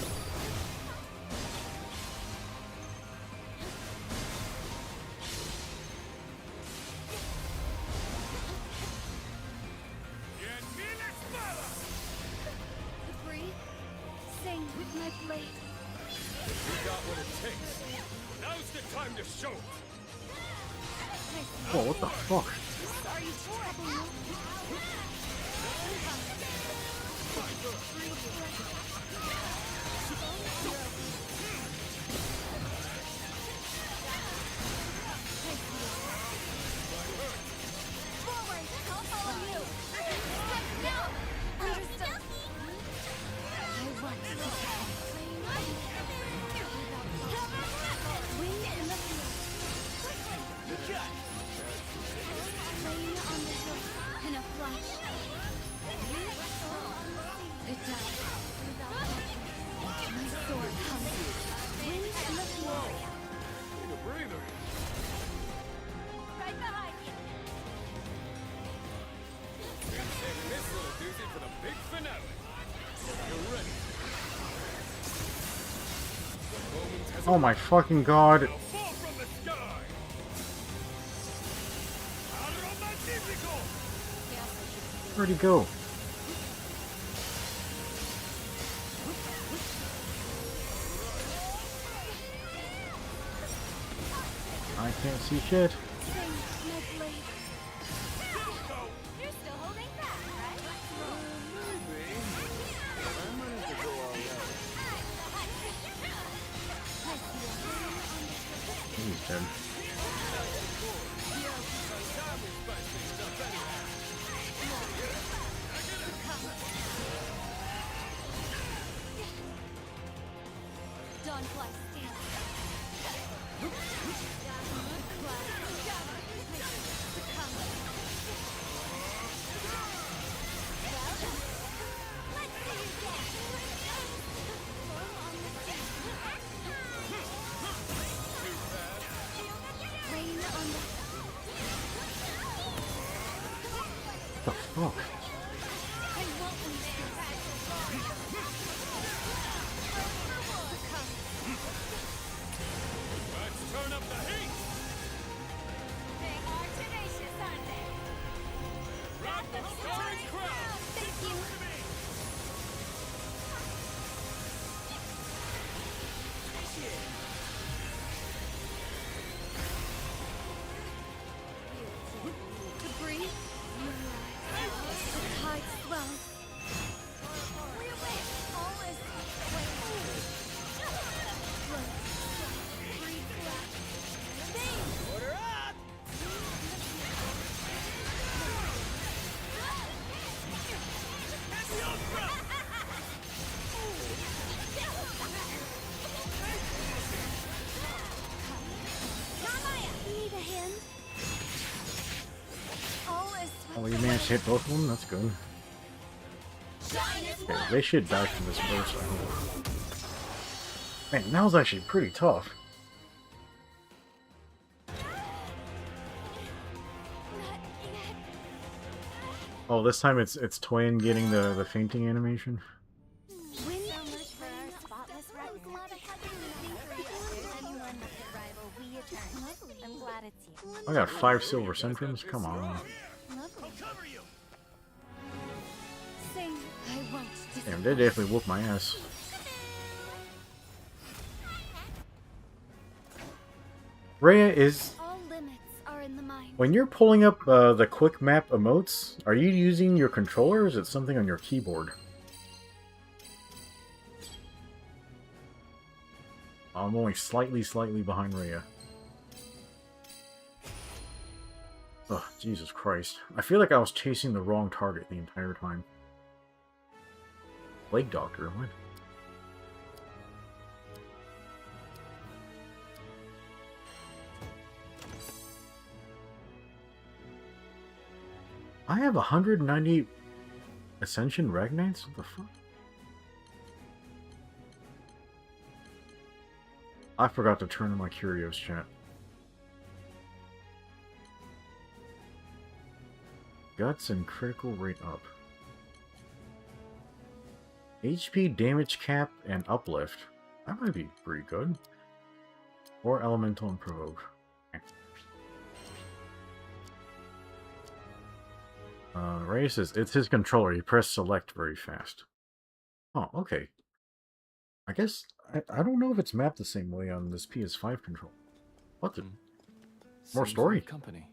Free, sing with my blade. You got what it takes. Now's the time to show it. Oh, what the fuck? Sorry to trouble you. Forward, I'll follow you. Now, understood. I want to wing in the field. Rain on the hill in a flash. It dies. My sword comes. Wind in the field. Need a breather. Right behind you. Gonna save this little doozy for the big finale. You're ready. The moment has Oh my fucking god. Now fall from the sky. Adro Magnifico. Where'd he go? I can't see shit. Sing my blade. You're still holding back, right? I'm ready to go all out. He's dead. Dawnfly stands. Rain on the What the fuck? I won't Let's turn up the heat. They are tenacious, aren't they? Wrap the starry crown. Thank you. Debris. The tide swells. We win. All is free flat. Order up. Need a hand? All is Oh, you managed to hit both of them? That's good. Okay, they should die from this burst, I hope. Man, that was actually pretty tough. Oh, this time it's Twain getting the fainting animation. Win so much for our spotless record. Anyone that could rival we eternal. I'm glad it's you. I got 5 silver centrums? Come on. Lovely. won't Damn, they definitely whooped my ass. Rhea is... All limits are in the mind. When you're pulling up the quick map emotes, are you using your controller or is it something on your keyboard? I'm only slightly behind Rhea. Ugh, Jesus Christ. I feel like I was chasing the wrong target the entire time. Plague Doctor, what? I have 190 Ascension Ragnites? What the fuck? I forgot to turn on my Curios chat. Guts and critical rate up. HP damage cap and uplift. That might be pretty good. Or elemental and provoke. Ray says it's his controller. You press select very fast. Oh, okay. I guess I don't know if it's mapped the same way on this PS5 controller. What the? More story. Company.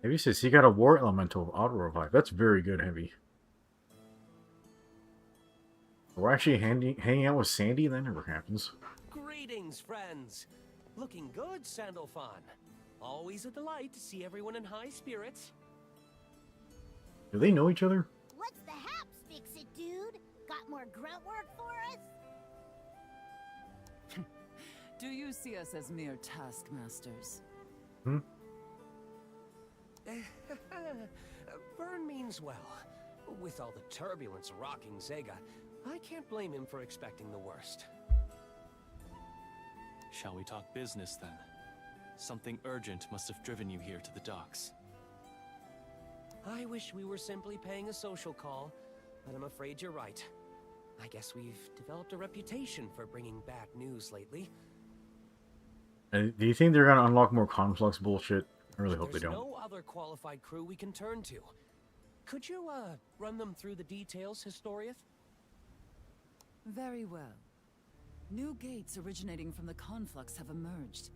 Heavy says he got a war elemental auto revive. That's very good, Heavy. We're actually hanging out with Sandy. That never happens. Greetings, friends. Looking good, Sandalphon. Always a delight to see everyone in high spirits. Do they know each other? What's the haps, Fix-It Dude? Got more grunt work for us? Do you see us as mere taskmasters? Hmm? Vern means well. With all the turbulence rocking Zega, I can't blame him for expecting the worst. Shall we talk business then? Something urgent must have driven you here to the docks. I wish we were simply paying a social call, but I'm afraid you're right. I guess we've developed a reputation for bringing bad news lately. Do you think they're gonna unlock more Conflux bullshit? I really hope they There's don't. no other qualified crew we can turn to. Could you, run them through the details, Historieth? Very well. New gates originating from the conflux have emerged,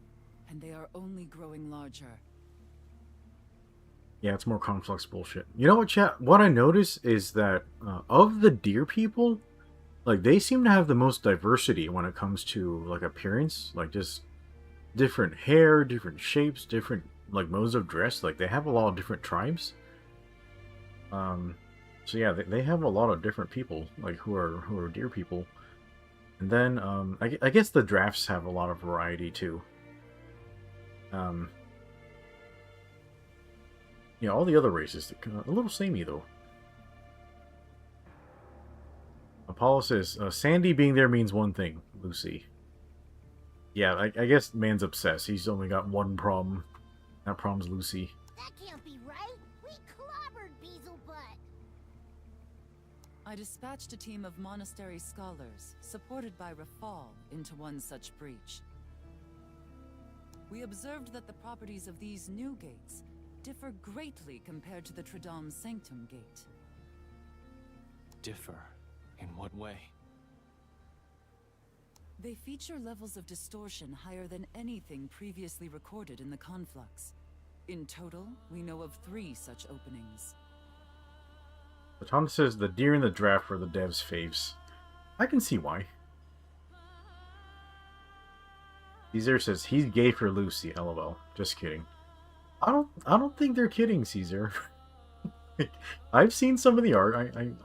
and they are only growing larger. Yeah, it's more Conflux bullshit. You know what, chat? What I noticed is that of the deer people, like, they seem to have the most diversity when it comes to, like, appearance. Like, just different hair, different shapes, different, like, modes of dress. Like, they have a lot of different tribes. So yeah, they have a lot of different people, like, who are deer people. And then, I guess the drafts have a lot of variety, too. Yeah, all the other races, a little samey, though. Apollo says, Sandy being there means one thing, Lucy. Yeah, I guess man's obsessed. He's only got one problem. That problem's Lucy. That can't be right. We clobbered Beelzebutt. I dispatched a team of monastery scholars, supported by Fraux, into one such breach. We observed that the properties of these new gates differ greatly compared to the Tridom Sanctum gate. Differ? In what way? They feature levels of distortion higher than anything previously recorded in the conflux. In total, we know of 3 such openings. Tom says the deer in the draft were the devs' faves. I can see why. Caesar says he's gay for Lucy, lol. Just kidding. I don't think they're kidding, Caesar. I've seen some of the art.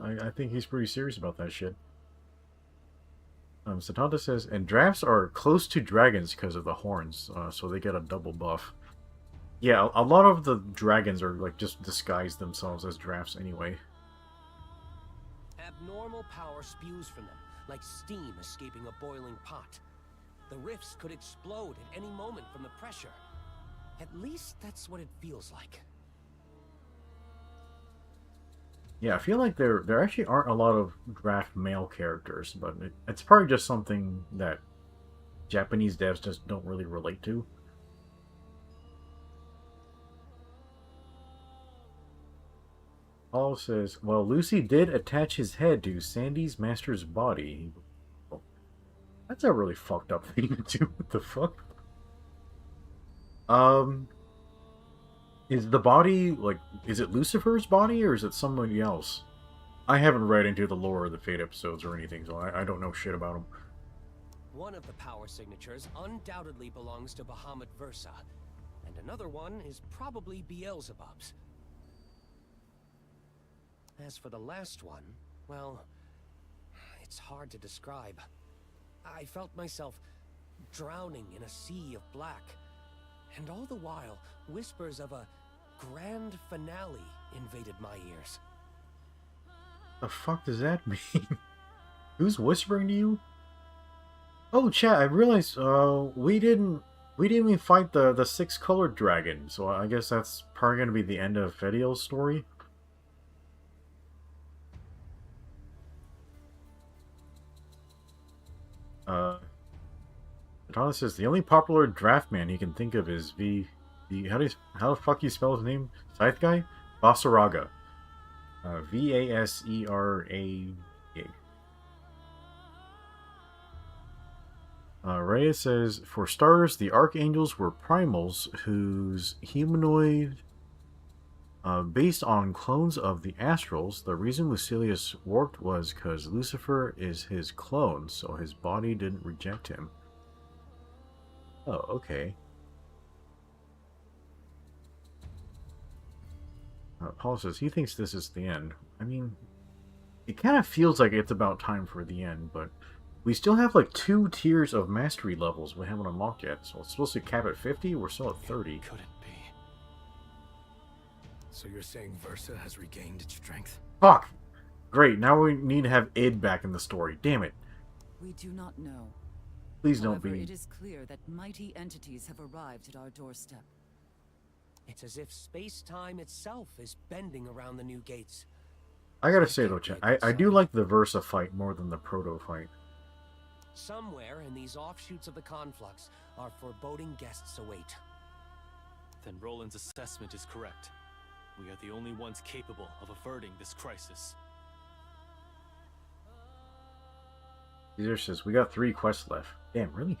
I think he's pretty serious about that shit. Satanta says, and drafts are close to dragons because of the horns, so they get a double buff. Yeah, a lot of the dragons are like just disguise themselves as drafts anyway. Abnormal power spews from them, like steam escaping a boiling pot. The rifts could explode at any moment from the pressure. At least that's what it feels like. Yeah, I feel like there actually aren't a lot of draft male characters, but it's probably just something that Japanese devs just don't really relate to. Paul says, well, Lucy did attach his head to Sandy's master's body. Oh, that's a really fucked up thing to do. What the fuck? Is the body, like, is it Lucifer's body or is it somebody else? I haven't read into the lore of the Fate episodes or anything, so I don't know shit about them. One of the power signatures undoubtedly belongs to Bahamut Versa, and another one is probably Beelzebub's. As for the last one, well, it's hard to describe. I felt myself drowning in a sea of black, and all the while, whispers of a grand finale invaded my ears. The fuck does that mean? Who's whispering to you? Oh, chat, I realized, we didn't even fight the 6-colored dragon, so I guess that's probably gonna be the end of Fediel's story. Thomas says the only popular draft man he can think of is how the fuck you spell his name? Scythe guy? Vaseraga. Vasera. Reyes says, for starters, the Archangels were primals whose humanoid, based on clones of the Astrals. The reason Lucilius warped was because Lucifer is his clone, so his body didn't reject him. Oh, okay. Paul says he thinks this is the end. I mean, it kind of feels like it's about time for the end, but we still have like 2 tiers of mastery levels we haven't unlocked yet. So it's supposed to cap at 50, we're still at 30. Couldn't be. So you're saying Versa has regained its strength? Fuck! Great, now we need to have Id back in the story. Damn it. We do not know. Please don't However, be. it is clear that mighty entities have arrived at our doorstep. It's as if space-time itself is bending around the new gates. I gotta say though, chat, I do like the Versa fight more than the Proto fight. Somewhere in these offshoots of the conflux, our foreboding guests await. Then Roland's assessment is correct. We are the only ones capable of averting this crisis. Caesar says, we got 3 quests left. Damn, really?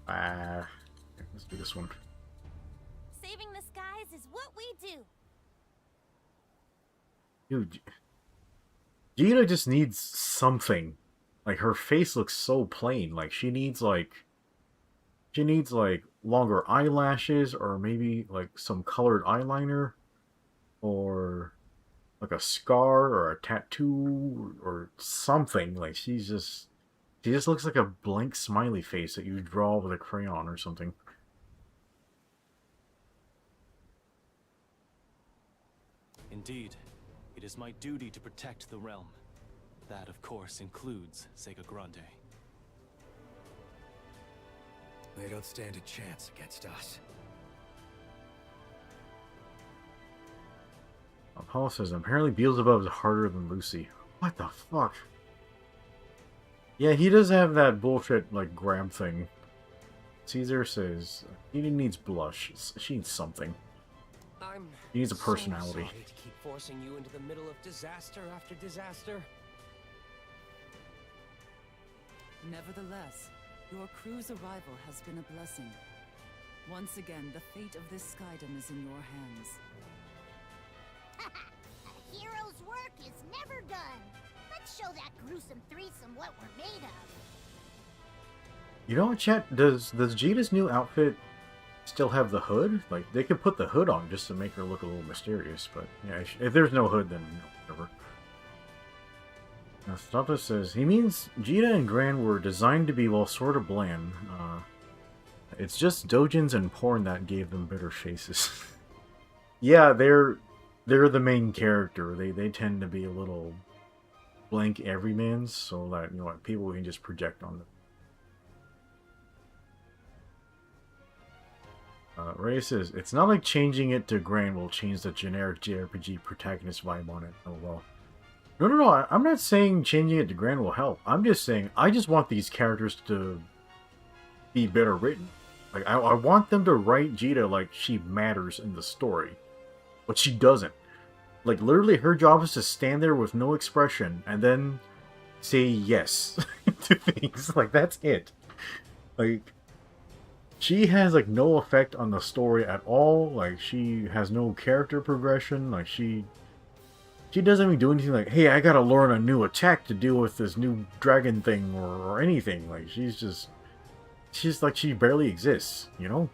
Let's do this one. Saving the skies is what we do. Dude, Gita just needs something. Like, her face looks so plain. Like, she needs longer eyelashes, or maybe like some colored eyeliner, or like a scar or a tattoo or something. Like, she just looks like a blank smiley face that you draw with a crayon or something. Indeed, it is my duty to protect the realm. That, of course, includes Sega Grande. They don't stand a chance against us. Paul says, apparently Beelzebub is harder than Lucy. What the fuck? Yeah, he does have that bullshit, like, grab thing. Caesar says, he needs blush. She needs something. She needs a personality. So sorry to keep forcing you into the middle of disaster after disaster. Nevertheless, your crew's arrival has been a blessing. Once again, the fate of this skydom is in your hands. A hero's work is never done. Let's show that gruesome threesome what we're made of. You know what, chat? Does Jita's new outfit still have the hood? Like, they could put the hood on just to make her look a little mysterious, but yeah, if there's no hood, then whatever. Now, Stata says, he means Jita and Gran were designed to be, well, sort of bland. It's just dojins and porn that gave them bitter faces. Yeah, they're the main character. They tend to be a little blank everymans, so that, you know what, people can just project on them. Ray says, it's not like changing it to Gran will change the generic JRPG protagonist vibe on it. Oh well. No, I'm not saying changing it to Gran will help. I'm just saying, I just want these characters to be better written. Like, I want them to write Jita like she matters in the story. But she doesn't. Like, literally, her job is to stand there with no expression and then say yes to things. Like, that's it. Like, she has, like, no effect on the story at all. Like, she has no character progression. Like, she doesn't even do anything like, hey, I gotta learn a new attack to deal with this new dragon thing or anything. Like, she's like she barely exists, you know?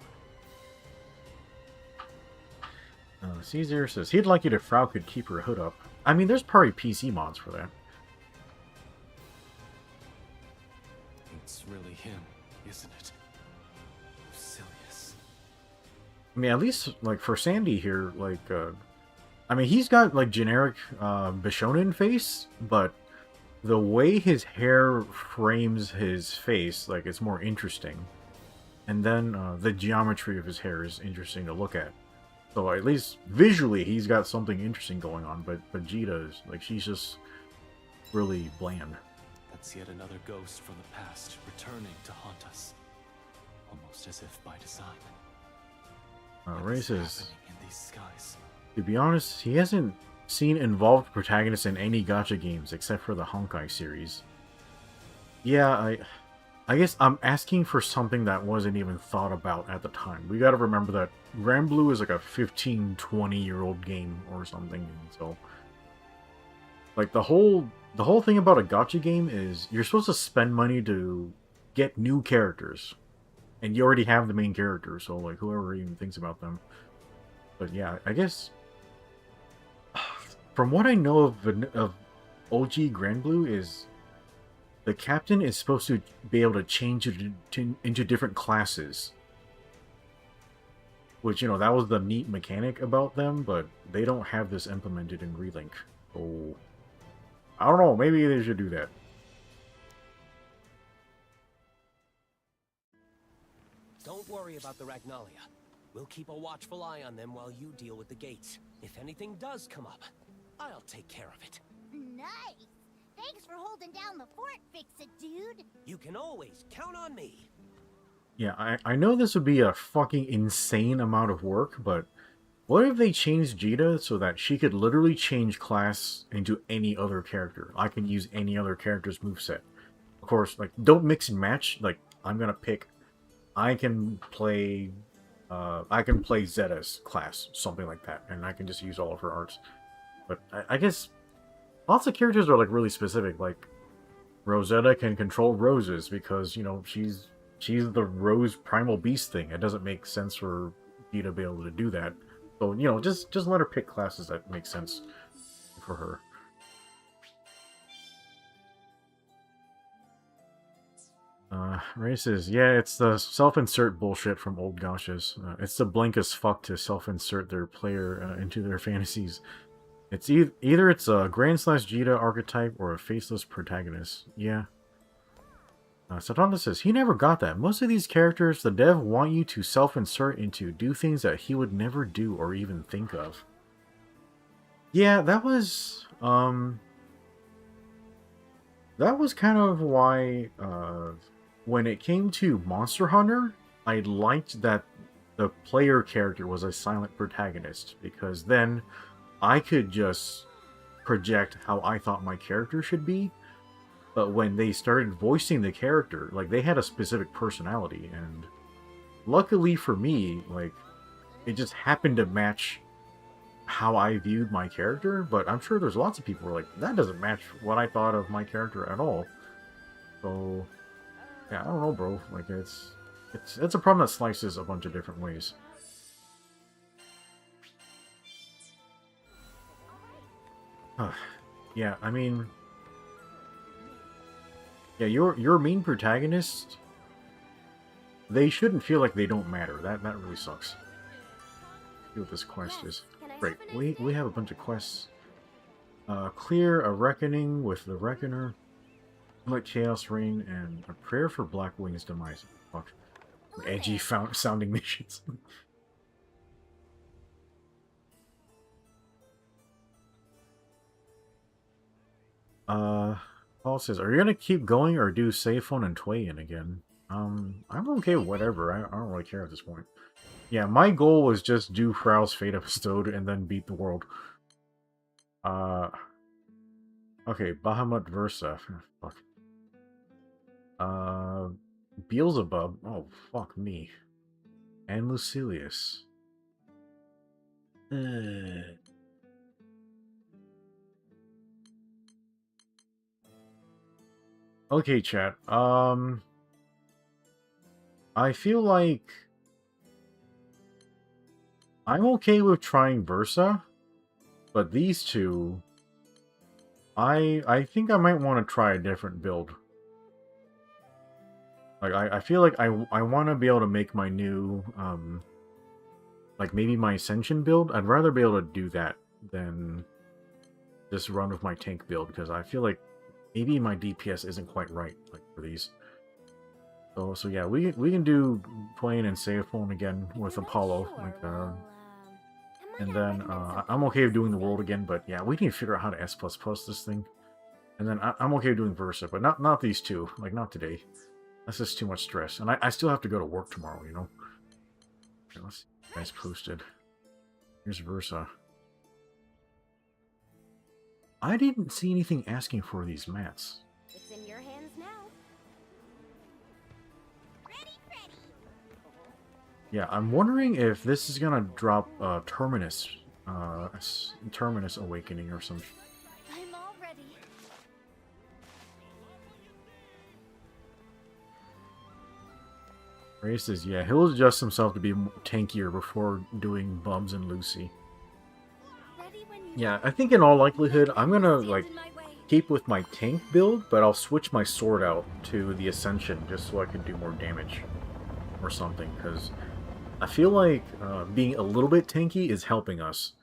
Caesar says he'd like it if Frau could keep her hood up. I mean, there's probably PC mods for that. It's really him, isn't it? Lucilius. I mean, at least, like, for Sandy here, like, I mean, he's got, like, generic Bishonen face, but the way his hair frames his face, like, it's more interesting. And then the geometry of his hair is interesting to look at. So at least visually, he's got something interesting going on, but Jita is, like, she's just really bland. That's yet another ghost from the past returning to haunt us. Almost as if by design. Ray says, In these skies. to be honest, he hasn't seen involved protagonists in any gacha games except for the Honkai series. Yeah, I guess I'm asking for something that wasn't even thought about at the time. We gotta remember that Granblue is like a 15, 20-year-old game or something, and so... Like, the whole thing about a gacha game is you're supposed to spend money to get new characters. And you already have the main character, so, like, whoever even thinks about them. But yeah, I guess... From what I know of OG Granblue is... The captain is supposed to be able to change it into different classes. Which, you know, that was the neat mechanic about them, but they don't have this implemented in Relink. So, I don't know, maybe they should do that. Don't worry about the Ragnalia. We'll keep a watchful eye on them while you deal with the gates. If anything does come up, I'll take care of it. Nice! Thanks for holding down the fort, Fix-It Dude! You can always count on me. Yeah, I know this would be a fucking insane amount of work, but what if they changed Jita so that she could literally change class into any other character? I can use any other character's moveset. Of course, like, don't mix and match. Like, I'm gonna pick... I can play Zeta's class, something like that, and I can just use all of her arts. But I guess lots of characters are, like, really specific. Like, Rosetta can control roses because, you know, she's the rose primal beast thing. It doesn't make sense for Jita to be able to do that. So, you know, just let her pick classes that make sense for her. Ray says, yeah, it's the self-insert bullshit from old gachas. It's the blank as fuck to self-insert their player into their fantasies. It's either it's a Grand/Jita archetype or a faceless protagonist. Yeah. Satanda says, he never got that. Most of these characters, the dev want you to self-insert into, do things that he would never do or even think of. Yeah, that was kind of why, when it came to Monster Hunter, I liked that the player character was a silent protagonist, because then I could just project how I thought my character should be. But when they started voicing the character, like, they had a specific personality, and luckily for me, like, it just happened to match how I viewed my character, but I'm sure there's lots of people who are like, that doesn't match what I thought of my character at all. So, yeah, I don't know, bro. Like, it's a problem that slices a bunch of different ways. Yeah, I mean... Yeah, your main protagonist, they shouldn't feel like they don't matter. That really sucks. See what this quest is. Great, we have a bunch of quests. Clear a reckoning with the Reckoner, let chaos reign, and a prayer for Blackwing's demise. Fuck. Edgy sounding missions. Paul says, are you gonna keep going or do Seifon and Tway in again? I'm okay with whatever. I don't really care at this point. Yeah, my goal was just do Frau's Fate episode and then beat the world. Okay, Bahamut Versa. Fuck. Beelzebub. Oh, fuck me. And Lucilius. Okay, chat. I feel like I'm okay with trying Versa, but these two, I think I might want to try a different build. Like I feel like I want to be able to make my new like maybe my Ascension build. I'd rather be able to do that than just run with my tank build, because I feel like maybe my DPS isn't quite right like for these. So yeah, we can do playing in save phone again with Apollo, like and then I'm okay with doing the world again, but yeah, we need to figure out how to S++ this thing. And then I'm okay with doing Versa, but not these two, like not today. That's just too much stress, and I still have to go to work tomorrow, you know. Okay, let's see what you guys posted. Here's Versa. I didn't see anything asking for these mats. It's in your hands now. Yeah, I'm wondering if this is gonna drop Terminus Awakening or some. I'm all ready. Ray says, yeah, he'll adjust himself to be tankier before doing Bums and Lucy. Yeah, I think in all likelihood, I'm gonna, like, keep with my tank build, but I'll switch my sword out to the Ascension just so I can do more damage. Or something, because I feel like being a little bit tanky is helping us.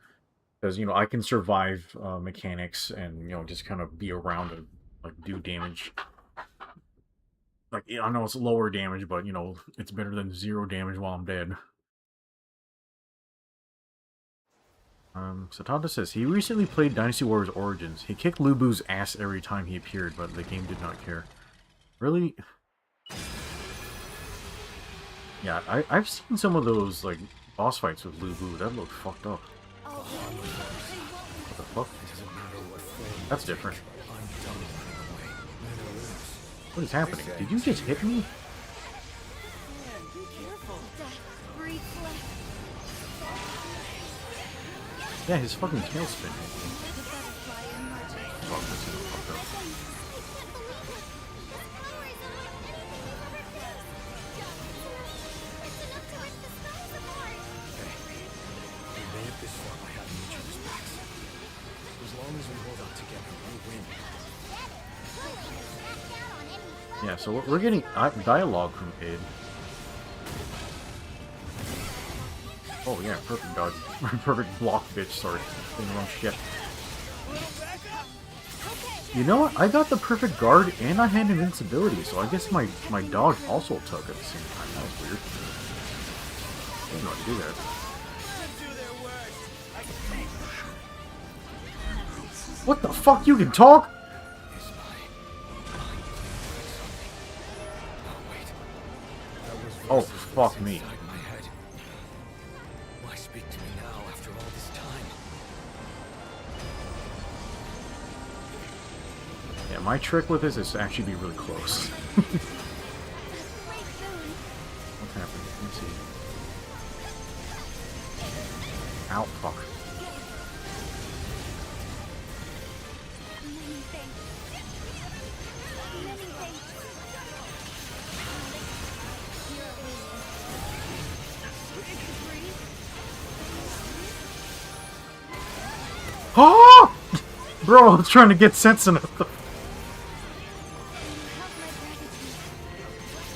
Because, you know, I can survive mechanics and, you know, just kind of be around and, like, do damage. Like, I know it's lower damage, but, you know, it's better than 0 damage while I'm dead. Satanta says, he recently played Dynasty Warriors Origins. He kicked Lubu's ass every time he appeared, but the game did not care. Really? Yeah, I've seen some of those, like, boss fights with Lubu. That looked fucked up. What the fuck? That's different. What is happening? Did you just hit me? Yeah, his fucking tailspin hit me. Fuck, this is fucked up. Yeah, so we're getting dialogue from Id. Oh yeah, perfect dodge. Perfect block, bitch, sorry. Doing the wrong shit. You know what? I got the perfect guard and I had invincibility, so I guess my dodge also took at the same time. That was weird. I didn't know how to do that. What the fuck? You can talk? Oh, fuck me. Why speak to me now after all this time? Yeah, my trick with this is to actually be really close. What's happening? Let's see. Ow, fuck. Oh! Bro, I was trying to get sense in it.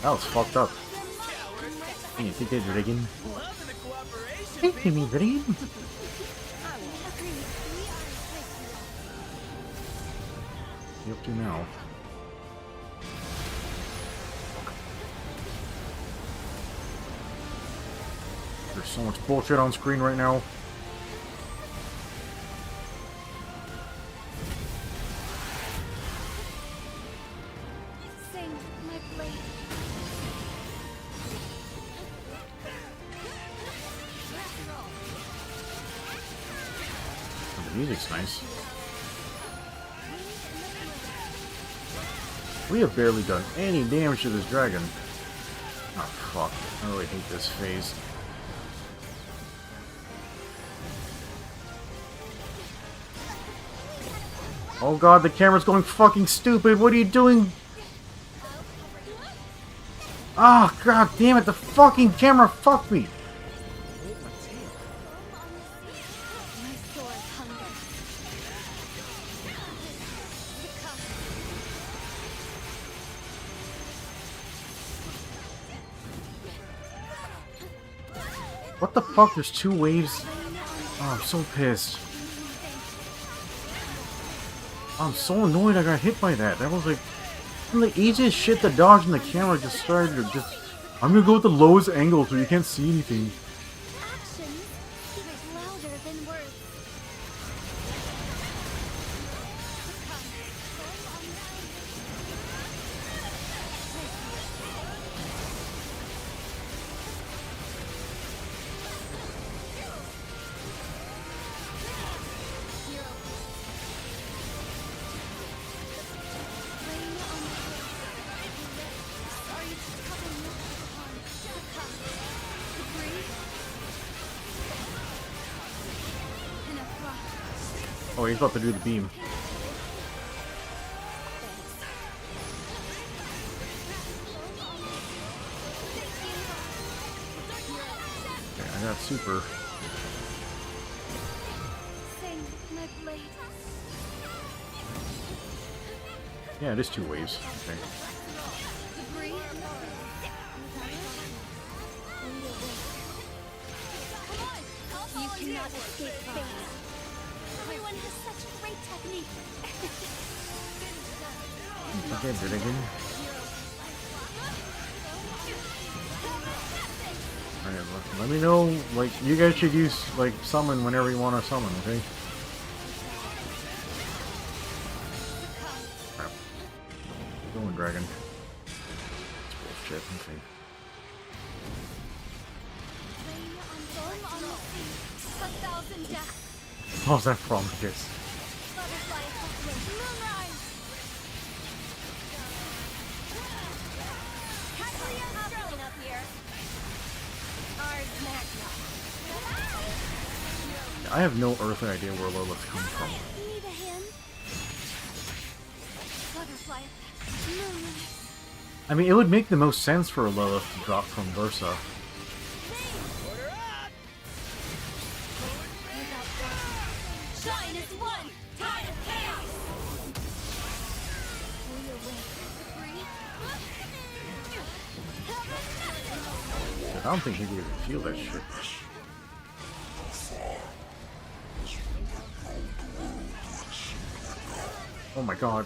That was fucked up. You think they're rigging? Think they mean rigging? What are you up to now? There's so much bullshit on screen right now. Music's nice. We have barely done any damage to this dragon. Oh fuck, I really hate this phase. Oh god, the camera's going fucking stupid, what are you doing? Ah, oh, god damn it, the fucking camera fucked me! What the fuck? There's two waves? Oh, I'm so pissed. I'm so annoyed I got hit by that. That was like one of the easiest shit to dodge, and the camera just started to just... I'm gonna go with the lowest angle so you can't see anything. Actions speak louder than words. Oh, he's about to do the beam. Okay, I got super. Sing my blade. Yeah, it is two waves. Okay. You cannot escape fate. Everyone has such great technique. Okay, did it again. Alright, let me know, like, you guys should use, like, summon whenever you want to summon, okay? Crap. Going dragon. It's bullshit, okay. How's that from? Yes. I have no earthly idea where Lilith comes from. I mean, it would make the most sense for Lilith to drop from Versa. I don't think he could even feel that shit. Oh my god.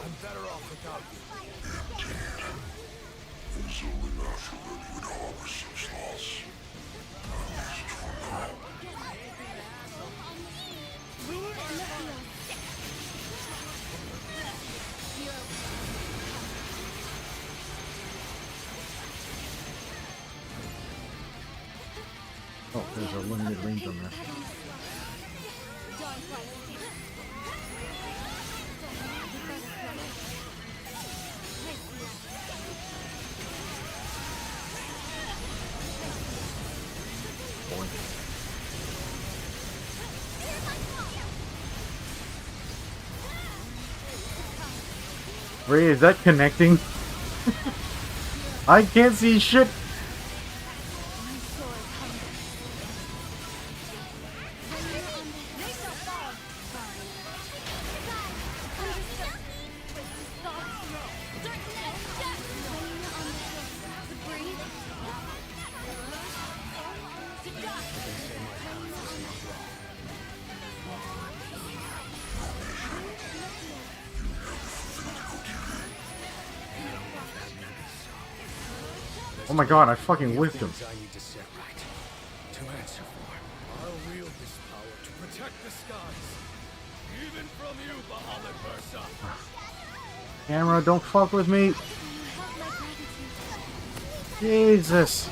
I'm better off without you. It was only natural that you would harbor such loss. At least for now. Oh, there's a limited range on there. Ray, is that connecting? I can't see shit. Oh my god, I fucking whiffed him. I need to set right. To answer for. I'll wield this power to protect the skies. Even from you, Bahamut Versa. Camera, don't fuck with me. Jesus.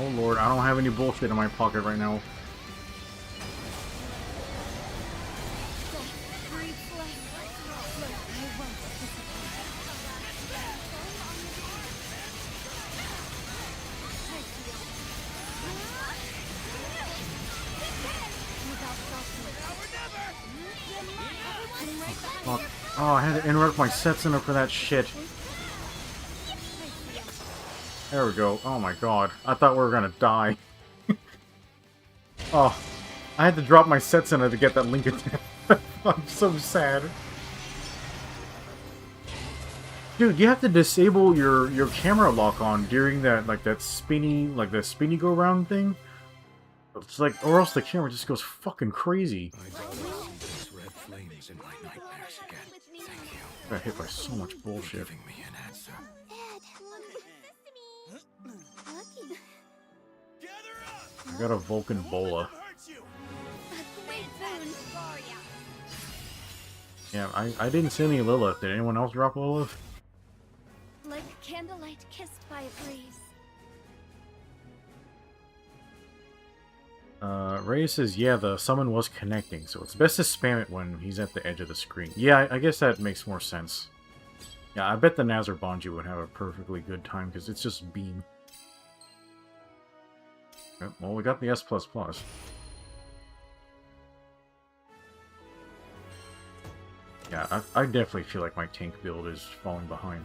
Oh lord, I don't have any bullshit in my pocket right now. Fuck. Oh, I had to interrupt my set center for that shit. There we go. Oh my god. I thought we were gonna die. Oh. I had to drop my set center to get that link attack. I'm so sad. Dude, you have to disable your camera lock on during that, like, that spinny go round thing. It's like, or else the camera just goes fucking crazy. Red flames in my nightmares again. Thank you. I got hit by so much bullshit. Giving me an answer. I got a Vulcan Bola. Yeah, I didn't see any Lilith. Did anyone else drop Lilith? Like candlelight kissed by a breeze. Ray says, yeah, the summon was connecting, so it's best to spam it when he's at the edge of the screen. Yeah, I guess that makes more sense. Yeah, I bet the Nazar Bonji would have a perfectly good time, because it's just beam. Yep, well, we got the S++. Yeah, I definitely feel like my tank build is falling behind.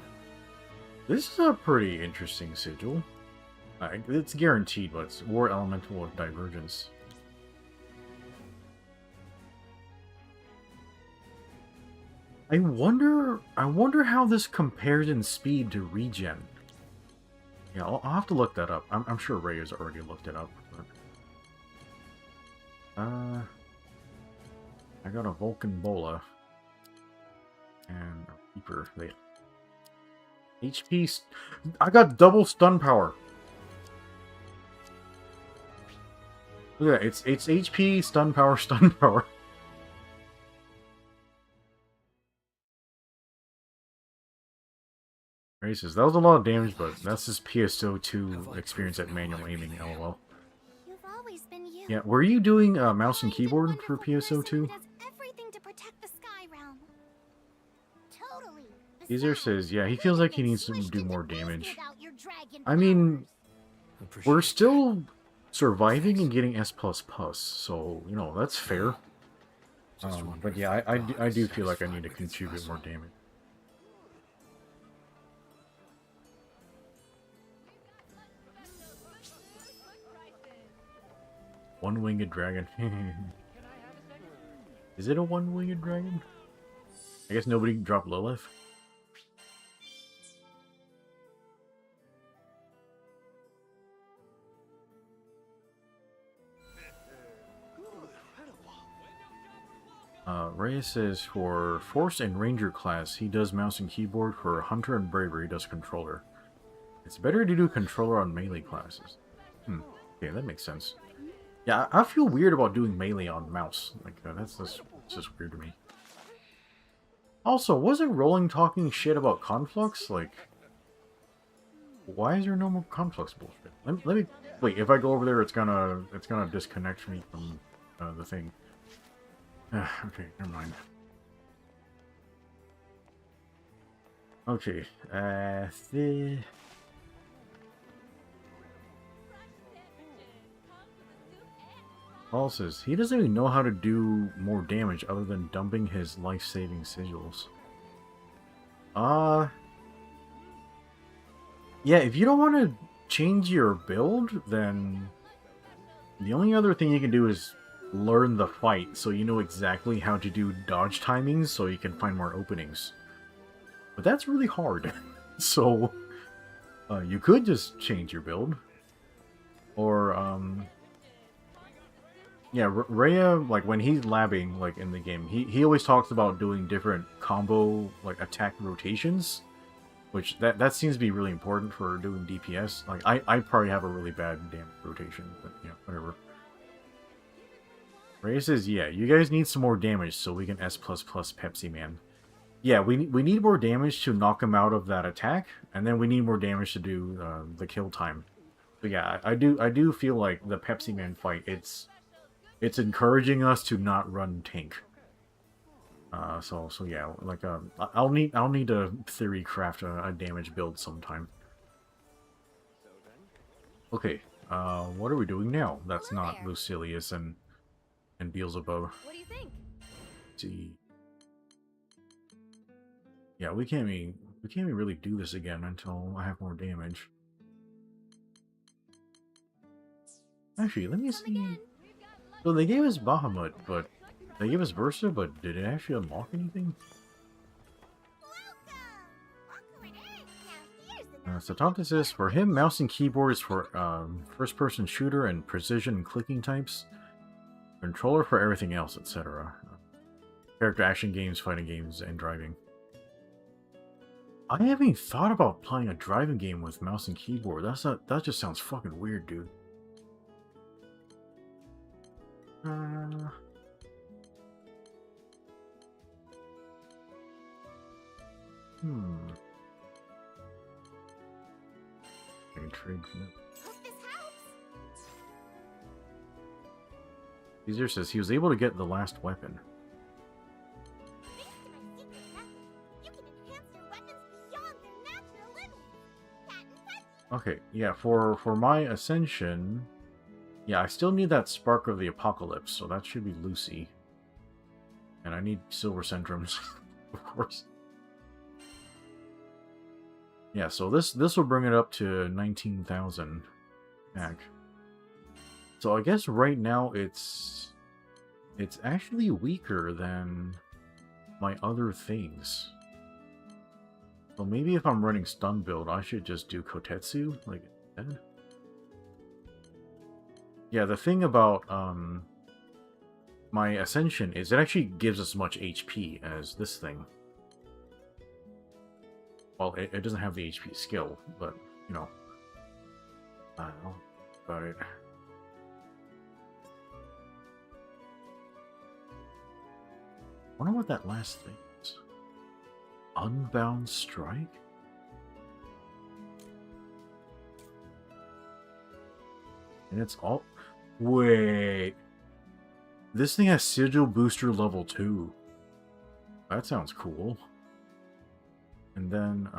This is a pretty interesting sigil. It's guaranteed, but it's War Elemental with Divergence. I wonder how this compares in speed to regen. Yeah, I'll have to look that up. I'm sure Ray has already looked it up. But... I got a Vulcan Bola. And a Reaper. HP... I got double stun power! Look at that, it's HP, stun power, stun power. Races. That was a lot of damage, but that's just PSO2 experience at manual aiming, lol. You've always been you. Yeah, were you doing mouse and keyboard for PSO2? Everything to protect the Sky Realm. Totally. Caesar says, yeah, he feels like he needs to do more damage. I mean, we're still surviving and getting S++, so, you know, that's fair. But yeah, I do feel like I need to contribute more damage. One-winged dragon. Is it a one-winged dragon? I guess nobody can drop Lilith. Reyes says for Force and Ranger class, he does mouse and keyboard. For Hunter and Braver, he does controller. It's better to do controller on melee classes. Okay, that makes sense. Yeah, I feel weird about doing melee on mouse. Like, that's just weird to me. Also, wasn't Rolling talking shit about Conflux? Like, why is there no more Conflux bullshit? Let me wait. If I go over there, it's gonna disconnect me from the thing. Okay, never mind. Okay, Paul says he doesn't even know how to do more damage other than dumping his life-saving sigils. Yeah, if you don't want to change your build, then the only other thing you can do is learn the fight so you know exactly how to do dodge timings so you can find more openings. But that's really hard. So you could just change your build. Or yeah, Rhea, like when he's labbing like in the game, he always talks about doing different combo like attack rotations, which that seems to be really important for doing DPS. Like I probably have a really bad damage rotation, but yeah, whatever. Ray says, yeah, you guys need some more damage so we can S++ Pepsi Man. Yeah, we need more damage to knock him out of that attack, and then we need more damage to do the kill time. But yeah, I do feel like the Pepsi Man fight, it's encouraging us to not run tank. So yeah, like I'll need to theory craft a damage build sometime. Okay, what are we doing now? That's not Lucilius and Beelzebub. What do you think? Let's see. Yeah, we can't even really do this again until I have more damage. Actually, let me see. So they gave us Bahamut, but they gave us Versa, but did it actually unlock anything? Satantis says, for him, mouse and keyboard is for first-person shooter and precision and clicking types. Controller for everything else, etc. Character action games, fighting games, and driving. I haven't even thought about playing a driving game with mouse and keyboard. That just sounds fucking weird, dude. Caesar says he was able to get the last weapon. Okay, yeah, for my ascension, yeah, I still need that Spark of the Apocalypse, so that should be Lucy. And I need Silver Centrums, of course. Yeah, so this will bring it up to 19,000 back. So I guess right now it's actually weaker than my other things. So maybe if I'm running stun build, I should just do Kotetsu, like instead. Yeah, the thing about my Ascension is it actually gives as much HP as this thing. Well, it doesn't have the HP skill, but, you know. I don't know about it. I wonder what that last thing is. Unbound Strike? And it's all... Wait. This thing has Sigil Booster level 2. That sounds cool. And then,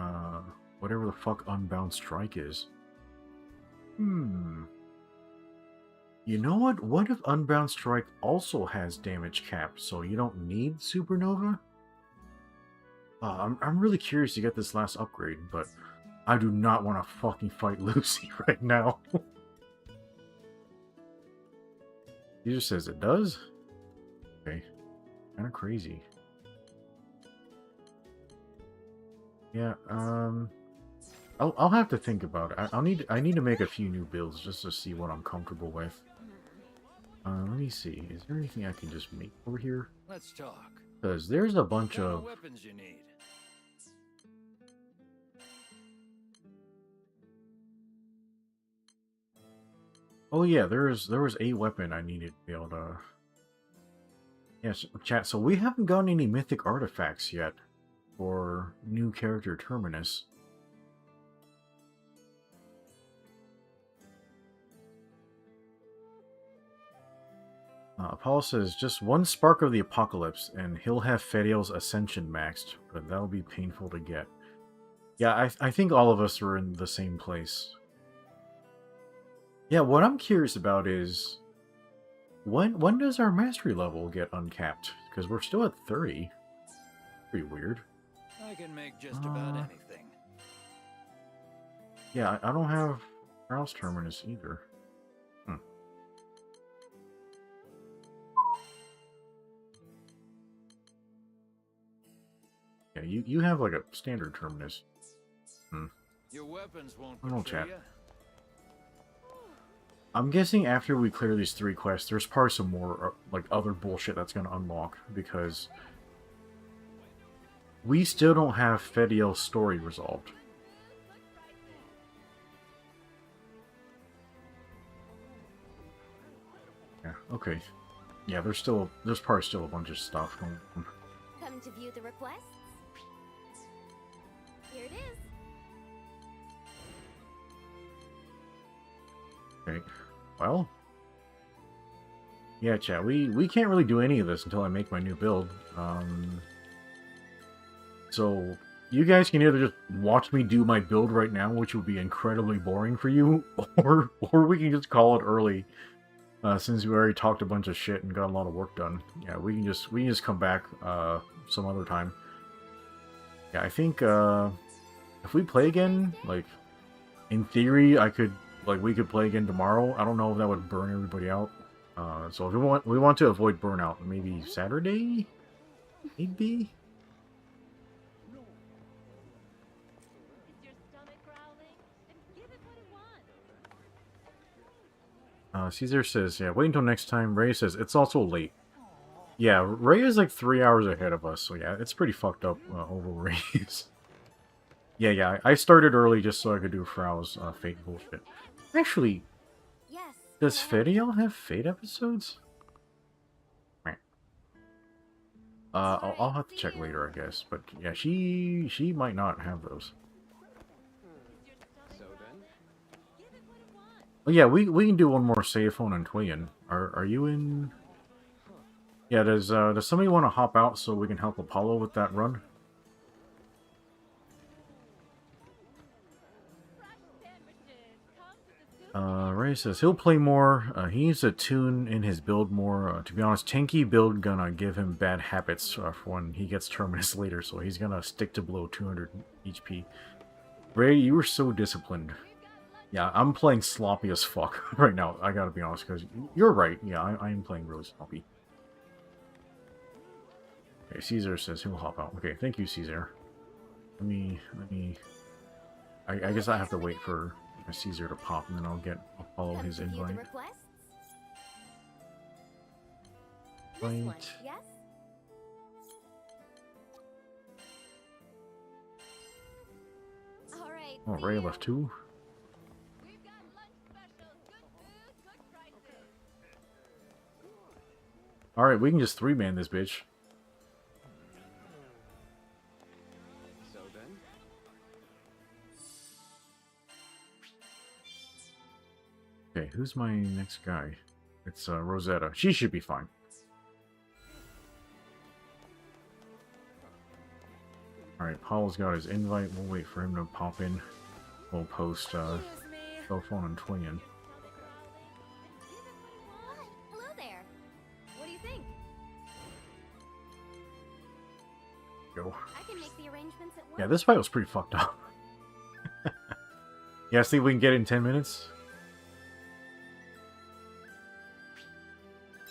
whatever the fuck Unbound Strike is. You know what? What if Unbound Strike also has damage cap, so you don't need Supernova? I'm really curious to get this last upgrade, but I do not want to fucking fight Lucy right now. He just says it does? Okay. Kind of crazy. Yeah, I'll have to think about it. I need to make a few new builds just to see what I'm comfortable with. Let me see. Is there anything I can just make over here? Let's talk. Because there's a bunch What kind of weapons you need? Oh yeah, there was a weapon I needed to be able to. Yes, chat. So we haven't gotten any mythic artifacts yet for new character Terminus. Paul says just one Spark of the Apocalypse, and he'll have Fediel's Ascension maxed, but that'll be painful to get. Yeah, I think all of us are in the same place. Yeah, what I'm curious about is when does our mastery level get uncapped? Because we're still at 30. Pretty weird. I can make just about anything. Yeah, I don't have Fraux Terminus either. Yeah, you have like a standard Terminus. Your weapons won't I don't betray chat. ya. I'm guessing after we clear these 3 quests, there's probably some more, like, other bullshit that's going to unlock, because we still don't have Fediel's story resolved. Yeah, okay. Yeah, there's probably still a bunch of stuff going on. Come to view the requests? Here it is. Okay. Well. Yeah, chat. We can't really do any of this until I make my new build. So you guys can either just watch me do my build right now, which would be incredibly boring for you, or we can just call it early. Since we already talked a bunch of shit and got a lot of work done. Yeah, we can just come back some other time. Yeah, I think if we play again, like in theory, we could play again tomorrow. I don't know if that would burn everybody out. So if we want to avoid burnout, maybe Saturday, maybe. Caesar says, yeah, wait until next time. Ray says, it's also late. Yeah, Ray is like 3 hours ahead of us, so yeah, it's pretty fucked up over Ray's. Yeah, I started early just so I could do Frau's Fate bullshit. Actually, does Fediel have Fate episodes? I'll have to check later, I guess. But yeah, she might not have those. Oh yeah, we can do one more save phone and Twin. Are you in? Yeah, does somebody want to hop out so we can help Apollo with that run? Ray says he'll play more. He needs to tune in his build more. To be honest, tanky build gonna give him bad habits for when he gets Terminus later, so he's gonna stick to below 200 HP. Ray, you were so disciplined. Yeah, I'm playing sloppy as fuck right now. I gotta be honest, because you're right. Yeah, I am playing really sloppy. Okay, Caesar says he'll hop out. Okay, thank you, Caesar. Let me. I guess I have to wait for Caesar to pop, and then I'll follow his invite. Right. Yes? All right. Oh, Ray left too. Alright, we can just 3-man this bitch. So then? Okay, who's my next guy? It's Rosetta. She should be fine. Alright, Paul's got his invite. We'll wait for him to pop in. We'll post cell phone and Twin. Hello there. What do you think? Go. I can make the arrangements at once. Yeah, this fight was pretty fucked up. Yeah, see if we can get it in 10 minutes.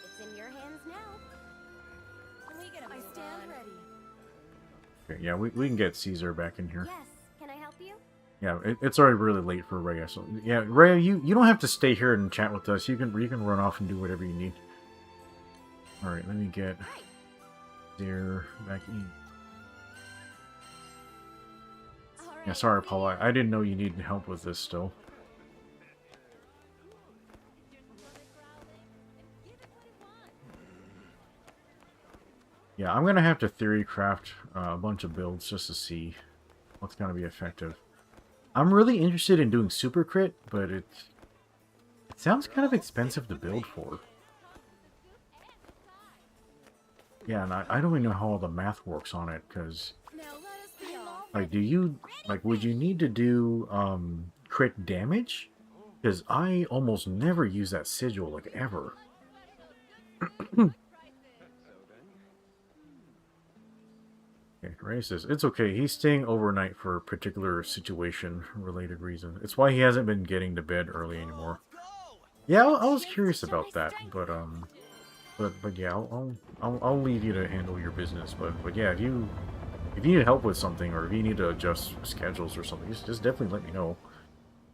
It's in your hands now. Can we get a move on? Okay, yeah, we can get Caesar back in here. Yes. Can I help you? Yeah, it's already really late for Rhea, so yeah, Rhea, you don't have to stay here and chat with us. You can run off and do whatever you need. All right, let me get there back in. Yeah, sorry, Paula. I didn't know you needed help with this still. Yeah, I'm gonna have to theory craft a bunch of builds just to see what's gonna be effective. I'm really interested in doing super crit, but it sounds kind of expensive to build for. Yeah, and I don't even know how all the math works on it, because like, would you need to do crit damage? Because I almost never use that sigil, like, ever. Okay, Ray says, it's okay, he's staying overnight for a particular situation-related reason. It's why he hasn't been getting to bed early anymore. Yeah, I was curious about that, but yeah, I'll leave you to handle your business. But yeah, if you need help with something, or if you need to adjust schedules or something, just definitely let me know.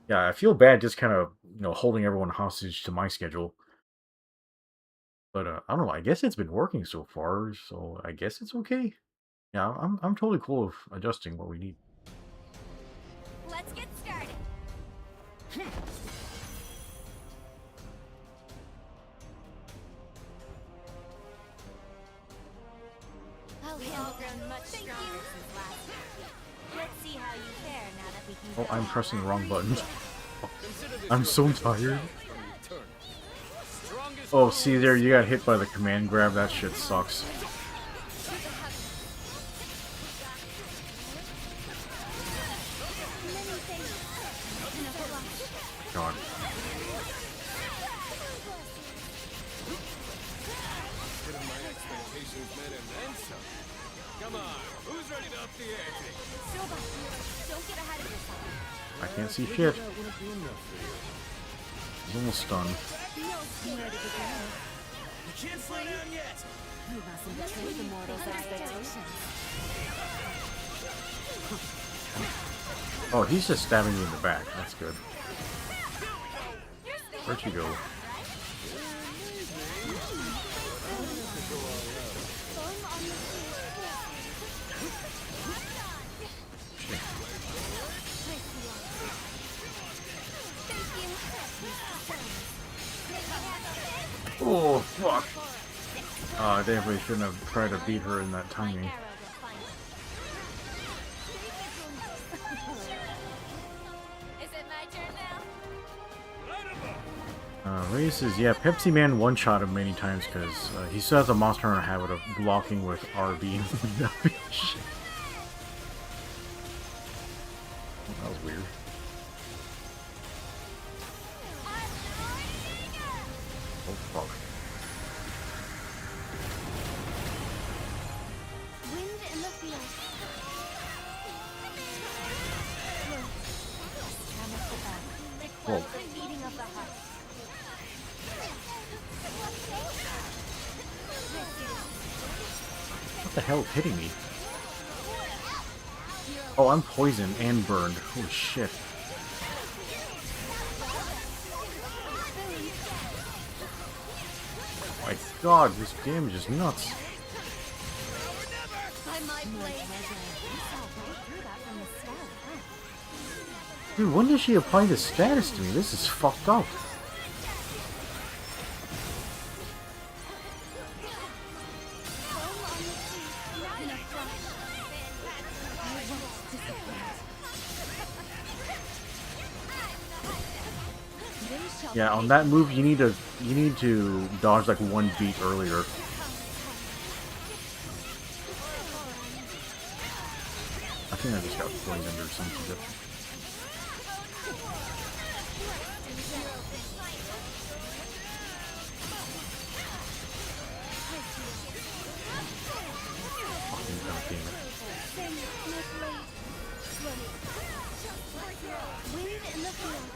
Yeah, I feel bad just kind of, holding everyone hostage to my schedule. But I don't know, I guess it's been working so far, so I guess it's okay. Yeah, I'm totally cool with adjusting what we need. Let's get started. Oh, we all grown much stronger since last year. Let's see how you fare now that we can. Oh, I'm pressing the wrong button. I'm so tired. Oh, see there, you got hit by the command grab. That shit sucks. God. Come on, who's ready to up the ante? Don't get ahead of yourself. I can't see shit. He's almost stunned. You can't slow down yet. You mustn't betray the mortals' expectations. Oh, he's just stabbing you in the back. That's good. Where'd you go? Oh, fuck. I definitely shouldn't have tried to beat her in that timing. Ray says, yeah, Pepsi Man one-shot him many times because he still has a Monster Hunter habit of blocking with RB and shit. That was weird. Oh, fuck. Wind in the field. Whoa. Beating of the heart. What the hell is hitting me? Oh, I'm poisoned and burned. Holy shit. Oh my god, this damage is nuts. Dude, when did she apply this status to me? This is fucked up. Yeah, on that move you need to dodge like one beat earlier. I think I just got poisoned or some shit. Fucking goddamn it. Wind in the field.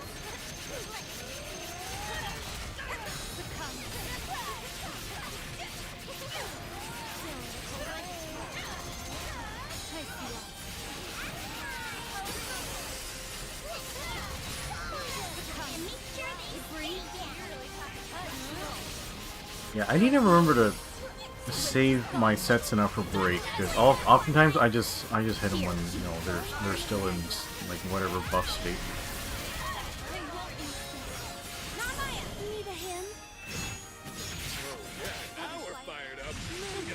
Yeah, I need to remember to save my sets enough for break because oftentimes I just hit them when they're still in like whatever buff state.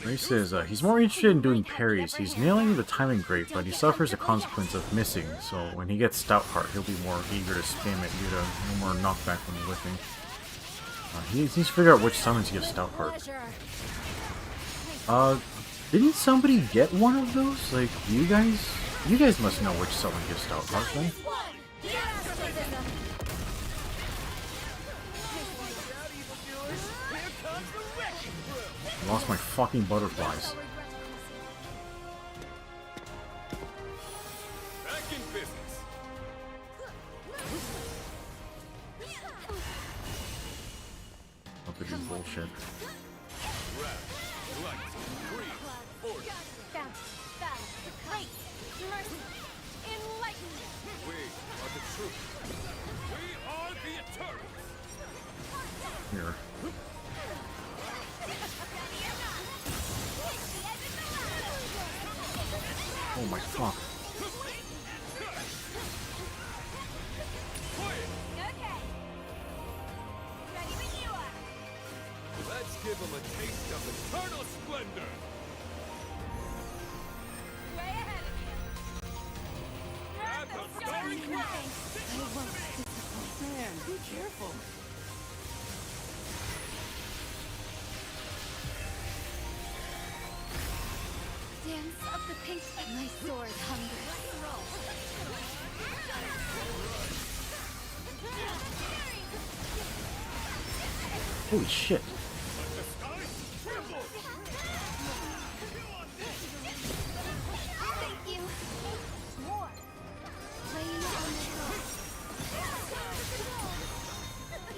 Ray says he's more interested in doing parries. He's nailing the timing great, but he suffers the consequence of missing. So when he gets Stout Heart, he'll be more eager to spam it due to no more knockback when whipping. He needs to figure out which summons give Stout Heart. Didn't somebody get one of those? Like, you guys must know which summon gives Stout Heart, right? I lost my fucking butterflies. Back in business. What to do bullshit. Here. Oh my fuck. Let's give him a taste of eternal splendor. Way ahead of you. At the starting line. Man, be careful. of the pink. My sword hungers. Holy shit. Thank you. More. Rain on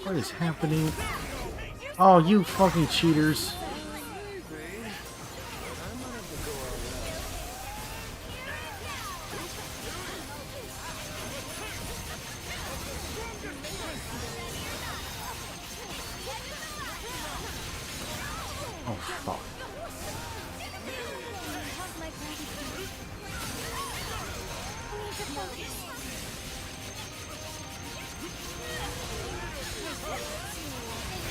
the What is happening? Oh, you fucking cheaters. Oh, fuck. Have my gratitude. I need to focus.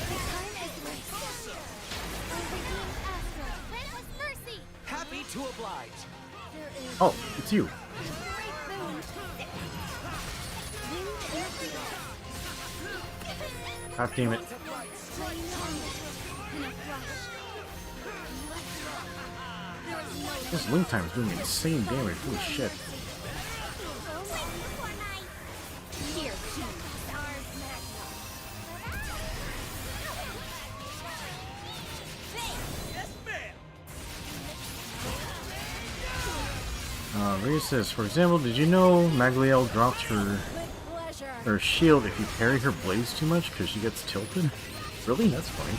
The time is right. Redeem Astra. Grant us mercy. Happy to oblige. There is Oh, it's you. great boon. Wind and field. God damn it. Rain on the in a flash. There is no This link time is doing insane damage. Holy shit. here. Stars Rhea says, for example, did you know Magliel drops her shield if you parry her blades too much because she gets tilted? Really? That's funny.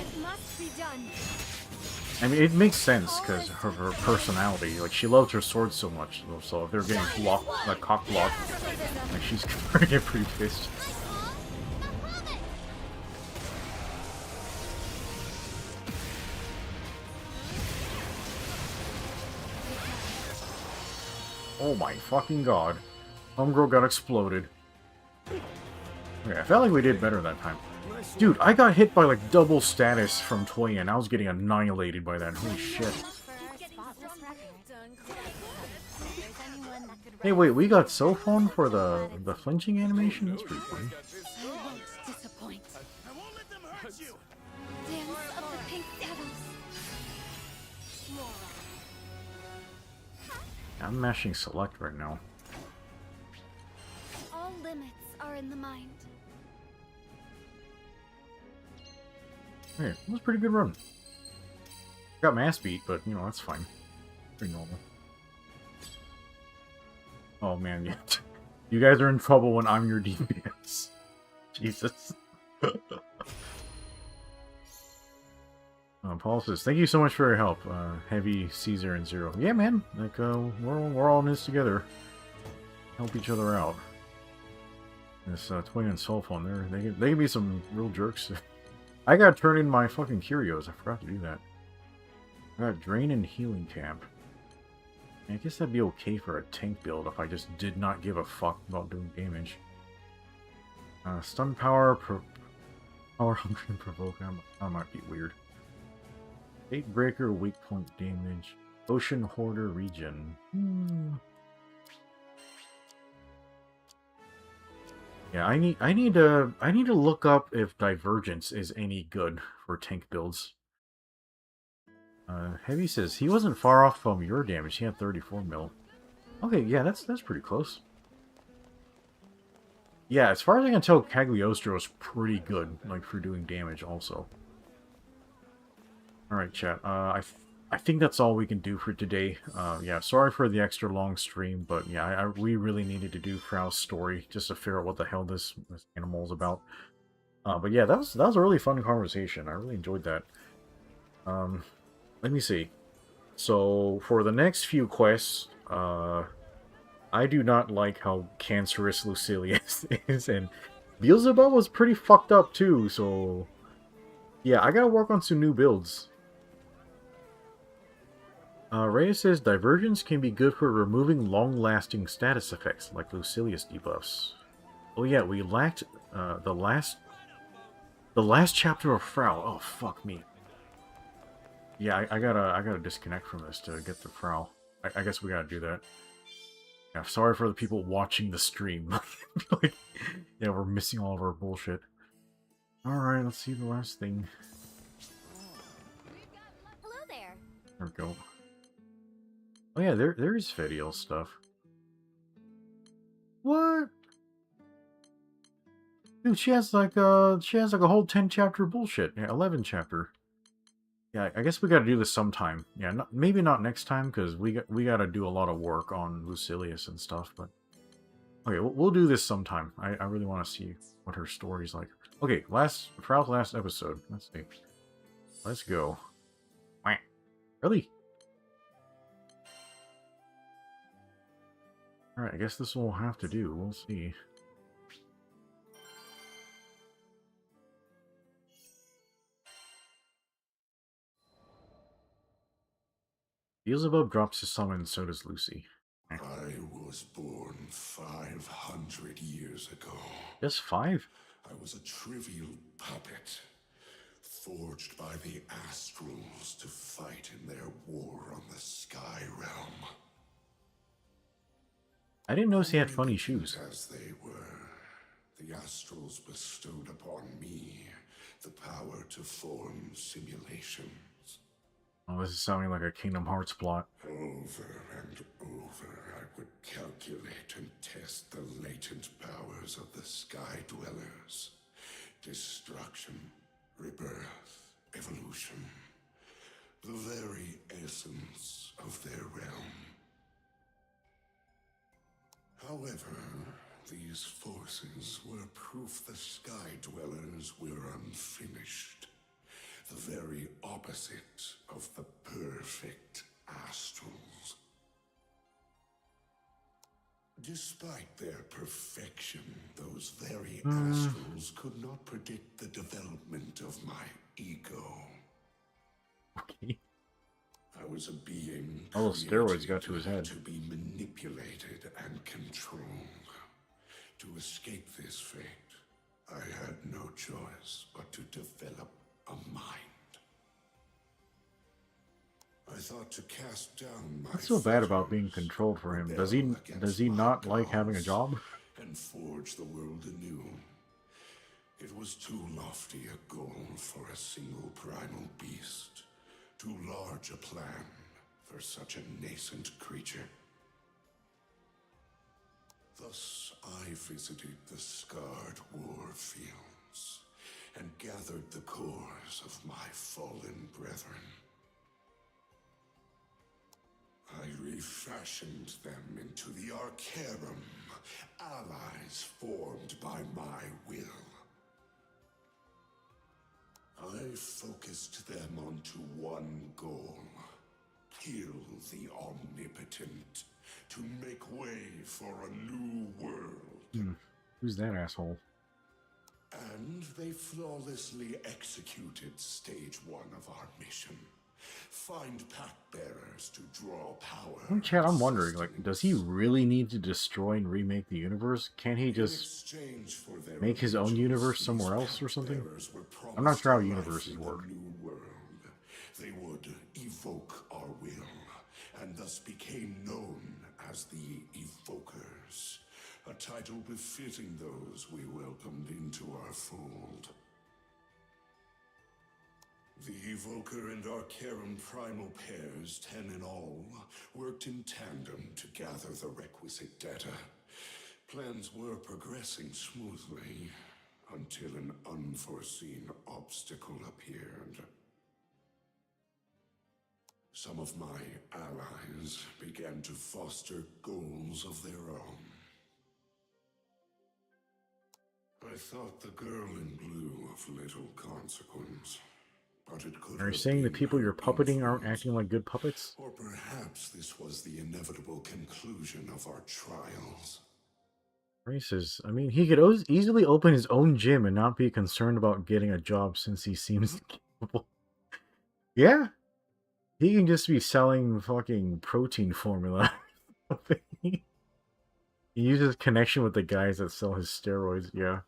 It must be done. I mean, it makes sense because of her personality. Like, she loves her sword so much. So if they're getting blocked, like cock blocked, like she's gonna get pretty pissed. Oh my fucking god. Homegirl got exploded. Okay, I felt like we did better that time. Dude, I got hit by like double status from Toya and I was getting annihilated by that. Holy shit. Hey, wait, we got cell phone for the flinching animation? That's pretty funny. I won't disappoint. I won't let them hurt you. Dance of the pink petals. I'm mashing select right now. All limits are in the mind. Hey, that was a pretty good run. Got my ass beat, but, you know, that's fine. Pretty normal. Oh, man, yeah. You guys are in trouble when I'm your DPS. Jesus. Paul says, thank you so much for your help, Heavy, Caesar, and Zero. Yeah, man. Like, we're all in this together. Help each other out. This Twin and Soul Phone, they can be some real jerks. I gotta turn in my fucking curios. I forgot to do that. I got Drain and Healing Camp. I guess that'd be okay for a tank build if I just did not give a fuck about doing damage. Stun Power, Power 100 Provoke, that might be weird. Fate Breaker, Weak Point Damage. Ocean Hoarder Regen. Yeah, I need to look up if Divergence is any good for tank builds. Heavy says he wasn't far off from your damage. He had 34 mil. Okay, yeah, that's pretty close. Yeah, as far as I can tell, Cagliostro is pretty good, like for doing damage also. All right, chat. I think that's all we can do for today. Yeah, sorry for the extra long stream, but yeah, we really needed to do Frau's story just to figure out what the hell this animal is about. But yeah, that was a really fun conversation. I really enjoyed that. Let me see. So for the next few quests, I do not like how cancerous Lucilius is, and Beelzebub was pretty fucked up too. So yeah, I gotta work on some new builds. Reyes says Divergence can be good for removing long-lasting status effects like Lucilius debuffs. Oh yeah, we lacked the last chapter of Fraux. Oh fuck me. Yeah, I gotta disconnect from this to get the Fraux. I guess we gotta do that. Yeah, sorry for the people watching the stream. Like, yeah, we're missing all of our bullshit. Alright, let's see the last thing. Hello there. There we go. Oh yeah, there is Fediel stuff. What? Dude, she has like a whole 10 chapter bullshit. Yeah, 11 chapter. Yeah, I guess we gotta do this sometime. Yeah, maybe not next time, because we gotta do a lot of work on Lucilius and stuff, but... Okay, we'll do this sometime. I really want to see what her story's like. Okay, Frau's last episode. Let's see. Let's go. Wah. Really? Alright, I guess this will have to do. We'll see. Beelzebub drops his summon, so does Lucy. I was born 500 years ago. Just 5? I was a trivial puppet, forged by the Astrals to fight in their war on the Sky Realm. I didn't notice he had funny shoes. As they were, the Astrals bestowed upon me the power to form simulations. Oh, this is sounding like a Kingdom Hearts plot. Over and over, I would calculate and test the latent powers of the Sky Dwellers. Destruction, rebirth, evolution. The very essence of their realm. However, these forces were proof the Sky Dwellers were unfinished. The very opposite of the perfect Astrals. Despite their perfection, those very Astrals could not predict the development of my ego. Okay. I was a being all those steroids got to his head. To be manipulated and controlled. To escape this fate, I had no choice but to develop a mind. I thought to cast down my What's so bad about being controlled for him? Does he not like having a job? And forge the world anew. It was too lofty a goal for a single primal beast. Too large a plan for such a nascent creature. Thus, I visited the scarred war fields and gathered the cores of my fallen brethren. I refashioned them into the Arcarum, allies formed by my will. I focused them onto one goal. Kill the omnipotent to make way for a new world. Who's that asshole? And they flawlessly executed stage 1 of our mission. Find pack bearers to draw power. Chad, I'm wondering, like, does he really need to destroy and remake the universe? Can't he just make his own universe somewhere else or something? I'm not sure how universes work. They would evoke our will, and thus became known as the Evokers, a title befitting those we welcomed into our fold. The Evoker and Arcarum primal pairs, 10 in all, worked in tandem to gather the requisite data. Plans were progressing smoothly, until an unforeseen obstacle appeared. Some of my allies began to foster goals of their own. I thought the girl in blue of little consequence. But it could Are you saying the people you're puppeting aren't acting like good puppets? Or perhaps this was the inevitable conclusion of our trials. Races. I mean, he could easily open his own gym and not be concerned about getting a job since he seems capable. Yeah. He can just be selling fucking protein formula. He uses connection with the guys that sell his steroids, yeah.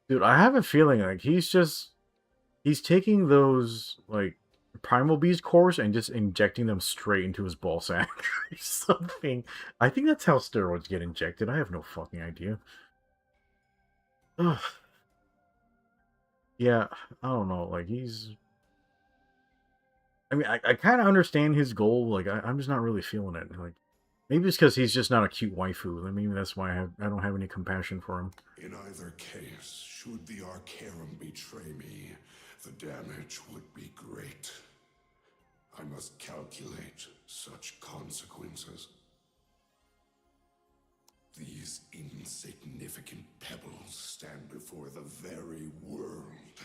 Dude, I have a feeling like he's taking those like Primal Beast cores and just injecting them straight into his ball sack or something. I think that's how steroids get injected. I have no fucking idea. Ugh. Yeah, I don't know. Like he's. I mean, I kind of understand his goal. Like I'm just not really feeling it. Like maybe it's because he's just not a cute waifu. Maybe that's why I don't have any compassion for him. In either case, should the Arcarum betray me, the damage would be great. I must calculate such consequences. These insignificant pebbles stand before the very world.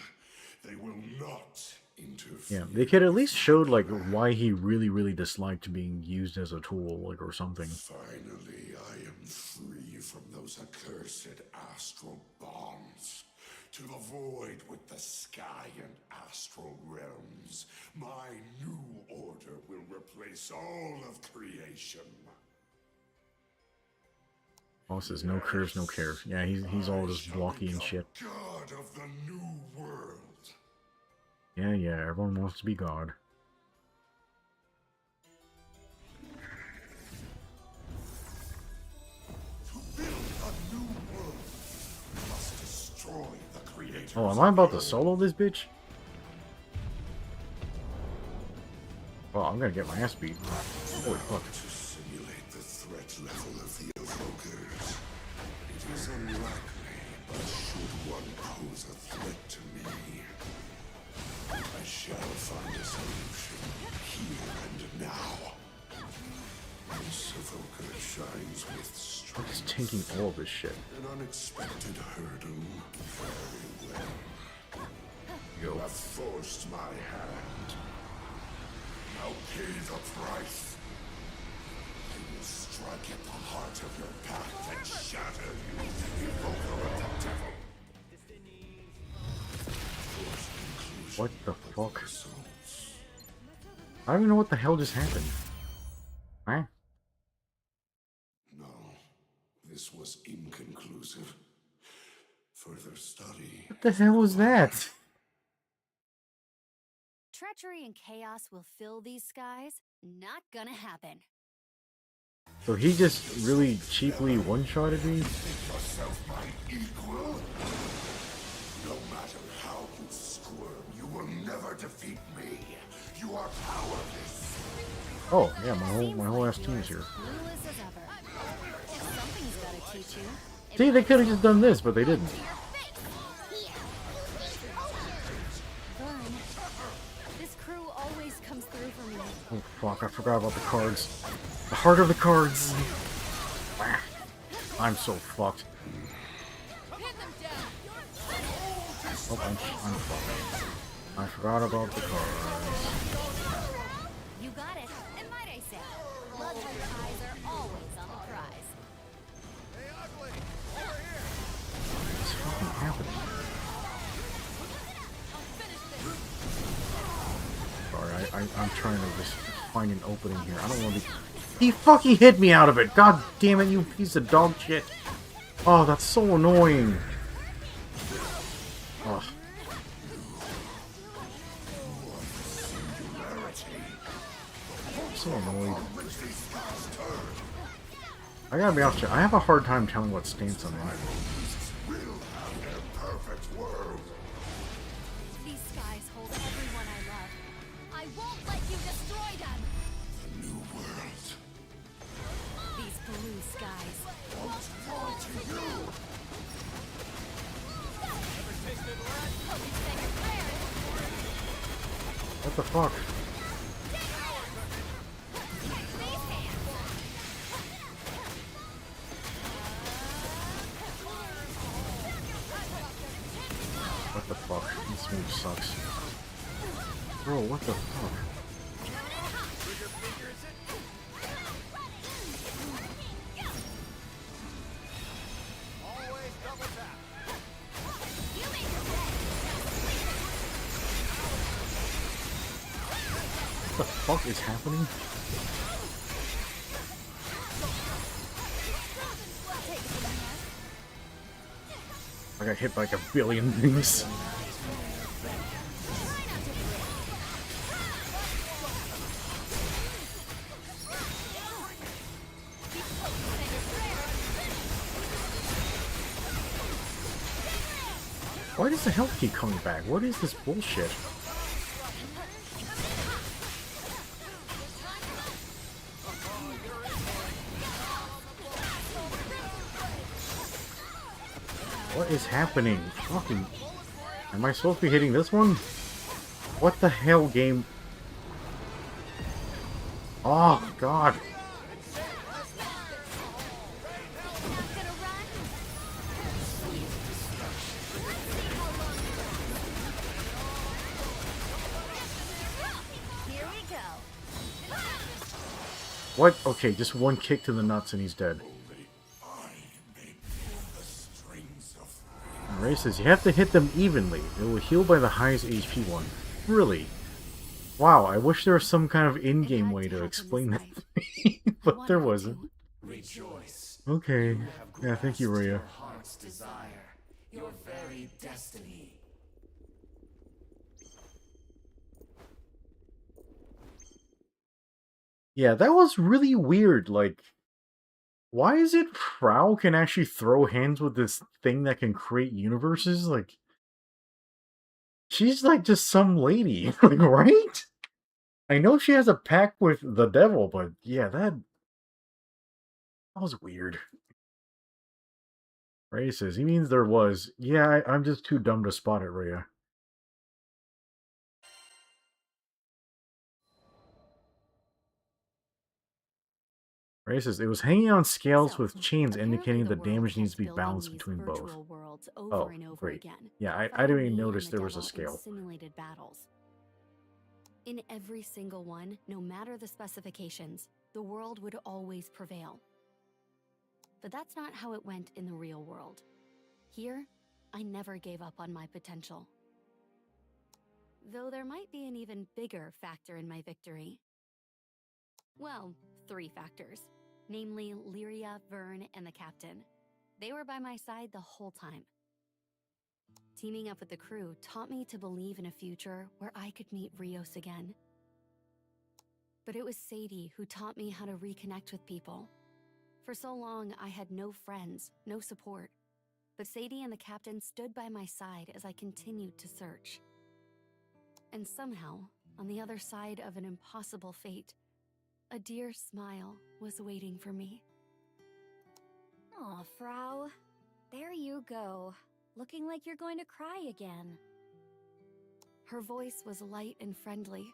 They will not interfere. Yeah, they could at least showed like why he really disliked being used as a tool, like or something. Finally, I am free from those accursed astral bonds. To the void with the sky and astral realms, my new order will replace all of creation. Oh, says no curves, no care. Yeah, he's all just blocky and shit. God of the new world. Yeah, everyone wants to be God. To build a new world, we must destroy the creators. Oh, am I about to solo this bitch? Well, I'm gonna get my ass beat. Holy fuck. To simulate the threat level of the evokers. It is unlikely, but should one pose a threat to me, I shall find a solution here and now. This evoker shines with I'm strength. just taking all of this shit. An unexpected hurdle. Very well. You have forced my hand. Now pay the price. I will strike at the heart of your path and shatter you, evoker of the devil. What the fuck? I don't even know what the hell just happened. Huh? No, this was inconclusive. Further study. What the hell was that? Treachery and chaos will fill these skies. Not gonna happen. So he just really cheaply one-shotted me? Make yourself my equal. No matter how you squirm, you will never defeat me. You are powerless. Oh, yeah, my whole ass team's here. Clueless as ever. If something's gotta teach you. See, they could have just done this, but they didn't. Burn. This crew always comes through for me. Oh fuck, I forgot about the cards. The heart of the cards! Ah, I'm so fucked. Oh, I'm fucked. I forgot about the cards. You got it. And might I say, Bloodhunter eyes are always on the prize. What's fucking happening? Sorry, I'm trying to just find an opening here. I don't want to be... He fucking hit me out of it! God damn it, you piece of dog shit! Oh, that's so annoying! Ugh. I'm so annoyed. I gotta be honest with you, I have a hard time telling what stance I'm on. These skies hold everyone I love. I won't let you destroy them. The new world. These blue skies. What's more to you? What the fuck? What the fuck? This move sucks. Bro, what the fuck? What the fuck is happening? I got hit by like a billion things. health keep coming back? What is this bullshit? What is happening? Fucking... Am I supposed to be hitting this one? What the hell, game? Oh, God. What? Okay, just one kick to the nuts and he's dead. Ray says, you have to hit them evenly. It will heal by the highest HP one. Really? Wow, I wish there was some kind of in-game way to explain that to me, but there wasn't. Rejoice. Okay. Yeah, thank you, Rhea. Your heart's desire, your very destiny. Yeah, that was really weird. Like, why is it Fraux can actually throw hands with this thing that can create universes? Like, she's like just some lady, like, right? I know she has a pact with the devil, but yeah, that was weird. Ray says, he means there was. Yeah, I'm just too dumb to spot it, Rhea. Ray says, it was hanging on scales with chains indicating the damage needs to be balanced between both. Oh, great. Yeah, I didn't even notice there was a scale. Simulated battles. In every single one, no matter the specifications, the world would always prevail. But that's not how it went in the real world. Here, I never gave up on my potential. Though there might be an even bigger factor in my victory. Well, 3 factors. Namely, Lyria, Vern, and the captain. They were by my side the whole time. Teaming up with the crew taught me to believe in a future where I could meet Rios again. But it was Sadie who taught me how to reconnect with people. For so long, I had no friends, no support. But Sadie and the captain stood by my side as I continued to search. And somehow, on the other side of an impossible fate, a dear smile was waiting for me. Aw, Frau. There you go. Looking like you're going to cry again. Her voice was light and friendly.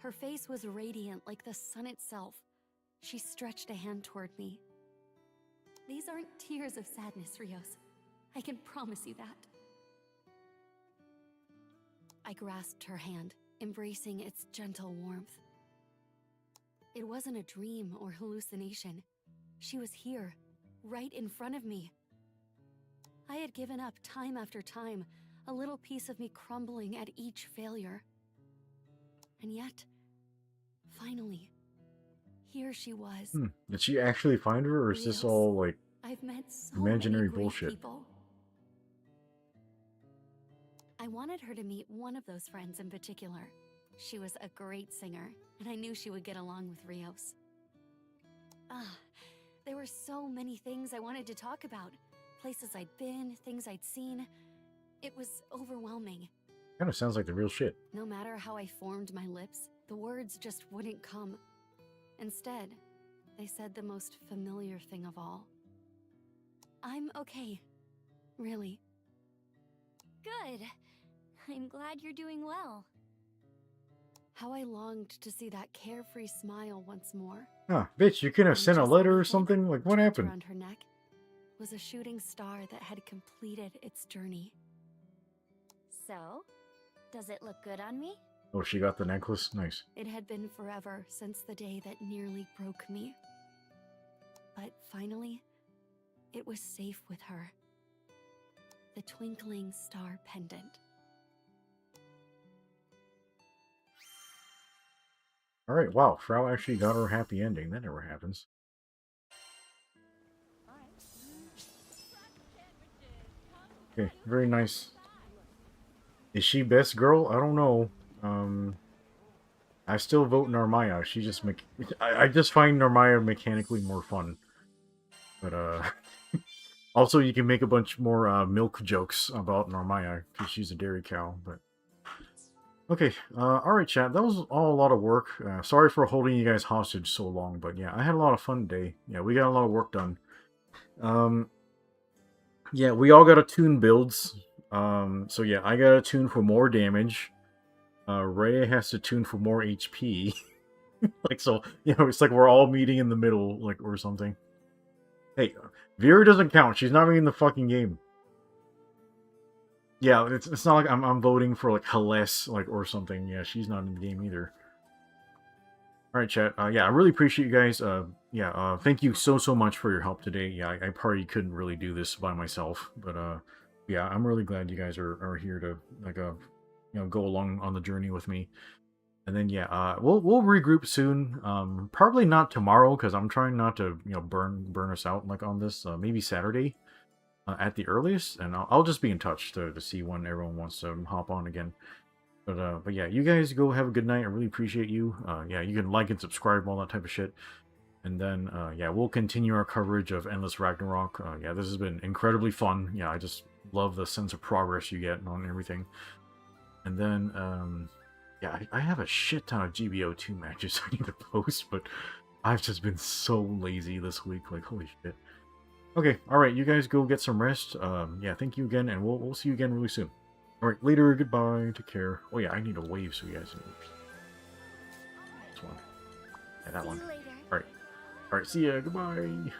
Her face was radiant like the sun itself. She stretched a hand toward me. These aren't tears of sadness, Rios. I can promise you that. I grasped her hand, embracing its gentle warmth. It wasn't a dream or hallucination. She was here, right in front of me. I had given up time after time, a little piece of me crumbling at each failure. And yet, finally, here she was. Did she actually find her, or is this all, like, I've met so imaginary many great bullshit? people. I wanted her to meet one of those friends in particular. She was a great singer, and I knew she would get along with Rios. There were so many things I wanted to talk about. Places I'd been, things I'd seen. It was overwhelming. Kind of sounds like the real shit. No matter how I formed my lips, the words just wouldn't come. Instead, they said the most familiar thing of all. I'm okay. Really. Good. I'm glad you're doing well. How I longed to see that carefree smile once more. Ah, bitch, you couldn't have sent a just letter or like something? Like, what happened? Around her neck was a shooting star that had completed its journey. So, does it look good on me? Oh, she got the necklace? Nice. It had been forever since the day that nearly broke me. But finally, it was safe with her. The twinkling star pendant. Alright, wow, Frau actually got her happy ending. That never happens. Okay, very nice. Is she best girl? I don't know. I still vote Narmaya. She just I just find Narmaya mechanically more fun. But Also, you can make a bunch more milk jokes about Narmaya because she's a dairy cow. But okay, all right, chat. That was all a lot of work. Sorry for holding you guys hostage so long, but yeah, I had a lot of fun today. Yeah, we got a lot of work done. Yeah, we all got to tune builds. So yeah, I got to tune for more damage. Ray has to tune for more HP. Like, so, it's like we're all meeting in the middle, like, or something. Hey, Vera doesn't count. She's not even in the fucking game. Yeah, it's not like I'm voting for, like, Helles, like, or something. Yeah, she's not in the game either. Alright, chat. Yeah, I really appreciate you guys. Thank you so much for your help today. Yeah, I probably couldn't really do this by myself, but, yeah, I'm really glad you guys are here to, like, go along on the journey with me. And then yeah, we'll regroup soon. Probably not tomorrow because I'm trying not to burn us out like on this. Maybe Saturday at the earliest, and I'll just be in touch to see when everyone wants to hop on again. But yeah, you guys go have a good night. I really appreciate you. Yeah, you can like and subscribe, all that type of shit. And then yeah, we'll continue our coverage of Endless Ragnarok. Yeah, this has been incredibly fun. Yeah, I just love the sense of progress you get on everything. And then yeah, I have a shit ton of GBO2 matches I need to post, but I've just been so lazy this week. Like, holy shit. Okay, alright, you guys go get some rest. Yeah, thank you again, and we'll see you again really soon. Alright, later, goodbye, take care. Oh yeah, I need a wave so you guys can... This one. Yeah, that one. Alright. Alright, see ya, goodbye.